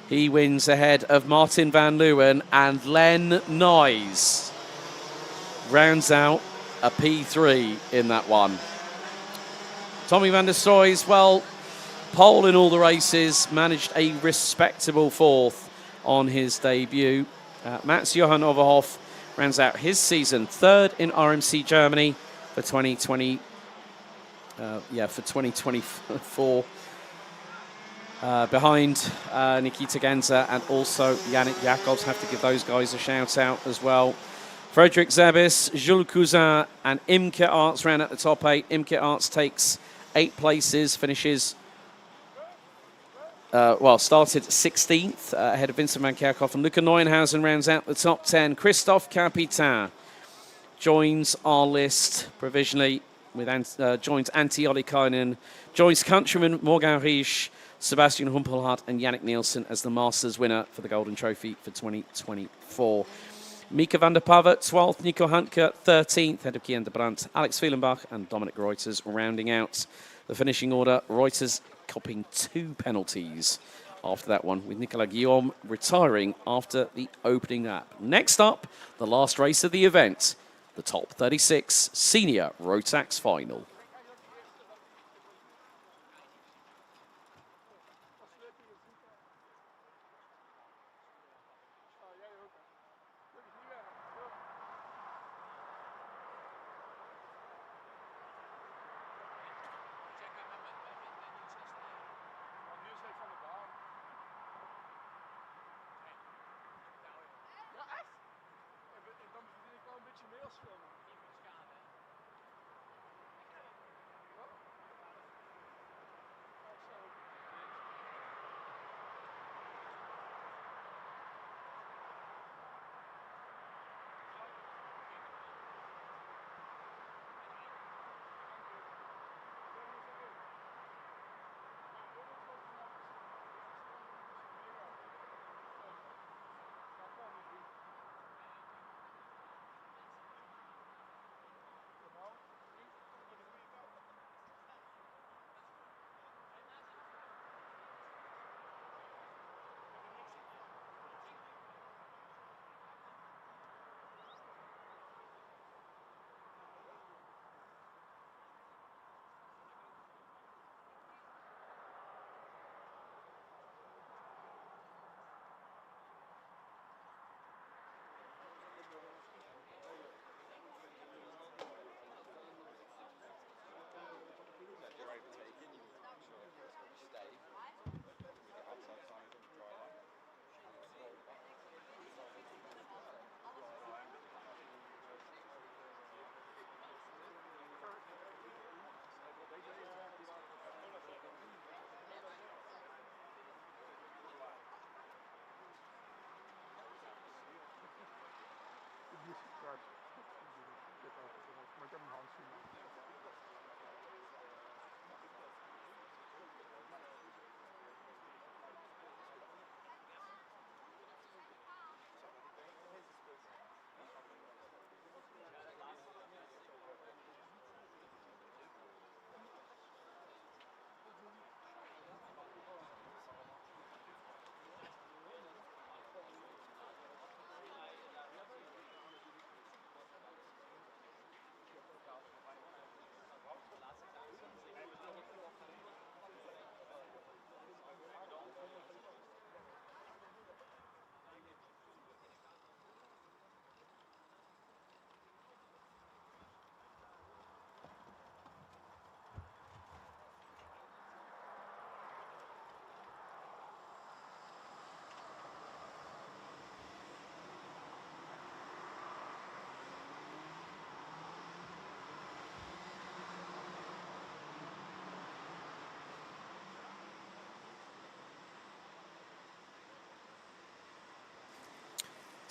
He wins ahead of Martin van Leeuwen, and Len Nyes rounds out a P3 in that one. Tommy van der Stroy's, well, pole in all the races, managed a respectable fourth on his debut. Mats Johan Overhoff rounds out his season third in RMC Germany for 2020. For 2024. Behind Nikita Ganza and also Yannick Jacobs. Have to give those guys a shout out as well. Frederick Zabis, Jules Cousin and Imke Arts round at the top 8. Imke Arts takes 8 places, finishes, started 16th ahead of Vincent van Kerkhoff, and Luca Neuenhausen rounds out the top 10. Christophe Capitain joins our list provisionally, with joins Antti Ollikainen, joins countryman Morgan Riesch, Sebastian Humpelhardt and Yannick Nielsen as the Masters winner for the Golden Trophy for 2024. Mika van der Pava, 12th, Nico Handke, 13th, ahead of Kian de Brandt, Alex Fielenbach and Dominic Reuters rounding out the finishing order. Reuters copping 2 penalties after that one, with Nicolas Guillaume retiring after the opening lap. Next up, the last race of the event, the top 36 Senior Rotax Final.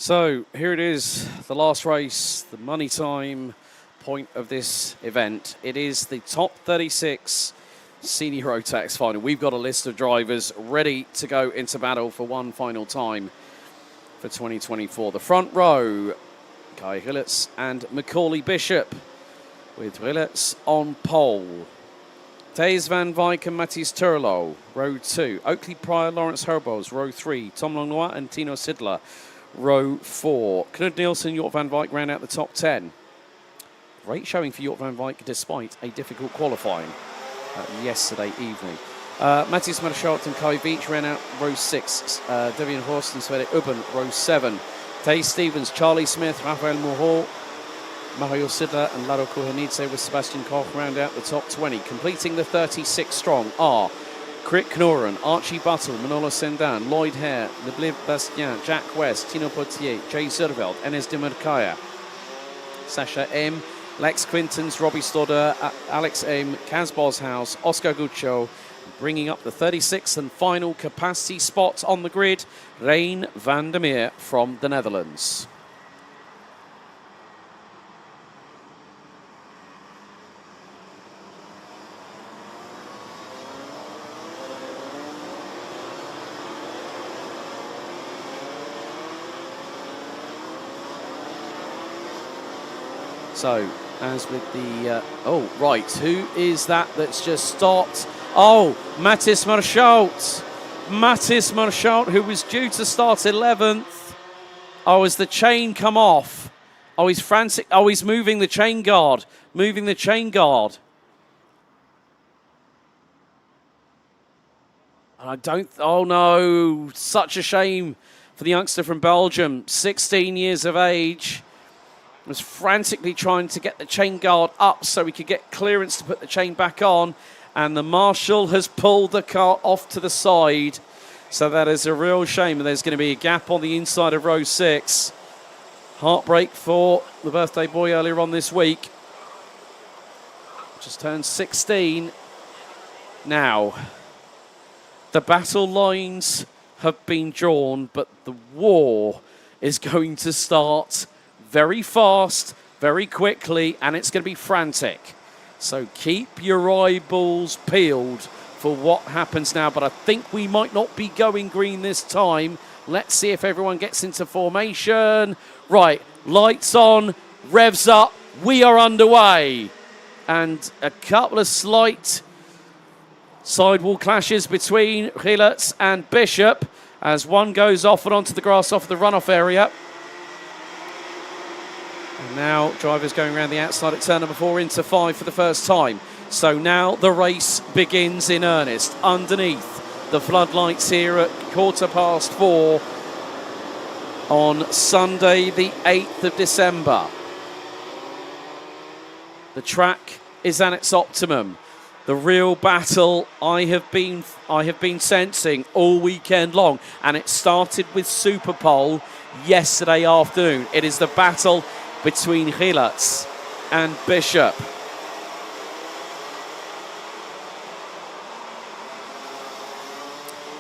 So here it is, the last race, the money time point of this event. It is the top 36 senior Rotax final. We've got a list of drivers ready to go into battle for one final time for 2024. The front row, Kai Hillets and Macaulay Bishop, with Hillets on pole. Thijs van Wijk and Matthias Turlo, row 2. Oakley Pryor, Lawrence Herbos, row 3. Tom Langlois and Tino Sidler, row 4. Knud Nielsen, Jort van Wijk round out the top 10. Great showing for Jort van Wijk despite a difficult qualifying yesterday evening. Matthias Marschalt and Kai Veach ran out row 6. Devian Horst and Sverre Ubben, row 7. Tay Stevens, Charlie Smith, Rafael Moreau, Mario Sidler and Lado Kohenidze with Sebastian Koch round out the top 20. Completing the 36 strong are Krit Knoren, Archie Buttle, Manolo Sendan, Lloyd Hare, Leblib Bastien, Jack West, Tino Potier, Jay Zerveld, Enes de Mercaya, Sasha M, Lex Quintons, Robbie Stodder, Alex M, Kaz Boshouse, Oscar Guccio, bringing up the 36th and final capacity spot on the grid, Rein van der Meer from the Netherlands. So, as with the... oh, right. Who is that that's just stopped? Oh, Matthias Marschalt. Matthias Marschalt, who was due to start 11th. Oh, has the chain come off? Oh, he's frantic. Oh, he's moving the chain guard. Moving the chain guard. I don't... Oh, no. Such a shame for the youngster from Belgium. 16 years of age. Was frantically trying to get the chain guard up so he could get clearance to put the chain back on, and the marshal has pulled the car off to the side, so that is a real shame. And there's going to be a gap on the inside of row 6. Heartbreak for the birthday boy earlier on this week. Just turned 16 now. The battle lines have been drawn, but the war is going to start very fast, very quickly, and it's going to be frantic. So keep your eyeballs peeled for what happens now. But I think we might not be going green this time. Let's see if everyone gets into formation. Right, lights on, revs up, we are underway. And a couple of slight sidewall clashes between Hillets and Bishop as one goes off and onto the grass off the runoff area. And now drivers going around the outside at turn number 4 into 5 for the first time. So now the race begins in earnest. Underneath the floodlights here at 4:15 on Sunday the 8th of December. The track is at its optimum. The real battle I have been sensing all weekend long, and it started with Superpole yesterday afternoon. It is the battle between Hillets and Bishop.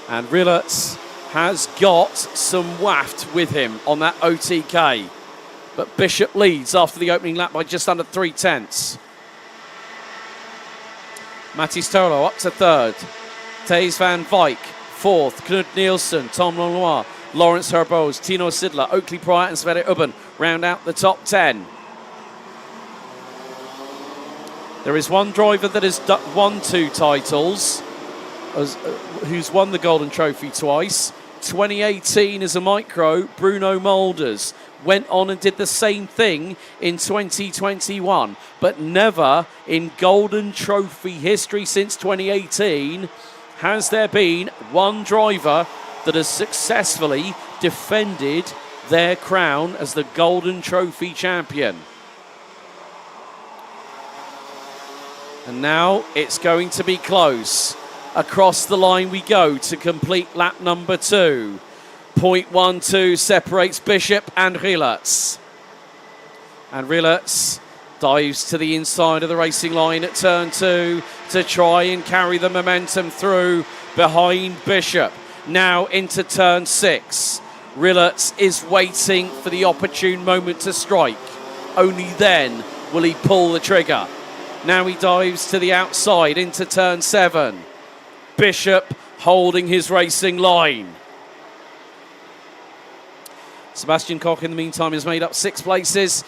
And Hillets has got some waft with him on that OTK. But Bishop leads after the opening lap by just under 3/10. Matthias Turlo up to 3rd. Thijs van Wijk 4th. Knud Nielsen, Tom Langlois, Lawrence Herbos, Tino Sidler, Oakley Pryor and Sverre Ubben round out the top 10. There is one driver that has won 2 titles, who's won the Golden Trophy twice. 2018 as a micro, Bruno Mulders went on and did the same thing in 2021, but never in Golden Trophy history since 2018 has there been one driver that has successfully defended their crown as the Golden Trophy champion. And now it's going to be close. Across the line we go to complete lap number 2. 0.12 separates Bishop and Hillets. And Hillets dives to the inside of the racing line at turn 2 to try and carry the momentum through behind Bishop. Now into turn 6. Rillerts is waiting for the opportune moment to strike. Only then will he pull the trigger. Now he dives to the outside into turn 7. Bishop holding his racing line. Sebastian Koch in the meantime has made up 6 places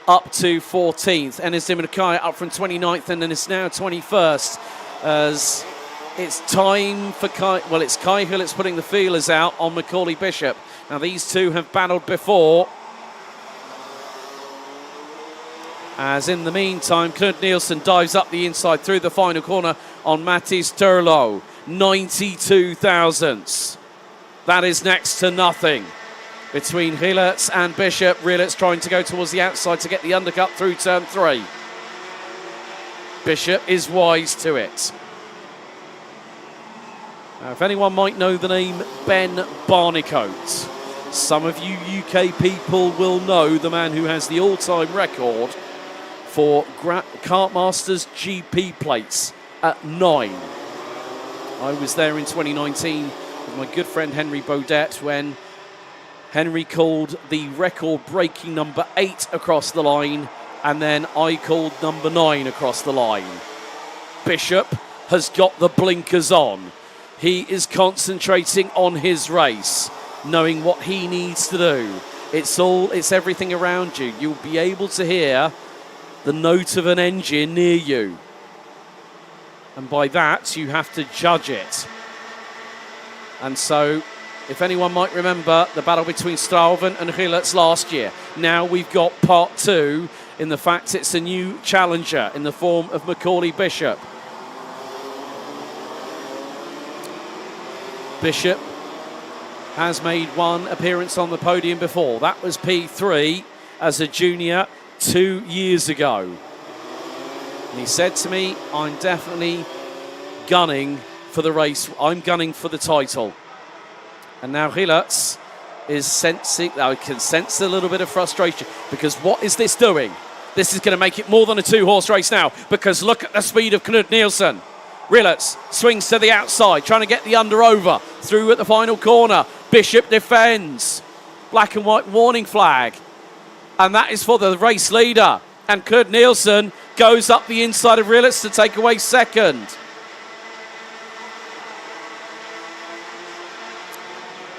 up to 14th. Enes Dimitrikai up from 29th and then it's now 21st as it's time for it's Kai Hillert's putting the feelers out on Macaulay Bishop. Now these two have battled before. As in the meantime, Knut Nielsen dives up the inside through the final corner on Mattis Turlo. 92 thousandths. That is next to nothing. Between Rillerts and Bishop, Rillerts trying to go towards the outside to get the undercut through turn 3. Bishop is wise to it. Now, if anyone might know the name Ben Barnicoat, some of you UK people will know the man who has the all-time record for Kart Masters GP plates at 9. I was there in 2019 with my good friend Henry Baudet when Henry called the record-breaking number 8 across the line, and then I called number 9 across the line. Bishop has got the blinkers on. He is concentrating on his race, knowing what he needs to do. It's everything around you. You'll be able to hear the note of an engine near you. And by that, you have to judge it. And so, if anyone might remember the battle between Strauven and Rillerts last year, now we've got part 2 in the fact it's a new challenger in the form of Macaulay Bishop. Bishop has made one appearance on the podium before. That was P3 as a junior 2 years ago. And he said to me, I'm definitely gunning for the race. I'm gunning for the title. And now Rillerts is sensing, I can sense a little bit of frustration because what is this doing? This is going to make it more than a 2-horse race now because look at the speed of Knut Nielsen. Rillerts swings to the outside, trying to get the under over through at the final corner. Bishop defends. Black and white warning flag. And that is for the race leader. And Knut Nielsen goes up the inside of Rillerts to take away second.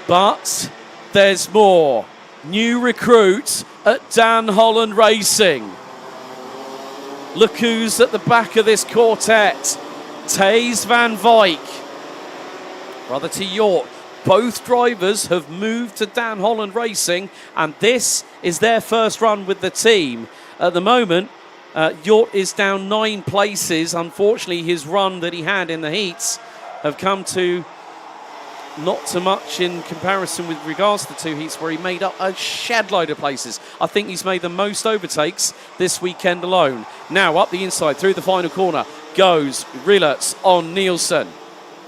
But there's more. New recruit at Dan Holland Racing. Look who's at the back of this quartet. Thijs van Wyk, brother to York. Both drivers have moved to Dan Holland Racing, and this is their first run with the team. At the moment, York is down 9 places. Unfortunately, his run that he had in the heats have come to not so much in comparison with regards to the 2 heats where he made up a shed load of places. I think he's made the most overtakes this weekend alone. Now up the inside through the final corner goes Rillerts on Nielsen.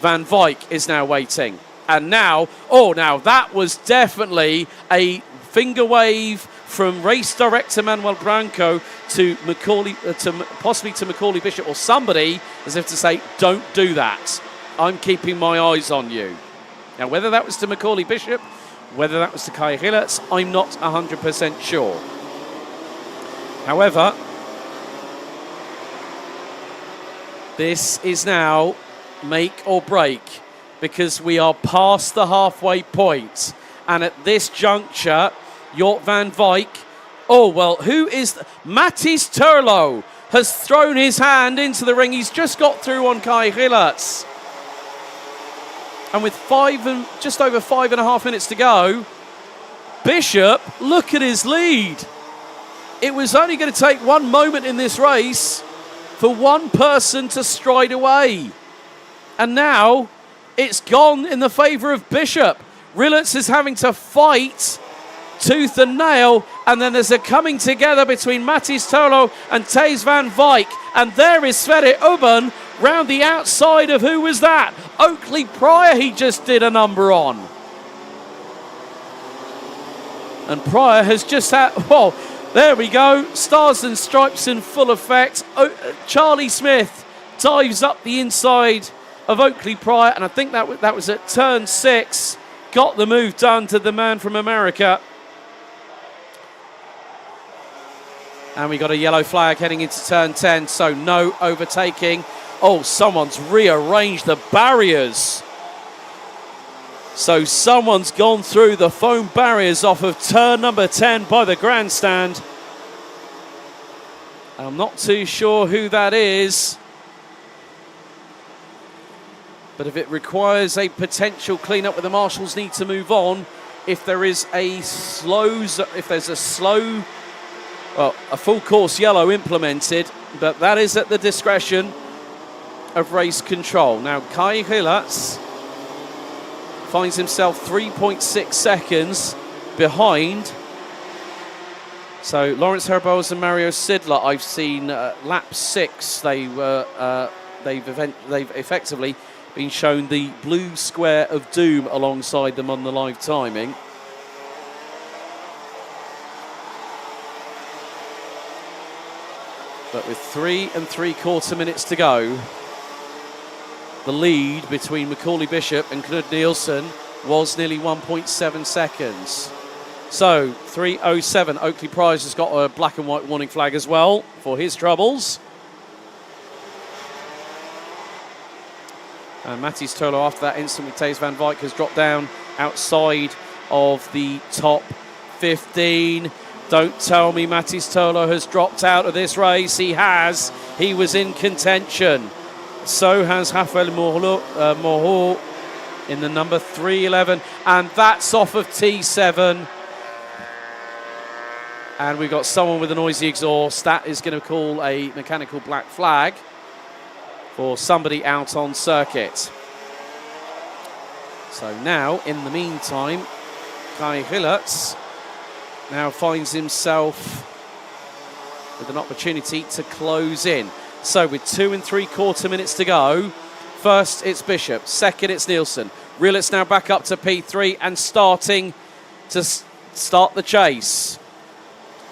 Van Wyk is now waiting. And now, now that was definitely a finger wave from race director Manuel Branco to Macaulay, possibly to Macaulay Bishop or somebody, as if to say, don't do that. I'm keeping my eyes on you. Now, whether that was to Macaulay Bishop, whether that was to Kai Rillerts, I'm not 100% sure. However, this is now make or break because we are past the halfway point. And at this juncture, Jort van Wyk, who is... Mattis Turlo has thrown his hand into the ring. He's just got through on Kai Rillerts. And with just over 5.5 minutes to go, Bishop, look at his lead. It was only going to take one moment in this race for one person to stride away. And now it's gone in the favour of Bishop. Rillerts is having to fight tooth and nail, and then there's a coming together between Mattis Turlo and Thijs van Wyk. And there is Sverre Ubben round the outside of who was that? Oakley Pryor he just did a number on. And Pryor has just had, there we go. Stars and Stripes in full effect. Charlie Smith dives up the inside of Oakley Pryor, and I think that was at turn 6. got the move done to the man from America. And we got a yellow flag heading into turn 10, so no overtaking. Oh, someone's rearranged the barriers. So someone's gone through the foam barriers off of turn number 10 by the grandstand. I'm not too sure who that is. But if it requires a potential clean-up where the marshals need to move on, if there is a a full course yellow implemented, but that is at the discretion of race control. Now, Kai Hillatz finds himself 3.6 seconds behind. So Lawrence Herboz and Mario Sidler, I've seen lap 6. They've effectively been shown the blue square of doom alongside them on the live timing. But with 3 3/4 minutes to go, the lead between Macaulay Bishop and Knud Nielsen was nearly 1.7 seconds. So 3:07, Oakley Prize has got a black and white warning flag as well for his troubles. And Matthijs Tolo, after that incident with Thijs van Wijk, has dropped down outside of the top 15. Don't tell me Matthijs Tolo has dropped out of this race. He has. He was in contention. So has Rafael Moreau in the number 311. And that's off of T7. And we've got someone with a noisy exhaust. That is going to call a mechanical black flag for somebody out on circuit. So now, in the meantime, Kai Hillatz now finds himself with an opportunity to close in. So with 2 3/4 minutes to go, first it's Bishop, second it's Nielsen. Hillatz now back up to P3 and starting to start the chase.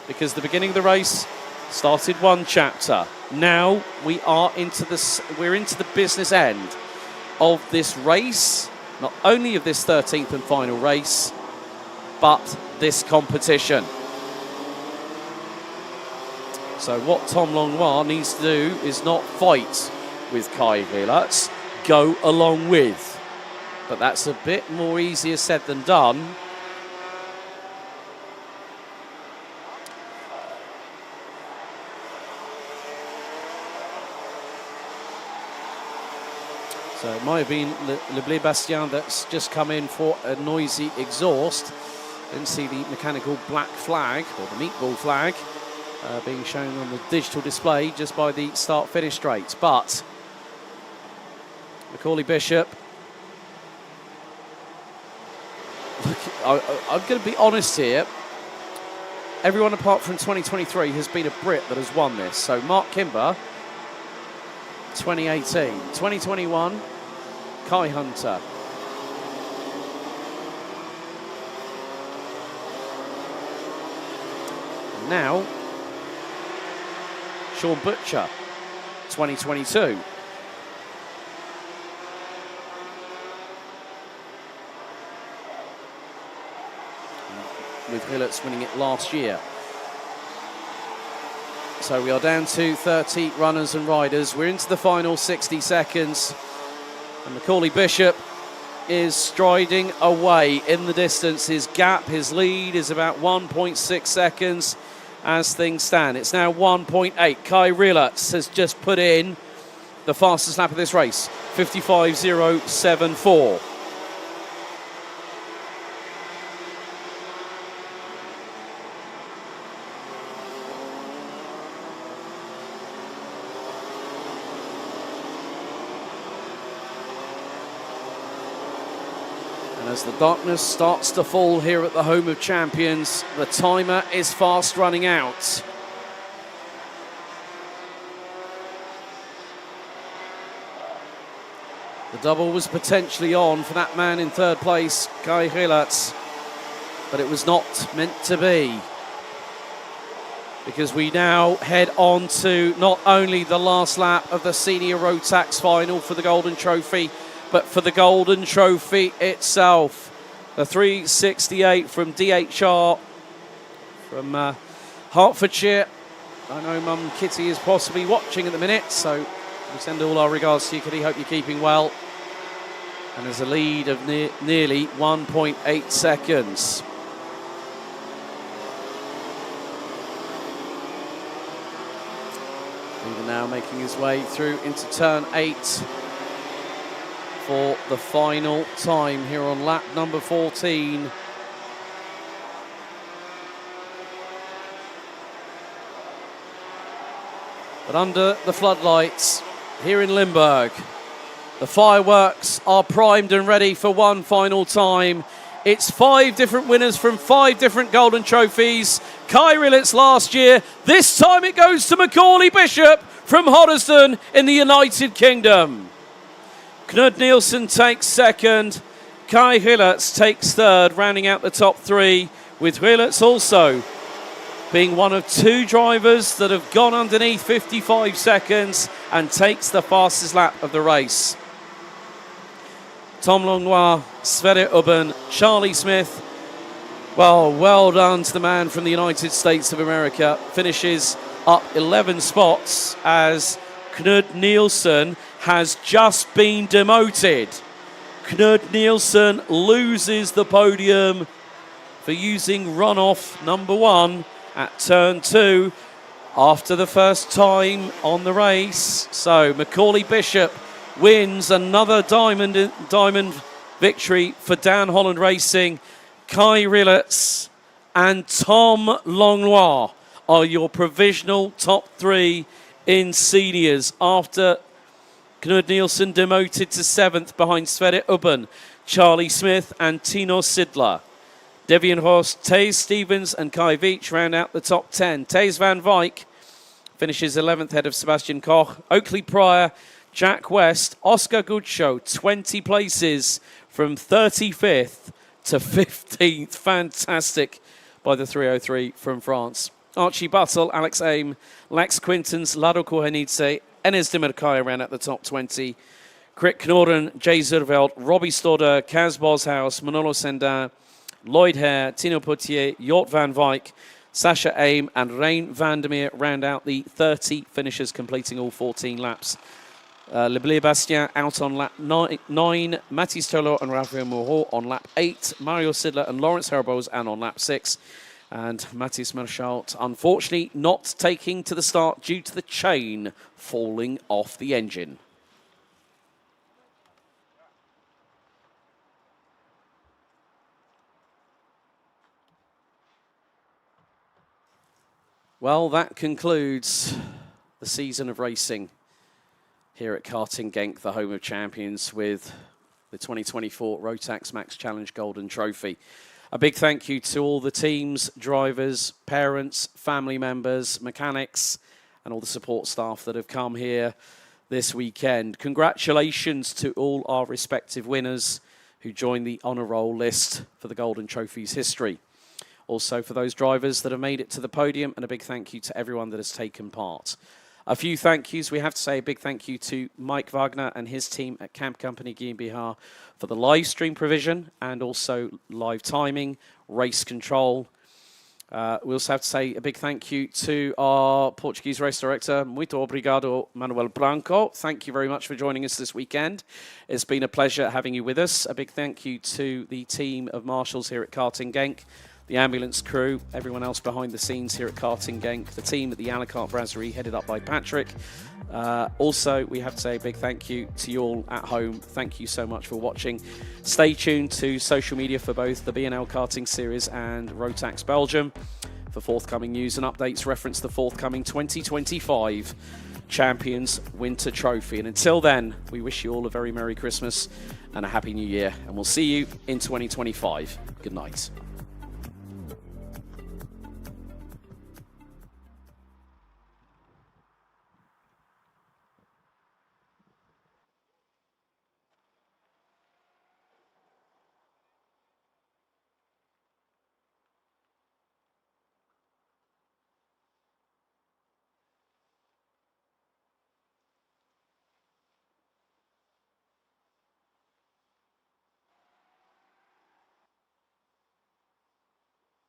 Because the beginning of the race started one chapter. Now we're into the business end of this race, not only of this 13th and final race, but this competition. So what Tom Longnoir needs to do is not fight with Kai Hillatz, go along with. But that's a bit more easier said than done. So it might have been Le Blé Bastien that's just come in for a noisy exhaust. Didn't see the mechanical black flag, or the meatball flag, being shown on the digital display just by the start-finish straight. But Macaulay Bishop, look, I'm going to be honest here. Everyone apart from 2023 has been a Brit that has won this. So Mark Kimber, 2018. 2021, Kai Hunter. And now, Sean Butcher, 2022. With Hillatz winning it last year. So we are down to 30 runners and riders. We're into the final 60 seconds. And Macaulay Bishop is striding away in the distance. His gap, his lead is about 1.6 seconds as things stand. It's now 1.8. Kai Hillatz has just put in the fastest lap of this race, 55.074. As the darkness starts to fall here at the home of champions, the timer is fast running out. The double was potentially on for that man in third place, Kai Hillatz, but it was not meant to be. Because we now head on to not only the last lap of the Senior Rotax Final for the Golden Trophy, but for the Golden Trophy itself. The 368 from DHR from Hertfordshire. I know Mum Kitty is possibly watching at the minute, so we send all our regards to you, Kitty. Hope you're keeping well. And there's a lead of nearly 1.8 seconds. Leader now making his way through into turn 8 for the final time here on lap number 14. But under the floodlights here in Limburg, the fireworks are primed and ready for one final time. It's 5 different winners from 5 different golden trophies. Kai Rillet's last year. This time it goes to Macaulay Bishop from Hoddesdon in the United Kingdom. Knud Nielsen takes second. Kai Rillet takes third, rounding out the top 3, with Rillet also being one of 2 drivers that have gone underneath 55 seconds and takes the fastest lap of the race. Tom Langlois, Sverre Ubben, Charlie Smith. Well done to the man from the United States of America. Finishes up 11 spots as Knud Nielsen has just been demoted. Knud Nielsen loses the podium for using runoff number 1 at turn 2 after the first time on the race. So Macaulay Bishop wins another diamond victory for Dan Holland Racing. Kai Rillet and Tom Langlois are your provisional top 3 in seniors after Knud Nielsen demoted to 7th behind Sverre Ubben, Charlie Smith and Tino Sidler. Devian Horst, Taze Stevens and Kai Veach round out the top 10. Taze van Wyk finishes 11th ahead of Sebastian Koch. Oakley Pryor, Jack West, Oscar Goodshow, 20 places from 35th to 15th. Fantastic by the 303 from France. Archie Buttle, Alex Aim, Lex Quintons, Lado Kohenidze, Enes Dimerkaya ran at the top 20. Krit Knorden, Jay Zurveld, Robbie Stodder, Kaz Boshaus, Manolo Sendin, Lloyd Hare, Tino Potier, Jort van Wyk, Sasha Aim and Rein Vandermeer round out the 30 finishers completing all 14 laps. Leblé Bastien out on lap 9, Mathis Tolo and Raphael Moreau on lap 8, Mario Sidler and Lawrence Herboz and on lap 6. And Mathis Marchalt, unfortunately, not taking to the start due to the chain falling off the engine. Well, that concludes the season of racing here at Karting Genk, the home of champions, with the 2024 Rotax Max Challenge Golden Trophy. A big thank you to all the teams, drivers, parents, family members, mechanics, and all the support staff that have come here this weekend. Congratulations to all our respective winners who joined the honour roll list for the Golden Trophy's history. Also for those drivers that have made it to the podium, and a big thank you to everyone that has taken part. A few thank yous. We have to say a big thank you to Mike Wagner and his team at Camp Company GmbH for the live stream provision and also live timing, race control. We also have to say a big thank you to our Portuguese race director, Muito obrigado, Manuel Branco. Thank you very much for joining us this weekend. It's been a pleasure having you with us. A big thank you to the team of marshals here at Karting Genk, the ambulance crew, everyone else behind the scenes here at Karting Genk, the team at the Alicante Brasserie headed up by Patrick. Also, we have to say a big thank you to you all at home. Thank you so much for watching. Stay tuned to social media for both the B&L Karting Series and Rotax Belgium for forthcoming news and updates. Reference the forthcoming 2025 Champions Winter Trophy. And until then, we wish you all a very Merry Christmas and a Happy New Year. And we'll see you in 2025. Good night.